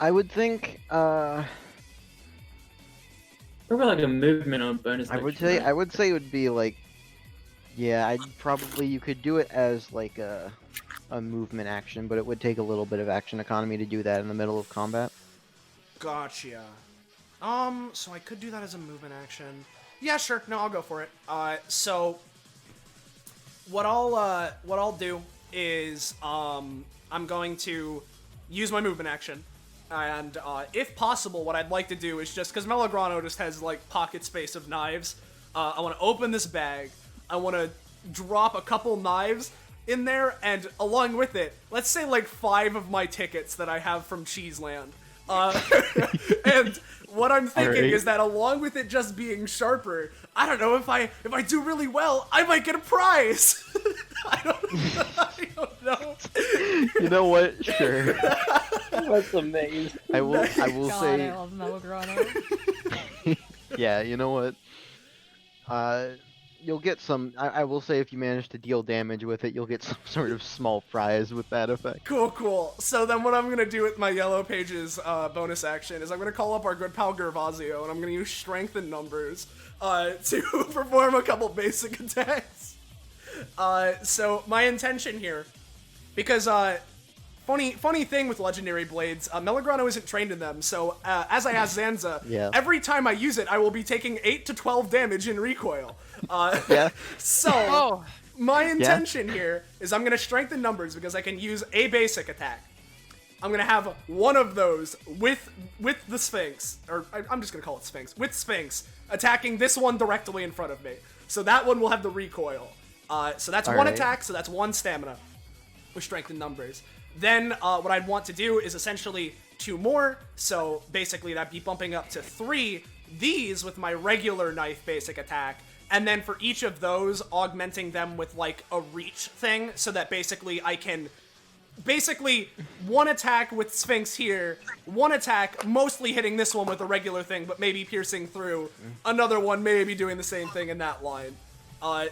I would think. Probably like a movement or bonus. I would action, say. right? I would say it would be like. Yeah, you could do it as like a movement action, but it would take a little bit of action economy to do that in the middle of combat. Gotcha. So I could do that as a movement action. Yeah, sure. No, I'll go for it. So what I'll do is I'm going to use my movement action, and if possible, what I'd like to do is just because Melograno just has like pocket space of knives. I want to open this bag. I want to drop a couple knives in there, and along with it, let's say like 5 of my tickets that I have from Cheeseland. And what I'm thinking Alright. is that along with it just being sharper, I don't know, if I do really well, I might get a prize. I don't know. You know what? Sure. That's amazing. I will God, say. I love Melograno. Yeah, you know what? You'll get some. I will say if you manage to deal damage with it, you'll get some sort of small prize with that effect. Cool. So then what I'm going to do with my Yellow Pages bonus action is I'm going to call up our good pal Gervasio, and I'm going to use Strength in Numbers to perform a couple basic attacks. So my intention here, because funny thing with Legendary Blades, Melograno isn't trained in them, so as I asked Zanza, Yeah. every time I use it, I will be taking 8 to 12 damage in recoil. Yeah. So... Oh, My intention here is I'm going to strengthen numbers because I can use a basic attack. I'm going to have one of those with the Sphinx, or I'm just going to call it Sphinx, with Sphinx, attacking this one directly in front of me. So that one will have the recoil. So that's one Alright. attack, so that's 1 stamina with strength in numbers. Then what I'd want to do is essentially 2 more, so basically that'd be bumping up to 3, these with my regular knife basic attack, and then for each of those, augmenting them with, like, a reach thing, so that basically I can basically one attack with Sphinx here, one attack mostly hitting this one with a regular thing, but maybe piercing through. Another one maybe doing the same thing in that line.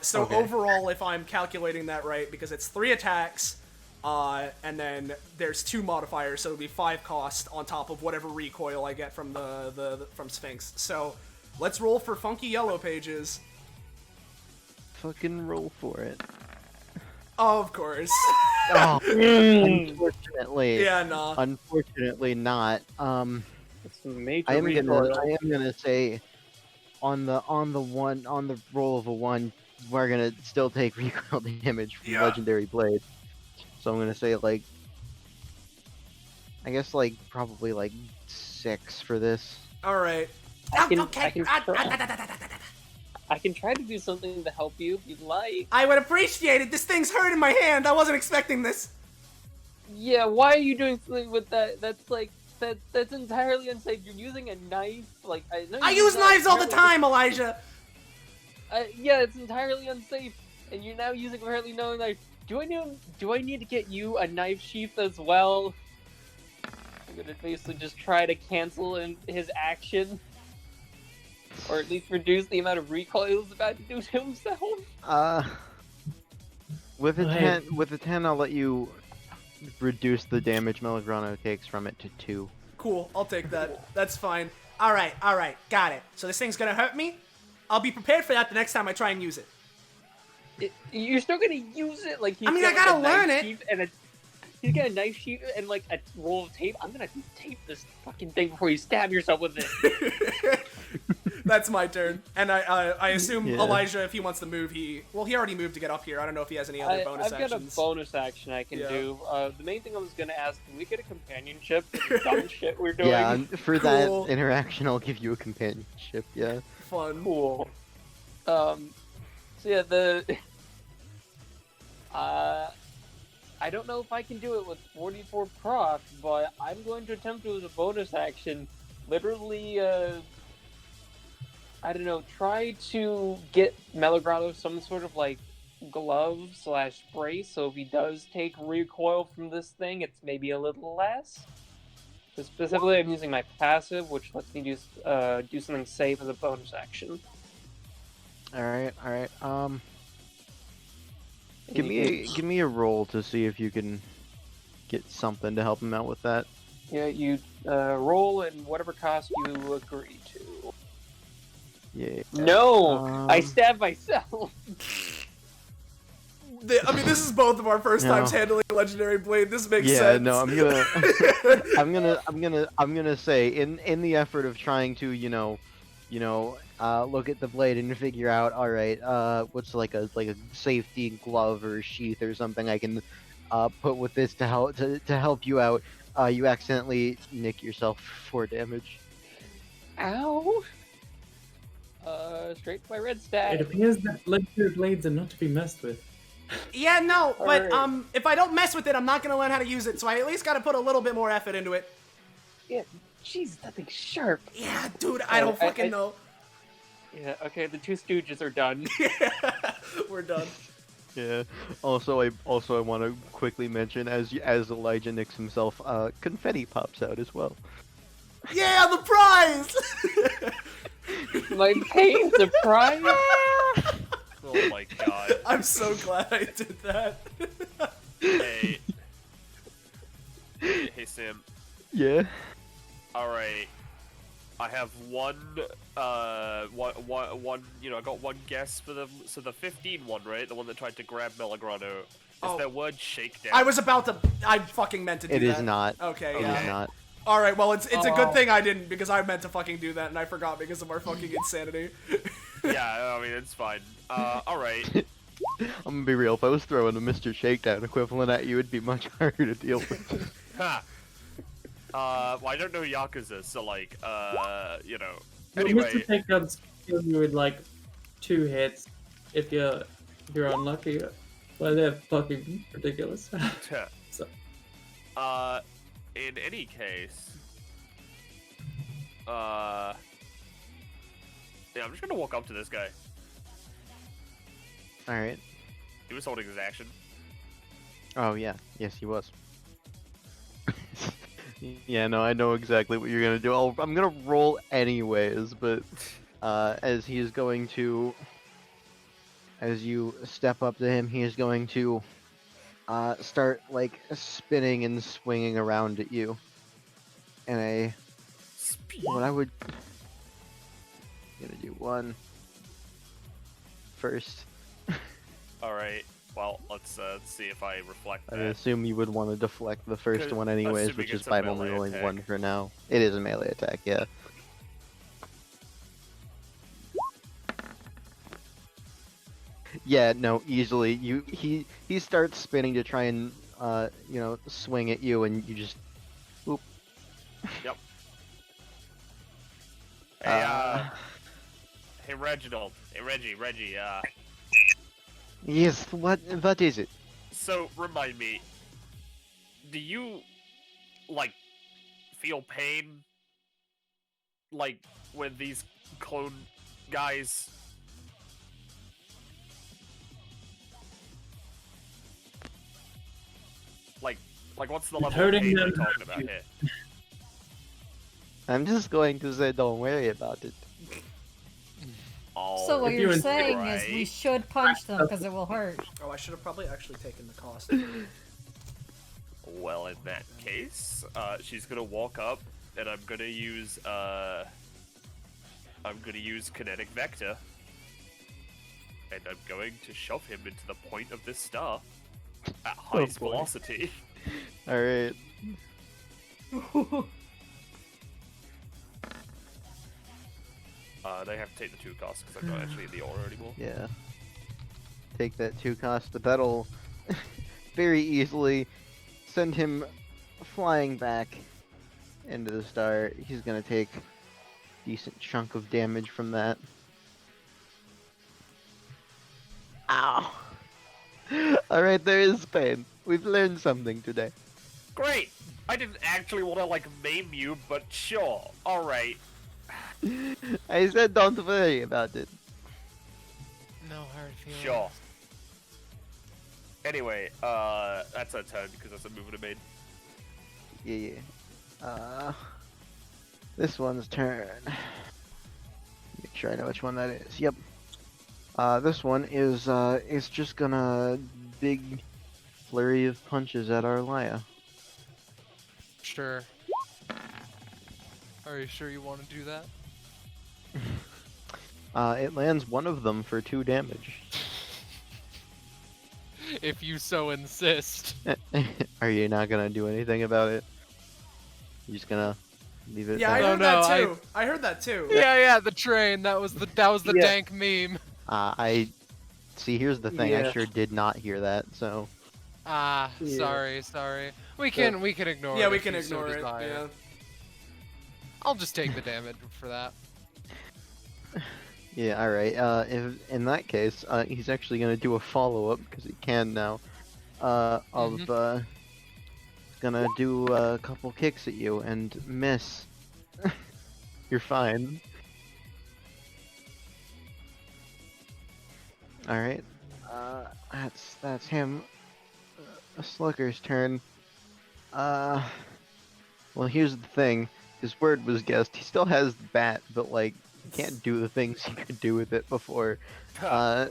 So Okay. overall, if I'm calculating that right, because it's 3 attacks, and then there's 2 modifiers, so it'll be 5 cost on top of whatever recoil I get from from Sphinx. So let's roll for funky yellow pages. Fucking roll for it. Of course. Oh, unfortunately. Yeah, nah. Unfortunately not. It's a major I am recoil. gonna say on the roll of a 1, we're gonna still take recoil damage from Yeah. Legendary Blade. So I'm gonna say like I guess like probably like 6 for this. All right. I can Okay. I can try to do something to help you if you'd like. I would appreciate it. This thing's hurting my hand. I wasn't expecting this. Yeah, why are you doing something with that? That's like that's entirely unsafe. You're using a knife. Like I know. I you use knives all the apparently- time, Elijah. Yeah, it's entirely unsafe, and you're now using apparently no knife. Do I need to get you a knife sheath as well? I'm gonna basically just try to cancel his action, or at least reduce the amount of recoil he's about to do to himself. With a Go ahead. 10, I'll let you reduce the damage Melograno takes from it to 2. Cool. I'll take that. That's fine. All right. Got it. So this thing's gonna hurt me. I'll be prepared for that the next time I try and use it. You're still gonna use it, like he's I mean, I got, gotta like, a learn knife it. sheath and he's got a knife sheath and like a roll of tape. I'm gonna tape this fucking thing before you stab yourself with it. That's my turn. And I assume Yeah. Elijah, if he wants to move, he already moved to get up here. I don't know if he has any other bonus I've got a actions. bonus action I can Yeah. do. The main thing I was gonna ask, can we get a companionship for the dumb shit we're doing? Yeah, for Cool. that interaction, I'll give you a companionship. Yeah. Fun. Cool. So yeah, I don't know if I can do it with 44 proc, but I'm going to attempt to as a bonus action. Literally, I don't know, try to get Melograno some sort of like glove / brace, so if he does take recoil from this thing, it's maybe a little less. So specifically, I'm using my passive, which lets me do something safe as a bonus action. All right. And Give you me a roll to see if you can get something to help him out with that. Yeah, you roll at whatever cost you agree to. Yeah. No, I stabbed myself. I mean, this is both of our first No. times handling Legendary Blade. This makes Yeah, sense. no, I'm gonna say in the effort of trying to look at the blade and figure out, all right, what's like a safety glove or sheath or something I can put with this to help you out. You accidentally nick yourself 4 damage. Ow. Straight to my red stat. It appears that legendary blades are not to be messed with. Yeah, no, but Alright. if I don't mess with it, I'm not gonna learn how to use it. So I at least gotta put a little bit more effort into it. Yeah, jeez, that thing's sharp. Yeah, dude, I don't fucking know. Yeah, okay, the 2 Stooges are done. We're done. Yeah. Also, I want to quickly mention as Elijah nicks himself, confetti pops out as well. Yeah, the prize! My pain surprise. Oh my god. I'm so glad I did that. Hey. Hey, Sam. Yeah. Alright. I have one, I got one guess for the 15 one, right? The one that tried to grab Melograno. Is Oh. that word shakedown? I fucking meant to do It that. is not. Okay, It yeah. is not. Alright, well, it's a good Oh. thing I didn't, because I meant to fucking do that, and I forgot because of our fucking insanity. Yeah, I mean, it's fine. Alright. I'm gonna be real. If I was throwing a Mr. Shakedown equivalent at you, it'd be much harder to deal with. Ha! Well, I don't know Yakuza, so, like, you know. Well, Anyway, Mr. Takedown's kill you with like 2 hits if you're unlucky. Well, they're fucking ridiculous. So- in any case, yeah, I'm just gonna walk up to this guy. All right. He was holding his action. Oh yeah. Yes, he was. Yeah, no, I know exactly what you're gonna do. I'm gonna roll anyways, but as he is going to, as you step up to him, he is going to start like spinning and swinging around at you. And what I would gonna do one first. All right. Well, let's see if I reflect I that. assume you would want to deflect the first one anyways, assuming which is it's a by only melee rolling attack. one for now. It is a melee attack, yeah. Yeah, no, easily. He starts spinning to try and swing at you, and you just whoop. Yep. Hey, Uh, hey Reginald. Hey Reggie. Yes, what is it? So remind me, do you like feel pain like when these clone guys? Like what's the level of Hurting pain we're them talking hurt about you. here? I'm just going to say don't worry about it. Oh, So what If you're you saying is we right. should punch them because it will hurt. Oh, I should have probably actually taken the cost. Well, in that case, she's gonna walk up, and I'm gonna use kinetic vector, and I'm going to shove him into the point of this star at highest boy. velocity. Alright. They have to take the 2 costs because I'm not actually in the aura anymore. Yeah. Take that 2 cost, but that'll very easily send him flying back into the star. He's gonna take a decent chunk of damage from that. Ow! Alright, there is pain. We've learned something today. Great! I didn't actually want to, like, maim you, but sure. Alright. I said don't worry about it. No hard feelings. Sure. Anyway, that's a turn because that's a movement I made. Yeah. This one's turn. Make sure I know which one that is. Yep. This one is just gonna big flurry of punches at Arlya. Sure. Are you sure you want to do that? It lands one of them for 2 damage. If you so insist. Are you not gonna do anything about it? You're just gonna leave it? Yeah, I back? heard no, that too. I heard that too. Yeah, the train. That was the Yeah. dank meme. I see. Here's the thing. I Yeah. sure did not hear that. So Ah, Yeah. sorry. We can ignore it. Yeah, we if can you so ignore it. desire. Yeah. I'll just take the damage for that. yeah, all right. If in that case, he's actually gonna do a follow up because he can now. Gonna do a couple kicks at you and miss. You're fine. All right. That's him. Slugger's turn. Well, here's the thing. His word was guessed. He still has the bat, but like he can't do the things he could do with it before. So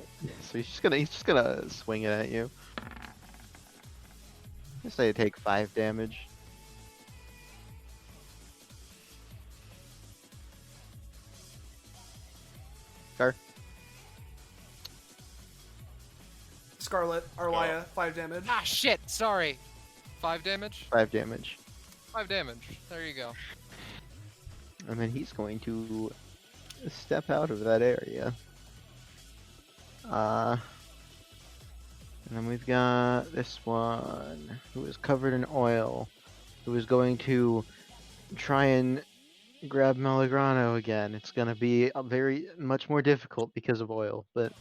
he's just gonna swing it at you. I say take 5 damage. Car. Scarlet, Arlya, 5 damage. Ah, shit. Sorry. 5 damage. 5 damage. 5 damage. There you go. And then he's going to step out of that area. And then we've got this one who is covered in oil, who is going to try and grab Melograno again. It's going to be very much more difficult because of oil, but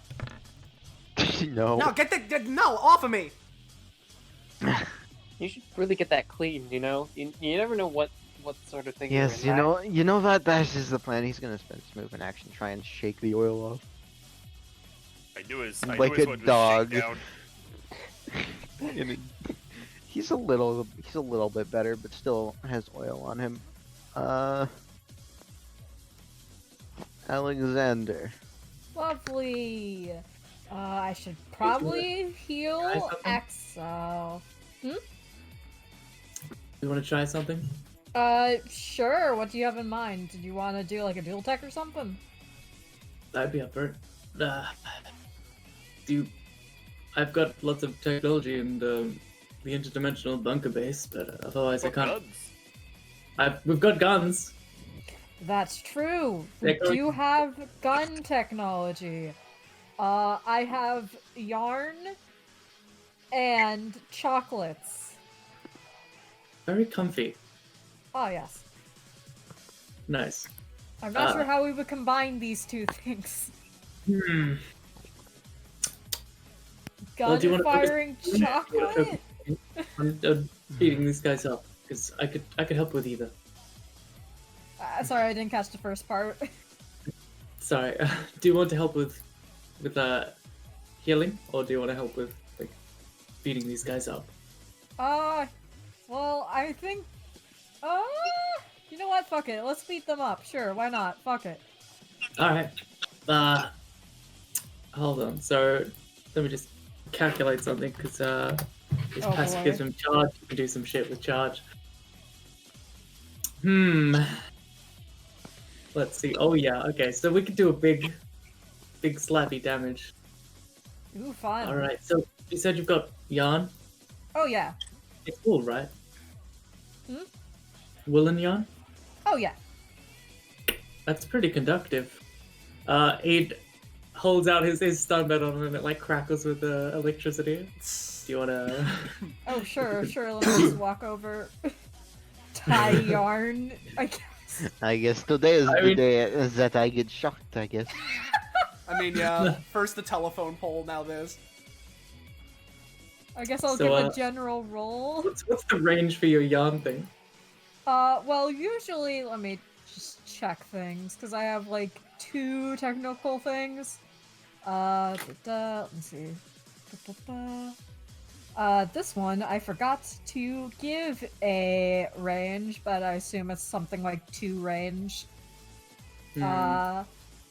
no. No, no, off of me! You should really get that clean, you know? You never know what sort of thing Yes, you're gonna you know that is the plan. He's going to spend his move in action, try and shake the oil off. I knew his Like one a was dog. shakedown. And He's a little bit better, but still has oil on him. Alexander. Lovely. I should probably heal something? Accel. You want to try something? Sure. What do you have in mind? Did you want to do like a dual tech or something? I'd be up for it. I've got lots of technology and the interdimensional bunker base, but otherwise I What can't. guns? We've got guns. That's true. We They're going- do have gun technology. I have yarn and chocolates. Very comfy. Oh, yes. Nice. I'm not sure how we would combine these two things. Gun do you wanna focus- firing chocolate? I'm beating these guys up because I could help with either. Sorry, I didn't catch the first part. Sorry. Do you want to help with healing, or do you want to help with like beating these guys up? Well, I think... you know what? Fuck it. Let's beat them up. Sure, why not? Fuck it. All right. Hold on. So let me just calculate something because this Oh, passive boy. gives him charge. You can do some shit with charge. Let's see. Oh yeah. Okay. So we could do a big slappy damage. Ooh, fun. All right. So you said you've got yarn. Oh, yeah. It's wool, right? Hmm? Woolen yarn. Oh, yeah. That's pretty conductive. He holds out his stun on him and it like crackles with electricity. Do you wanna? Oh, sure. Let me just walk over. Tie yarn, I guess. I guess today is I the mean- day that I get shocked, I guess. I mean, yeah. First the telephone pole, now this. I guess I'll So, give a general roll. What's the range for your yarn thing? Well, usually, let me just check things, because I have, like, 2 technical things. Let me see. This one, I forgot to give a range, but I assume it's something like 2 range.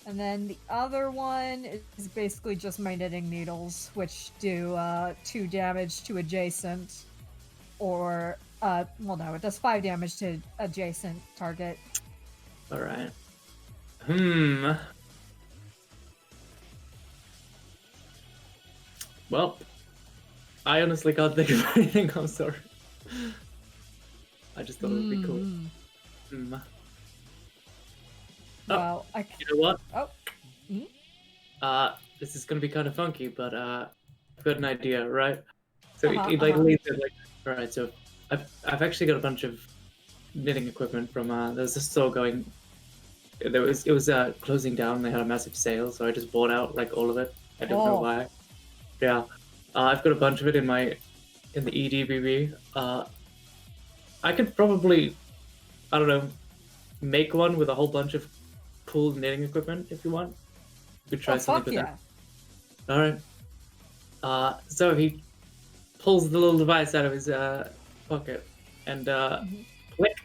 And then the other one is basically just my knitting needles, which do 2 damage to adjacent, or well, no, it does 5 damage to adjacent target. All right. Well, I honestly can't think of anything. I'm sorry. I just thought it would be cool. Oh. Well, I You know what? Oh. Mhm. This is gonna be kind of funky, but I've got an idea, right? So he like Uh-huh. leads it like, all right. So I've actually got a bunch of knitting equipment from there's a store going. It was closing down. They had a massive sale, so I just bought out like all of it. I don't know Oh. why. Yeah, I've got a bunch of it in the EDBB. I could probably, I don't know, make one with a whole bunch of cool knitting equipment if you want. You could try Oh, something fuck with yeah. that. All right. So he pulls the little device out of his pocket and click.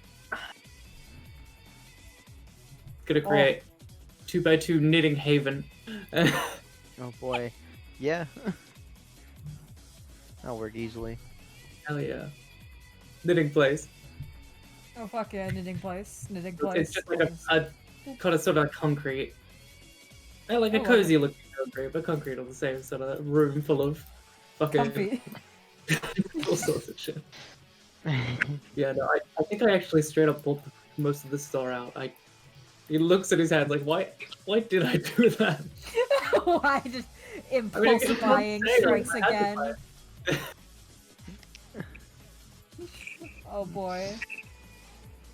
Gonna create 2x2 knitting haven. Oh boy. Yeah. That'll work easily. Hell yeah. Knitting place. Oh, fuck yeah, knitting place. Knitting So place. it's just like a kind of sort of concrete. Like a Oh, cozy looking concrete, but concrete on the same sort of room full of fucking Comfy. all sorts of shit. Yeah, no, I think I actually straight up pulled most of the store out. He looks at his hands like, why did I do that? Why just I mean, impulse it's buying not fair, strikes I had to again? buy it. Oh boy.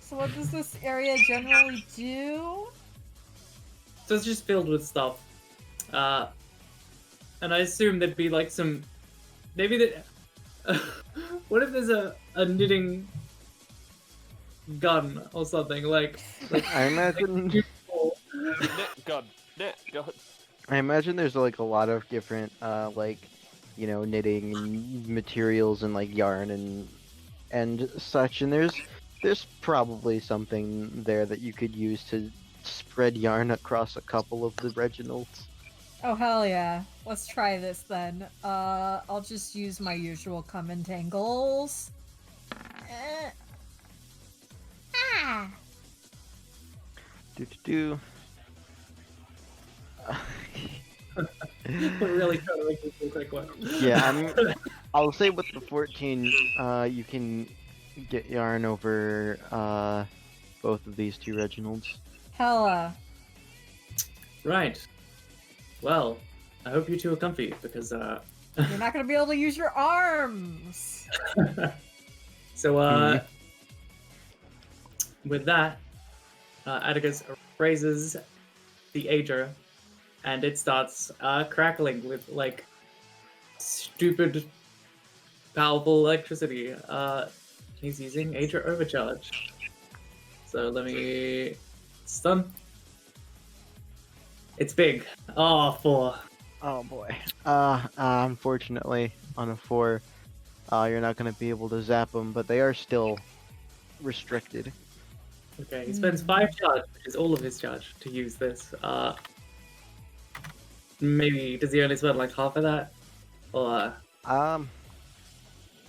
So what does this area generally do? So it's just filled with stuff. And I assume there'd be like some, maybe that. What if there's a knitting gun or something like I imagine. Net gun. I imagine there's like a lot of different like knitting and materials and like yarn and such. And there's probably something there that you could use to spread yarn across a couple of the Reginalds. Oh hell yeah. Let's try this then. I'll just use my usual come and tangles. Ah! Do. We're really trying to make this a quick one. Yeah, I'll say with the 14, you can get yarn over both of these two Reginalds. Hella. Right. Well, I hope you two are comfy because You're not gonna be able to use your arms! So with that, Atticus raises the Ager, and it starts crackling with like stupid, powerful electricity. He's using Ager Overcharge. So let me stun. It's big. Oh, 4. Oh boy. Unfortunately, on a 4, you're not going to be able to zap them, but they are still restricted. Okay, he spends 5 charge, which is all of his charge, to use this. Maybe does he only spend like half of that, or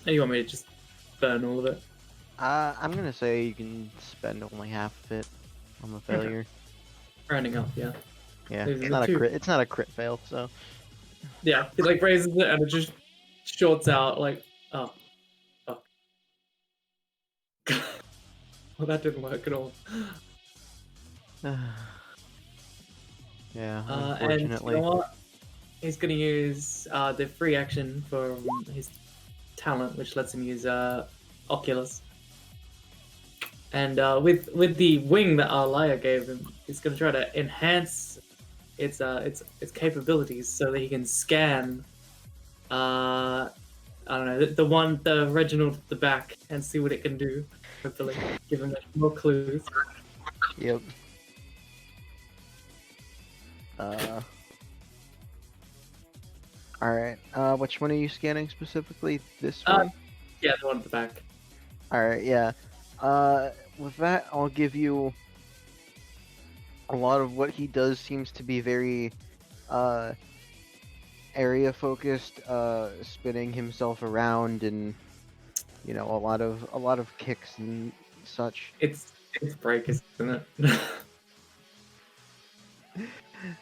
you want me to just burn all of it? I'm gonna say you can spend only half of it on the failure. Rounding up, yeah. Yeah, There's it's the not two. a crit. It's not a crit fail, so. Yeah, he like raises it and it just shorts out like, oh. Well, that didn't work at all. Yeah, And unfortunately. you know what? He's gonna use the free action for his talent, which lets him use Oculus. And with the wing that Arlya gave him, he's gonna try to enhance its capabilities so that he can scan. I don't know, the Reginald at the back, and see what it can do. Hopefully, give him more clues. Yep. Alright, which one are you scanning specifically? This one? Yeah, the one at the back. Alright, yeah. With that, I'll give you a lot of what he does seems to be very, area focused, spinning himself around and, a lot of kicks and such. It's break, isn't it?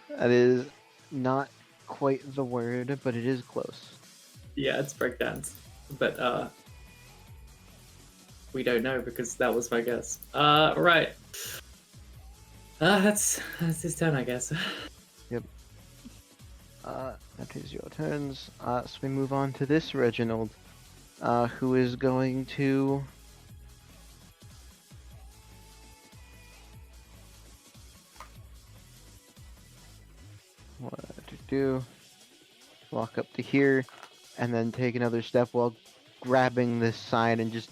That is not quite the word, but it is close. Yeah, it's breakdance. But we don't know because that was my guess. Right. That's his turn, I guess. Yep. That is your turns. So we move on to this Reginald, who is going to. What to do? Walk up to here, and then take another step while grabbing this sign and just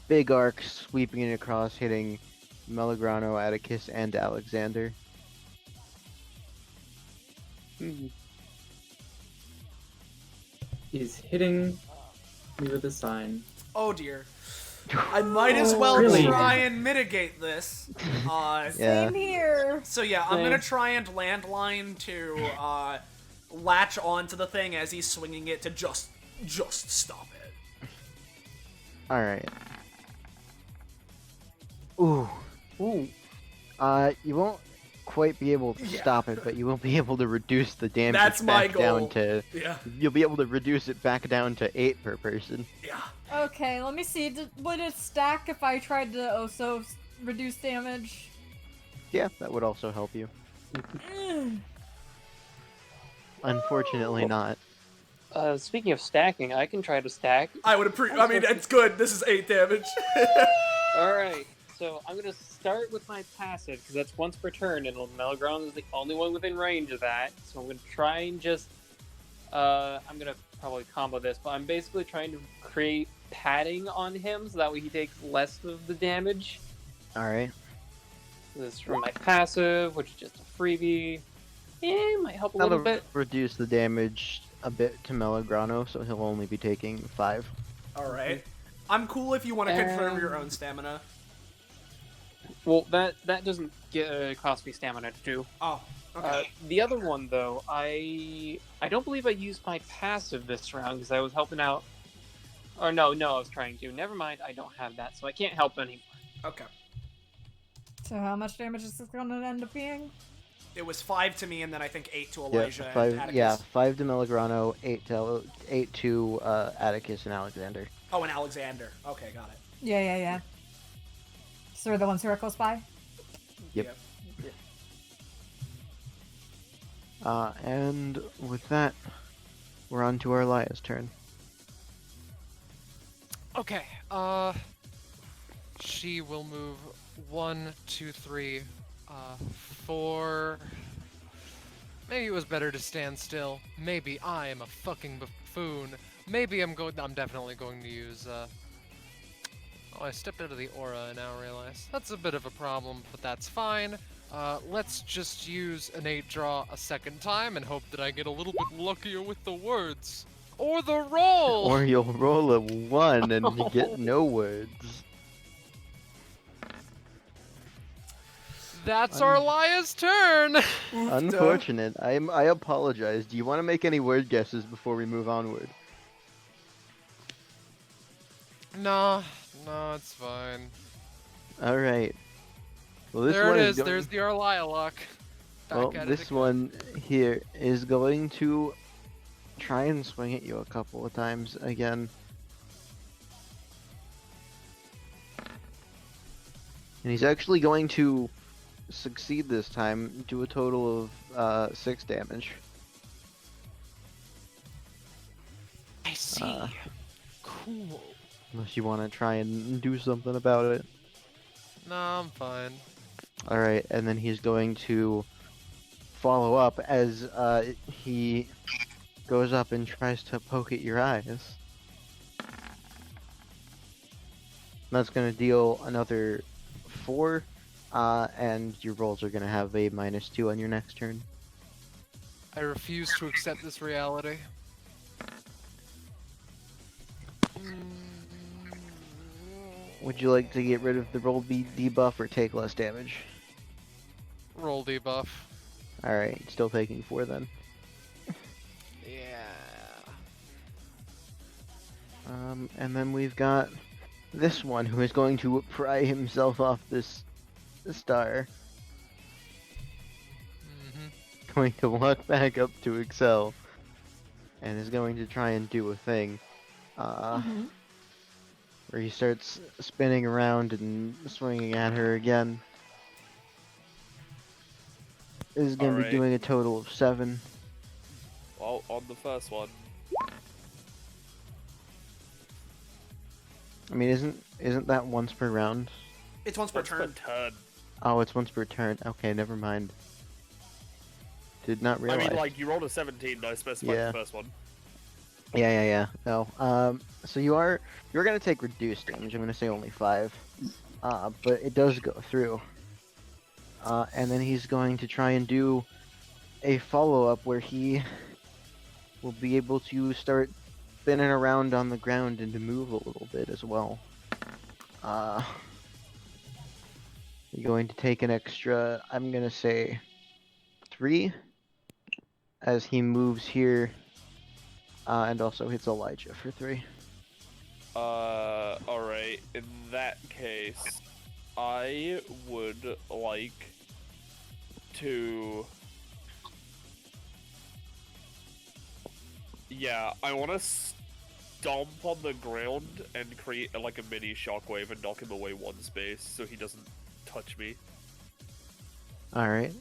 big arc sweeping it across, hitting Melograno, Atticus, and Alexander. He's hitting me with a sign. Oh dear. I might as well Really? try and mitigate this. Yeah. Same here. So yeah, I'm gonna try and landline to latch onto the thing as he's swinging it to just stop it. All right. Ooh. You won't quite be able to stop it, but you will be able to reduce the damage That's my back down goal. to. Yeah. You'll be able to reduce it back down to 8 per person. Yeah. Okay, let me see. Would it stack if I tried to also reduce damage? Yeah, that would also help you. Unfortunately, not. Speaking of stacking, I can try to stack. I mean, it's good. This is 8 damage. Alright, so I'm gonna start with my passive, because that's once per turn, and Melograno is the only one within range of that. So I'm gonna try and just... I'm gonna probably combo this, but I'm basically trying to create padding on him, so that way he takes less of the damage. Alright. This is from my passive, which is just a freebie. Might help a little That'll bit. reduce the damage a bit to Melograno, so he'll only be taking 5. All right. I'm cool if you want to confirm your own stamina. Well, that doesn't cost me stamina to do. Oh, okay. The other one, though, I don't believe I used my passive this round because I was helping out. Or no, I was trying to. Never mind, I don't have that, so I can't help anymore. Okay. So how much damage is this going to end up being? It was 5 to me, and then I think 8 to Elijah Yeah, and 5. Atticus. Yeah, 5 to Melograno, 8 to Atticus and Alexander. Oh, and Alexander. Okay, got it. Yeah. So they're the ones who are close by? Yep. And with that, we're on to Arlya's turn. Okay, she will move 1, 2, 3, 4. Maybe it was better to stand still. Maybe I am a fucking buffoon. Maybe I'm definitely going to use, Oh, I stepped out of the aura, I now realize. That's a bit of a problem, but that's fine. Let's just use an 8 draw a second time and hope that I get a little bit luckier with the words. Or the roll! Or you'll roll a 1 and you get no words. That's Arlya's turn! Unfortunate. I apologize. Do you want to make any word guesses before we move onward? No, it's fine. Alright. Well, this There one it is, going... there's the Arlya luck. Well, Back at this it again. one here is going to try and swing at you a couple of times again. And he's actually going to succeed this time, do a total of 6 damage. I see. Cool. Unless you want to try and do something about it. No, I'm fine. Alright, and then he's going to follow up as he goes up and tries to poke at your eyes. That's going to deal another 4, and your rolls are going to have a -2 on your next turn. I refuse to accept this reality. Would you like to get rid of the roll debuff or take less damage? Roll debuff. Alright, still taking 4 then. Yeah. And then we've got this one who is going to pry himself off this star. Going to walk back up to Accel and is going to try and do a thing. Where he starts spinning around and swinging at her again. This is going to be Alright. doing a total of 7. Well, on the first one. I mean, isn't that once per round? It's once per What's turn. per turn? Oh, it's once per turn. Okay, never mind. Did not realize. I mean, like, you rolled a 17, I specified Yeah. the first one. Yeah. No. So you're gonna take reduced damage. I'm gonna say only 5. But it does go through. And then he's going to try and do a follow-up where he will be able to start spinning around on the ground and to move a little bit as well. You're going to take an extra, I'm gonna say 3 as he moves here. And also hits Elijah for 3. Alright. In that case, I would like to... Yeah, I want to stomp on the ground and create like a mini shockwave and knock him away 1 space so he doesn't touch me. Alright.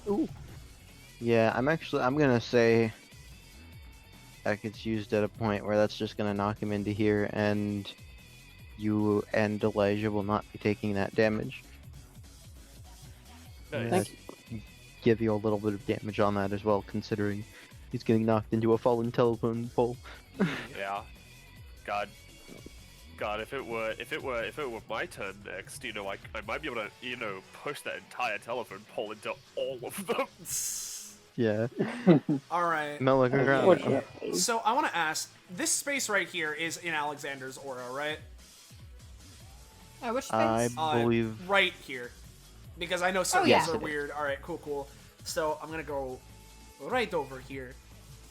Ooh. Yeah, I'm gonna say that gets used at a point where that's just gonna knock him into here, and you and Elijah will not be taking that damage. I'm Nice. gonna give you a little bit of damage on that as well, considering he's getting knocked into a fallen telephone pole. Yeah. God. God, if it were my turn next, you know, I might be able to, you know, push that entire telephone pole into all of them. Yeah. All right. Melograno. Unfortunately. So I want to ask, this space right here is in Alexander's aura, right? Which space? I believe. Right here. Because I know some yeah. are weird. Alright, cool. So I'm gonna go right over here.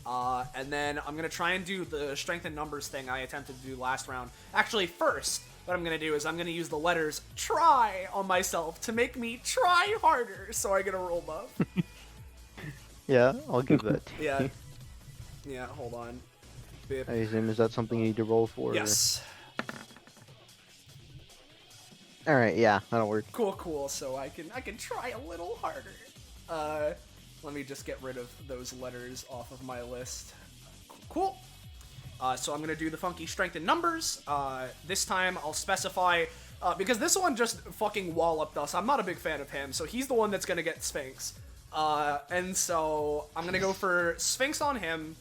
And then I'm gonna try and do the strength in numbers thing I attempted to do last round. Actually, first, what I'm gonna do is I'm gonna use the letters try on myself to make me try harder so I get a roll buff. Yeah, I'll give that to Yeah. you. Yeah, hold on. Bip. I assume, is that something you need to roll for? Yes. Alright, yeah, that'll work. Cool. So I can try a little harder. Let me just get rid of those letters off of my list. Cool. So I'm gonna do the funky strength in numbers. This time I'll specify because this one just fucking walloped us. I'm not a big fan of him, so he's the one that's gonna get Sphinx. And so I'm gonna go for Sphinx on him.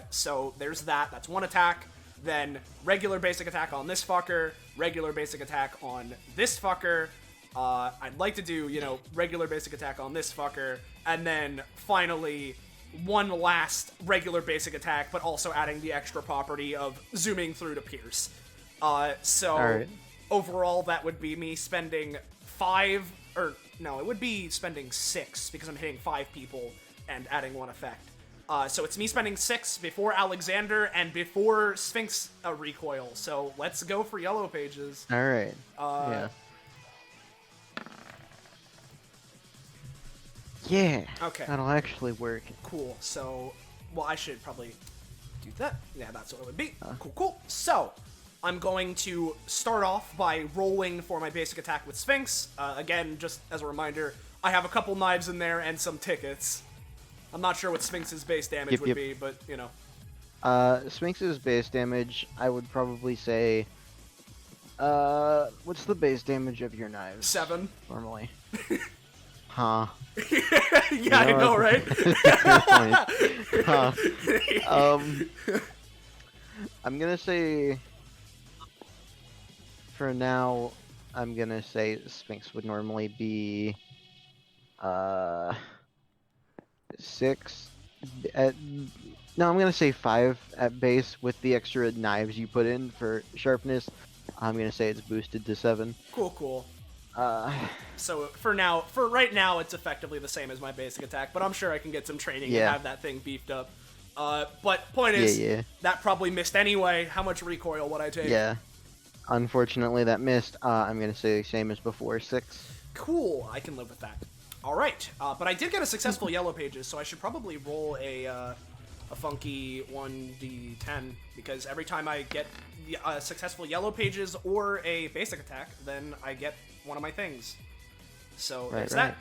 So there's that. That's one attack. Then regular basic attack on this fucker, regular basic attack on this fucker. I'd like to do, you know, regular basic attack on this fucker, and then finally one last regular basic attack, but also adding the extra property of zooming through to pierce. So Alright. overall that would be me spending 5, or no, it would be spending 6 because I'm hitting 5 people and adding one effect. So it's me spending 6 before Alexander and before Sphinx recoil. So let's go for yellow pages. Alright. Yeah. Yeah. Okay. That'll actually work. Cool. So, well, I should probably do that. Yeah, that's what it would be. Cool. So, I'm going to start off by rolling for my basic attack with Sphinx. Again, just as a reminder, I have a couple knives in there and some tickets. I'm not sure what Sphinx's base damage would be, but, you know. Sphinx's base damage, I would probably say... what's the base damage of your knives? 7. Normally. Huh. Yeah, I know, right? Huh. I'm gonna say... For now, I'm gonna say Sphinx would normally be... 6 at... No, I'm gonna say 5 at base with the extra knives you put in for sharpness. I'm gonna say it's boosted to 7. Cool. So for right now, it's effectively the same as my basic attack, but I'm sure I can get some training and have that thing beefed up. But point is, that probably missed anyway. How much recoil would I take? Yeah. Unfortunately, that missed. I'm gonna say the same as before, 6. Cool, I can live with that. All right, but I did get a successful yellow pages, so I should probably roll a funky 1d10 because every time I get successful yellow pages or a basic attack, then I get one of my things. So there's that.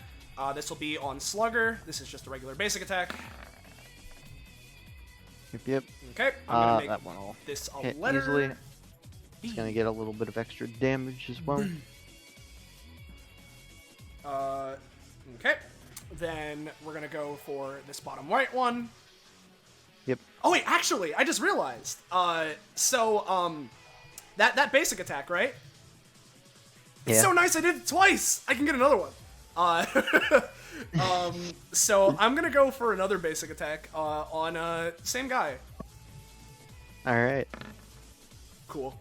This will be on Slugger. This is just a regular basic attack. Yep. Okay, I'm gonna make that one will this a hit letter easily. B. It's gonna get a little bit of extra damage as well. Okay. Then we're gonna go for this bottom right one. Yep. Oh wait, actually, I just realized. That basic attack, right? It's so nice I did it twice! I can get another one. So I'm gonna go for another basic attack on same guy. Alright. Cool.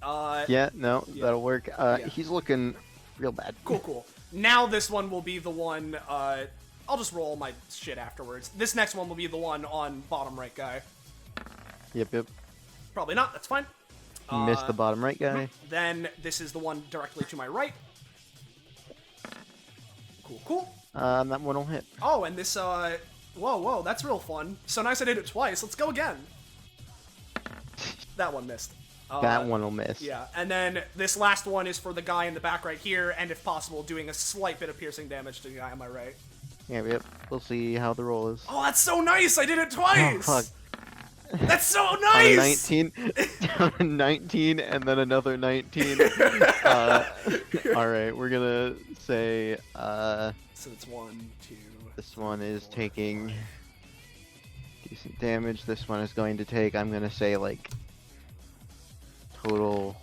That'll work. He's looking real bad. Cool. Now this one will be the one, I'll just roll my shit afterwards. This next one will be the one on bottom right guy. Yep. Probably not, that's fine. Missed the bottom right guy. Then this is the one directly to my right. Cool. That one will hit. Oh, and this, whoa, that's real fun. So nice I did it twice. Let's go again. That one missed. That one will miss. Yeah, and then this last one is for the guy in the back right here, and if possible, doing a slight bit of piercing damage to the guy on my right. Yep. We'll see how the roll is. Oh, that's so nice! I did it twice! Oh, fuck. That's so nice! 19, and then another 19. Alright, we're gonna say, So it's 1, 2... This one is taking decent damage. This one is going to take, I'm gonna say, like, total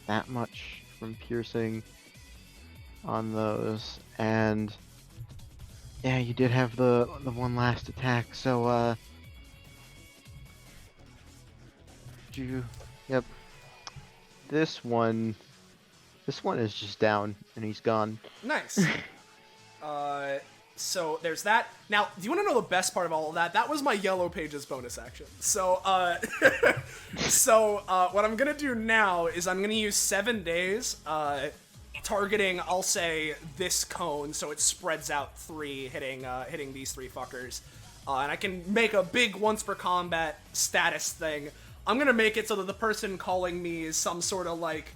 that much from piercing on those, and yeah, you did have the one last attack. So yep, this one is just down and he's gone. Nice. So there's that. Now, do you want to know the best part of all of that? That was my Yellow Pages bonus action. So, what I'm gonna do now is I'm gonna use 7 days, targeting, I'll say, this cone, so it spreads out 3, hitting these 3 fuckers. And I can make a big once per combat status thing. I'm gonna make it so that the person calling me is some sort of like,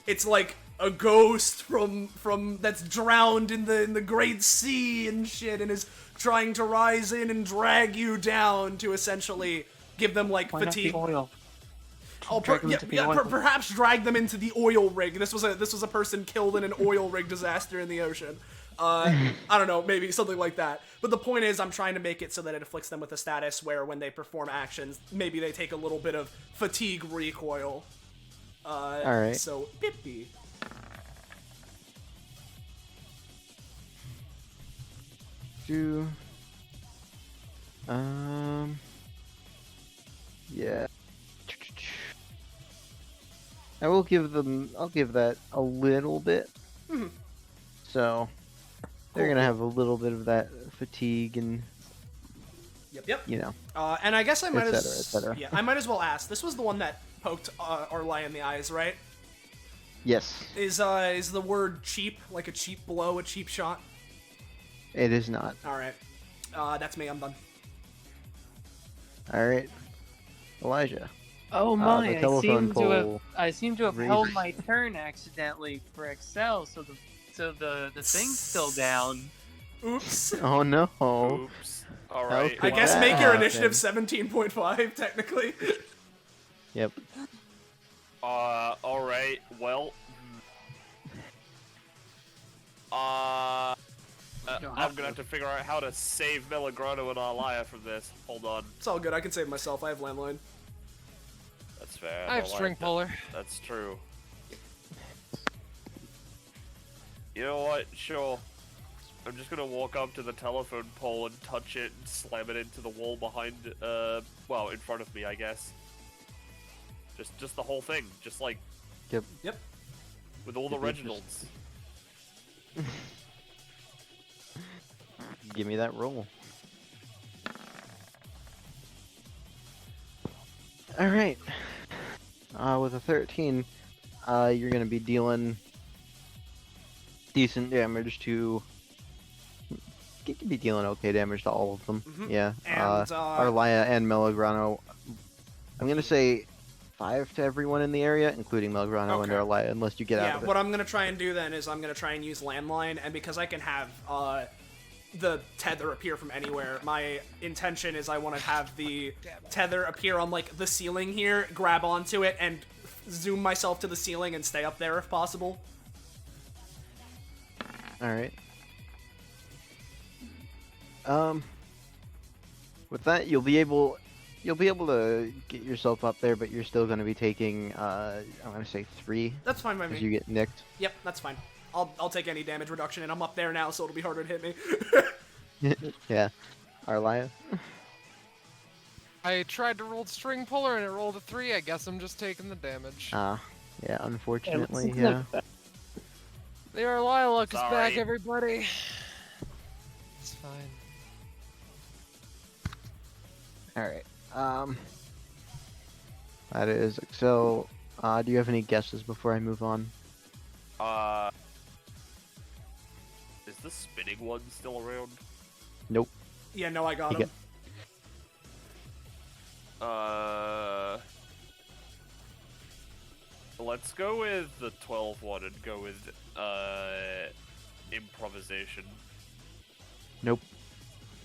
it's like a ghost from that's drowned in the Great Sea and shit, and is trying to rise in and drag you down to essentially give them like Why not fatigue. the oil? Oh, Drag them into the oil. perhaps drag them into the oil rig. This was a person killed in an oil rig disaster in the ocean. I don't know, maybe something like that. But the point is, I'm trying to make it so that it afflicts them with a status where when they perform actions, maybe they take a little bit of fatigue recoil. Alright. So, Bippy. Yeah. I'll give that a little bit. Mhm. So, they're gonna have a little bit of that fatigue and, Yep. you know. And I guess I might Et as cetera. yeah, I might as well ask. This was the one that poked Arlya in the eyes, right? Yes, Is the word cheap like a cheap blow, a cheap shot? it is not. All right. That's me. I'm done. Alright. Elijah. Oh the my! telephone pole I seem to have raised. held my turn accidentally for Accel, so the thing's still down. Oops. Oh no. Oops. All right. I could guess that make your happen? initiative 17.5 technically. Yep. All right. Well. I'm gonna have to figure out how to save Melograno and Arlya from this. Hold on. It's all good. I can save myself. I have landline. That's fair. I have don't string like that. puller. That's true. You know what? Sure. I'm just gonna walk up to the telephone pole and touch it and slam it into the wall behind, well, in front of me, I guess. Just the whole thing. Just like, Yep. with all the Maybe just- Reginalds. Give me that roll. Alright. With a 13, you're gonna be dealing decent damage to... You can be dealing okay damage to all of them. Mhm. Yeah. And, Arlya and Melograno. I'm gonna say 5 to everyone in the area, including Melograno and Okay. Arlya, unless you get out Yeah, of it. what I'm gonna try and do then is I'm gonna try and use landline, and because I can have the tether appear from anywhere, my intention is I want to have the tether appear on like the ceiling here, grab onto it, and zoom myself to the ceiling and stay up there if possible. Alright. With that, you'll be able to get yourself up there, but you're still going to be taking, I'm going to say 3, That's fine by me. because you get nicked. Yep, that's fine. I'll take any damage reduction, and I'm up there now, so it'll be harder to hit me. Yeah. Arlya? I tried to roll string puller and it rolled a 3. I guess I'm just taking the damage. Yeah, unfortunately, looks yeah. like that. The Arlya luck is back, Sorry. everybody. It's fine. Alright, that is Accel. Do you have any guesses before I move on? Is the spinning one still around? Nope. Yeah, no, I got You him. Let's go with the 12 one and go with, improvisation. Nope.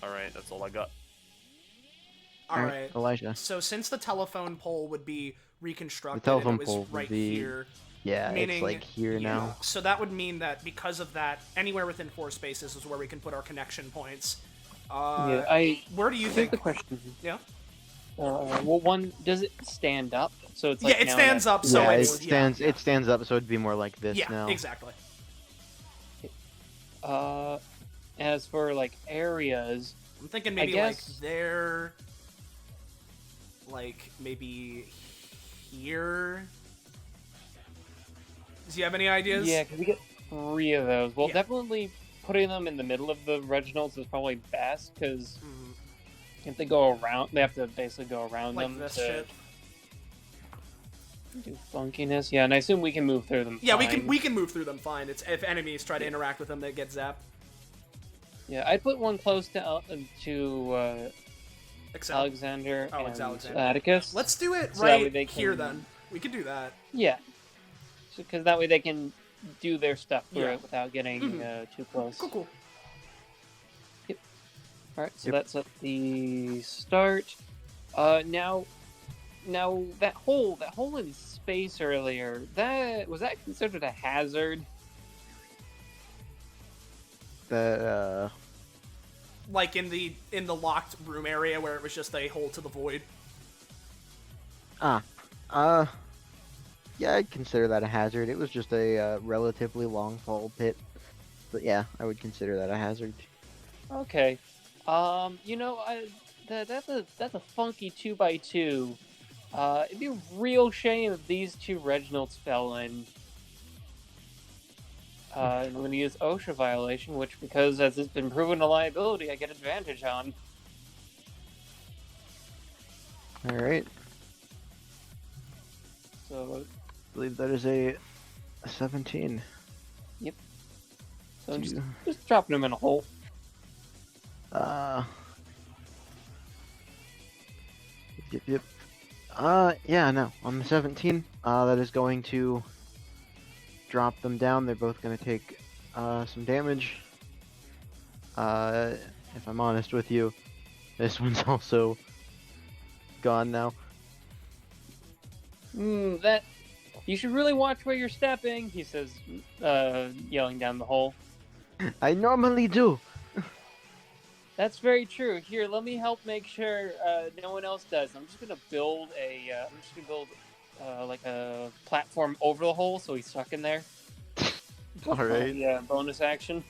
Alright, that's all I got. Alright. Elijah. So since the telephone pole would be reconstructed, The telephone and it was pole would right be- here. Yeah, Meaning, it's like here yeah, now. So that would mean that because of that, anywhere within 4 spaces is where we can put our connection points. Yeah, I Where do you think think? the question. Yeah. Well, one does it stand up? So it's like Yeah, it now stands up, so yeah, it's it stands up, so it'd be more like this yeah, now. exactly. As for like areas, I'm thinking maybe like guess- there, like maybe here. Do you have any ideas? yeah, because we get 3 of those. Well, Yeah. definitely putting them in the middle of the Reginalds is probably best because Mhm. if they go around, they have to basically go around Like them this to shit. do funkiness. Yeah, and I assume we can move through them. Yeah, fine. we can move through them fine. It's if enemies try to interact with them, they get zapped. Yeah, I put one close to Accel. Alexander Oh, it's and Alexander. Atticus. Let's do it So that way right they here can- then. We can do that. Yeah, because that way they can do their stuff through Yeah. it without getting Mhm. too close. Cool. All right, so Yep. that's at the start. Now that hole in space earlier, was that considered a hazard? That Like in the locked room area where it was just a hole to the void. yeah, I'd consider that a hazard. It was just a relatively long fall pit, but yeah, I would consider that a hazard. Okay. That's a funky 2x2. It'd be a real shame if these 2 Reginalds fell in. I'm going to use OSHA violation, which, because as it's been proven a liability, I get advantage on. All right, So, I believe that is a 17. so I'm Two. just dropping them in a hole. Yep. Yeah, no. On the 17, that is going to drop them down. They're both going to take some damage. If I'm honest with you, this one's also gone now. That you should really watch where you're stepping, he says, yelling down the hole. I normally do. That's very true. Here, let me help make sure no one else does. I'm just gonna build like a platform over the hole, so he's stuck in there. All right. Yeah, bonus action.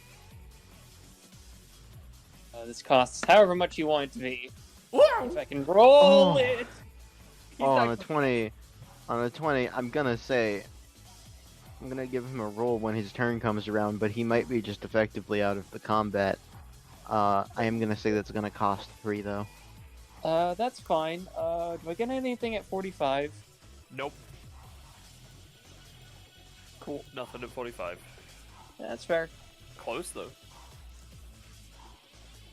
This costs however much you want it to be. If I can roll Oh. it. He's Oh, not on a 20, I'm gonna give him a roll when his turn comes around, but he might be just effectively out of the combat. I am gonna say that's gonna cost 3 though. That's fine. Do I get anything at 45? Nope, Cool. nothing at 45. That's fair. Close though.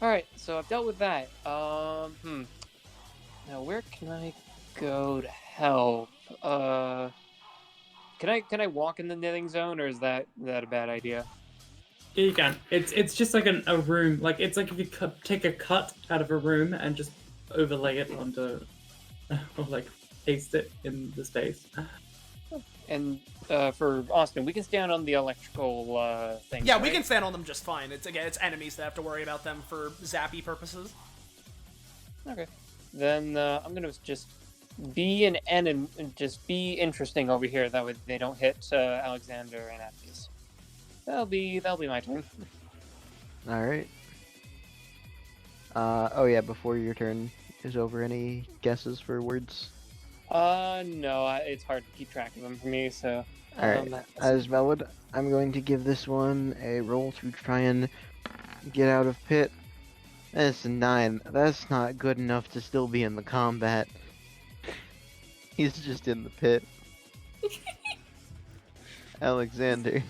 Alright, so I've dealt with that. Now where can I go to help? Can I walk in the knitting zone, or is that a bad idea? Yeah, you can. It's just like a room. Like it's like if you take a cut out of a room and just overlay it onto, or like paste it in the space. And for Austin, we can stand on the electrical thing. Yeah, we can stand on them just fine. It's enemies that have to worry about them for zappy purposes. Okay. Then I'm gonna just be an enemy, just be interesting over here. That way they don't hit Alexander and Atticus. That'll be my turn. All right. Oh yeah. Before your turn is over, any guesses for words? No, it's hard to keep track of them for me. So. All right. As valid, I'm going to give this one a roll to try and get out of pit. That's a 9. That's not good enough to still be in the combat. He's just in the pit. Alexander.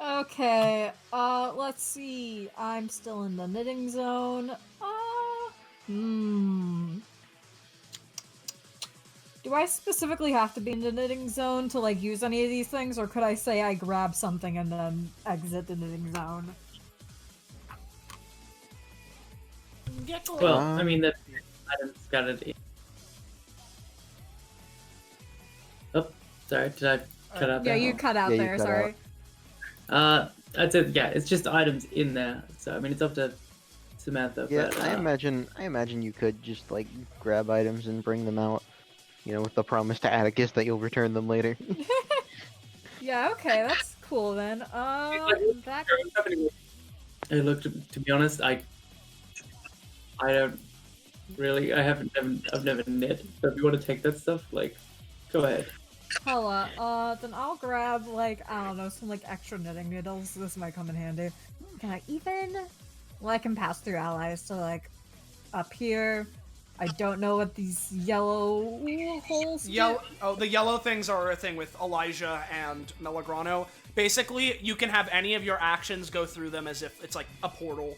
Okay, let's see. I'm still in the knitting zone. Do I specifically have to be in the knitting zone to, like, use any of these things, or could I say I grab something and then exit the knitting zone? Gecko. Well, I mean the items scattered in. Oh, sorry, did I cut out Yeah, there? you cut out Yeah, you there, cut sorry. That's it. Yeah, it's just items in there. So I mean, it's up to Samantha. Yeah, but, I imagine you could just like grab items and bring them out, with the promise to Atticus that you'll return them later. Yeah, okay, that's cool then. That Hey, look, to be honest, I don't really, I've never knit. So if you want to take that stuff, like, go ahead. hella. Then I'll grab like I don't know some like extra knitting needles. This might come in handy. Can I even? Well, I can pass through allies. So like up here, I don't know what these yellow holes. do. The yellow things are a thing with Elijah and Melograno. Basically, you can have any of your actions go through them as if it's like a portal.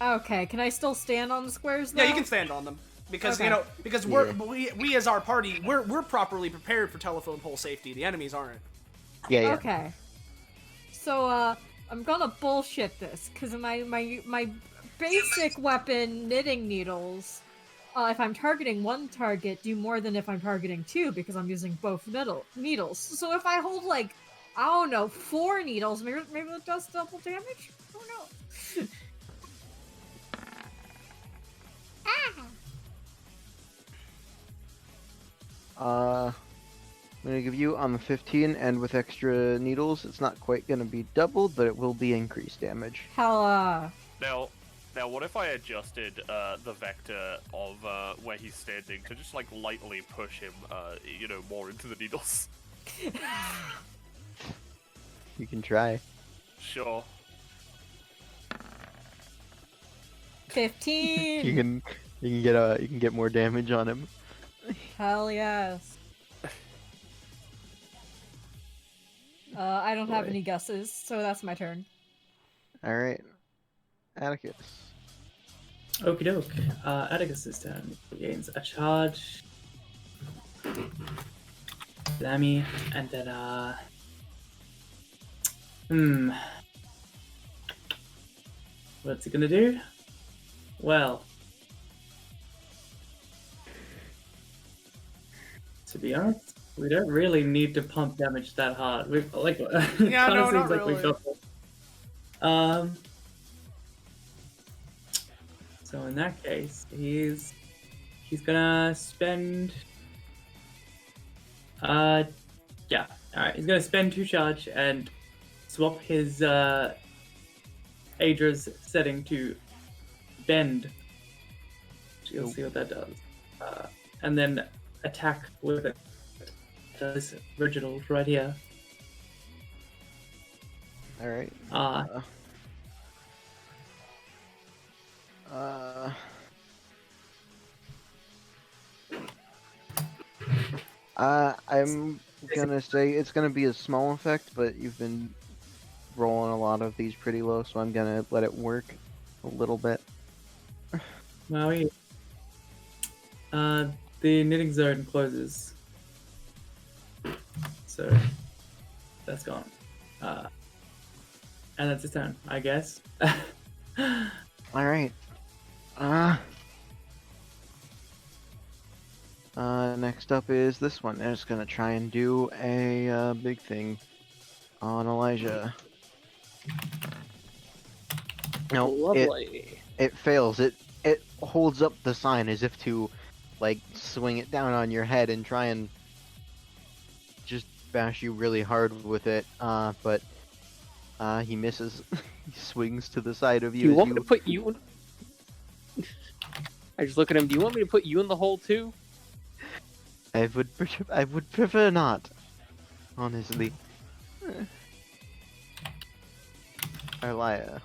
Okay, can I still stand on the squares though? Yeah, you can stand on them because Okay. because we as our party we're properly prepared for telephone pole safety. The enemies aren't. Yeah. Okay. So I'm gonna bullshit this because my basic weapon knitting needles. If I'm targeting one target, do more than if I'm targeting two because I'm using both needles. So if I hold like I don't know 4 needles, maybe it does double damage. Who knows? I'm gonna give you on the 15, and with extra needles, it's not quite gonna be doubled, but it will be increased damage. Hella. Now, what if I adjusted the vector of where he's standing to just like lightly push him, more into the needles? You can try. Sure. 15. You can get more damage on him. Hell yes. I don't have Boy. any guesses, so that's my turn. All right, Atticus. Okie doke. Atticus's turn. He gains a charge. Slammy, and then what's he gonna do? Well, to be honest, we don't really need to pump damage that hard. We've like Yeah, kinda no, seems not like we really. got this. So in that case, he's gonna spend. Yeah. All right. He's gonna spend 2 charge and swap his Adra's setting to bend. You'll see what that does. And then attack with it. This original right here. All right. I'm gonna say it's gonna be a small effect, but you've been rolling a lot of these pretty low, so I'm gonna let it work a little bit. Maui. The knitting zone closes. So that's gone. And that's his turn, I guess. All right. Next up is this one. I'm just gonna try and do a big thing on Elijah. No, Lovely. it fails. It holds up the sign as if to like swing it down on your head and try and just bash you really hard with it. But he misses. He swings to the side of Do you. you as want me to put you in... I just look at him. Do you want me to put you in the hole too? I would prefer not, honestly. Arlya.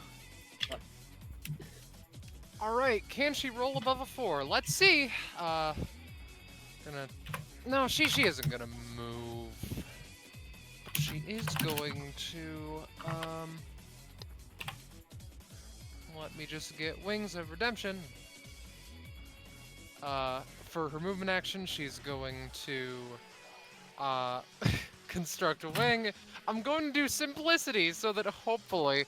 Alright, can she roll above a 4? Let's see. No, she isn't gonna move. She is going to, let me just get Wings of Redemption. For her movement action, she's going to, construct a wing. I'm going to do Simplicity so that hopefully,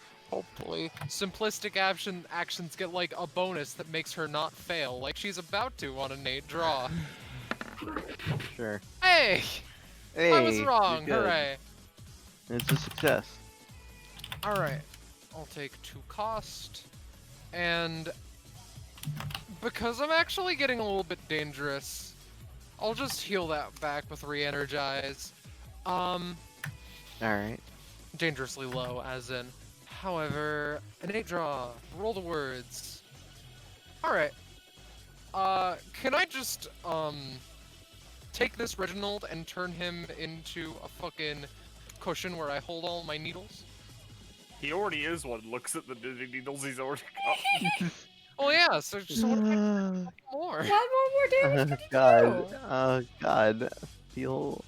simplistic actions get like a bonus that makes her not fail, like she's about to on a Nate draw. Sure. Hey! Hey, I was you're wrong, good. hooray. It's a success. Alright, I'll take 2 cost. And because I'm actually getting a little bit dangerous, I'll just heal that back with re-energize. Alright. Dangerously low, as in. However, an 8 draw. Roll the words. Alright. Can I just, take this Reginald and turn him into a fucking cushion where I hold all my needles? He already is one. Looks at the needles he's already got. Oh yeah, so just what more? What more damage could you God. do? God. Feel.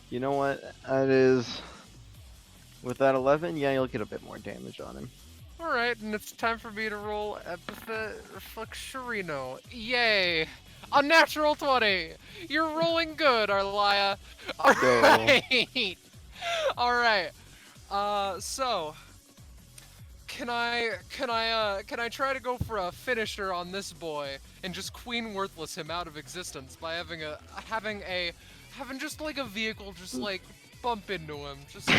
You know what? That is. With that 11, yeah, you'll get a bit more damage on him. Alright, and it's time for me to roll Epithet Reflectorino. Yay! A natural 20! You're rolling good, Arlya! Alright! Alright. So can I try to go for a finisher on this boy and just Queen Worthless him out of existence by having just like a vehicle just like bump into him, just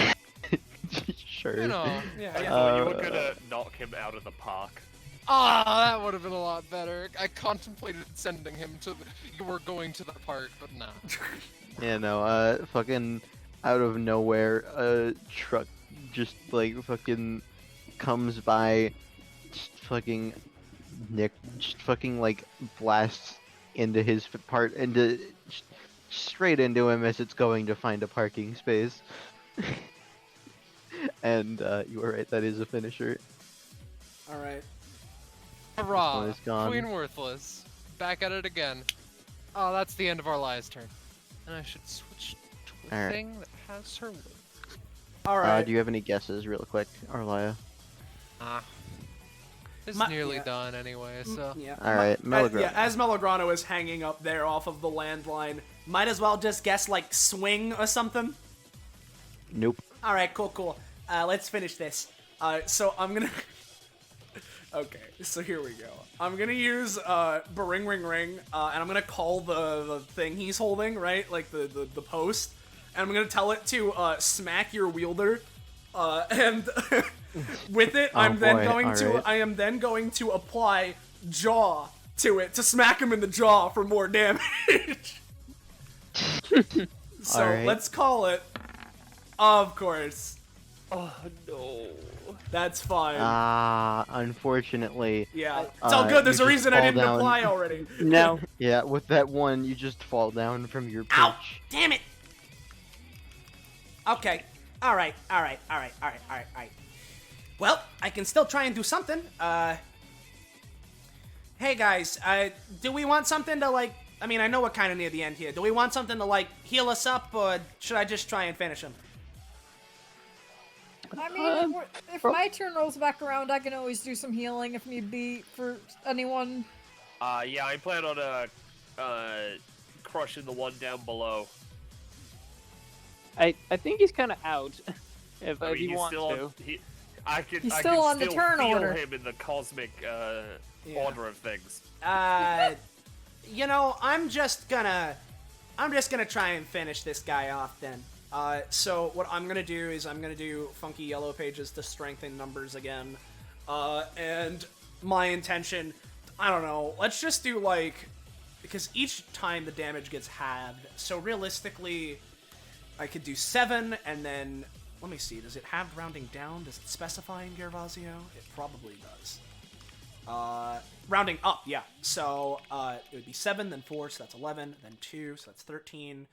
Sure. you know, yeah. I thought you were gonna knock him out of the park. Ah, that would have been a lot better. I contemplated sending him to we're going to the park, but nah. Yeah, no, fucking out of nowhere, a truck just like fucking comes by, just fucking like blasts into his straight into him as it's going to find a parking space. And you were right, that is a finisher. Alright. Hurrah! This one is gone. Queen Worthless. Back at it again. Oh, that's the end of Arlya's turn. And I should switch to a Alright. thing that has her with. Alright. Do you have any guesses, real quick, Arlya? It's nearly yeah. done anyway, so. Yeah. Alright, Melograno. Yeah, as Melograno is hanging up there off of the landline, might as well just guess like swing or something. Nope. Alright, cool. Let's finish this. So I'm gonna... Okay, so here we go. I'm gonna use Baring Ring Ring, and I'm gonna call the thing he's holding, right? Like the post. And I'm gonna tell it to smack your wielder. And with it, I am then going to apply jaw to it to smack him in the jaw for more damage. So Alright. let's call it. Of course. Oh no. That's fine. Unfortunately. Yeah, it's all good. There's you a just reason I fall didn't down. apply already. No. Yeah, with that one, you just fall down from your perch. Ow! Damn it! Okay. Alright. Well, I can still try and do something. Hey guys, do we want something to like... I mean, I know we're kind of near the end here. Do we want something to like heal us up, or should I just try and finish him? I mean, if my turn rolls back around, I can always do some healing if need be for anyone. Yeah, I plan on crushing the one down below. I think he's kind of out. If I mean, he he's wants still to. He's still on the turn feel order. him in the cosmic order of things. You know, I'm just gonna try and finish this guy off then. So what I'm gonna do is I'm gonna do funky yellow pages to strengthen numbers again. And my intention, I don't know, let's just do like, because each time the damage gets halved, so realistically, I could do 7 and then, let me see, does it have rounding down? Does it specify in Gervasio? It probably does. Rounding up, yeah. So, it would be 7, then 4, so that's 11, then 2, so that's 13.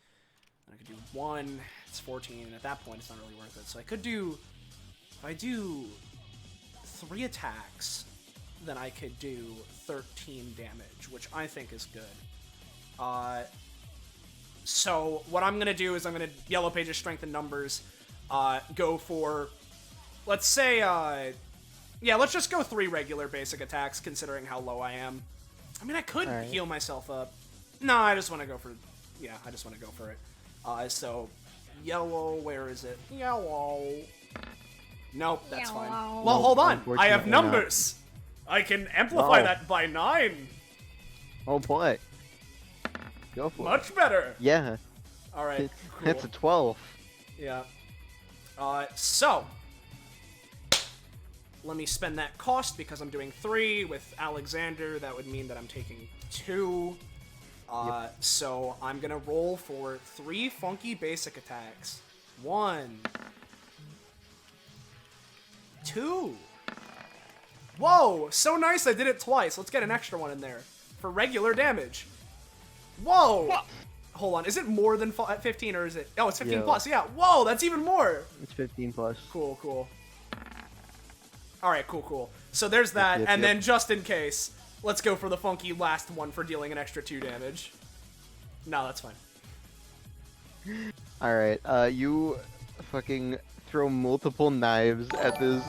Then I could do 1, it's 14, and at that point it's not really worth it. So I could do, if I do 3 attacks, then I could do 13 damage, which I think is good. So what I'm gonna do is I'm gonna Yellow Pages Strength in Numbers, go for, let's say, yeah, let's just go 3 regular basic attacks, considering how low I am. I mean, I could heal myself up. No, I just want to go for, yeah, I just want to go for it. So, yellow, where is it? Yellow. Nope, that's fine. Well, hold on. I have Unfortunately not. numbers. I can amplify Oh. that by 9. Oh boy. Go for it. Much better. Yeah, All right. that's a 12. Yeah. So. let me spend that cost because I'm doing 3. With Alexander, that would mean that I'm taking 2. So I'm gonna roll for 3 funky basic attacks. 1, 2. Whoa, so nice I did it twice. Let's get an extra one in there for regular damage. Whoa. What? Hold on, is it more than 15 or is it? Oh, it's 15 Yeah. plus. Yeah. Whoa, that's even more. It's 15 plus. Cool, cool. All right, cool. So there's that, Yep, and yep. then just in case, let's go for the funky last one for dealing an extra 2 damage. No, that's fine. Alright, you fucking throw multiple knives at this,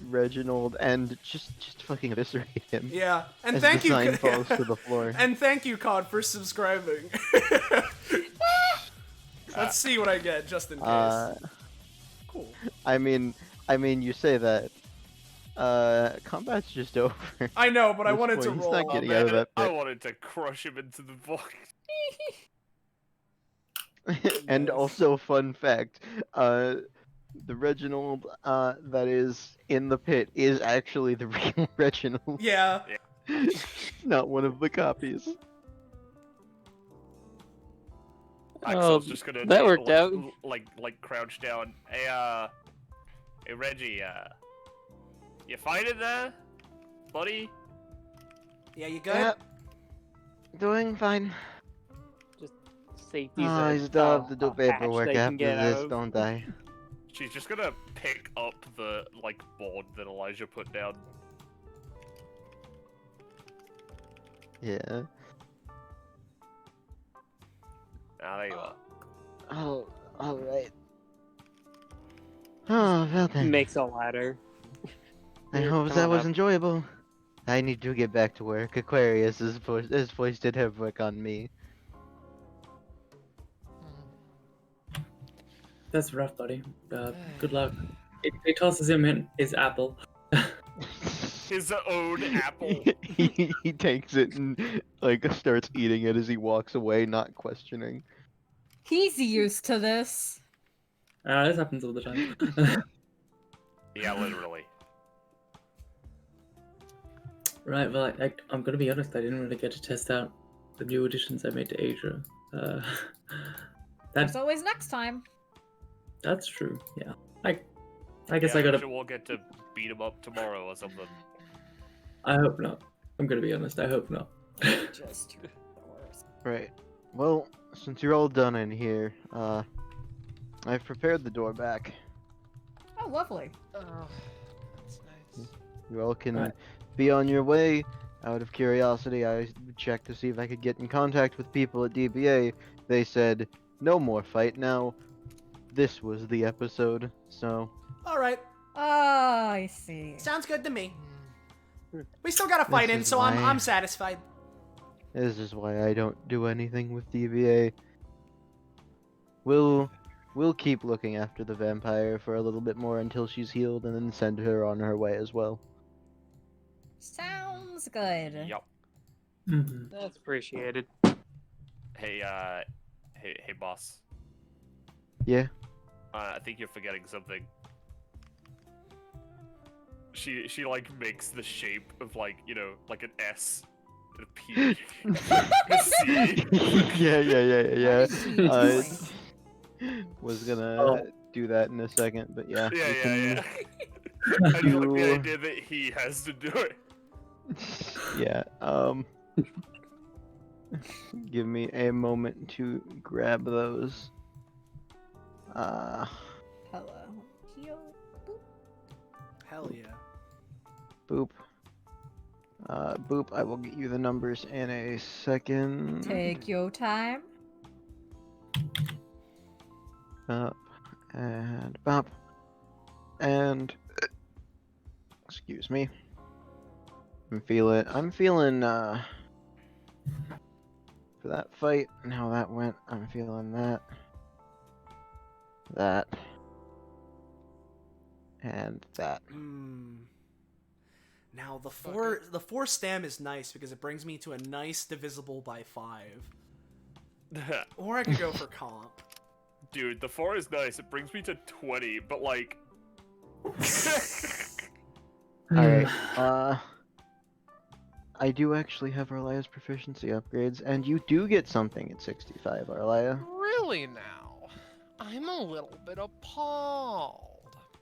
Reginald and just fucking eviscerate him. Yeah, and as thank the you, sign falls to the floor. and thank you, COD, for subscribing. Let's see what I get, just in case. Cool. I mean, you say that. Combat's just over. I know, but I This wanted to point, he's roll. not getting out of that I pit. wanted to crush him into the void. And Yes. also, fun fact, the Reginald that is in the pit is actually the real Reginald, Yeah. not one of the copies. Axel's just gonna that worked out. like crouch down. Hey Reggie, you find it there, buddy? Yeah, you good? Yep. Doing fine. Safety's I still have to do paperwork after this, don't I? She's just gonna pick up the board that Elijah put down. Yeah. Ah, there you are. Oh, alright. Oh, well then. Makes a ladder. I Here, hope come that on was up. enjoyable. I need to get back to work. Aquarius has foisted her work on me. That's rough, buddy. Good luck. It tosses him in his apple. His own apple. He takes it and starts eating it as he walks away, not questioning. He's used to this. This happens all the time. Yeah, literally. Right, well, I'm gonna be honest, I didn't really get to test out the new additions I made to Asia. There's always next time. That's true, yeah. I guess Yeah, I gotta... sure we'll get to beat him up tomorrow or something. I hope not. I'm gonna be honest, I hope not. Just the worst. Right. Well, since you're all done in here, I've prepared the door back. Oh, lovely. Oh, that's nice. You all can Right. be on your way. Out of curiosity, I checked to see if I could get in contact with people at DBA. They said, no more fight now. This was the episode, so... All right. Oh, I see. Sounds good to me. Hmm. We still got a fight This in, is so why- I'm satisfied. This is why I don't do anything with DBA. We'll keep looking after the vampire for a little bit more until she's healed, and then send her on her way as well. Sounds good. Yup. Mhm. That's appreciated. Hey, hey, boss. Yeah? I think you're forgetting something. She makes the shape of an S, and a P, a C. yeah. What is she doing? Was gonna Oh. do that in a second, but yeah. we Yeah. can- I just like the You- idea that he has to do it. Yeah, give me a moment to grab those. Hello. Hell yeah. Boop. Boop, I will get you the numbers in a second. Take your time. Up and bop. And excuse me. I'm feeling for that fight and how that went, I'm feeling that. And that. Now the four stam is nice because it brings me to a nice divisible by 5. Or I could go for comp. Dude, the 4 is nice. It brings me to 20, but Alright, I do actually have Arlya's proficiency upgrades, and you do get something at 65, Arlya. Really now? I'm a little bit appalled.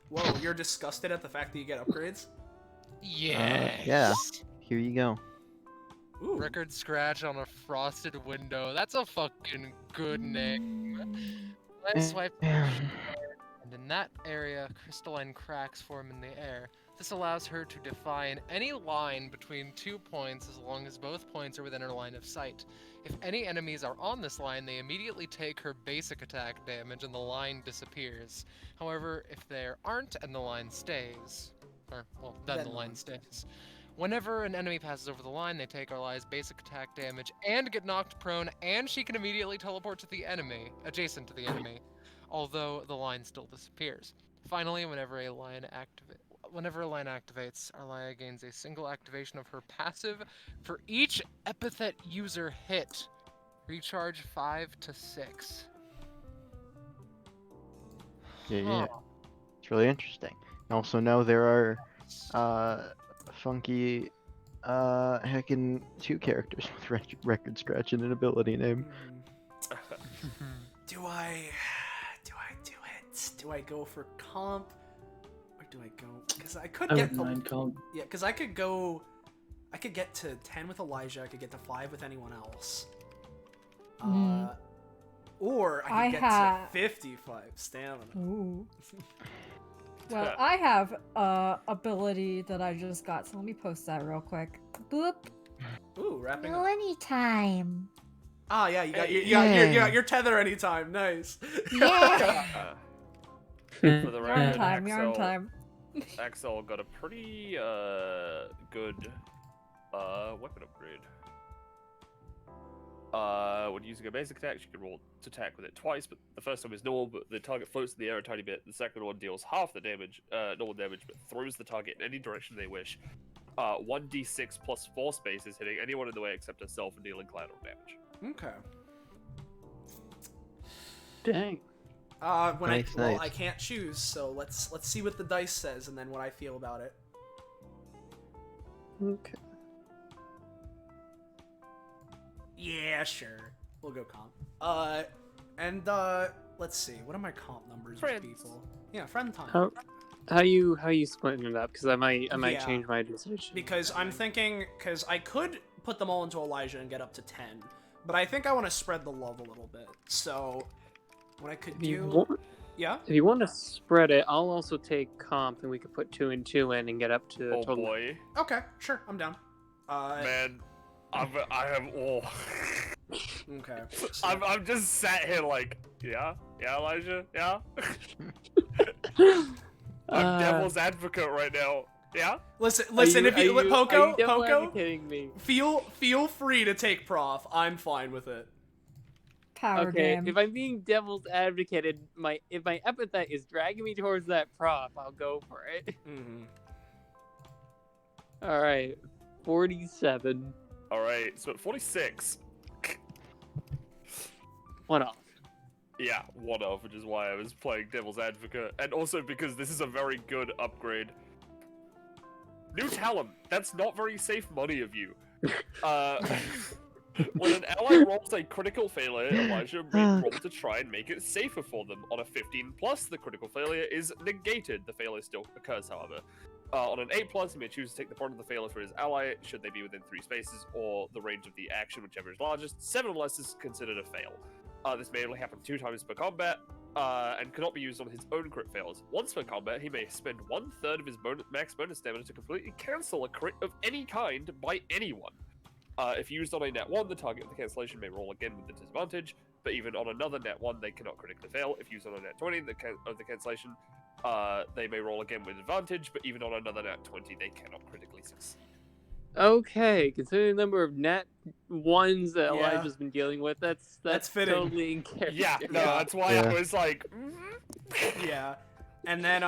Whoa, you're disgusted at the fact that you get upgrades? Yes. Yeah. Here you go. Ooh. Record scratch on a frosted window. That's a fucking good name. Let's swipe. And in that area, crystalline cracks form in the air. This allows her to define any line between 2 points as long as both points are within her line of sight. If any enemies are on this line, they immediately take her basic attack damage and the line disappears. However, if there aren't and the line stays, then the line stays. Whenever an enemy passes over the line, they take Arlya's basic attack damage and get knocked prone, and she can immediately teleport to the enemy, adjacent to the enemy, although the line still disappears. Finally, whenever a line activates, Arlya gains a single activation of her passive for each epithet user hit. Recharge 5 to 6. Yeah. It's really interesting. I also know there are funky heckin' 2 characters with record scratch and an ability name. Do I do it? Do I go for comp? Or do I go? Because I could I get wouldn't mind comp. Yeah, because I could get to 10 with Elijah, I could get to 5 with anyone else. Or I could get to 55 stamina. Ooh. Well, I have ability that I just got, so let me post that real quick. Boop. Ooh, wrapping No up. anytime. Ah, yeah, you got your tether anytime. Nice. Yeah. For the record, yarn time. Accel got a pretty good weapon upgrade. When using a basic attack, she can roll to attack with it twice, but the first time is normal, but the target floats in the air a tiny bit. The second one deals half the damage, normal damage, but throws the target in any direction they wish. 1d6 plus 4 spaces, hitting anyone in the way except herself and dealing collateral damage. Okay. Dang. Nice. I can't choose, so let's see what the dice says and then what I feel about it. Okay. Yeah, sure. We'll go comp. Let's see. What are my comp numbers with people? Yeah, friend time. How you splitting it up? Because I might Yeah. change my decision. Because I'm thinking, because I could put them all into Elijah and get up to 10, but I think I want to spread the love a little bit. So, what I could do... Yeah? If you want to spread it, I'll also take comp, and we could put 2 and 2 in and get up to Oh total. boy. Okay, sure. I'm down. Man, I have all. Okay. I'm just sat here like, yeah, Elijah, yeah. I'm devil's advocate right now. Yeah. Listen. If you Poco, Kidding me? feel free to take prof. I'm fine with it. Power Okay, game. if I'm being devil's advocate, if my epithet is dragging me towards that prop, I'll go for it. Mm-hmm. All right, 47. All right, so at 46. 1 off. Yeah, 1 off, which is why I was playing devil's advocate, and also because this is a very good upgrade. New talent. That's not very safe money of you. When an ally rolls a critical failure, Elijah may roll to try and make it safer for them. On a 15+, the critical failure is negated. The failure still occurs, however. On an 8+, he may choose to take the brunt of the failure for his ally, should they be within 3 spaces, or the range of the action, whichever is largest. 7 or less is considered a fail. This may only happen 2 times per combat, and cannot be used on his own crit fails. Once per combat, he may spend 1/3 of his max bonus stamina to completely cancel a crit of any kind by anyone. If used on a nat 1, the target of the cancellation may roll again with the disadvantage, but even on another nat 1, they cannot critically fail. If used on a nat 20 of the cancellation, they may roll again with advantage, but even on another nat 20, they cannot critically succeed. Okay, considering the number of nat 1s that Yeah. Elijah's been dealing with, that's fitting. totally in character. Yeah, no, that's why I was like, Yeah, and then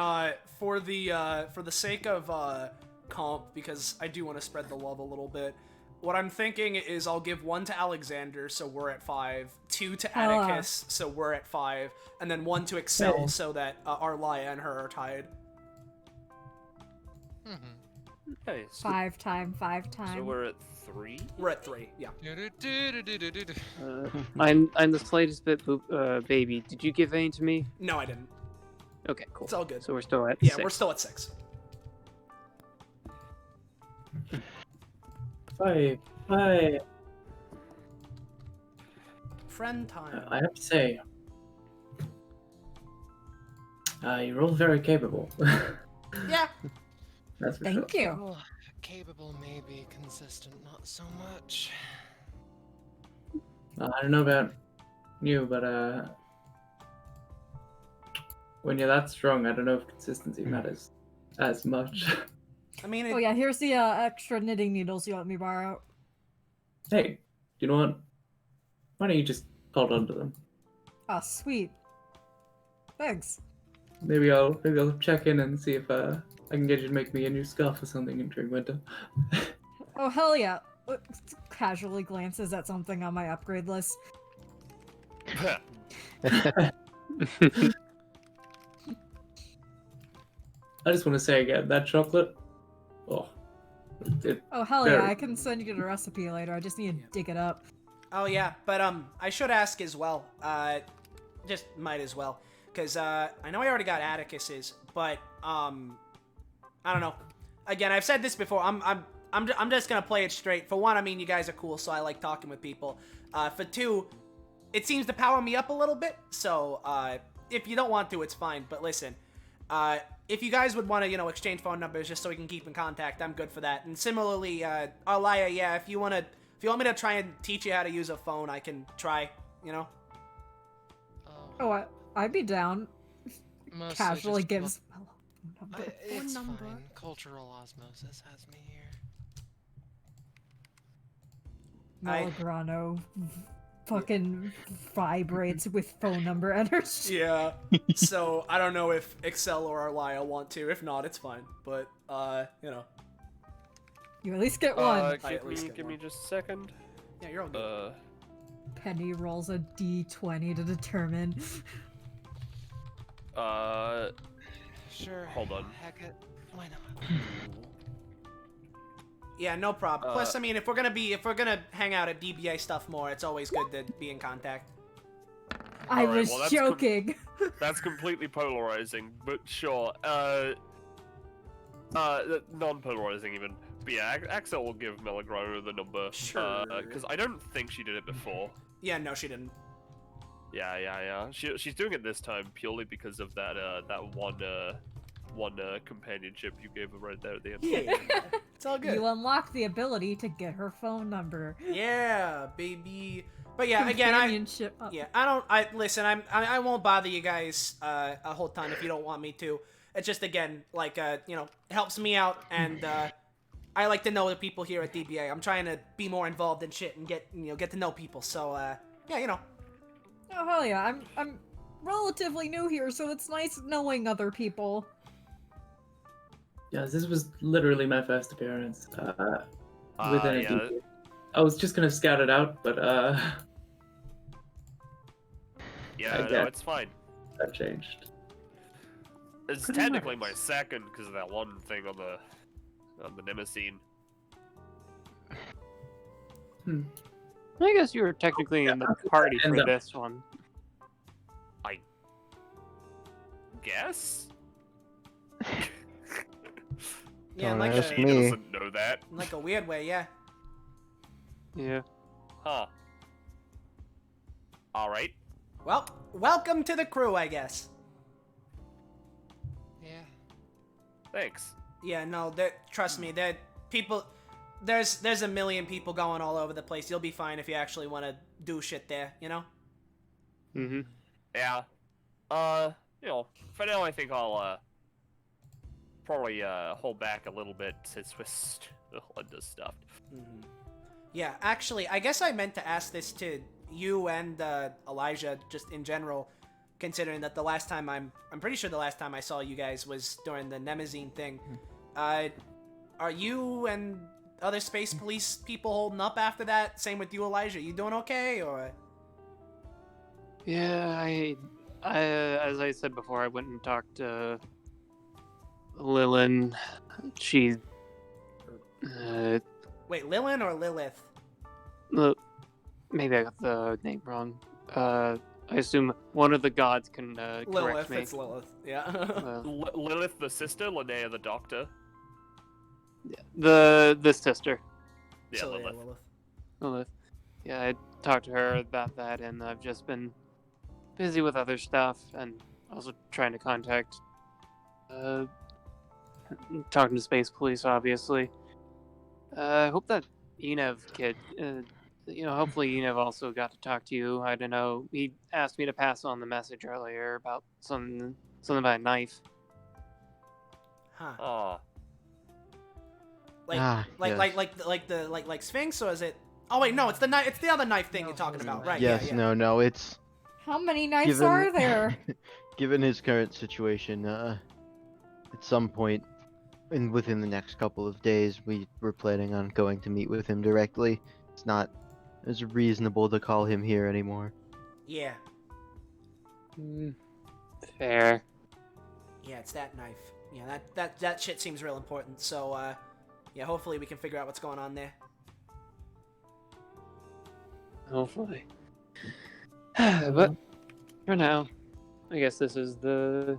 for the sake of comp, because I do want to spread the love a little bit, what I'm thinking is I'll give 1 to Alexander, so we're at 5, 2 to Atticus, so we're at 5, and then 1 to Accel, so that Arlya and her are tied. Mm-hmm. Nice. 5 time. So we're at 3? We're at 3, yeah. I'm the slightest bit baby. Did you give any to me? No, I didn't. Okay, cool. It's all good. So we're still at Yeah, 6. we're still at 6. 5. 5. Friend time. I have to say, you're all very capable. Yeah. That's for Thank sure. you. Well, capable may be consistent, not so much. I don't know about you, but when you're that strong, I don't know if consistency matters as much. I mean, Oh yeah, here's the extra knitting needles you let me borrow. Hey, you know what? Why don't you just hold on to them? Ah, sweet. Thanks. Maybe I'll check in and see if I can get you to make me a new scarf or something during winter. Oh hell yeah. Casually glances at something on my upgrade list. I just want to say again, that chocolate. Oh, Oh hell yeah, Very- I can send you the recipe later. I just need to dig it up. oh yeah, but I should ask as well. Just might as well, cause I know I already got Atticus's, but I don't know. Again, I've said this before. I'm just gonna play it straight. For one, I mean, you guys are cool, so I like talking with people. For two, it seems to power me up a little bit. So if you don't want to, it's fine. But listen, if you guys would want to, exchange phone numbers just so we can keep in contact, I'm good for that. And similarly, Arlya, yeah, if you want me to try and teach you how to use a phone, I can try. Oh, I'd be down. Mostly Casually just gives. It's Phone number. fine. Cultural osmosis has me here. Melograno fucking vibrates with phone number energy. Yeah. So I don't know if Accel or Arlya want to. If not, it's fine. But You at least get one. I at least get Give one. me just a second. Yeah, you're all good. Penny rolls a d20 to determine. Sure. Hold on. Heck it. Why not? Yeah, no problem. Plus, I mean, if we're gonna hang out at DBA stuff more, it's always good to be in contact. I Alright, was well, that's joking. That's completely polarizing, but sure. Non-polarizing even. But yeah, Accel will give Melograno the number. Sure. Because I don't think she did it before. Yeah, no, she didn't. Yeah. She's doing it this time purely because of that one companionship you gave her right there at the end. Yeah, it's all good. You unlock the ability to get her phone number. Yeah, baby. But yeah, again, Companionship up. listen. I won't bother you guys a whole ton if you don't want me to. It's just again, like it helps me out, and I like to know the people here at DBA. I'm trying to be more involved in shit and get to know people. So yeah. Oh hell yeah, I'm relatively new here, so it's nice knowing other people. Yeah, this was literally my first appearance with an yeah. I was just gonna scout it out, but Yeah, I no, get- it's fine. that changed. It's Pretty technically nice. my second because of that one thing on the Nemesine. I guess you were technically in the party And for the- this one. Guess? Yeah, Don't like ask She me. doesn't know that. in like a weird way, yeah. Yeah. Huh. Alright. Well, welcome to the crew, I guess. Yeah. Thanks. Yeah, no, trust me, that people. There's a million people going all over the place. You'll be fine if you actually want to do shit there, Mm-hmm. Yeah. For now I think I'll probably hold back a little bit since we're still understuffed. Mm-hmm. Yeah, actually, I guess I meant to ask this to you and Elijah, just in general, considering that I'm pretty sure the last time I saw you guys was during the Nemesine thing. Are you and other space police people holding up after that? Same with you, Elijah. You doing okay, or? Yeah, I as I said before, I went and talked Lilin, she, Wait, Lilin or Lilith? maybe I got the name wrong. I assume one of the gods can correct Lilith, me. it's Lilith. Yeah. Lilith the sister, Linnea the doctor. The sister, Yeah, So, Lilith. Lilith. Yeah, I talked to her about that, and I've just been busy with other stuff, and also trying to contact, talking to Space Police, obviously. I hope that Enev kid, hopefully Enev also got to talk to you. I don't know. He asked me to pass on the message earlier about something about a knife. Huh. Oh, Like Sphinx, or is it? Oh wait, no, it's the knife. It's the other knife thing you're talking about, right? Yes, yeah. no, it's How many knives given are there? given his current situation, at some point within the next couple of days, we were planning on going to meet with him directly. It's not as reasonable to call him here anymore. Yeah. Fair. Yeah, it's that knife. Yeah, that shit seems real important. So, yeah, hopefully we can figure out what's going on there. Hopefully. But for now, I guess this is the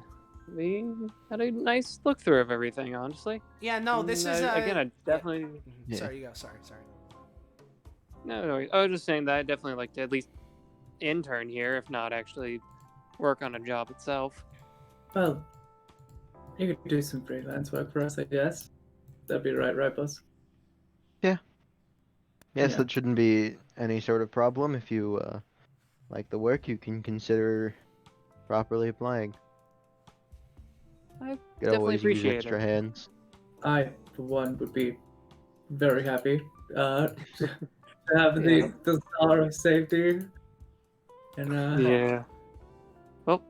had a nice look through of everything, honestly. Yeah, no, this is again, I definitely Yeah. Sorry, you go. Sorry. no, I was just saying that I definitely like to at least intern here, if not actually work on a job itself. Well, you could do some freelance work for us, I guess. That'd be right, boss? Yes, Yeah. that shouldn't be any sort of problem. If you like the work, you can consider properly applying. I You could definitely always use appreciate extra it. hands. I, for one, would be very happy to have Yeah. the star of safety. And Yeah. Well,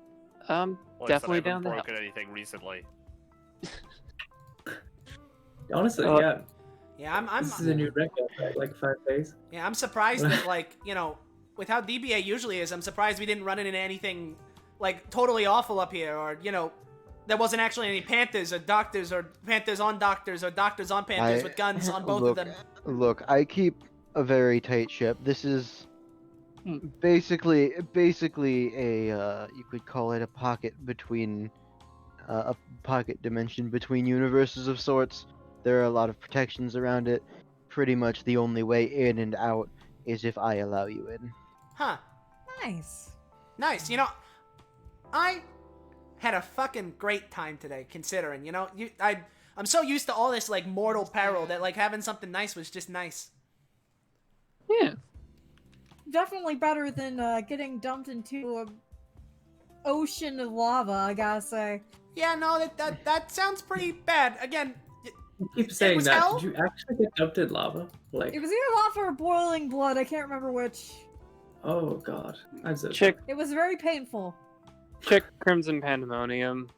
well, definitely I down haven't the broken anything recently. honestly, Uh, yeah, Yeah, this is a new record, right? Like 5 days. I'm surprised that, like, with how DBA usually is, I'm surprised we didn't run into anything, like, totally awful up here, or, there wasn't actually any Panthers or Doctors or Panthers on Doctors or Doctors on Panthers with guns on both of them. Look, I keep a very tight ship. This is basically a you could call it a pocket between a pocket dimension between universes of sorts. There are a lot of protections around it. Pretty much the only way in and out is if I allow you in. Huh. Nice. Nice. I had a fucking great time today, considering, I'm so used to all this, like, mortal peril that, like, having something nice was just nice. yeah. Definitely better than getting dumped into a ocean of lava, I gotta say. Yeah, no, that sounds pretty bad. Again, You keep saying was that. hell? Did you actually get dumped in lava? Like, It was either lava or boiling blood, I can't remember which. oh god, I'm so Check It was very painful. Crimson Pandemonium.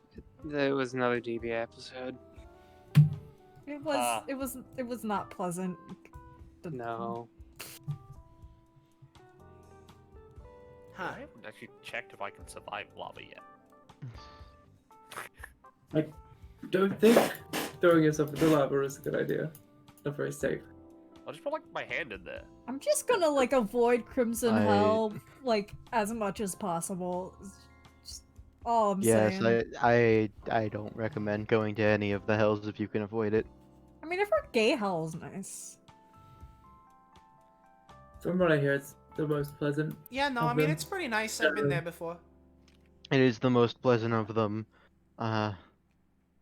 That was another DBA episode. It was not pleasant. No. huh. I haven't actually checked if I can survive lava yet. Don't think throwing yourself into lava is a good idea. Not very safe. I'll just put like my hand in there. I'm just gonna like avoid Crimson I- Hell like as much as possible. It's just all I'm Yes, saying. I don't recommend going to any of the hells if you can avoid it. I mean, I've heard Gay Hell's nice. From what I hear, it's the most pleasant. Yeah, no, I mean, it's pretty nice. I've been there before. It is the most pleasant of them.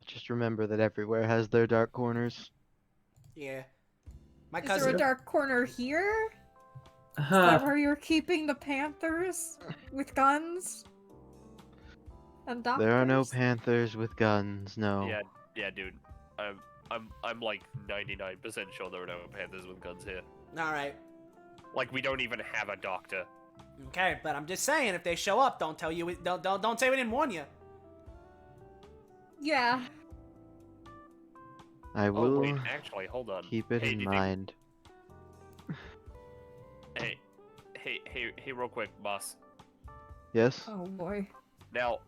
Just remember that everywhere has their dark corners. Yeah. My Is there cousin. a dark corner here? Is Aha! that where you're keeping the Panthers with guns? And doctors? There are no panthers with guns, no. Yeah, dude. I'm like 99% sure there are no panthers with guns here. Alright. Like we don't even have a doctor. Okay, but I'm just saying, if they show up, don't say we didn't warn you. Yeah. I Oh will wait, actually, hold on. keep it Hey, in did you- mind. Hey, real quick, boss. Yes? Oh boy. Now,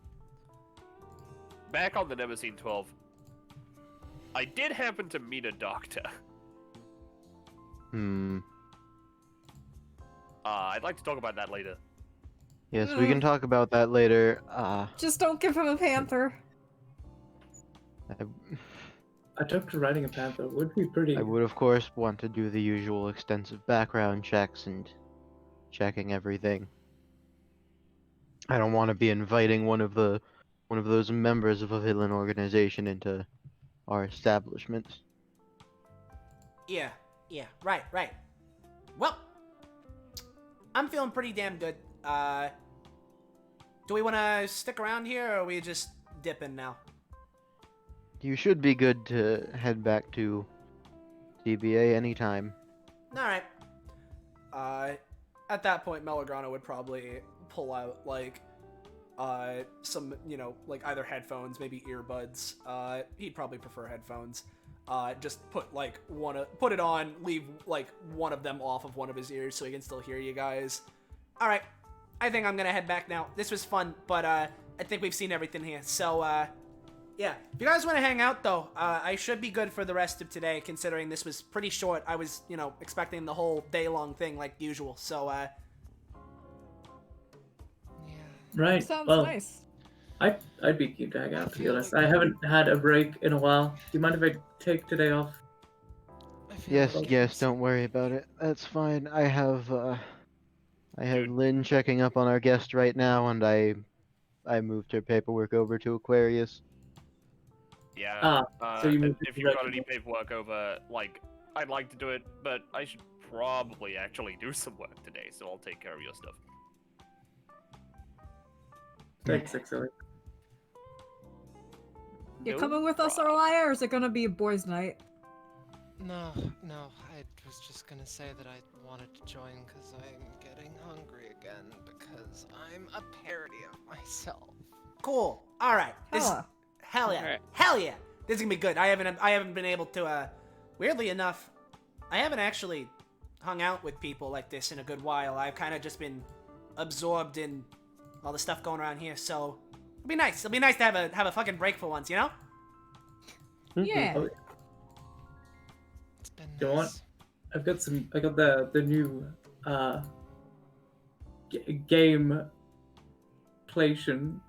back on the Nemesis 12, I did happen to meet a doctor. I'd like to talk about that later. Yes, we can talk about that later. Just don't give him a panther. A doctor riding a panther would be pretty. I would, of course, want to do the usual extensive background checks and checking everything. I don't want to be inviting one of those members of a villain organization into our establishment. Yeah, right. Well, I'm feeling pretty damn good. Do we want to stick around here, or are we just dipping now? You should be good to head back to DBA anytime. Alright. At that point, Melograno would probably pull out, like, some, like, either headphones, maybe earbuds. He'd probably prefer headphones. Just put, like, put it on, leave, like, one of them off of one of his ears so he can still hear you guys. Alright. I think I'm gonna head back now. This was fun, but, I think we've seen everything here. So, yeah. If you guys want to hang out, though, I should be good for the rest of today, considering this was pretty short. I was, expecting the whole day-long thing like usual, so, Yeah. Right. Sounds well, nice. I'd be keen to hang out, to be honest. I haven't had a break in a while. Do you mind if I take today off? I feel Yes, like yes, don't worry about it. That's fine. I have Lynn checking up on our guest right now, and I moved her paperwork over to Aquarius. Yeah. so you moved if it you've got to any paperwork over, like, I'd like to do it, but I should probably actually do some work today, so I'll take care of your stuff. Thanks, Accel. You No coming with us, problem. Arlya, or is it gonna be a boys' night? No, I was just gonna say that I wanted to join because I'm getting hungry again because I'm a parody of myself. cool. Alright. Hell yeah. Alright. Hell yeah. This is gonna be good. I haven't been able to, weirdly enough, I haven't actually hung out with people like this in a good while. I've kind of just been absorbed in all the stuff going around here, so it'll be nice. It'll be nice to have a fucking break for once, you know? Yeah. Oh, It's been You know what? nice. I got the new game plation.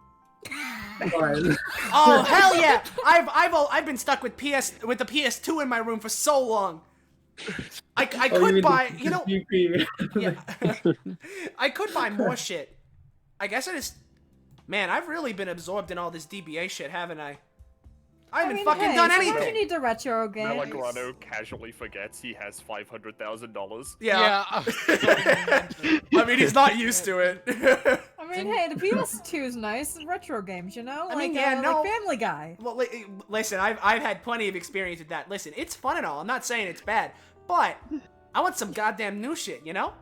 Oh hell yeah! I've been stuck with the PS2 in my room for so long. I could buy, yeah, I could buy more shit. I guess man, I've really been absorbed in all this DBA shit, haven't I? I haven't fucking done sometimes anything. you need the retro games. Melograno casually forgets he has $500,000. Yeah. I mean, he's not used to it. I mean, hey, the PS2 is nice. And retro games, you know? I mean, yeah, no. like Family Guy. Well, listen, I've had plenty of experience with that. Listen, it's fun and all. I'm not saying it's bad, but I want some goddamn new shit, you know?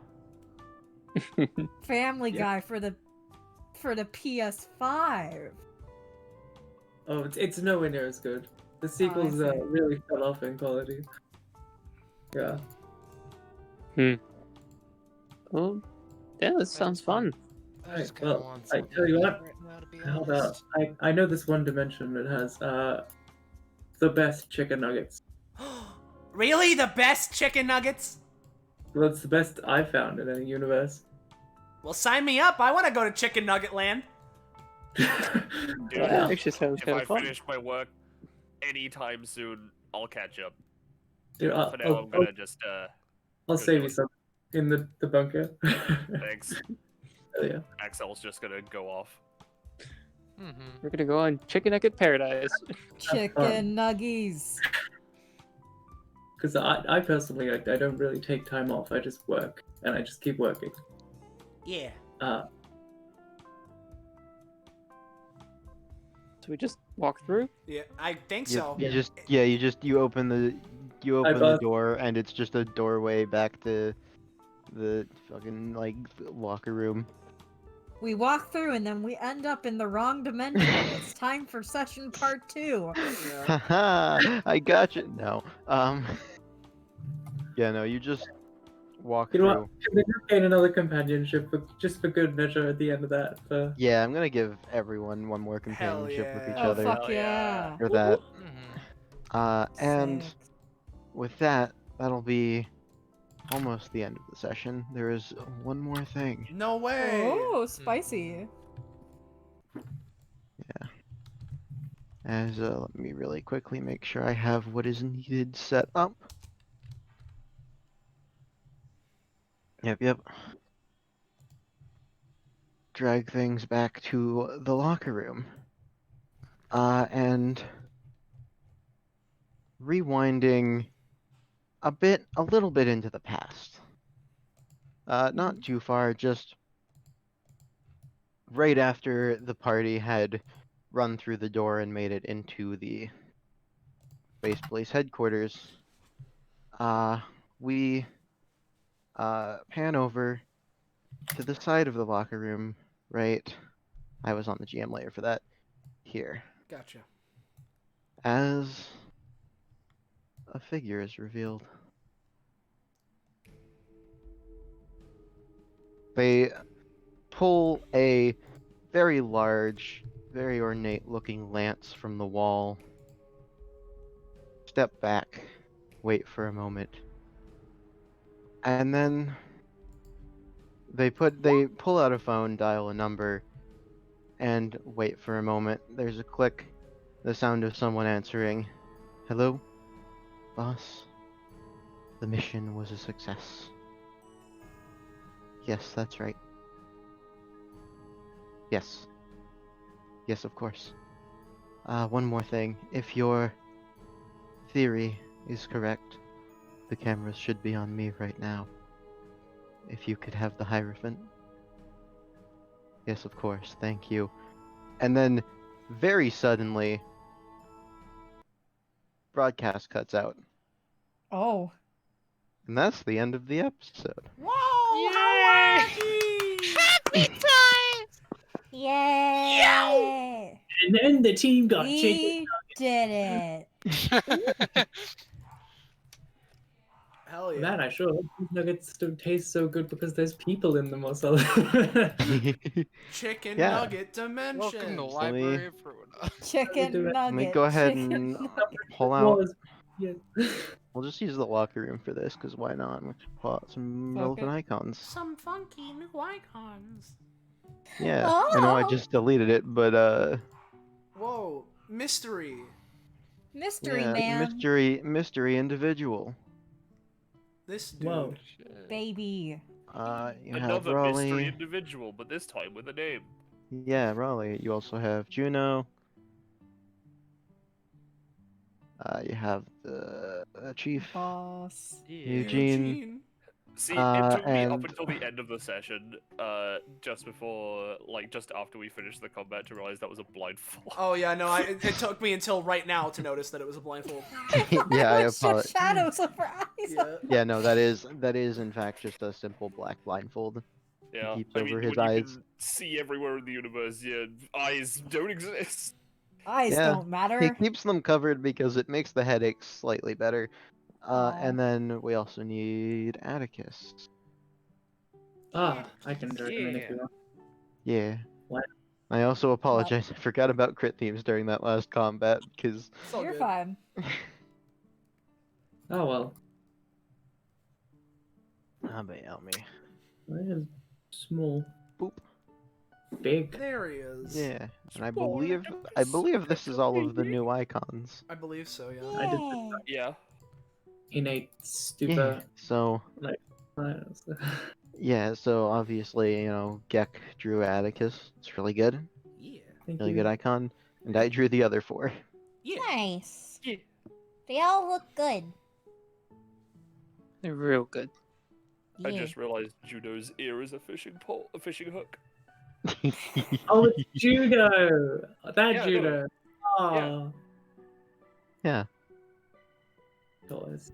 Family Guy for the PS5. Oh, it's nowhere near as good. The sequels see. really fell off in quality. Yeah. Well, yeah, this sounds fun. I just Right, kinda well, want I something tell you what, right now, to be How about honest. I know this one dimension that has the best chicken nuggets. Really? The best chicken nuggets? Well, it's the best I've found in any universe. Well, sign me up. I want to go to Chicken Nugget Land. Dude, That actually sounds if kind I of fun. finish my work anytime soon, I'll catch up. Dude, For now, I'm gonna just, I'll save you some in the bunker. thanks. Hell yeah. Accel's just gonna go off. We're gonna go on Chicken Nugget Paradise. Chicken nuggies. Because I personally, like, I don't really take time off. I just work, and I just keep working. Yeah. So we just walk through. Yeah, I think You, so. you open the I bought- door, and it's just a doorway back to the fucking like locker room. We walk through and then we end up in the wrong dimension. It's time for session part 2. Haha, I got you. No. Yeah, no, you just walk You know through. what? Can we just gain another companionship, just for good measure at the end of that? Yeah, I'm gonna give everyone one more Hell companionship with yeah. each Oh, other fuck Hell yeah. yeah. for that. And Sick. with that, that'll be almost the end of the session. There is one more thing. No way. Oh, spicy. Yeah. As let me really quickly make sure I have what is needed set up. Yep. Drag things back to the locker room. And rewinding a little bit into the past. Not too far, just right after the party had run through the door and made it into the Space Police headquarters. We pan over to the side of the locker room, right? I was on the GM layer for that. Here. Gotcha. As a figure is revealed. They pull a very large, very ornate looking lance from the wall. Step back, wait for a moment. And then they pull out a phone, dial a number, and wait for a moment. There's a click, the sound of someone answering. Hello, boss? The mission was a success. Yes, that's right. Yes. Yes, of course. One more thing. If your theory is correct, the cameras should be on me right now. If you could have the Hierophant. Yes, of course. Thank you. And then, very suddenly, broadcast cuts out. Oh. And that's the end of the episode. Whoa! How wacky! Happy times! Yay! And then the team got chicken. We did it. Hell yeah. Man, I sure hope these nuggets don't taste so good because there's people in them or something. Chicken Yeah. nugget dimension. Welcome to Let me- Library of Fruit. Chicken do it. nugget. Let me go ahead chicken and nugget. pull out. Was- yeah. We'll just use the locker room for this, because why not? We'll just pull out some relevant Okay. icons. Some funky new icons. Yeah, I know I Oh. just deleted it, but Whoa, mystery. Mystery yeah, man. mystery individual. This dude. Whoa. Baby. You have Another mystery Raleigh. individual, but this time with a name. Yeah, Raleigh. You also have Juno. You have the chief. Boss. Eugene. See, it took me up and- until the end of the session, just after we finished the combat, to realize that was a blindfold. Oh yeah, no, it took me until right now to notice that it was a blindfold. Yeah, I It's just apologize. shadows of her eyes. Yeah. Yeah, no, that is in fact just a simple black blindfold. Yeah, keeps I over mean, his when you eyes. can see everywhere in the universe, your eyes don't exist. Eyes Yeah, don't matter. He keeps them covered because it makes the headaches slightly better. Aw. And then we also need Atticus. I can drag him in if you want. Yeah. What? I also apologize. I forgot about crit themes during that last combat because It's all You're good. fine. Oh well. but help me. Well, small. Boop. Big. There he is. Yeah, and I believe this is all of the new icons. I believe so, yeah. I did Yay. Yeah. Innate Yeah. stupid. So yeah, so obviously Gecko drew Atticus. It's really good, Yeah. Thank really you. good icon, and I drew the other four. Yeah. Nice. Yeah. They all look good. They're real good. I Yeah. just realized Juno's ear is a fishing hook. Oh, it's Juno! That Yeah, Juno! Oh. Yeah. Yeah. Guys.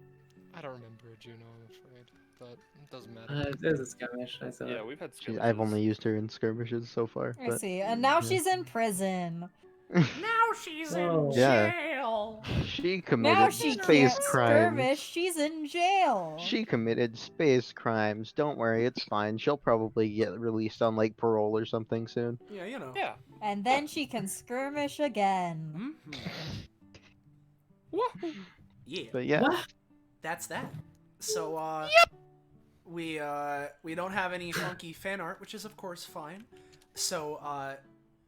I don't remember a Juno, I'm afraid, but it doesn't matter. There's a skirmish, I saw. Yeah, we've had I've skirmishes. only used her in skirmishes so far. I But see. And now yeah. she's in prison. Now she's Whoa. in Yeah. jail. She Now committed she space can't crimes. skirmish. She's in jail. She committed space crimes. Don't worry, it's fine. She'll probably get released on like parole or something soon. Yeah, you know. Yeah. And then she can skirmish again. Mhm. Yeah. But yeah, What? That's that. So we don't have any funky fan art, which is of course fine. So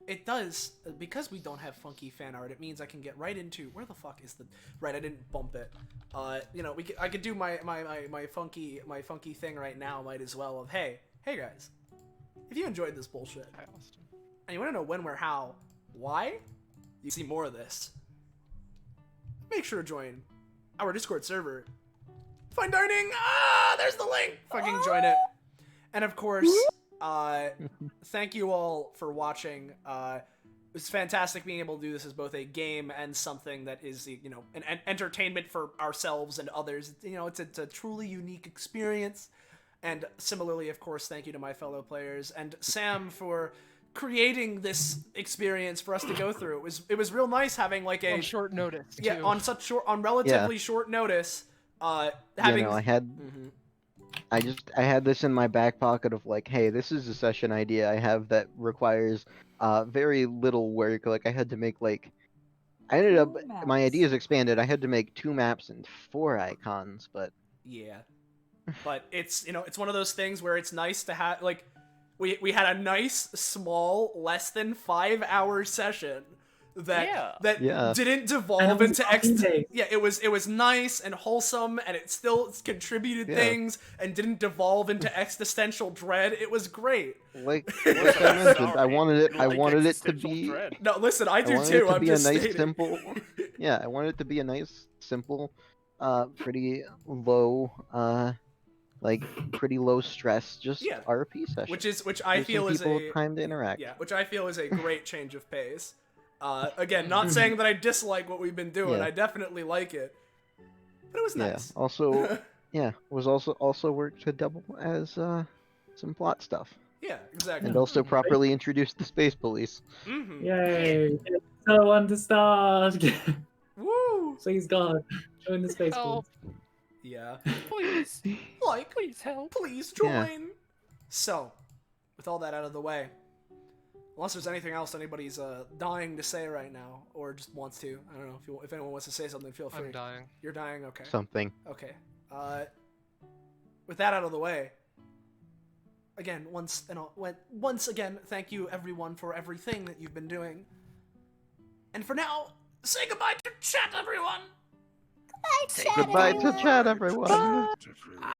it does, because we don't have funky fan art, it means I can get right into where the fuck is the right, I didn't bump it. You know, I could do my funky thing right now, might as well, of hey guys, if you enjoyed this bullshit Hi, Austin. and you want to know when, where, how, why you see more of this, make sure to join our Discord server. Fine dining. There's the link. Fucking join it. And of course, thank you all for watching. It's fantastic being able to do this as both a game and something that is, you know, an entertainment for ourselves and others. You know, it's a truly unique experience. And similarly, of course, thank you to my fellow players and Sam for creating this experience for us to go through. It was real nice having like a On short notice. yeah, too. on relatively short notice. Having you know, I had this in my back pocket of like, hey, this is a session idea I have that requires very little work. Like I had to make like, I ended up, my ideas expanded. I had to make 2 maps and 4 icons, but yeah, but it's, you know, it's one of those things where it's nice to have, like, we had a nice small less than 5-hour session that Yeah. didn't And devolve it was into amazing. yeah, it was nice and wholesome, and it still contributed Yeah. things and didn't devolve into existential dread. It was great. like I mentioned, I Sorry, wanted it like to existential be. dread. No, listen, I I do wanted too. it to I'm be a just nice, stating. simple. Yeah, I wanted it to be a nice, simple, pretty low, like pretty low stress, just Yeah. RP session. which I Give some feel is people a time to interact. yeah, which I feel is a great change of pace. Again, not saying that I dislike what we've been doing. Yeah. I definitely like it, but it was Yeah. nice. Also, yeah, was also worked to double as some plot stuff, Yeah, exactly. and also properly introduce the space police. Mm-hmm. Yay! So understand. Woo! Please God, join the space Help. Police. Yeah. Please. Like, Please help. please Yeah. join. So, with all that out of the way, unless there's anything else anybody's dying to say right now, or just wants to, I don't know, if anyone wants to say something, feel free. I'm dying. You're dying, okay. Something. Okay. With that out of the way, again, once again, thank you everyone for everything that you've been doing. And for now, say goodbye to chat, everyone. Goodbye to chat, everyone.